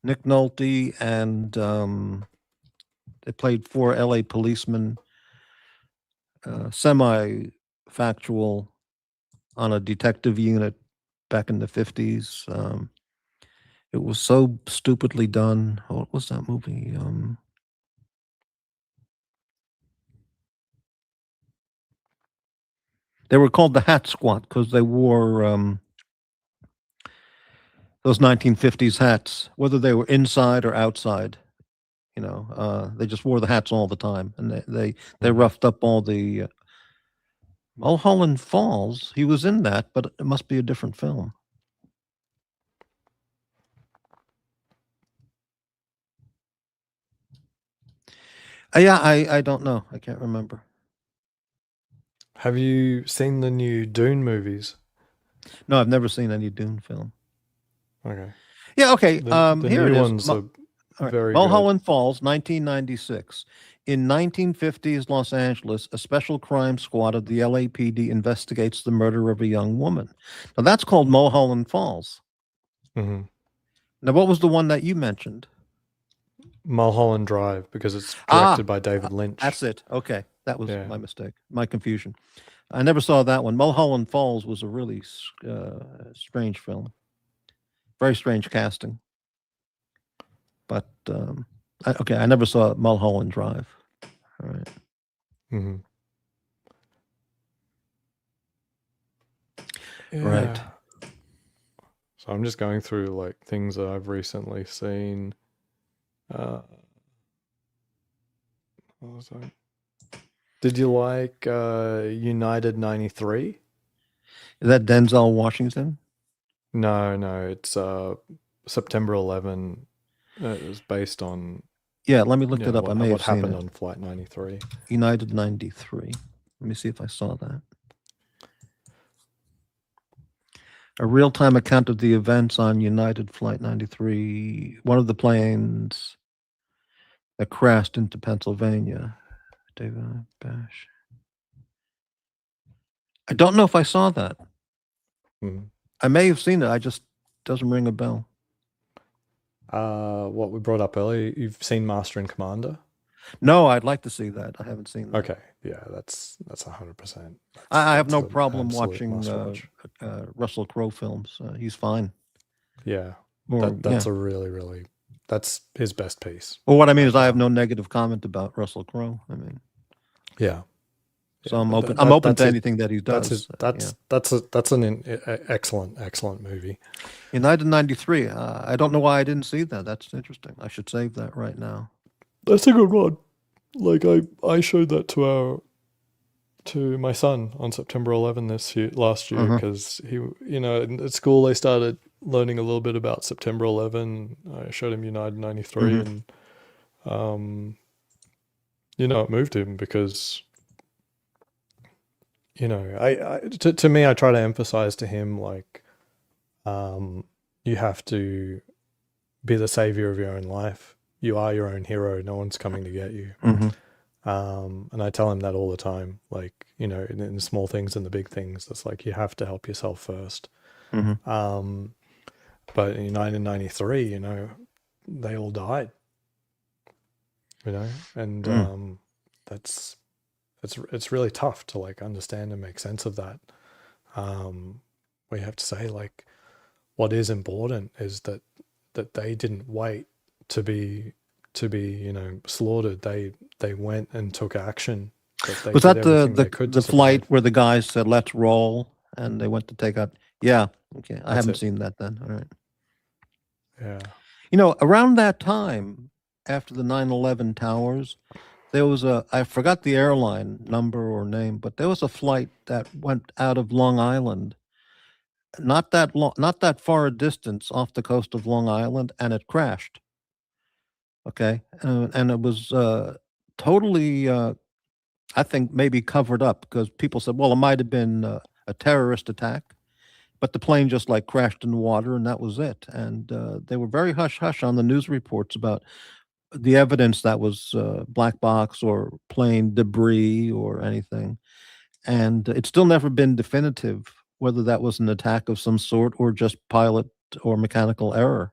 Nick Nolte and they played four LA policemen, semi-factual on a detective unit back in the 50s. It was so stupidly done. What was that movie? They were called the Hat Squad because they wore those 1950s hats, whether they were inside or outside. You know, they just wore the hats all the time, and they Mhm. roughed up all the Mulholland Falls. He was in that, but it must be a different film. Yeah, I don't know. I can't remember. Have you seen the new Dune movies? No, I've never seen any Dune film. Okay. Yeah, okay. The Here new it is. ones are All right. very Mulholland Falls, 1996. In 1950s Los Angeles, a special crime squad of the LAPD investigates the murder of a young woman. Now, that's called Mulholland Falls. good. Hmm. Now, what was the one that you mentioned? Mulholland Drive, because it's directed by David Lynch. That's it. Okay. That was Yeah. my mistake, my confusion. I never saw that one. Mulholland Falls was a really strange film. Very strange casting. But, I never saw Mulholland Drive. All right. Hmm. Right. So I'm just going through like things that I've recently seen. What was that? Did you like United 93? Is that Denzel Washington? No, it's September 11. It was based on Yeah, let me look it up. I may what have seen happened it. on Flight 93. United 93. Let me see if I saw that. A real-time account of the events on United Flight 93. One of the planes that crashed into Pennsylvania. David Bash. I don't know if I saw that. Mhm. I may have seen it. I just doesn't ring a bell. What we brought up earlier, you've seen Master and Commander? No, I'd like to see that. I haven't seen that. Okay, yeah, that's 100%. I have That's no an problem absolute watching must-watch. Russell Crowe films. He's fine. Yeah, Or, that's a really, really that's his best piece. Well, what I mean is, I have no negative comment about Russell Crowe. I mean, Yeah. so Yeah, I'm but open. that- I'm that- open that's to it. anything that he That's does. his, that's an excellent movie. United in '93. I don't know why I didn't see that. That's interesting. I should save that right now. That's a good one. Like I showed that to my son on September 11 last year, Uh-huh. because he, at school they started learning a little bit about September 11. I showed him United 93, Mhm. and it moved him because to me, I try to emphasize to him, like, you have to be the savior of your own life. You are your own hero. No one's coming to get you. Mhm. And I tell him that all the time, like, in the small things and the big things. It's like, you have to help yourself first. Mhm. But in 1993, they all died, and that's it's really tough to, like, understand and make sense of that. We have to say, like, what is important is that they didn't wait to be slaughtered. They went and took action. They Was did that everything they could to the flight survive. where the guys said, "Let's roll," and they went to take out? Yeah. Okay. I That's haven't it. seen that then. All right. Yeah. Around that time, after the 9/11 towers, there was I forgot the airline number or name, but there was a flight that went out of Long Island, not that far a distance off the coast of Long Island, and it crashed. Okay. And it was totally, I think, maybe covered up, because people said, well, it might have been a terrorist attack, but the plane just, like, crashed in the water, and that was it. And they were very hush hush on the news reports about the evidence that was black box or plane debris or anything. And it's still never been definitive whether that was an attack of some sort or just pilot or mechanical error.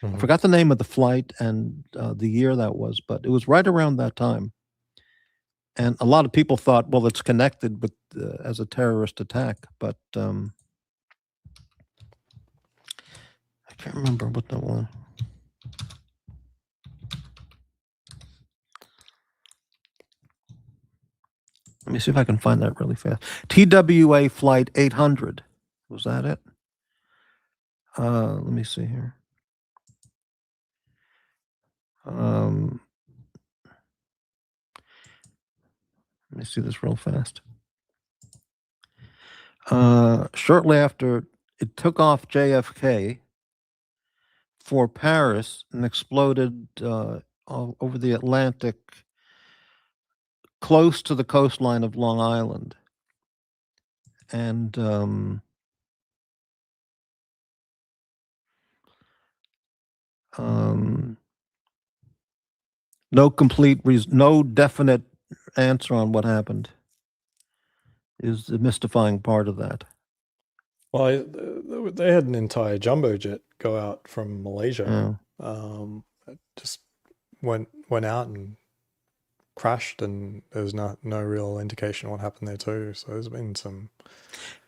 I Mhm. forgot the name of the flight and the year that was, but it was right around that time. And a lot of people thought, well, it's connected with as a terrorist attack, but I can't remember what that was. Let me see if I can find that really fast. TWA Flight 800. Was that it? Let me see here. Let me see this real fast. Shortly after it took off JFK for Paris and exploded over the Atlantic, close to the coastline of Long Island. And no definite answer on what happened is the mystifying part of that. Well, they had an entire jumbo jet go out from Malaysia. Yeah. It just went out and crashed, and there's no real indication what happened there too. So there's been some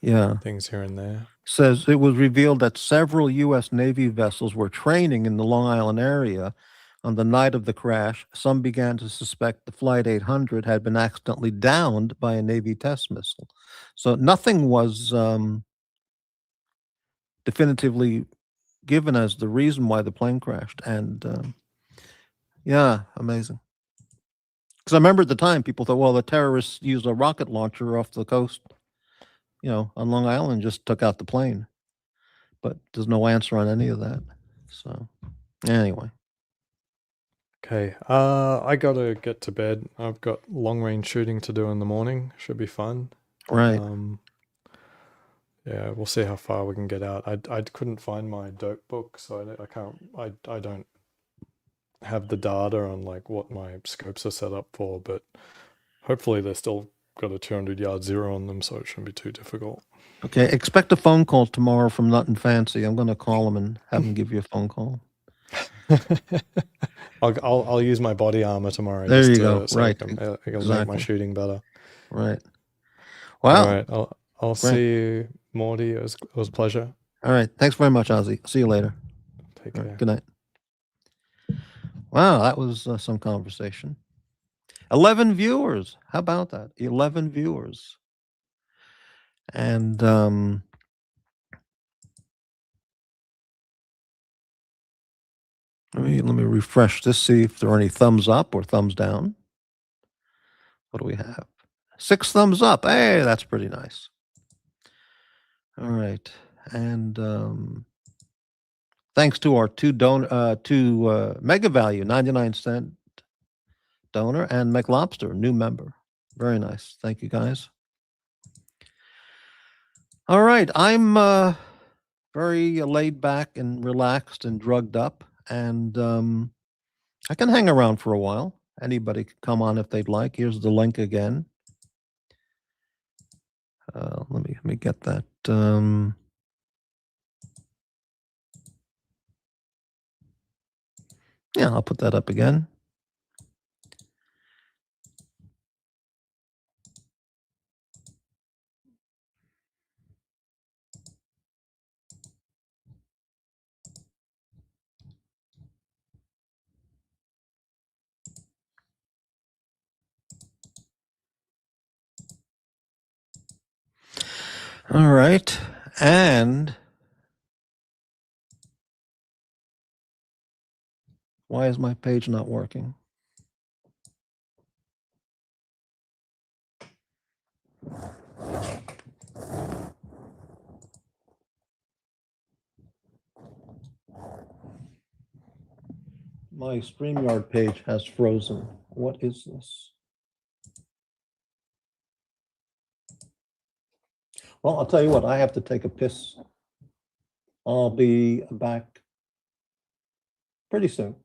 things here and there. Says it was revealed that several U.S. Navy vessels were training in the Long Island area on the night of the crash. Some began to suspect the Flight 800 had been accidentally downed by a Navy test missile. So nothing was definitively given as the reason why the plane crashed. And amazing. Because I remember at the time, people thought, well, the terrorists used a rocket launcher off the coast, on Long Island, just took out the plane. But there's no answer on any of that. So, anyway. Okay, I gotta get to bed. I've got long range shooting to do in the morning. Should be fun. Right. Yeah, we'll see how far we can get out. I couldn't find my dope book, so I don't have the data on, like, what my scopes are set up for, but hopefully they're still got a 200-yard zero on them, so it shouldn't be too difficult. Okay, expect a phone call tomorrow from Nut and Fancy. I'm going to call him and have him give you a phone call. I'll use my body armor tomorrow. There you go. So Right. it'll make my shooting better. Right. Well, all right. I'll see you, Morty. It was a pleasure. All right. Thanks very much, Ozzy. See you later. Take care. Good night. Wow, that was some conversation. 11 viewers. How about that? 11 viewers. And let me refresh this, see if there are any thumbs up or thumbs down. What do we have? 6 thumbs up. Hey, that's pretty nice. All right. And thanks to our two Mega Value 99-cent donor and McLobster, new member. Very nice. Thank you, guys. All right. I'm very laid back and relaxed and drugged up, and I can hang around for a while. Anybody can come on if they'd like. Here's the link again. Let me get that. Yeah, I'll put that up again. All right. And why is my page not working? My StreamYard page has frozen. What is this? Well, I'll tell you what, I have to take a piss. I'll be back pretty soon.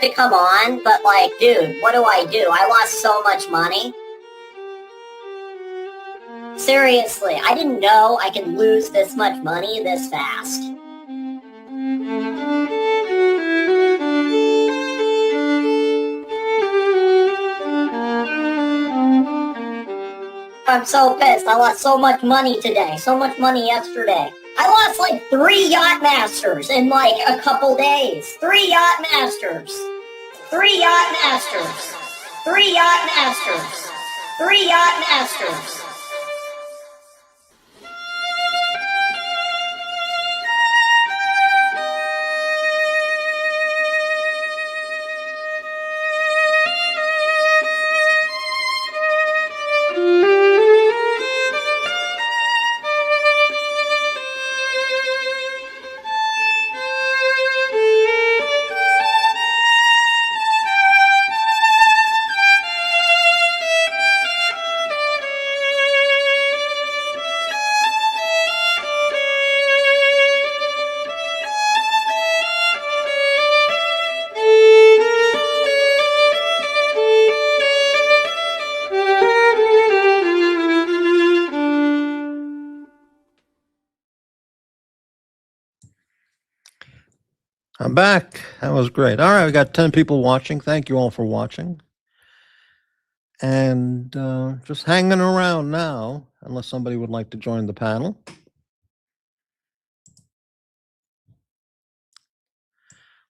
To come on, but like, dude, what do? I lost so much money. Seriously, I didn't know I could lose this much money this fast. I'm so pissed. I lost so much money today. So much money yesterday. I lost like 3 Yacht Masters in like a couple days. 3 Yacht Masters. 3 Yacht Masters. 3 Yacht Masters. 3 Yacht Masters. I'm back. That was great. All right, we got 10 people watching. Thank you all for watching. And just hanging around now, unless somebody would like to join the panel.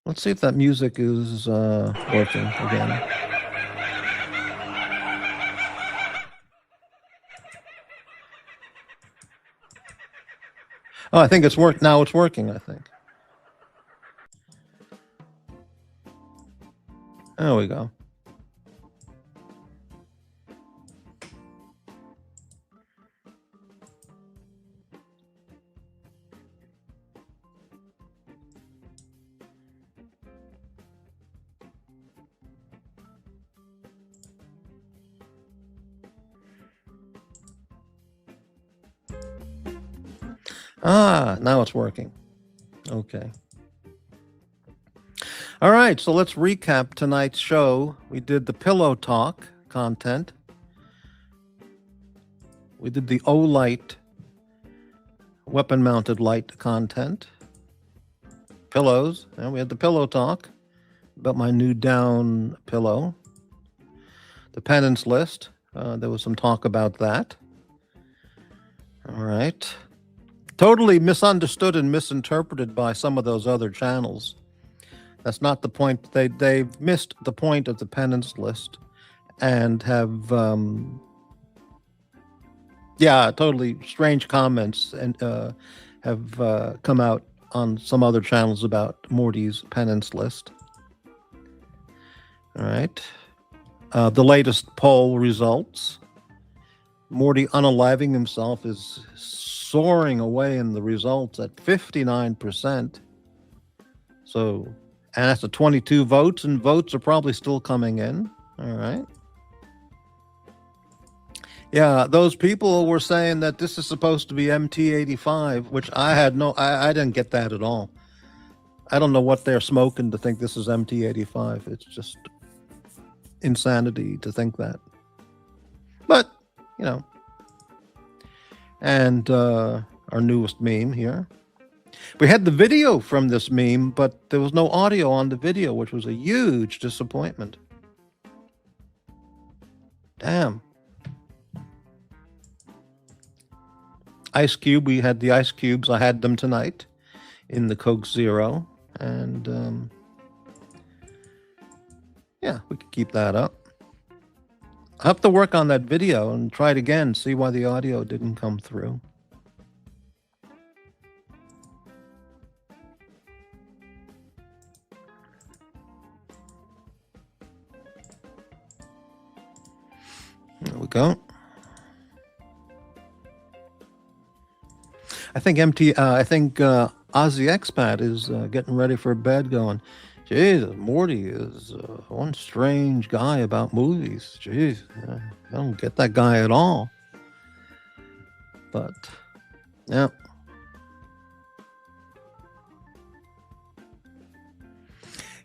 Let's see if that music is working again. Oh, I think it's worked. Now it's working, I think. There we go. Ah, now it's working. Okay. All right, so let's recap tonight's show. We did the pillow talk, content. We did the Olight weapon-mounted light content. Pillows, and we had the pillow talk about my new down pillow. The penance list, there was some talk about that. All right. Totally misunderstood and misinterpreted by some of those other channels. That's not the point. They've missed the point of the penance list and have, totally strange comments and have come out on some other channels about Morty's penance list. All right. The latest poll results. Morty unaliving himself is soaring away in the results at 59%. So, and that's a 22 votes, and votes are probably still coming in. All right. Yeah, those people were saying that this is supposed to be MT85, which I didn't get that at all. I don't know what they're smoking to think this is MT85. It's just insanity to think that. But, you know. And our newest meme here. We had the video from this meme, but there was no audio on the video, which was a huge disappointment. Damn. Ice Cube, we had the ice cubes. I had them tonight in the Coke Zero. And yeah, we could keep that up. I have to work on that video and try it again, see why the audio didn't come through. There we go. I think Ozzy Expat is getting ready for bed going, Jesus, Morty is one strange guy about movies. Jeez, I don't get that guy at all. But, yeah.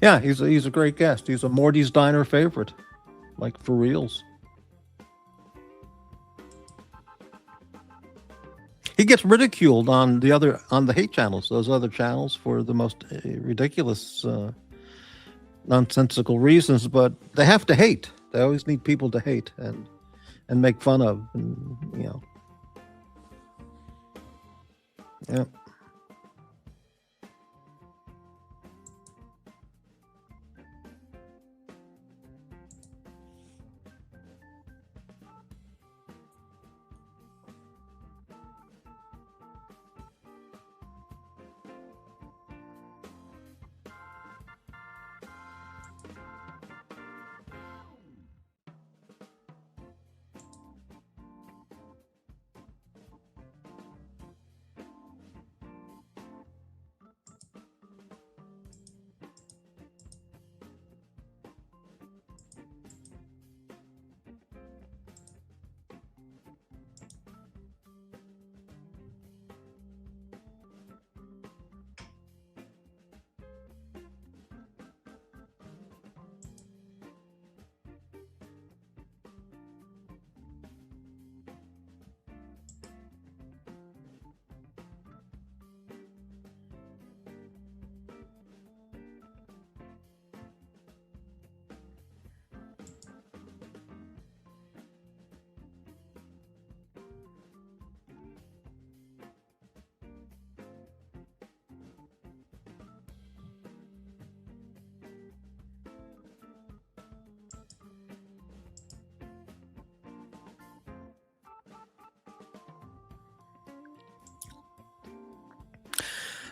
Yeah, he's a great guest. He's a Morty's Diner favorite, like for reals. He gets ridiculed on the hate channels, those other channels, for the most ridiculous, nonsensical reasons. But they have to hate. They always need people to hate and make fun of, and you know. Yeah.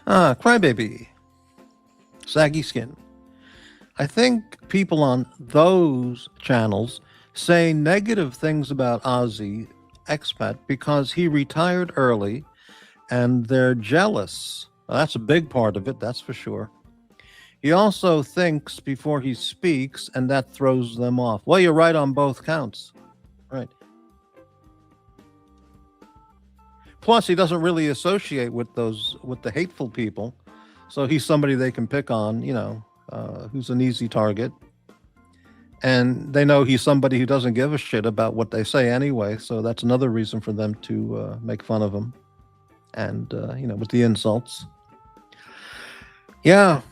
Crybaby. Saggy Skin. I think people on those channels say negative things about Ozzy Expat because he retired early and they're jealous. Well, that's a big part of it, that's for sure. He also thinks before he speaks, and that throws them off. Well, you're right on both counts. Right. Plus, he doesn't really associate with the hateful people. So he's somebody they can pick on, you know, who's an easy target. And they know he's somebody who doesn't give a shit about what they say anyway. So that's another reason for them to make fun of him. And, with the insults. Yeah.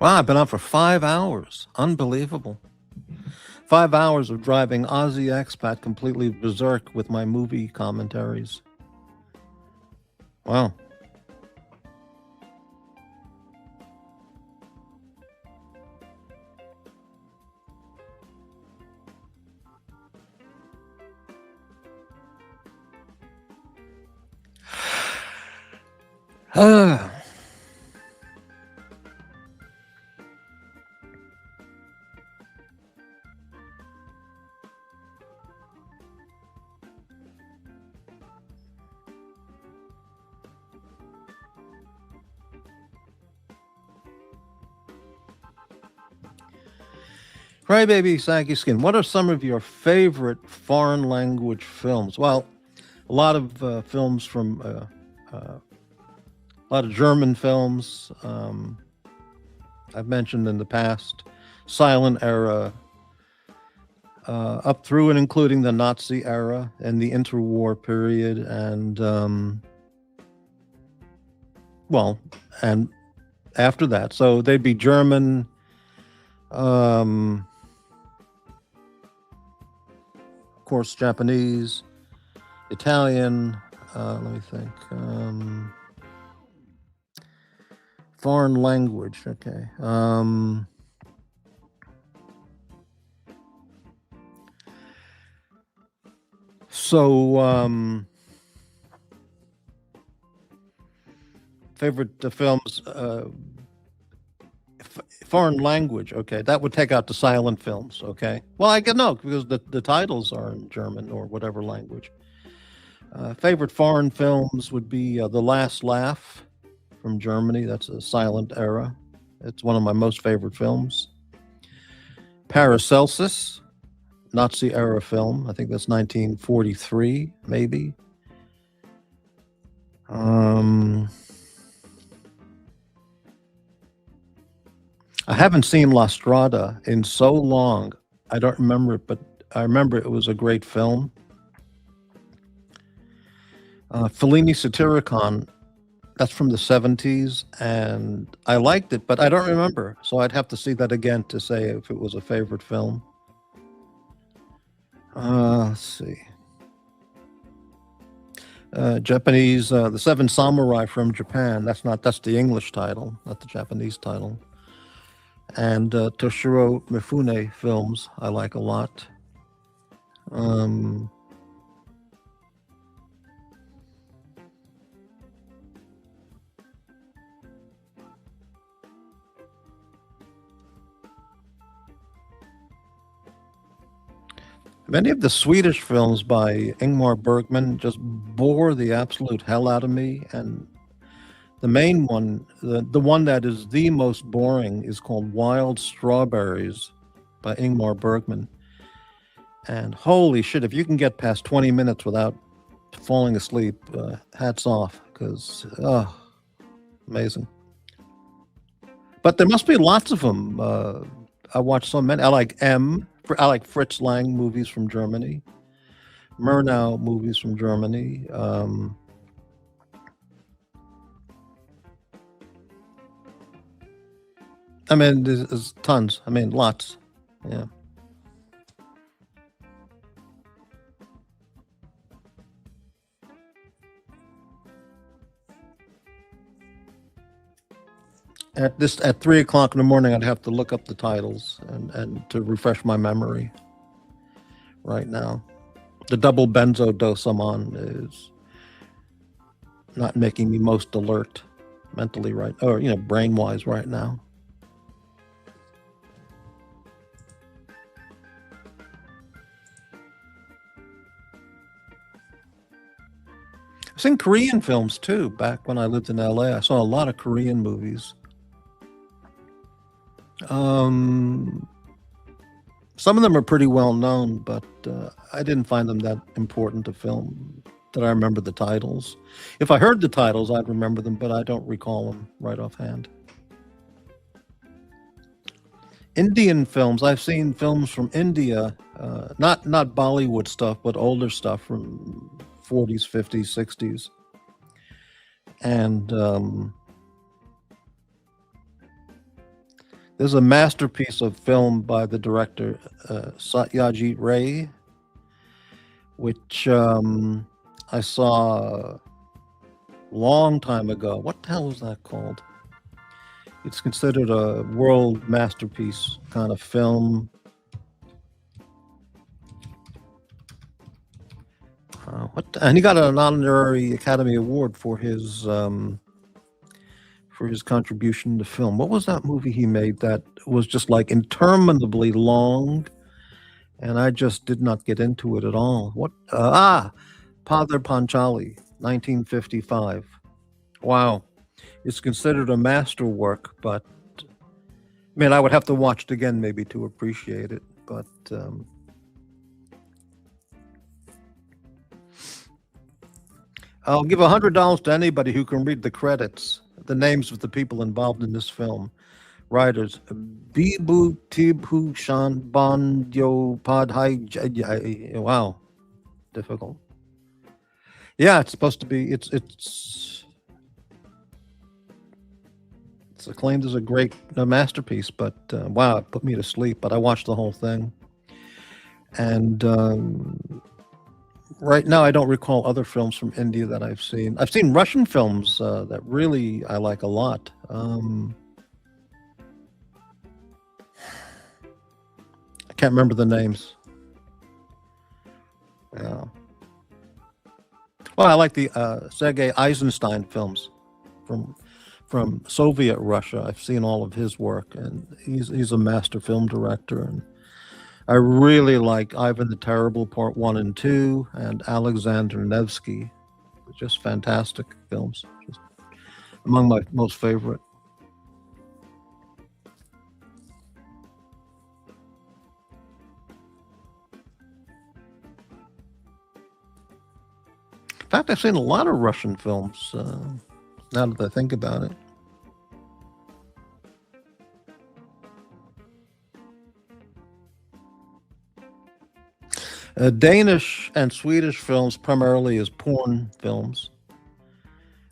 Wow, I've been on for 5 hours. Unbelievable. 5 hours of driving Aussie expat completely berserk with my movie commentaries. Wow. Crybaby Saggy Skin, what are some of your favorite foreign language films? Well, a lot of films from, a lot of German films. I've mentioned in the past, silent era, up through and including the Nazi era and the interwar period, and and after that. So they'd be German, of course, Japanese, Italian, let me think. Foreign language, okay. Favorite films, foreign language, okay. That would take out the silent films, okay. Well, I can know because the titles are in German or whatever language. Favorite foreign films would be The Last Laugh from Germany. That's a silent era. It's one of my most favorite films. Paracelsus, Nazi era film. I think that's 1943, maybe. I haven't seen La Strada in so long. I don't remember it, but I remember it was a great film. Fellini Satyricon, that's from the 70s, and I liked it, but I don't remember. So I'd have to see that again to say if it was a favorite film. Let's see. Japanese, The Seven Samurai from Japan. That's the English title, not the Japanese title. And Toshiro Mifune films I like a lot. Many of the Swedish films by Ingmar Bergman just bore the absolute hell out of me. And the main one, the one that is the most boring, is called Wild Strawberries by Ingmar Bergman. And holy shit, if you can get past 20 minutes without falling asleep, hats off, because, amazing. But there must be lots of them. I watched so many. I like Fritz Lang movies from Germany, Murnau movies from Germany. I mean, there's tons. I mean, lots. Yeah. At 3 o'clock in the morning, I'd have to look up the titles and to refresh my memory. Right now, the double benzo dose I'm on is not making me most alert mentally, right? Or brain wise right now. I've seen Korean films too. Back when I lived in LA, I saw a lot of Korean movies. Some of them are pretty well known, but I didn't find them that important to film that I remember the titles. If I heard the titles, I'd remember them, but I don't recall them right offhand. Indian films. I've seen films from India, not Bollywood stuff, but older stuff from 40s, 50s, 60s. And there's a masterpiece of film by the director Satyajit Ray, which I saw a long time ago. What the hell was that called? It's considered a world masterpiece kind of film. And he got an honorary Academy Award for his contribution to film. What was that movie he made that was just like interminably long, and I just did not get into it at all? What? Padar Panchali, 1955. Wow. It's considered a masterwork, but I mean, I would have to watch it again maybe to appreciate it. But I'll give $100 to anybody who can read the credits, the names of the people involved in this film. Writers: Bibu Tibhu Shan Bandyo Padhai. Wow, difficult. Yeah, it's supposed to be. It's acclaimed as a great masterpiece, but wow, it put me to sleep. But I watched the whole thing, and right now I don't recall other films from India that I've seen. I've seen Russian films that really I like a lot. I can't remember the names. Yeah. Well, I like the Sergei Eisenstein films from Soviet Russia. I've seen all of his work, and he's a master film director. And I really like Ivan the Terrible Part 1 and 2 and Alexander Nevsky. Just fantastic films. Just among my most favorite. In fact, I've seen a lot of Russian films, now that I think about it. Danish and Swedish films primarily as porn films.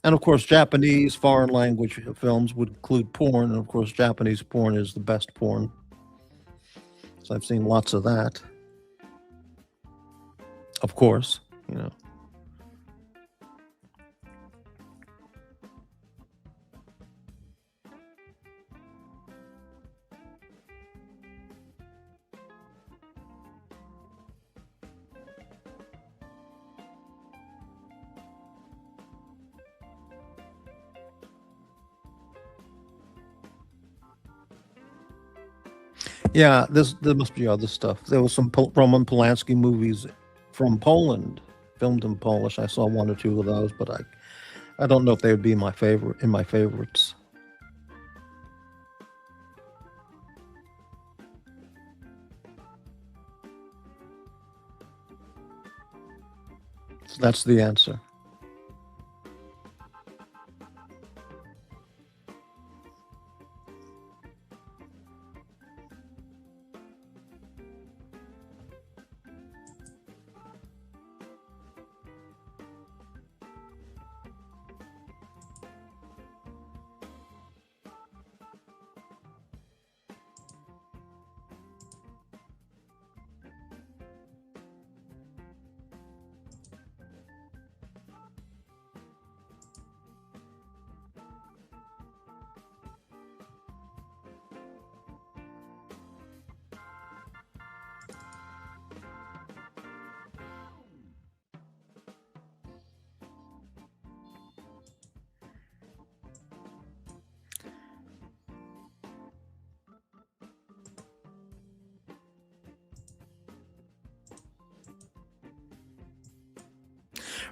And of course, Japanese foreign language films would include porn. And of course, Japanese porn is the best porn. So I've seen lots of that. Of course, you know. Yeah, there must be other stuff. There was some Roman Polanski movies from Poland, filmed in Polish. I saw one or two of those, but I don't know if they would be my favorites. So that's the answer.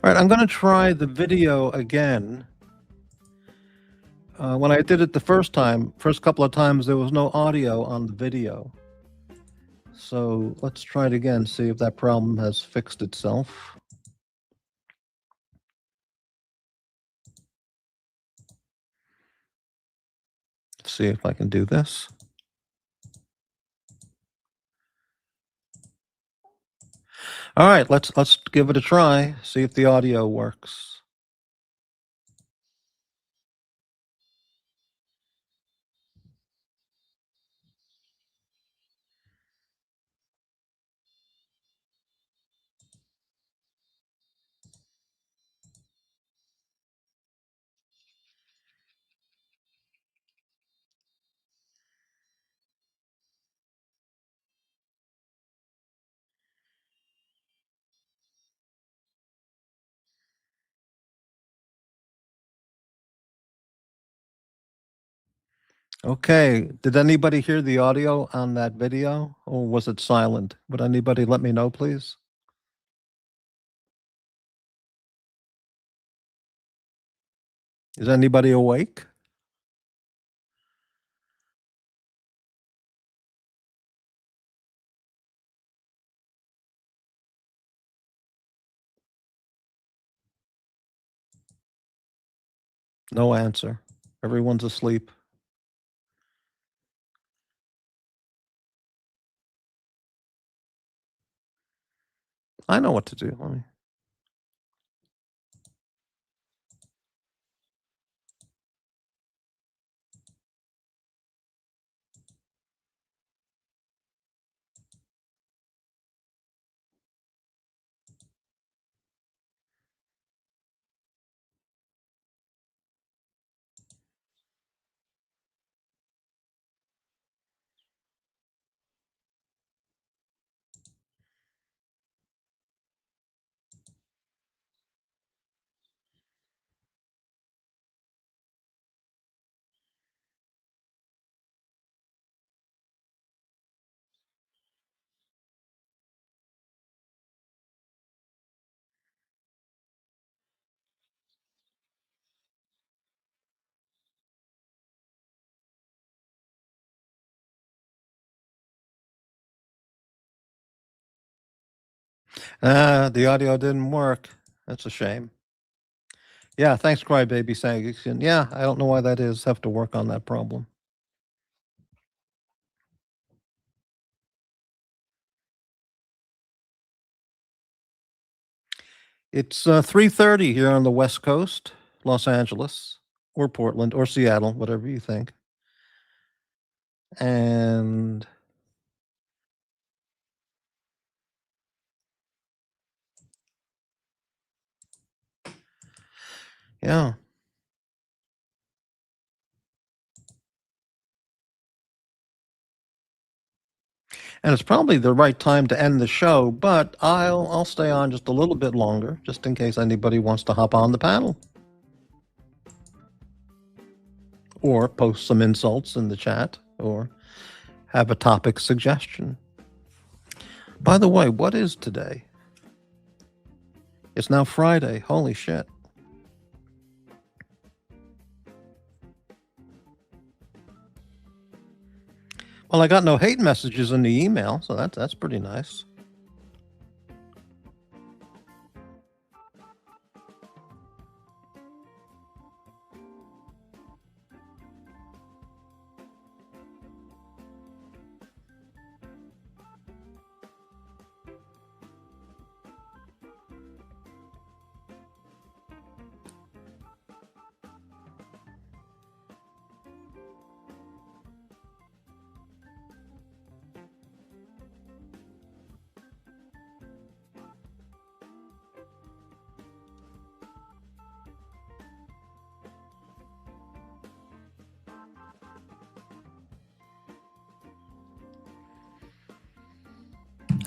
All right, I'm going to try the video again. When I did it the first couple of times, there was no audio on the video. So let's try it again, see if that problem has fixed itself. See if I can do this. All right, let's give it a try, see if the audio works. Okay, did anybody hear the audio on that video, or was it silent? Would anybody let me know, please? Is anybody awake? No answer. Everyone's asleep. I know what to do. Let me... The audio didn't work. That's a shame. Yeah, thanks, Crybaby saying. Yeah, I don't know why that is. Have to work on that problem. It's 3:30 here on the West Coast, Los Angeles, or Portland, or Seattle, whatever you think. And yeah. And it's probably the right time to end the show, but I'll stay on just a little bit longer, just in case anybody wants to hop on the panel. Or post some insults in the chat, or have a topic suggestion. By the way, what is today? It's now Friday. Holy shit. Well, I got no hate messages in the email, so that's pretty nice.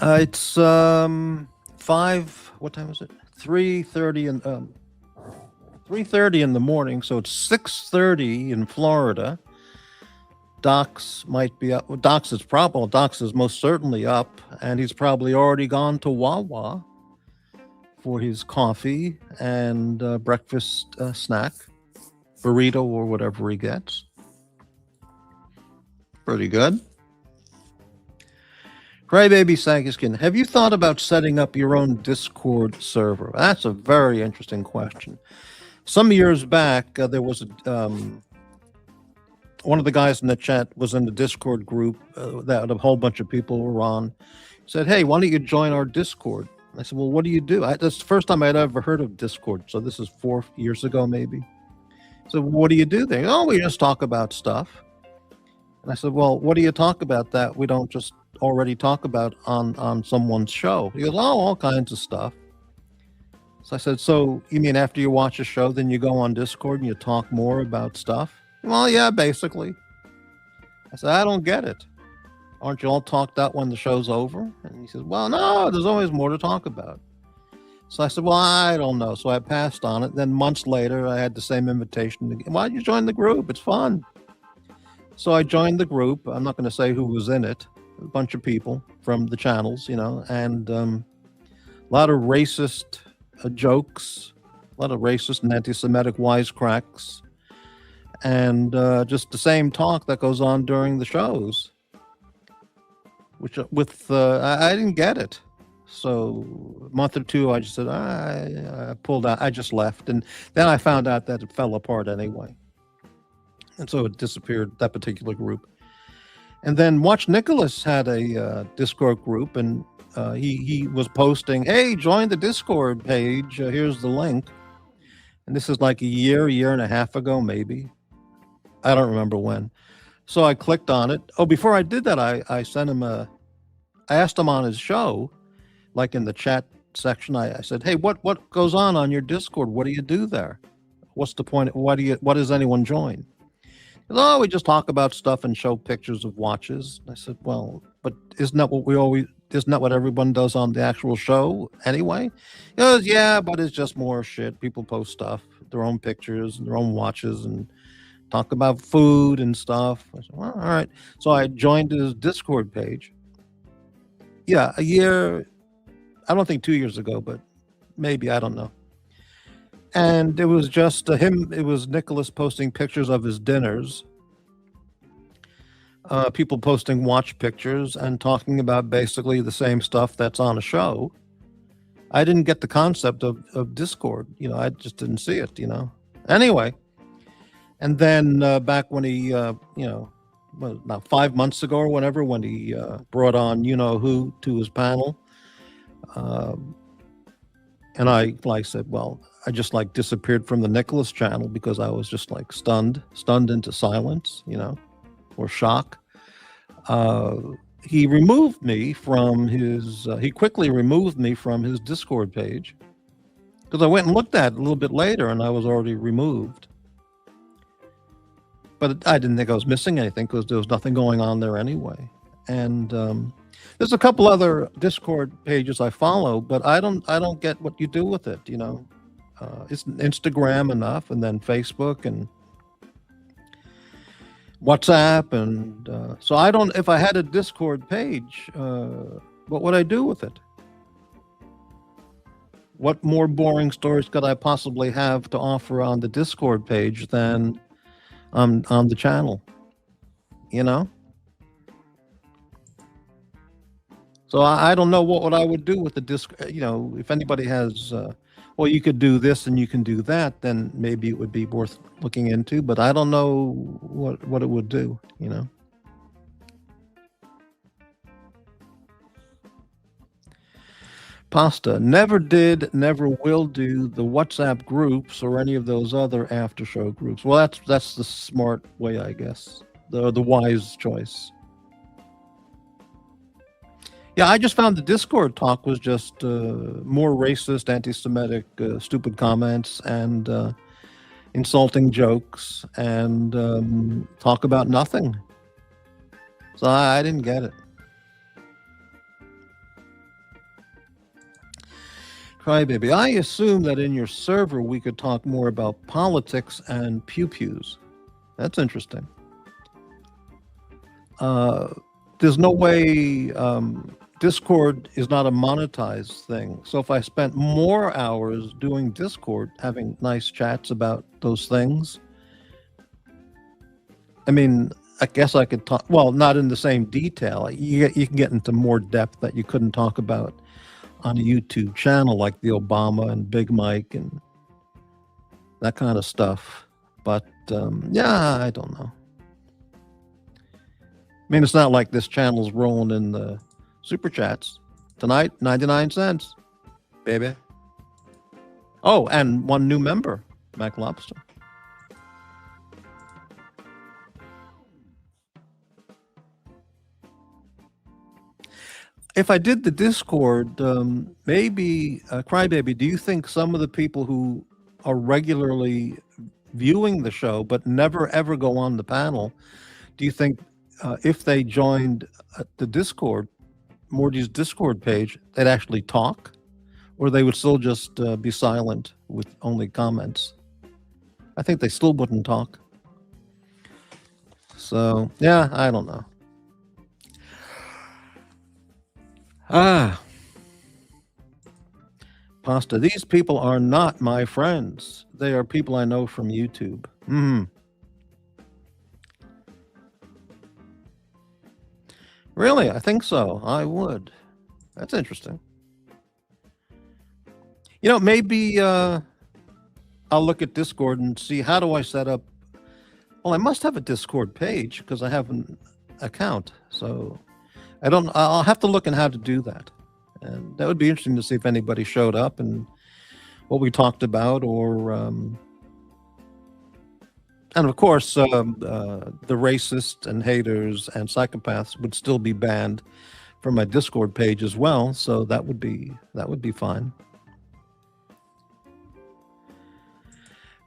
It's what time is it? 3:30 and 3:30 in the morning, so it's 6:30 in Florida. Doc's might be up. Well, Doc's is most certainly up, and he's probably already gone to Wawa for his coffee and breakfast snack, burrito or whatever he gets. Pretty good. Crybaby Sagiskin, have you thought about setting up your own Discord server? That's a very interesting question. Some years back, there was one of the guys in the chat was in the Discord group that a whole bunch of people were on. He said, hey, why don't you join our Discord? I said, well, what do you do? That's the first time I'd ever heard of Discord. So this is 4 years ago, maybe. So what do you do there? Oh, we just talk about stuff. And I said, well, what do you talk about that we don't just already talk about on someone's show? He goes, oh, all kinds of stuff. So I said, so you mean after you watch a show, then you go on Discord and you talk more about stuff? Well, yeah, basically. I said, I don't get it. Aren't you all talked out when the show's over? And he says, well, no, there's always more to talk about. So I said, well, I don't know. So I passed on it. Then months later, I had the same invitation again. Why don't you join the group? It's fun. So I joined the group. I'm not going to say who was in it. A bunch of people from the channels, you know, and a lot of racist jokes, a lot of racist and anti-Semitic wisecracks, and just the same talk that goes on during the shows, which I didn't get it. So a month or two, I just said, I pulled out, I just left. And then I found out that it fell apart anyway. And so it disappeared, that particular group. And then Watch Nicholas had a Discord group, and he was posting, hey, join the Discord page. Here's the link. And this is like a year and a half ago, maybe. I don't remember when. So I clicked on it. Oh, before I did that, I sent him I asked him on his show, like in the chat section, I said, hey, what goes on your Discord? What do you do there? What's the point? What does anyone join? He goes, oh, we just talk about stuff and show pictures of watches. I said, well, but isn't that what everyone does on the actual show anyway? He goes, yeah, but it's just more shit. People post stuff, their own pictures and their own watches, and talk about food and stuff. I said, well, all right. So I joined his Discord page. Yeah, a year, I don't think 2 years ago, but maybe, I don't know. And it was just him, it was Nicholas posting pictures of his dinners, people posting watch pictures and talking about basically the same stuff that's on a show. I didn't get the concept of Discord, you know, I just didn't see it, you know. Anyway, and then back when he, you know, about 5 months ago or whatever, when he brought on you-know-who to his panel, and I said, well, I just like disappeared from the Nicholas channel because I was just like stunned into silence, you know, or shock. He removed me from his, he quickly removed me from his Discord page because I went and looked at it a little bit later and I was already removed. But I didn't think I was missing anything because there was nothing going on there anyway. And there's a couple other Discord pages I follow, but I don't get what you do with it, you know. It's Instagram enough, and then Facebook and WhatsApp, and so I don't. If I had a Discord page, what would I do with it? What more boring stories could I possibly have to offer on the Discord page than on the channel? You know. So I don't know what I would do with the disc. You know, if anybody has, well, you could do this and you can do that, then maybe it would be worth looking into. But I don't know what it would do. You know. Pasta never did, never will do the WhatsApp groups or any of those other after show groups. Well, that's the smart way, I guess. The wise choice. Yeah, I just found the Discord talk was just more racist, anti-Semitic, stupid comments, and insulting jokes, and talk about nothing. So I didn't get it. Crybaby, I assume that in your server we could talk more about politics and pew-pews. That's interesting. There's no way Discord is not a monetized thing. So if I spent more hours doing Discord, having nice chats about those things, I mean, I guess I could talk, well, not in the same detail. You can get into more depth that you couldn't talk about on a YouTube channel, like the Obama and Big Mike and that kind of stuff. But yeah, I don't know. I mean, it's not like this channel's rolling in the super chats. Tonight, 99 cents, baby. Oh, and one new member, Mac Lobster. If I did the Discord, maybe, Crybaby, do you think some of the people who are regularly viewing the show but never ever go on the panel, do you think if they joined the Discord, Morty's Discord page, they'd actually talk? Or they would still just be silent with only comments? I think they still wouldn't talk. So, yeah, I don't know. Pasta, these people are not my friends. They are people I know from YouTube. Really? I think so. I would. That's interesting. You know, maybe I'll look at Discord and see, how do I set up... Well, I must have a Discord page because I have an account. So I'll have to look in how to do that. And that would be interesting to see if anybody showed up and what we talked about, or and of course the racists and haters and psychopaths would still be banned from my Discord page as well. So that would be fine.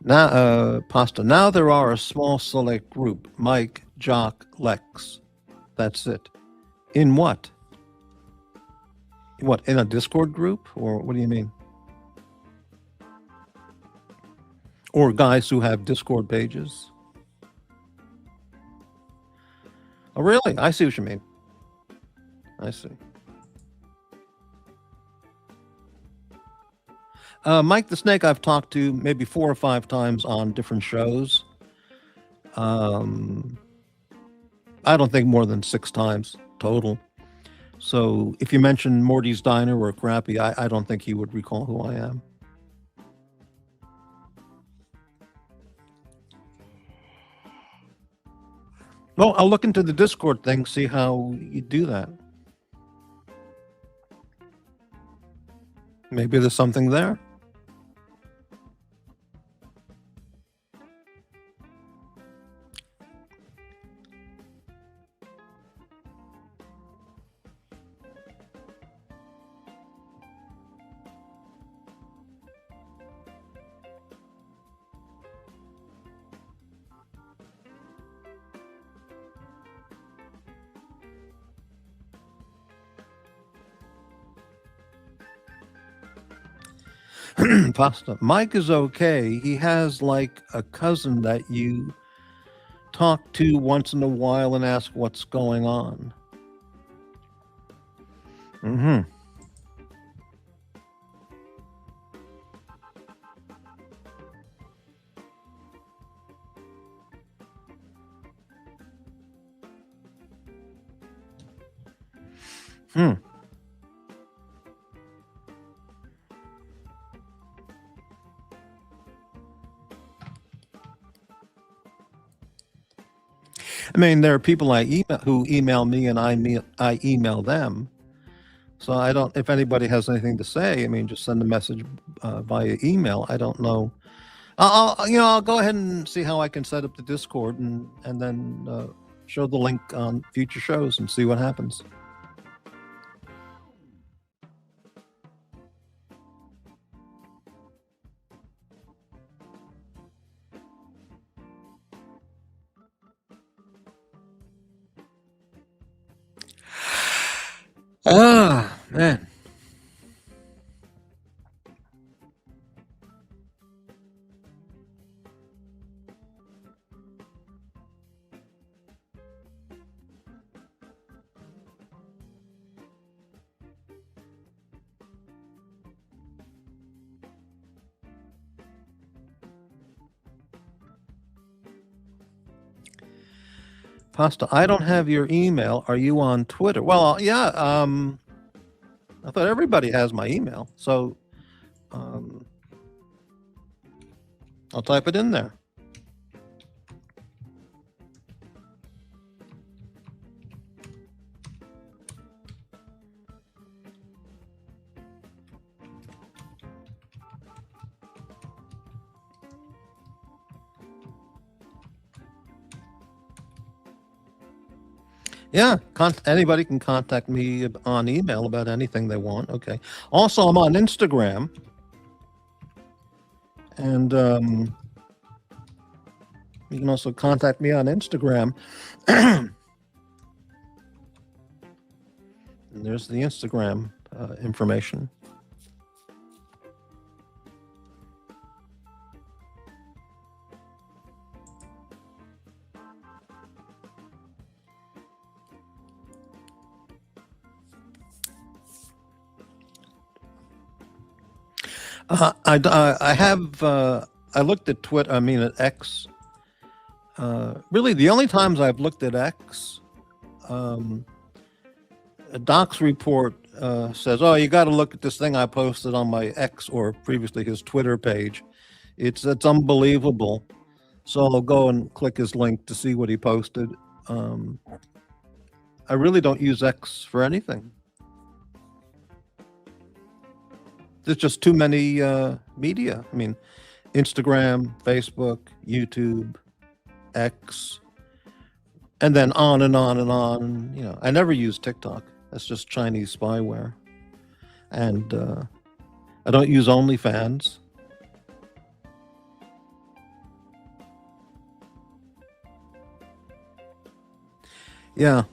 Now, Pasta, now there are a small select group, Mike, Jock, Lex. That's it. In what? What, in a Discord group? Or what do you mean? Or guys who have Discord pages? Oh, really? I see what you mean. I see. Mike the Snake I've talked to maybe 4 or 5 times on different shows. I don't think more than 6 times total. So if you mention Morty's Diner or Crappy, I don't think he would recall who I am. Well, I'll look into the Discord thing, see how you do that. Maybe there's something there. Pasta. Mike is okay. He has like a cousin that you talk to once in a while and ask what's going on. I mean, there are people who email me and I email them. So I don't, if anybody has anything to say, I mean, just send a message via email. I don't know. I'll go ahead and see how I can set up the Discord and then show the link on future shows and see what happens. Ah, man. Pasta, I don't have your email. Are you on Twitter? Well, yeah. I thought everybody has my email, so um, I'll type it in there. Yeah, anybody can contact me on email about anything they want. Okay. Also, I'm on Instagram, and you can also contact me on Instagram. And there's the Instagram information. I have I looked at Twitter. I mean at X. Really, the only times I've looked at X, a Doc's report says, "Oh, you got to look at this thing I posted on my X or previously his Twitter page. It's unbelievable." So I'll go and click his link to see what he posted. I really don't use X for anything. There's just too many media. I mean, Instagram, Facebook, YouTube, X, and then on and on and on. You know, I never use TikTok. That's just Chinese spyware. And I don't use OnlyFans. Yeah.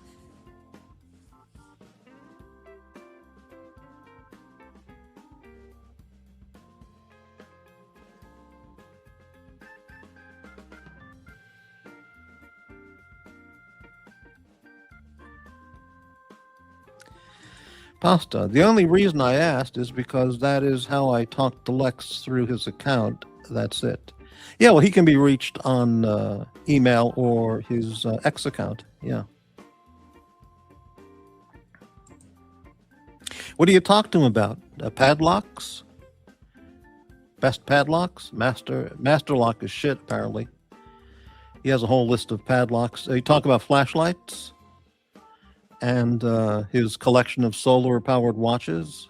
Pasta. The only reason I asked is because that is how I talked to Lex through his account. That's it. Yeah, well, he can be reached on email or his X account. Yeah. What do you talk to him about? Padlocks? Best padlocks? Master lock is shit, apparently. He has a whole list of padlocks. You talk about flashlights? And his collection of solar-powered watches,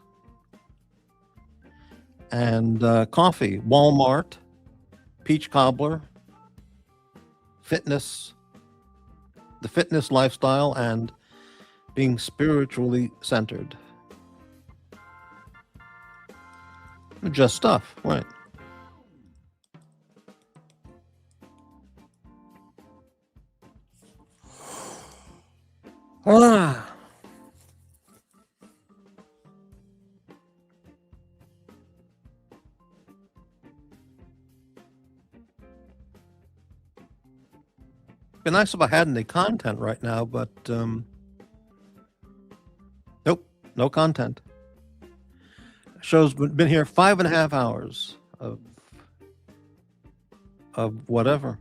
and coffee, Walmart, peach cobbler, fitness, the fitness lifestyle, and being spiritually centered. Just stuff, right? Ah. Be nice if I had any content right now, but nope, no content. Show's been here 5.5 hours of whatever.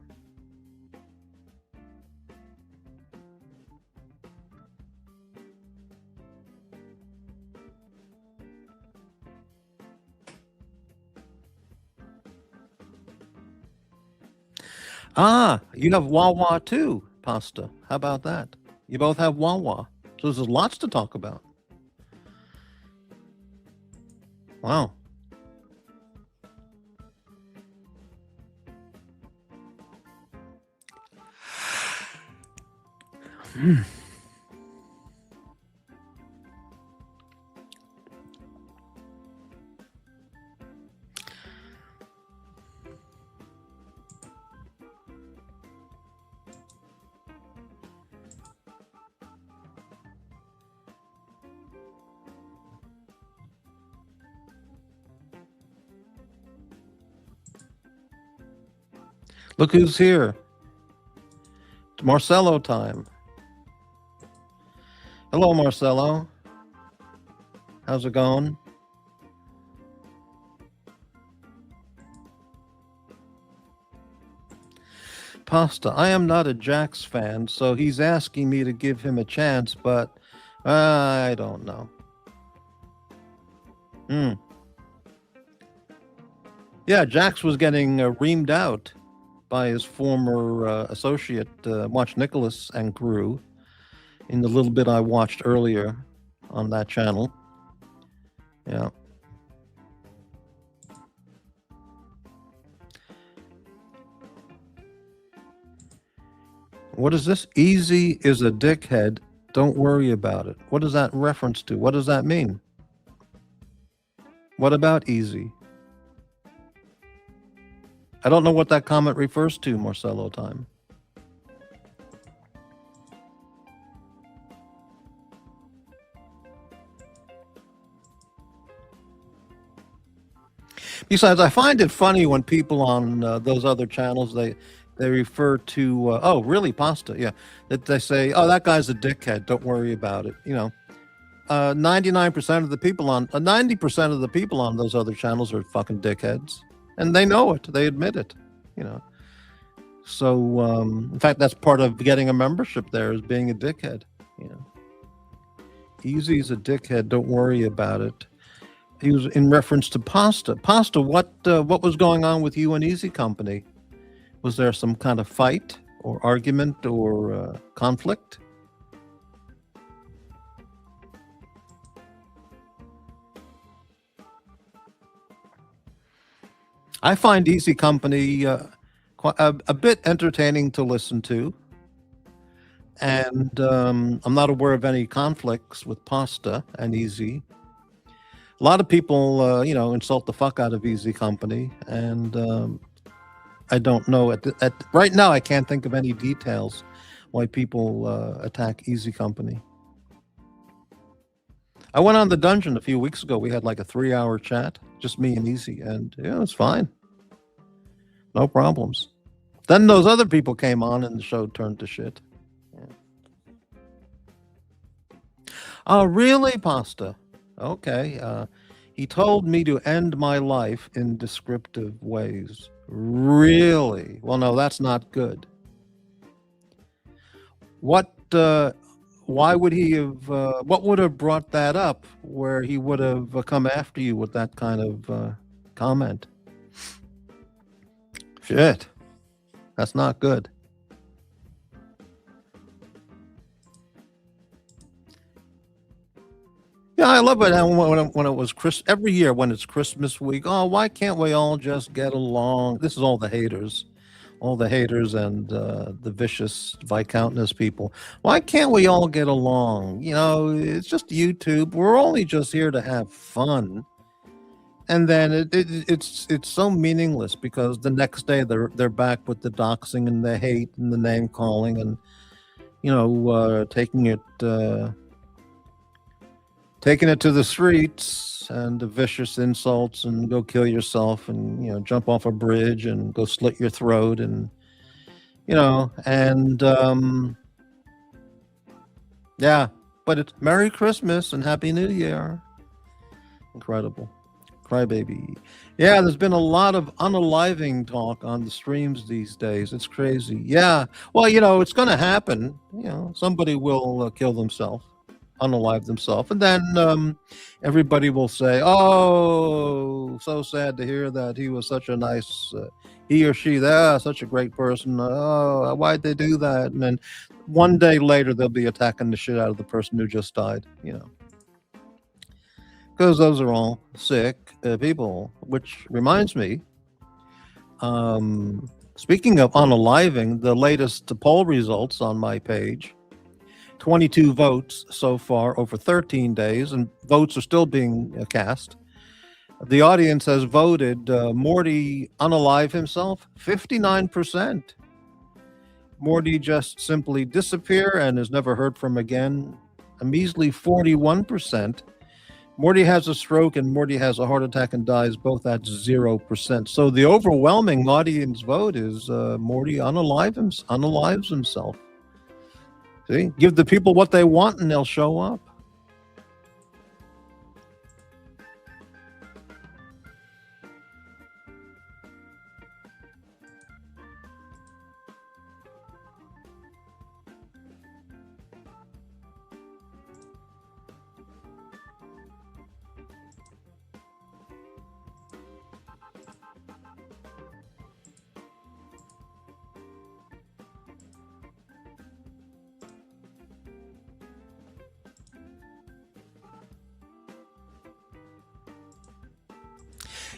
Ah, you have Wawa too, Pasta. How about that? You both have Wawa. So there's lots to talk about. Wow. Look who's here. It's Marcelo time. Hello, Marcelo. How's it going? Pasta. I am not a Jax fan, so he's asking me to give him a chance, but I don't know. Yeah, Jax was getting reamed out by his former associate, Watch Nicholas and crew, in the little bit I watched earlier on that channel. Yeah. What is this? Easy is a dickhead. Don't worry about it. What is that reference to? What does that mean? What about Easy? I don't know what that comment refers to, Marcelo Time. Besides, I find it funny when people on those other channels, they refer to, oh, really, Pasta? Yeah. That they say, oh, that guy's a dickhead. Don't worry about it. You know, 99% of the people on, 90% of the people on those other channels are fucking dickheads. And they know it. They admit it, you know. So, in fact, that's part of getting a membership there, is being a dickhead, you know. Easy's a dickhead. Don't worry about it. He was in reference to Pasta. Pasta, what was going on with you and Easy Company? Was there some kind of fight or argument or conflict? I find Easy Company a bit entertaining to listen to. And I'm not aware of any conflicts with Pasta and Easy. A lot of people, you know, insult the fuck out of Easy Company. And I don't know. Right now, I can't think of any details why people attack Easy Company. I went on the dungeon a few weeks ago. We had like a 3-hour chat, just me and Easy, and yeah, it's fine. No problems. Then those other people came on and the show turned to shit. Yeah. Oh, really, Pasta? Okay. He told me to end my life in descriptive ways. Really? Well, no, that's not good. What? Why would he have? What would have brought that up? Where he would have come after you with that kind of comment? Shit, that's not good. Yeah, I love it when it was every year when it's Christmas week. Oh, why can't we all just get along? This is all the haters and the vicious Viscountess people. Why can't we all get along? You know, it's just YouTube. We're only just here to have fun. And then it's so meaningless because the next day they're back with the doxing and the hate and the name calling and, you know, taking it to the streets and the vicious insults and go kill yourself and, you know, jump off a bridge and go slit your throat and, you know, and yeah, but it's Merry Christmas and Happy New Year. Incredible. Crybaby. Yeah, there's been a lot of unaliving talk on the streams these days. It's crazy. Yeah. Well, you know, it's going to happen. You know, somebody will kill themselves, unalive themselves. And then everybody will say, oh, so sad to hear that he was such a nice, he or she, such a great person. Oh, why'd they do that? And then one day later, they'll be attacking the shit out of the person who just died, you know. Because those are all sick people, which reminds me, speaking of unaliving, the latest poll results on my page, 22 votes so far over 13 days, and votes are still being cast. The audience has voted Morty unalive himself, 59%. Morty just simply disappear and is never heard from again, a measly 41%. Morty has a stroke and Morty has a heart attack and dies, both at 0%. So the overwhelming audience vote is Morty unalives himself. See, give the people what they want and they'll show up.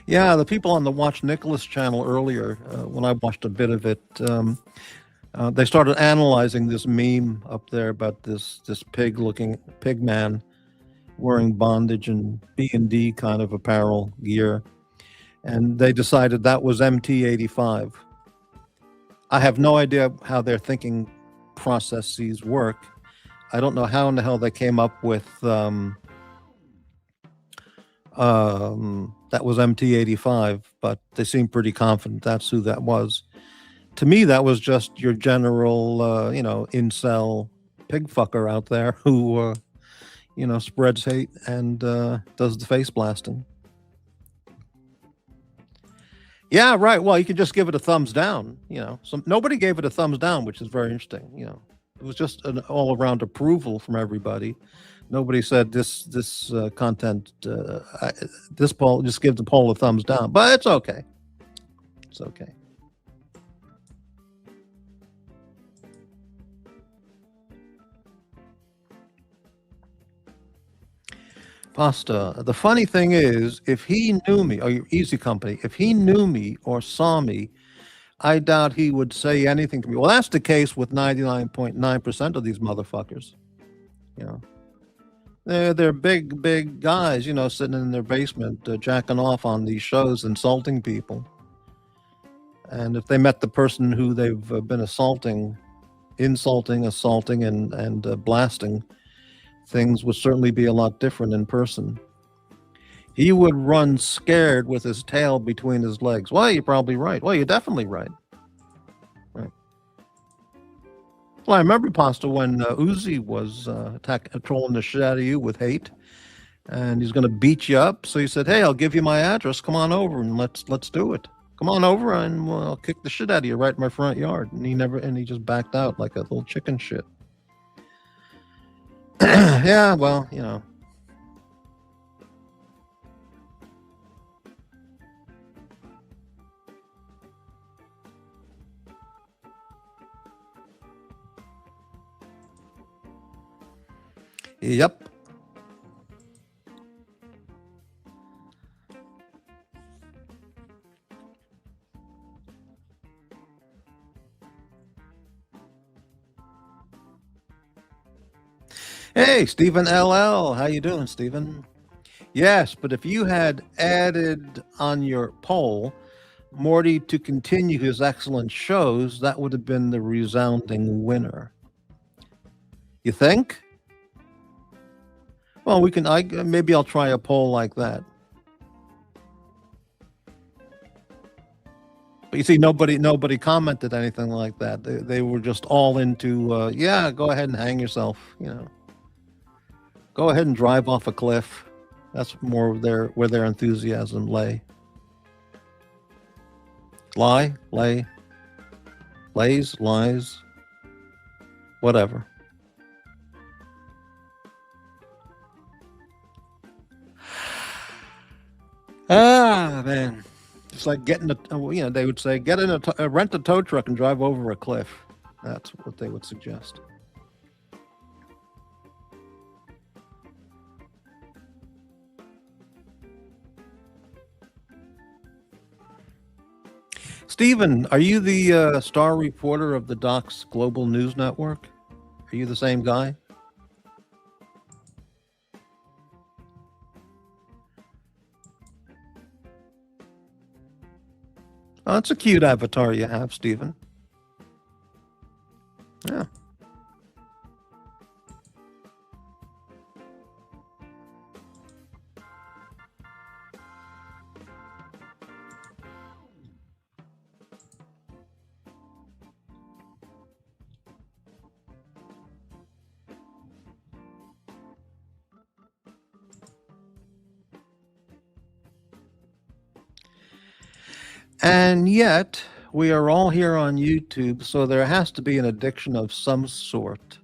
Yeah, the people on the Watch Nicholas channel earlier, when I watched a bit of it, they started analyzing this meme up there about this pig man wearing bondage and B&D kind of apparel gear, and they decided that was MT85. I have no idea how their thinking processes work. I don't know how in the hell they came up with that was MT85, but they seem pretty confident that's who that was. To me, that was just your general, incel pig fucker out there who, spreads hate and does the face blasting. Yeah, right. Well, you can just give it a thumbs down. Nobody gave it a thumbs down, which is very interesting. It was just an all-around approval from everybody. Nobody said this content. This poll, just give the poll a thumbs down, but it's okay. It's okay. Pasta. The funny thing is, if he knew me, or Easy Company, if he knew me or saw me, I doubt he would say anything to me. Well, that's the case with 99.9% of these motherfuckers. They're big guys, sitting in their basement, jacking off on these shows, insulting people. And if they met the person who they've been assaulting, and blasting, things would certainly be a lot different in person. He would run scared with his tail between his legs. Well, you're probably right. Well, you're definitely right. Right. Well, I remember, Pasta, when Uzi was trolling the shit out of you with hate, and he's going to beat you up. So he said, "Hey, I'll give you my address. Come on over and let's do it. Come on over and I'll kick the shit out of you right in my front yard." And he just backed out like a little chicken shit. Yeah, well, Yep. Hey, Stephen LL. How you doing, Stephen? Yes, but if you had added on your poll Morty to continue his excellent shows, that would have been the resounding winner. You think? Well, maybe I'll try a poll like that. But you see, nobody commented anything like that. They were just all into, yeah, go ahead and hang yourself, Go ahead and drive off a cliff. That's more where their enthusiasm lay. Lies, whatever. Ah, man. It's like getting they would say, rent a tow truck and drive over a cliff. That's what they would suggest. Stephen, are you the star reporter of the Doc's Global News Network? Are you the same guy? Oh, that's a cute avatar you have, Stephen. Yeah. And yet, we are all here on YouTube, so there has to be an addiction of some sort.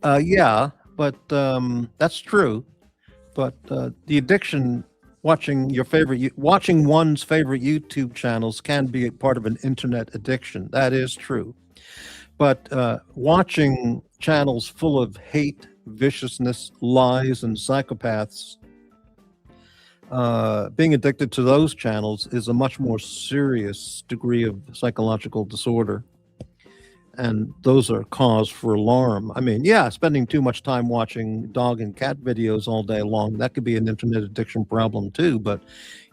Yeah, but that's true. But the addiction, watching one's favorite YouTube channels can be a part of an internet addiction. That is true. But watching channels full of hate, viciousness, lies, and psychopaths, being addicted to those channels is a much more serious degree of psychological disorder. And those are cause for alarm. I mean, yeah, spending too much time watching dog and cat videos all day long, that could be an internet addiction problem too, but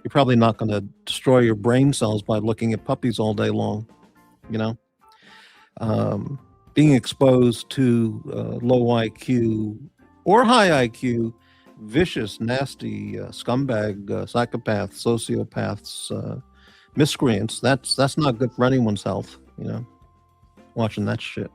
you're probably not going to destroy your brain cells by looking at puppies all day long, you know? Being exposed to low IQ or high IQ, vicious, nasty, scumbag, psychopaths, sociopaths, miscreants, that's not good for anyone's health, you know? Watching that shit.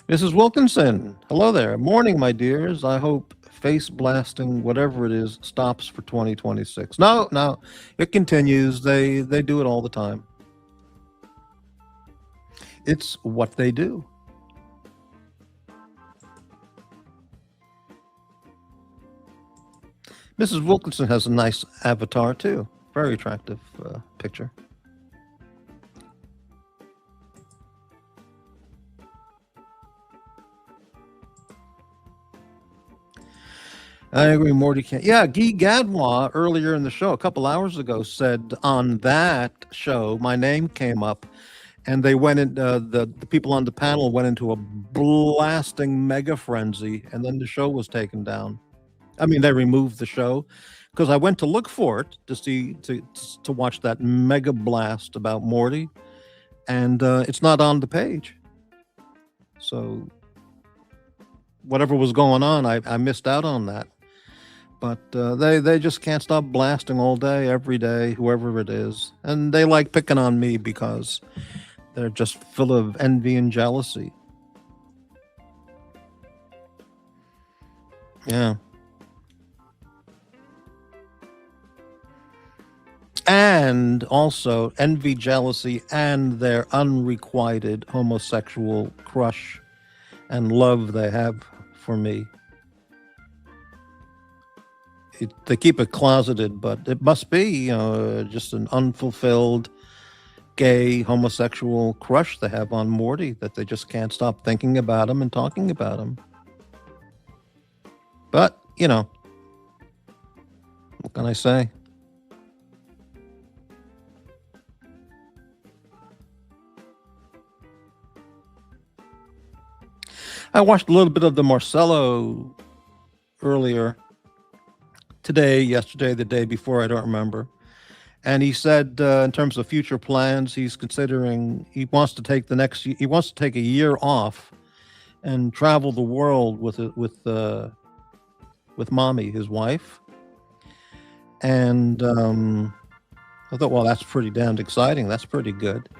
Mrs. Wilkinson, hello there. Morning, my dears. I hope face blasting, whatever it is, stops for 2026. No, it continues. They do it all the time. It's what they do. Mrs. Wilkinson has a nice avatar too. Very attractive picture. I agree, Morty can't. Yeah, Guy Gadwa earlier in the show, a couple hours ago, said on that show, my name came up, and they went in. The people on the panel went into a blasting mega frenzy, and then the show was taken down. I mean, they removed the show because I went to look for it to watch that mega blast about Morty, and it's not on the page. So whatever was going on, I missed out on that. But they just can't stop blasting all day, every day, whoever it is. And they like picking on me because they're just full of envy and jealousy. Yeah. And also envy, jealousy, and their unrequited homosexual crush and love they have for me. They keep it closeted, but it must be, just an unfulfilled gay homosexual crush they have on Morty that they just can't stop thinking about him and talking about him. But, what can I say? I watched a little bit of the Marcello earlier. Today, yesterday, the day before, I don't remember. And he said, in terms of future plans, he wants to take a year off and travel the world with Mommy, his wife. And I thought, well, that's pretty damned exciting. That's pretty good.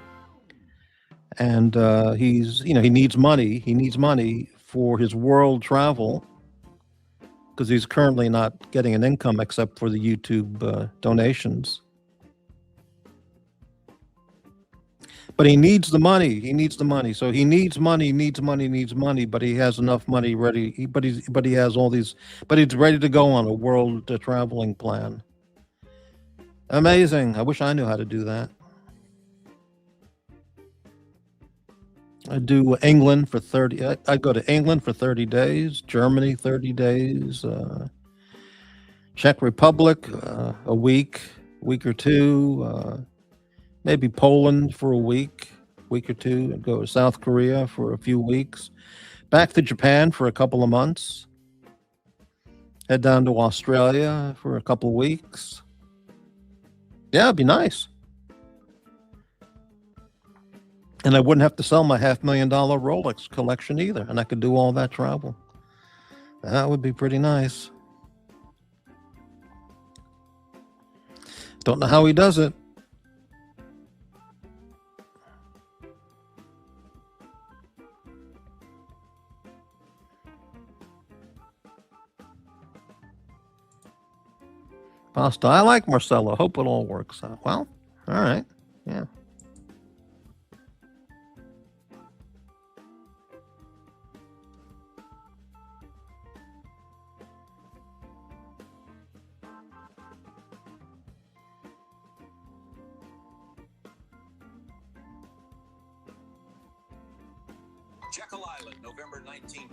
And he needs money. He needs money for his world travel, because he's currently not getting an income except for the YouTube donations. But he needs the money. He needs the money. So he needs money, but he has enough money ready. But he has all these. But he's ready to go on a world traveling plan. Amazing. I wish I knew how to do that. I do England for 30. I go to England for 30 days, Germany 30 days, Czech Republic a week or two, maybe Poland for a week or two. I go to South Korea for a few weeks, back to Japan for a couple of months, head down to Australia for a couple of weeks. Yeah, it'd be nice. And I wouldn't have to sell my $500,000 Rolex collection either. And I could do all that travel. That would be pretty nice. Don't know how he does it. Pasta. I like Marcello. Hope it all works out. Well, all right. Yeah. Jekyll Island, November 19th.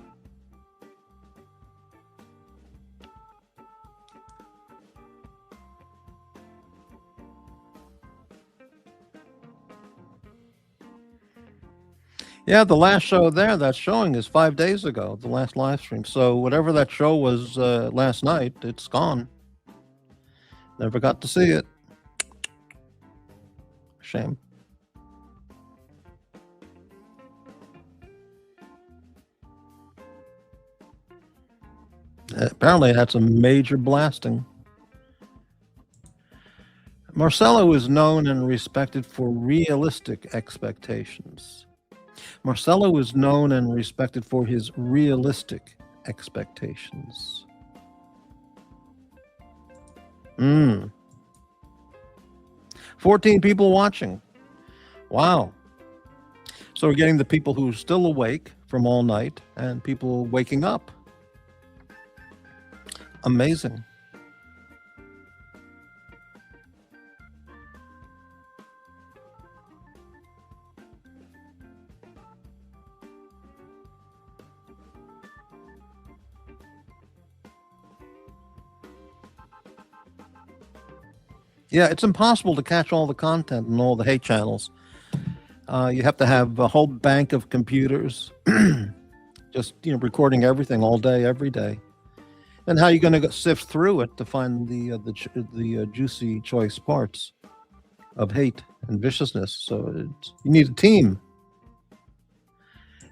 Yeah, the last show there that's showing is 5 days ago, the last live stream. So whatever that show was last night, it's gone. Never got to see it. Shame. Apparently it had some major blasting. Marcelo is known and respected for realistic expectations. Marcelo is known and respected for his realistic expectations. 14 people watching. Wow. So we're getting the people who are still awake from all night and people waking up. Amazing. Yeah, it's impossible to catch all the content and all the hate channels. You have to have a whole bank of computers, just recording everything all day, every day. And how are you going to sift through it to find the juicy choice parts of hate and viciousness? So you need a team.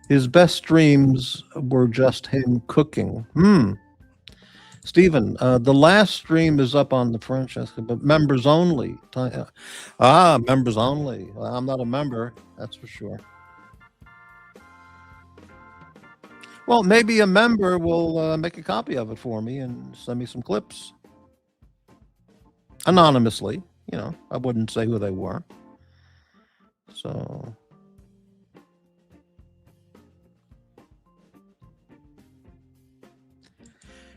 His best streams were just him cooking. Stephen, the last stream is up on the French, but members only. Members only. Well, I'm not a member, that's for sure. Well, maybe a member will make a copy of it for me and send me some clips. Anonymously, I wouldn't say who they were. So...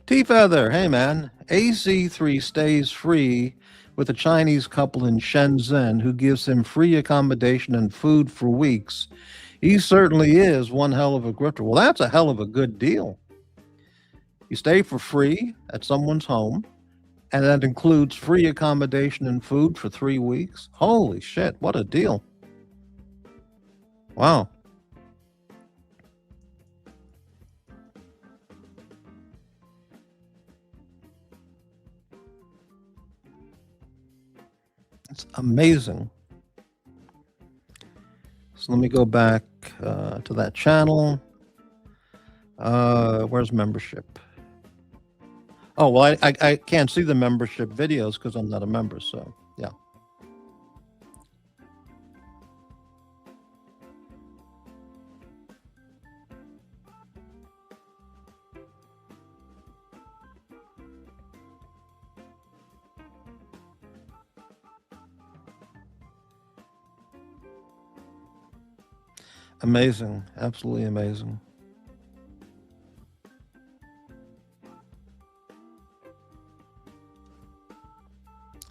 T-Feather, hey man, AC3 stays free with a Chinese couple in Shenzhen who gives him free accommodation and food for weeks. He certainly is one hell of a grifter. Well, that's a hell of a good deal. You stay for free at someone's home, and that includes free accommodation and food for 3 weeks. Holy shit, what a deal. Wow. It's amazing. So let me go back to that channel. Where's membership? Oh, well, I can't see the membership videos because I'm not a member, so yeah. Amazing, absolutely amazing.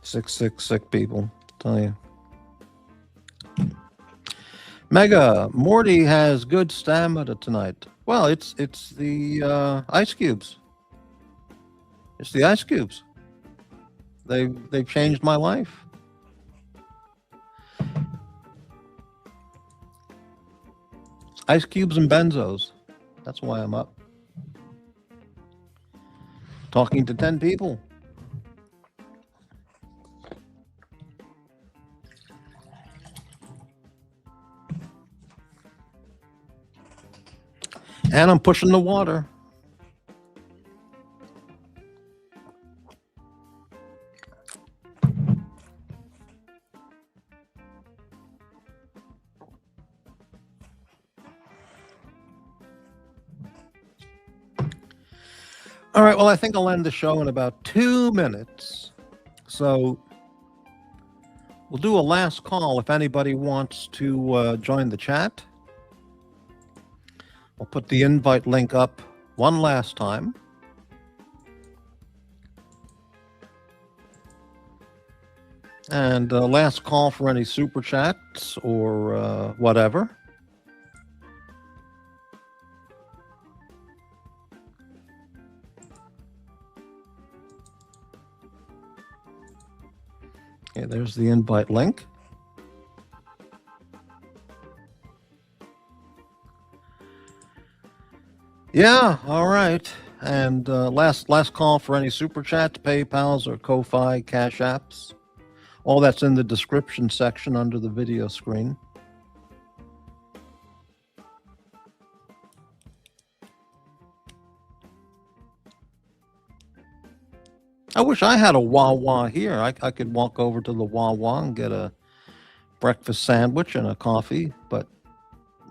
Sick people, tell you. Mega, Morty has good stamina tonight. Well, it's the ice cubes. It's the ice cubes. They've changed my life. Ice cubes and benzos. That's why I'm up. Talking to 10 people. And I'm pushing the water. All right, well, I think I'll end the show in about 2 minutes. So we'll do a last call if anybody wants to join the chat. I'll put the invite link up one last time. And last call for any super chats or whatever. Okay, there's the invite link. Yeah, all right. And last call for any super chats, PayPals, or Ko-Fi Cash Apps. All that's in the description section under the video screen. I wish I had a Wawa here. I could walk over to the Wawa and get a breakfast sandwich and a coffee. But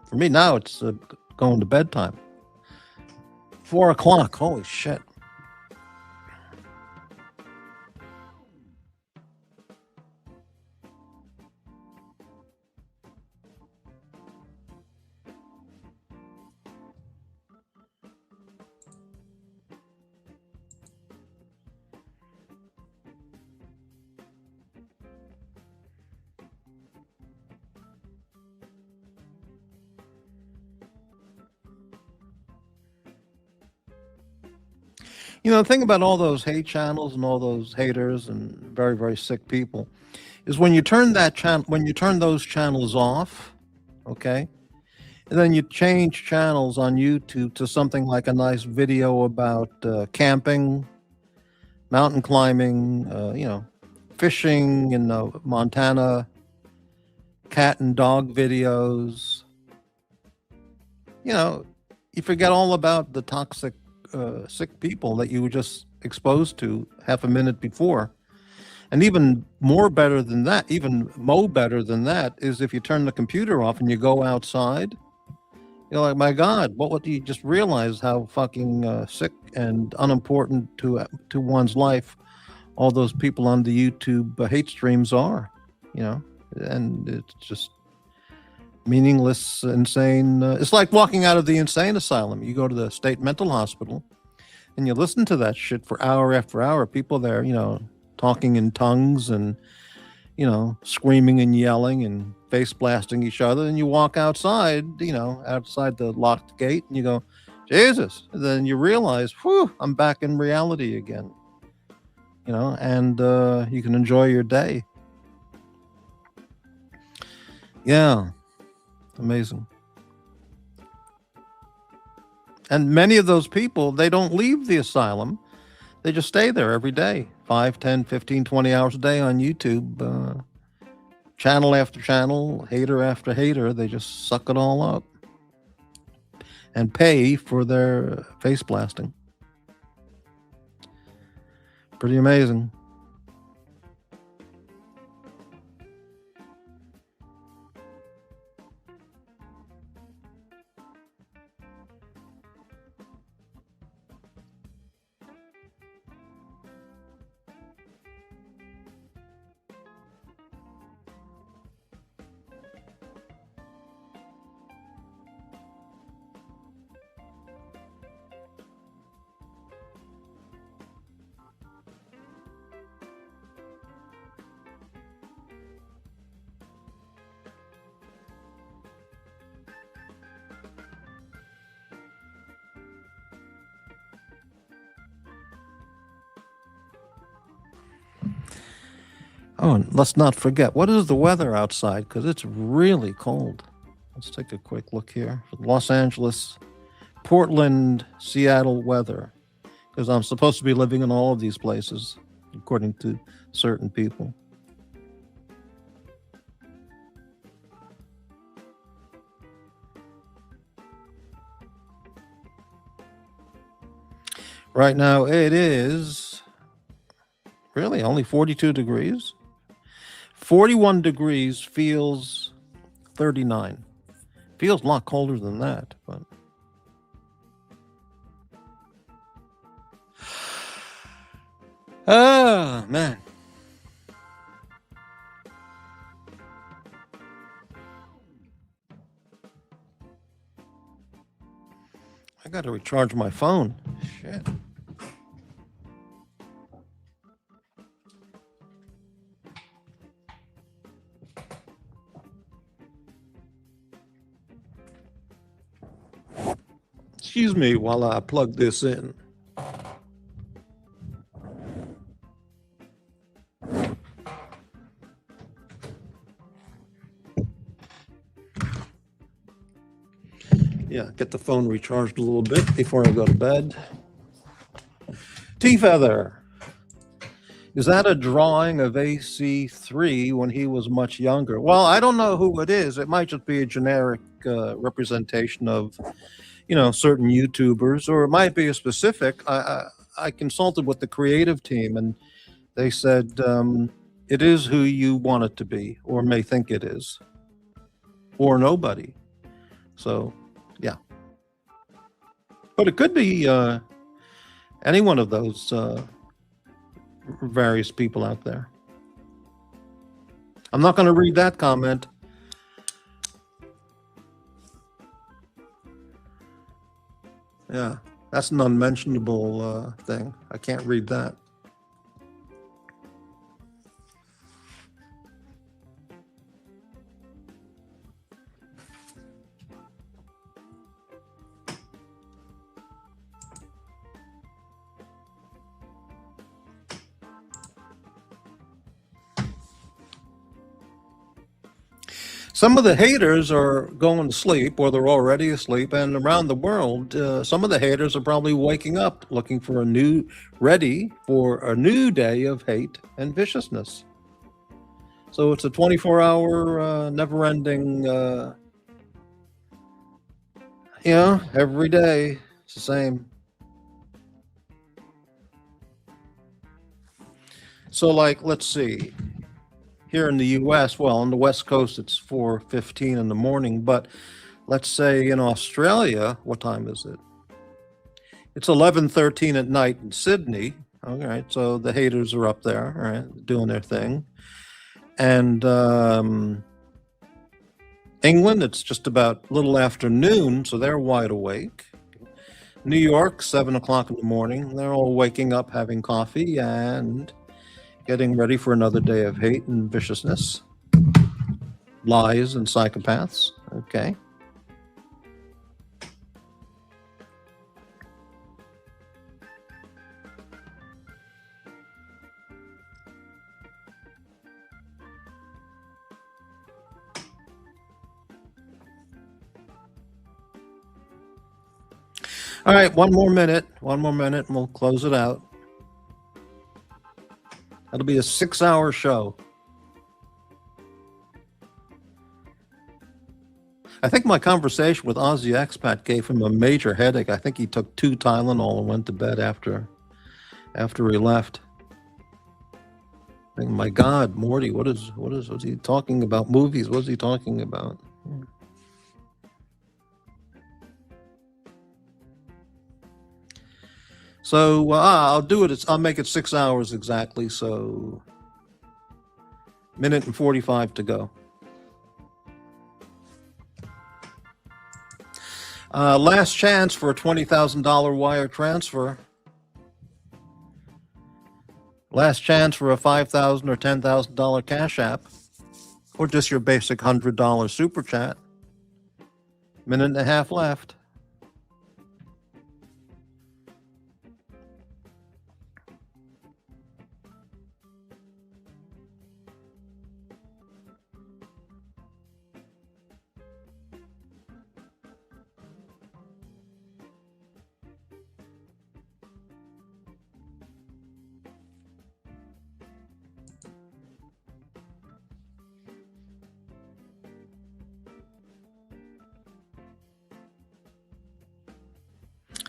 for me now, it's going to bedtime. 4 o'clock. Holy shit. You know, the thing about all those hate channels and all those haters and very, very sick people is when you turn those channels off, okay, and then you change channels on YouTube to something like a nice video about camping, mountain climbing, fishing in Montana, cat and dog videos. You forget all about the toxic sick people that you were just exposed to half a minute before. And even better than that is if you turn the computer off and you go outside, you're like, my God, what do you just realize how fucking sick and unimportant to one's life all those people on the YouTube hate streams are, and it's just meaningless, insane. It's like walking out of the insane asylum. You go to the state mental hospital and you listen to that shit for hour after hour. People there, talking in tongues and, screaming and yelling and face blasting each other. And you walk outside, outside the locked gate, and you go, Jesus. And then you realize, whew, I'm back in reality again, and you can enjoy your day. Yeah. Amazing. And many of those people, they don't leave the asylum. They just stay there every day, 5, 10, 15, 20 hours a day on YouTube. Channel after channel, hater after hater, they just suck it all up and pay for their face blasting. Pretty amazing. Oh, and let's not forget, what is the weather outside? Because it's really cold. Let's take a quick look here. Los Angeles, Portland, Seattle weather. Because I'm supposed to be living in all of these places, according to certain people. Right now it is really only 42 degrees. 41 degrees feels 39. Feels a lot colder than that, but oh man. I got to recharge my phone. Shit. Excuse me while I plug this in. Yeah, get the phone recharged a little bit before I go to bed. T-Feather. Is that a drawing of AC3 when he was much younger? Well, I don't know who it is. It might just be a generic representation of, certain YouTubers, or it might be a specific. I consulted with the creative team, and they said it is who you want it to be, or may think it is, or nobody. So, yeah. But it could be any one of those various people out there. I'm not going to read that comment. Yeah, that's an unmentionable thing. I can't read that. Some of the haters are going to sleep, or they're already asleep, and around the world, some of the haters are probably waking up, looking for ready for a new day of hate and viciousness. So it's a 24-hour, never-ending, every day it's the same. So, let's see. Here in the U.S., well, on the West Coast, it's 4:15 in the morning. But let's say in Australia, what time is it? It's 11:13 at night in Sydney. All right, so the haters are up there, all right, doing their thing. And England, it's just about a little after noon, so they're wide awake. New York, 7 o'clock in the morning. They're all waking up, having coffee, and getting ready for another day of hate and viciousness, lies and psychopaths. Okay. All right, one more minute, and we'll close it out. That'll be a 6-hour show. I think my conversation with Aussie Expat gave him a major headache. I think he took 2 Tylenol and went to bed after he left. I think, my God, Morty, was he talking about movies? What is he talking about? So I'll do it. I'll make it 6 hours exactly. So, minute and 45 to go. Last chance for a $20,000 wire transfer. Last chance for a $5,000 or $10,000 Cash App, or just your basic $100 super chat. Minute and a half left.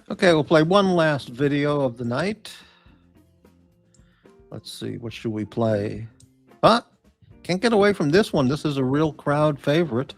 Okay, we'll play one last video of the night. Let's see, what should we play? Can't get away from this one. This is a real crowd favorite.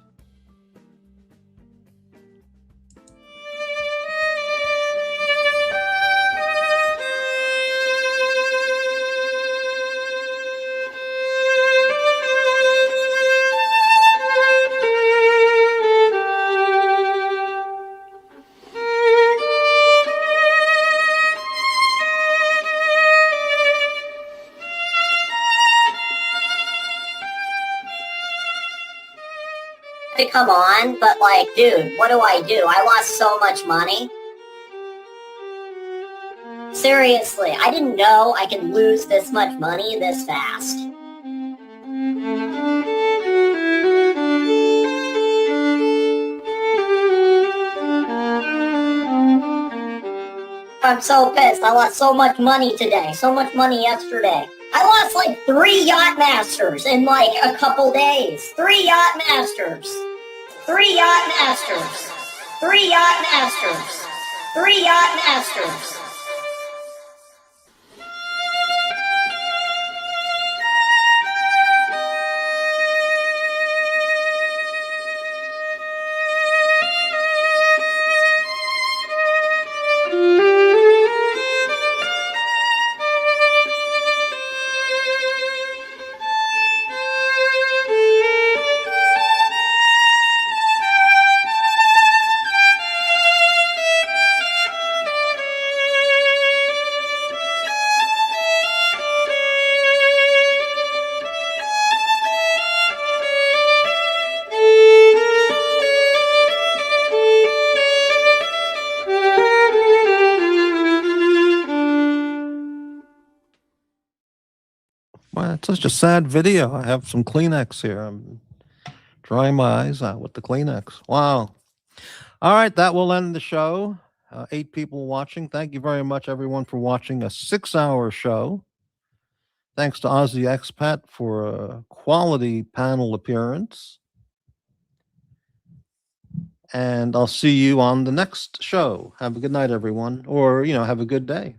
To come on, but dude, what do? I lost so much money. Seriously, I didn't know I could lose this much money this fast. I'm so pissed. I lost so much money today. So much money yesterday. I lost like 3 yacht masters in like a couple days. 3 yacht masters. 3 yacht masters. 3 yacht masters. 3 yacht masters. Well, it's such a sad video. I have some Kleenex here. I'm drying my eyes out with the Kleenex. Wow. All right, that will end the show. 8 people watching. Thank you very much, everyone, for watching a 6-hour show. Thanks to Aussie Expat for a quality panel appearance. And I'll see you on the next show. Have a good night, everyone. Or, have a good day.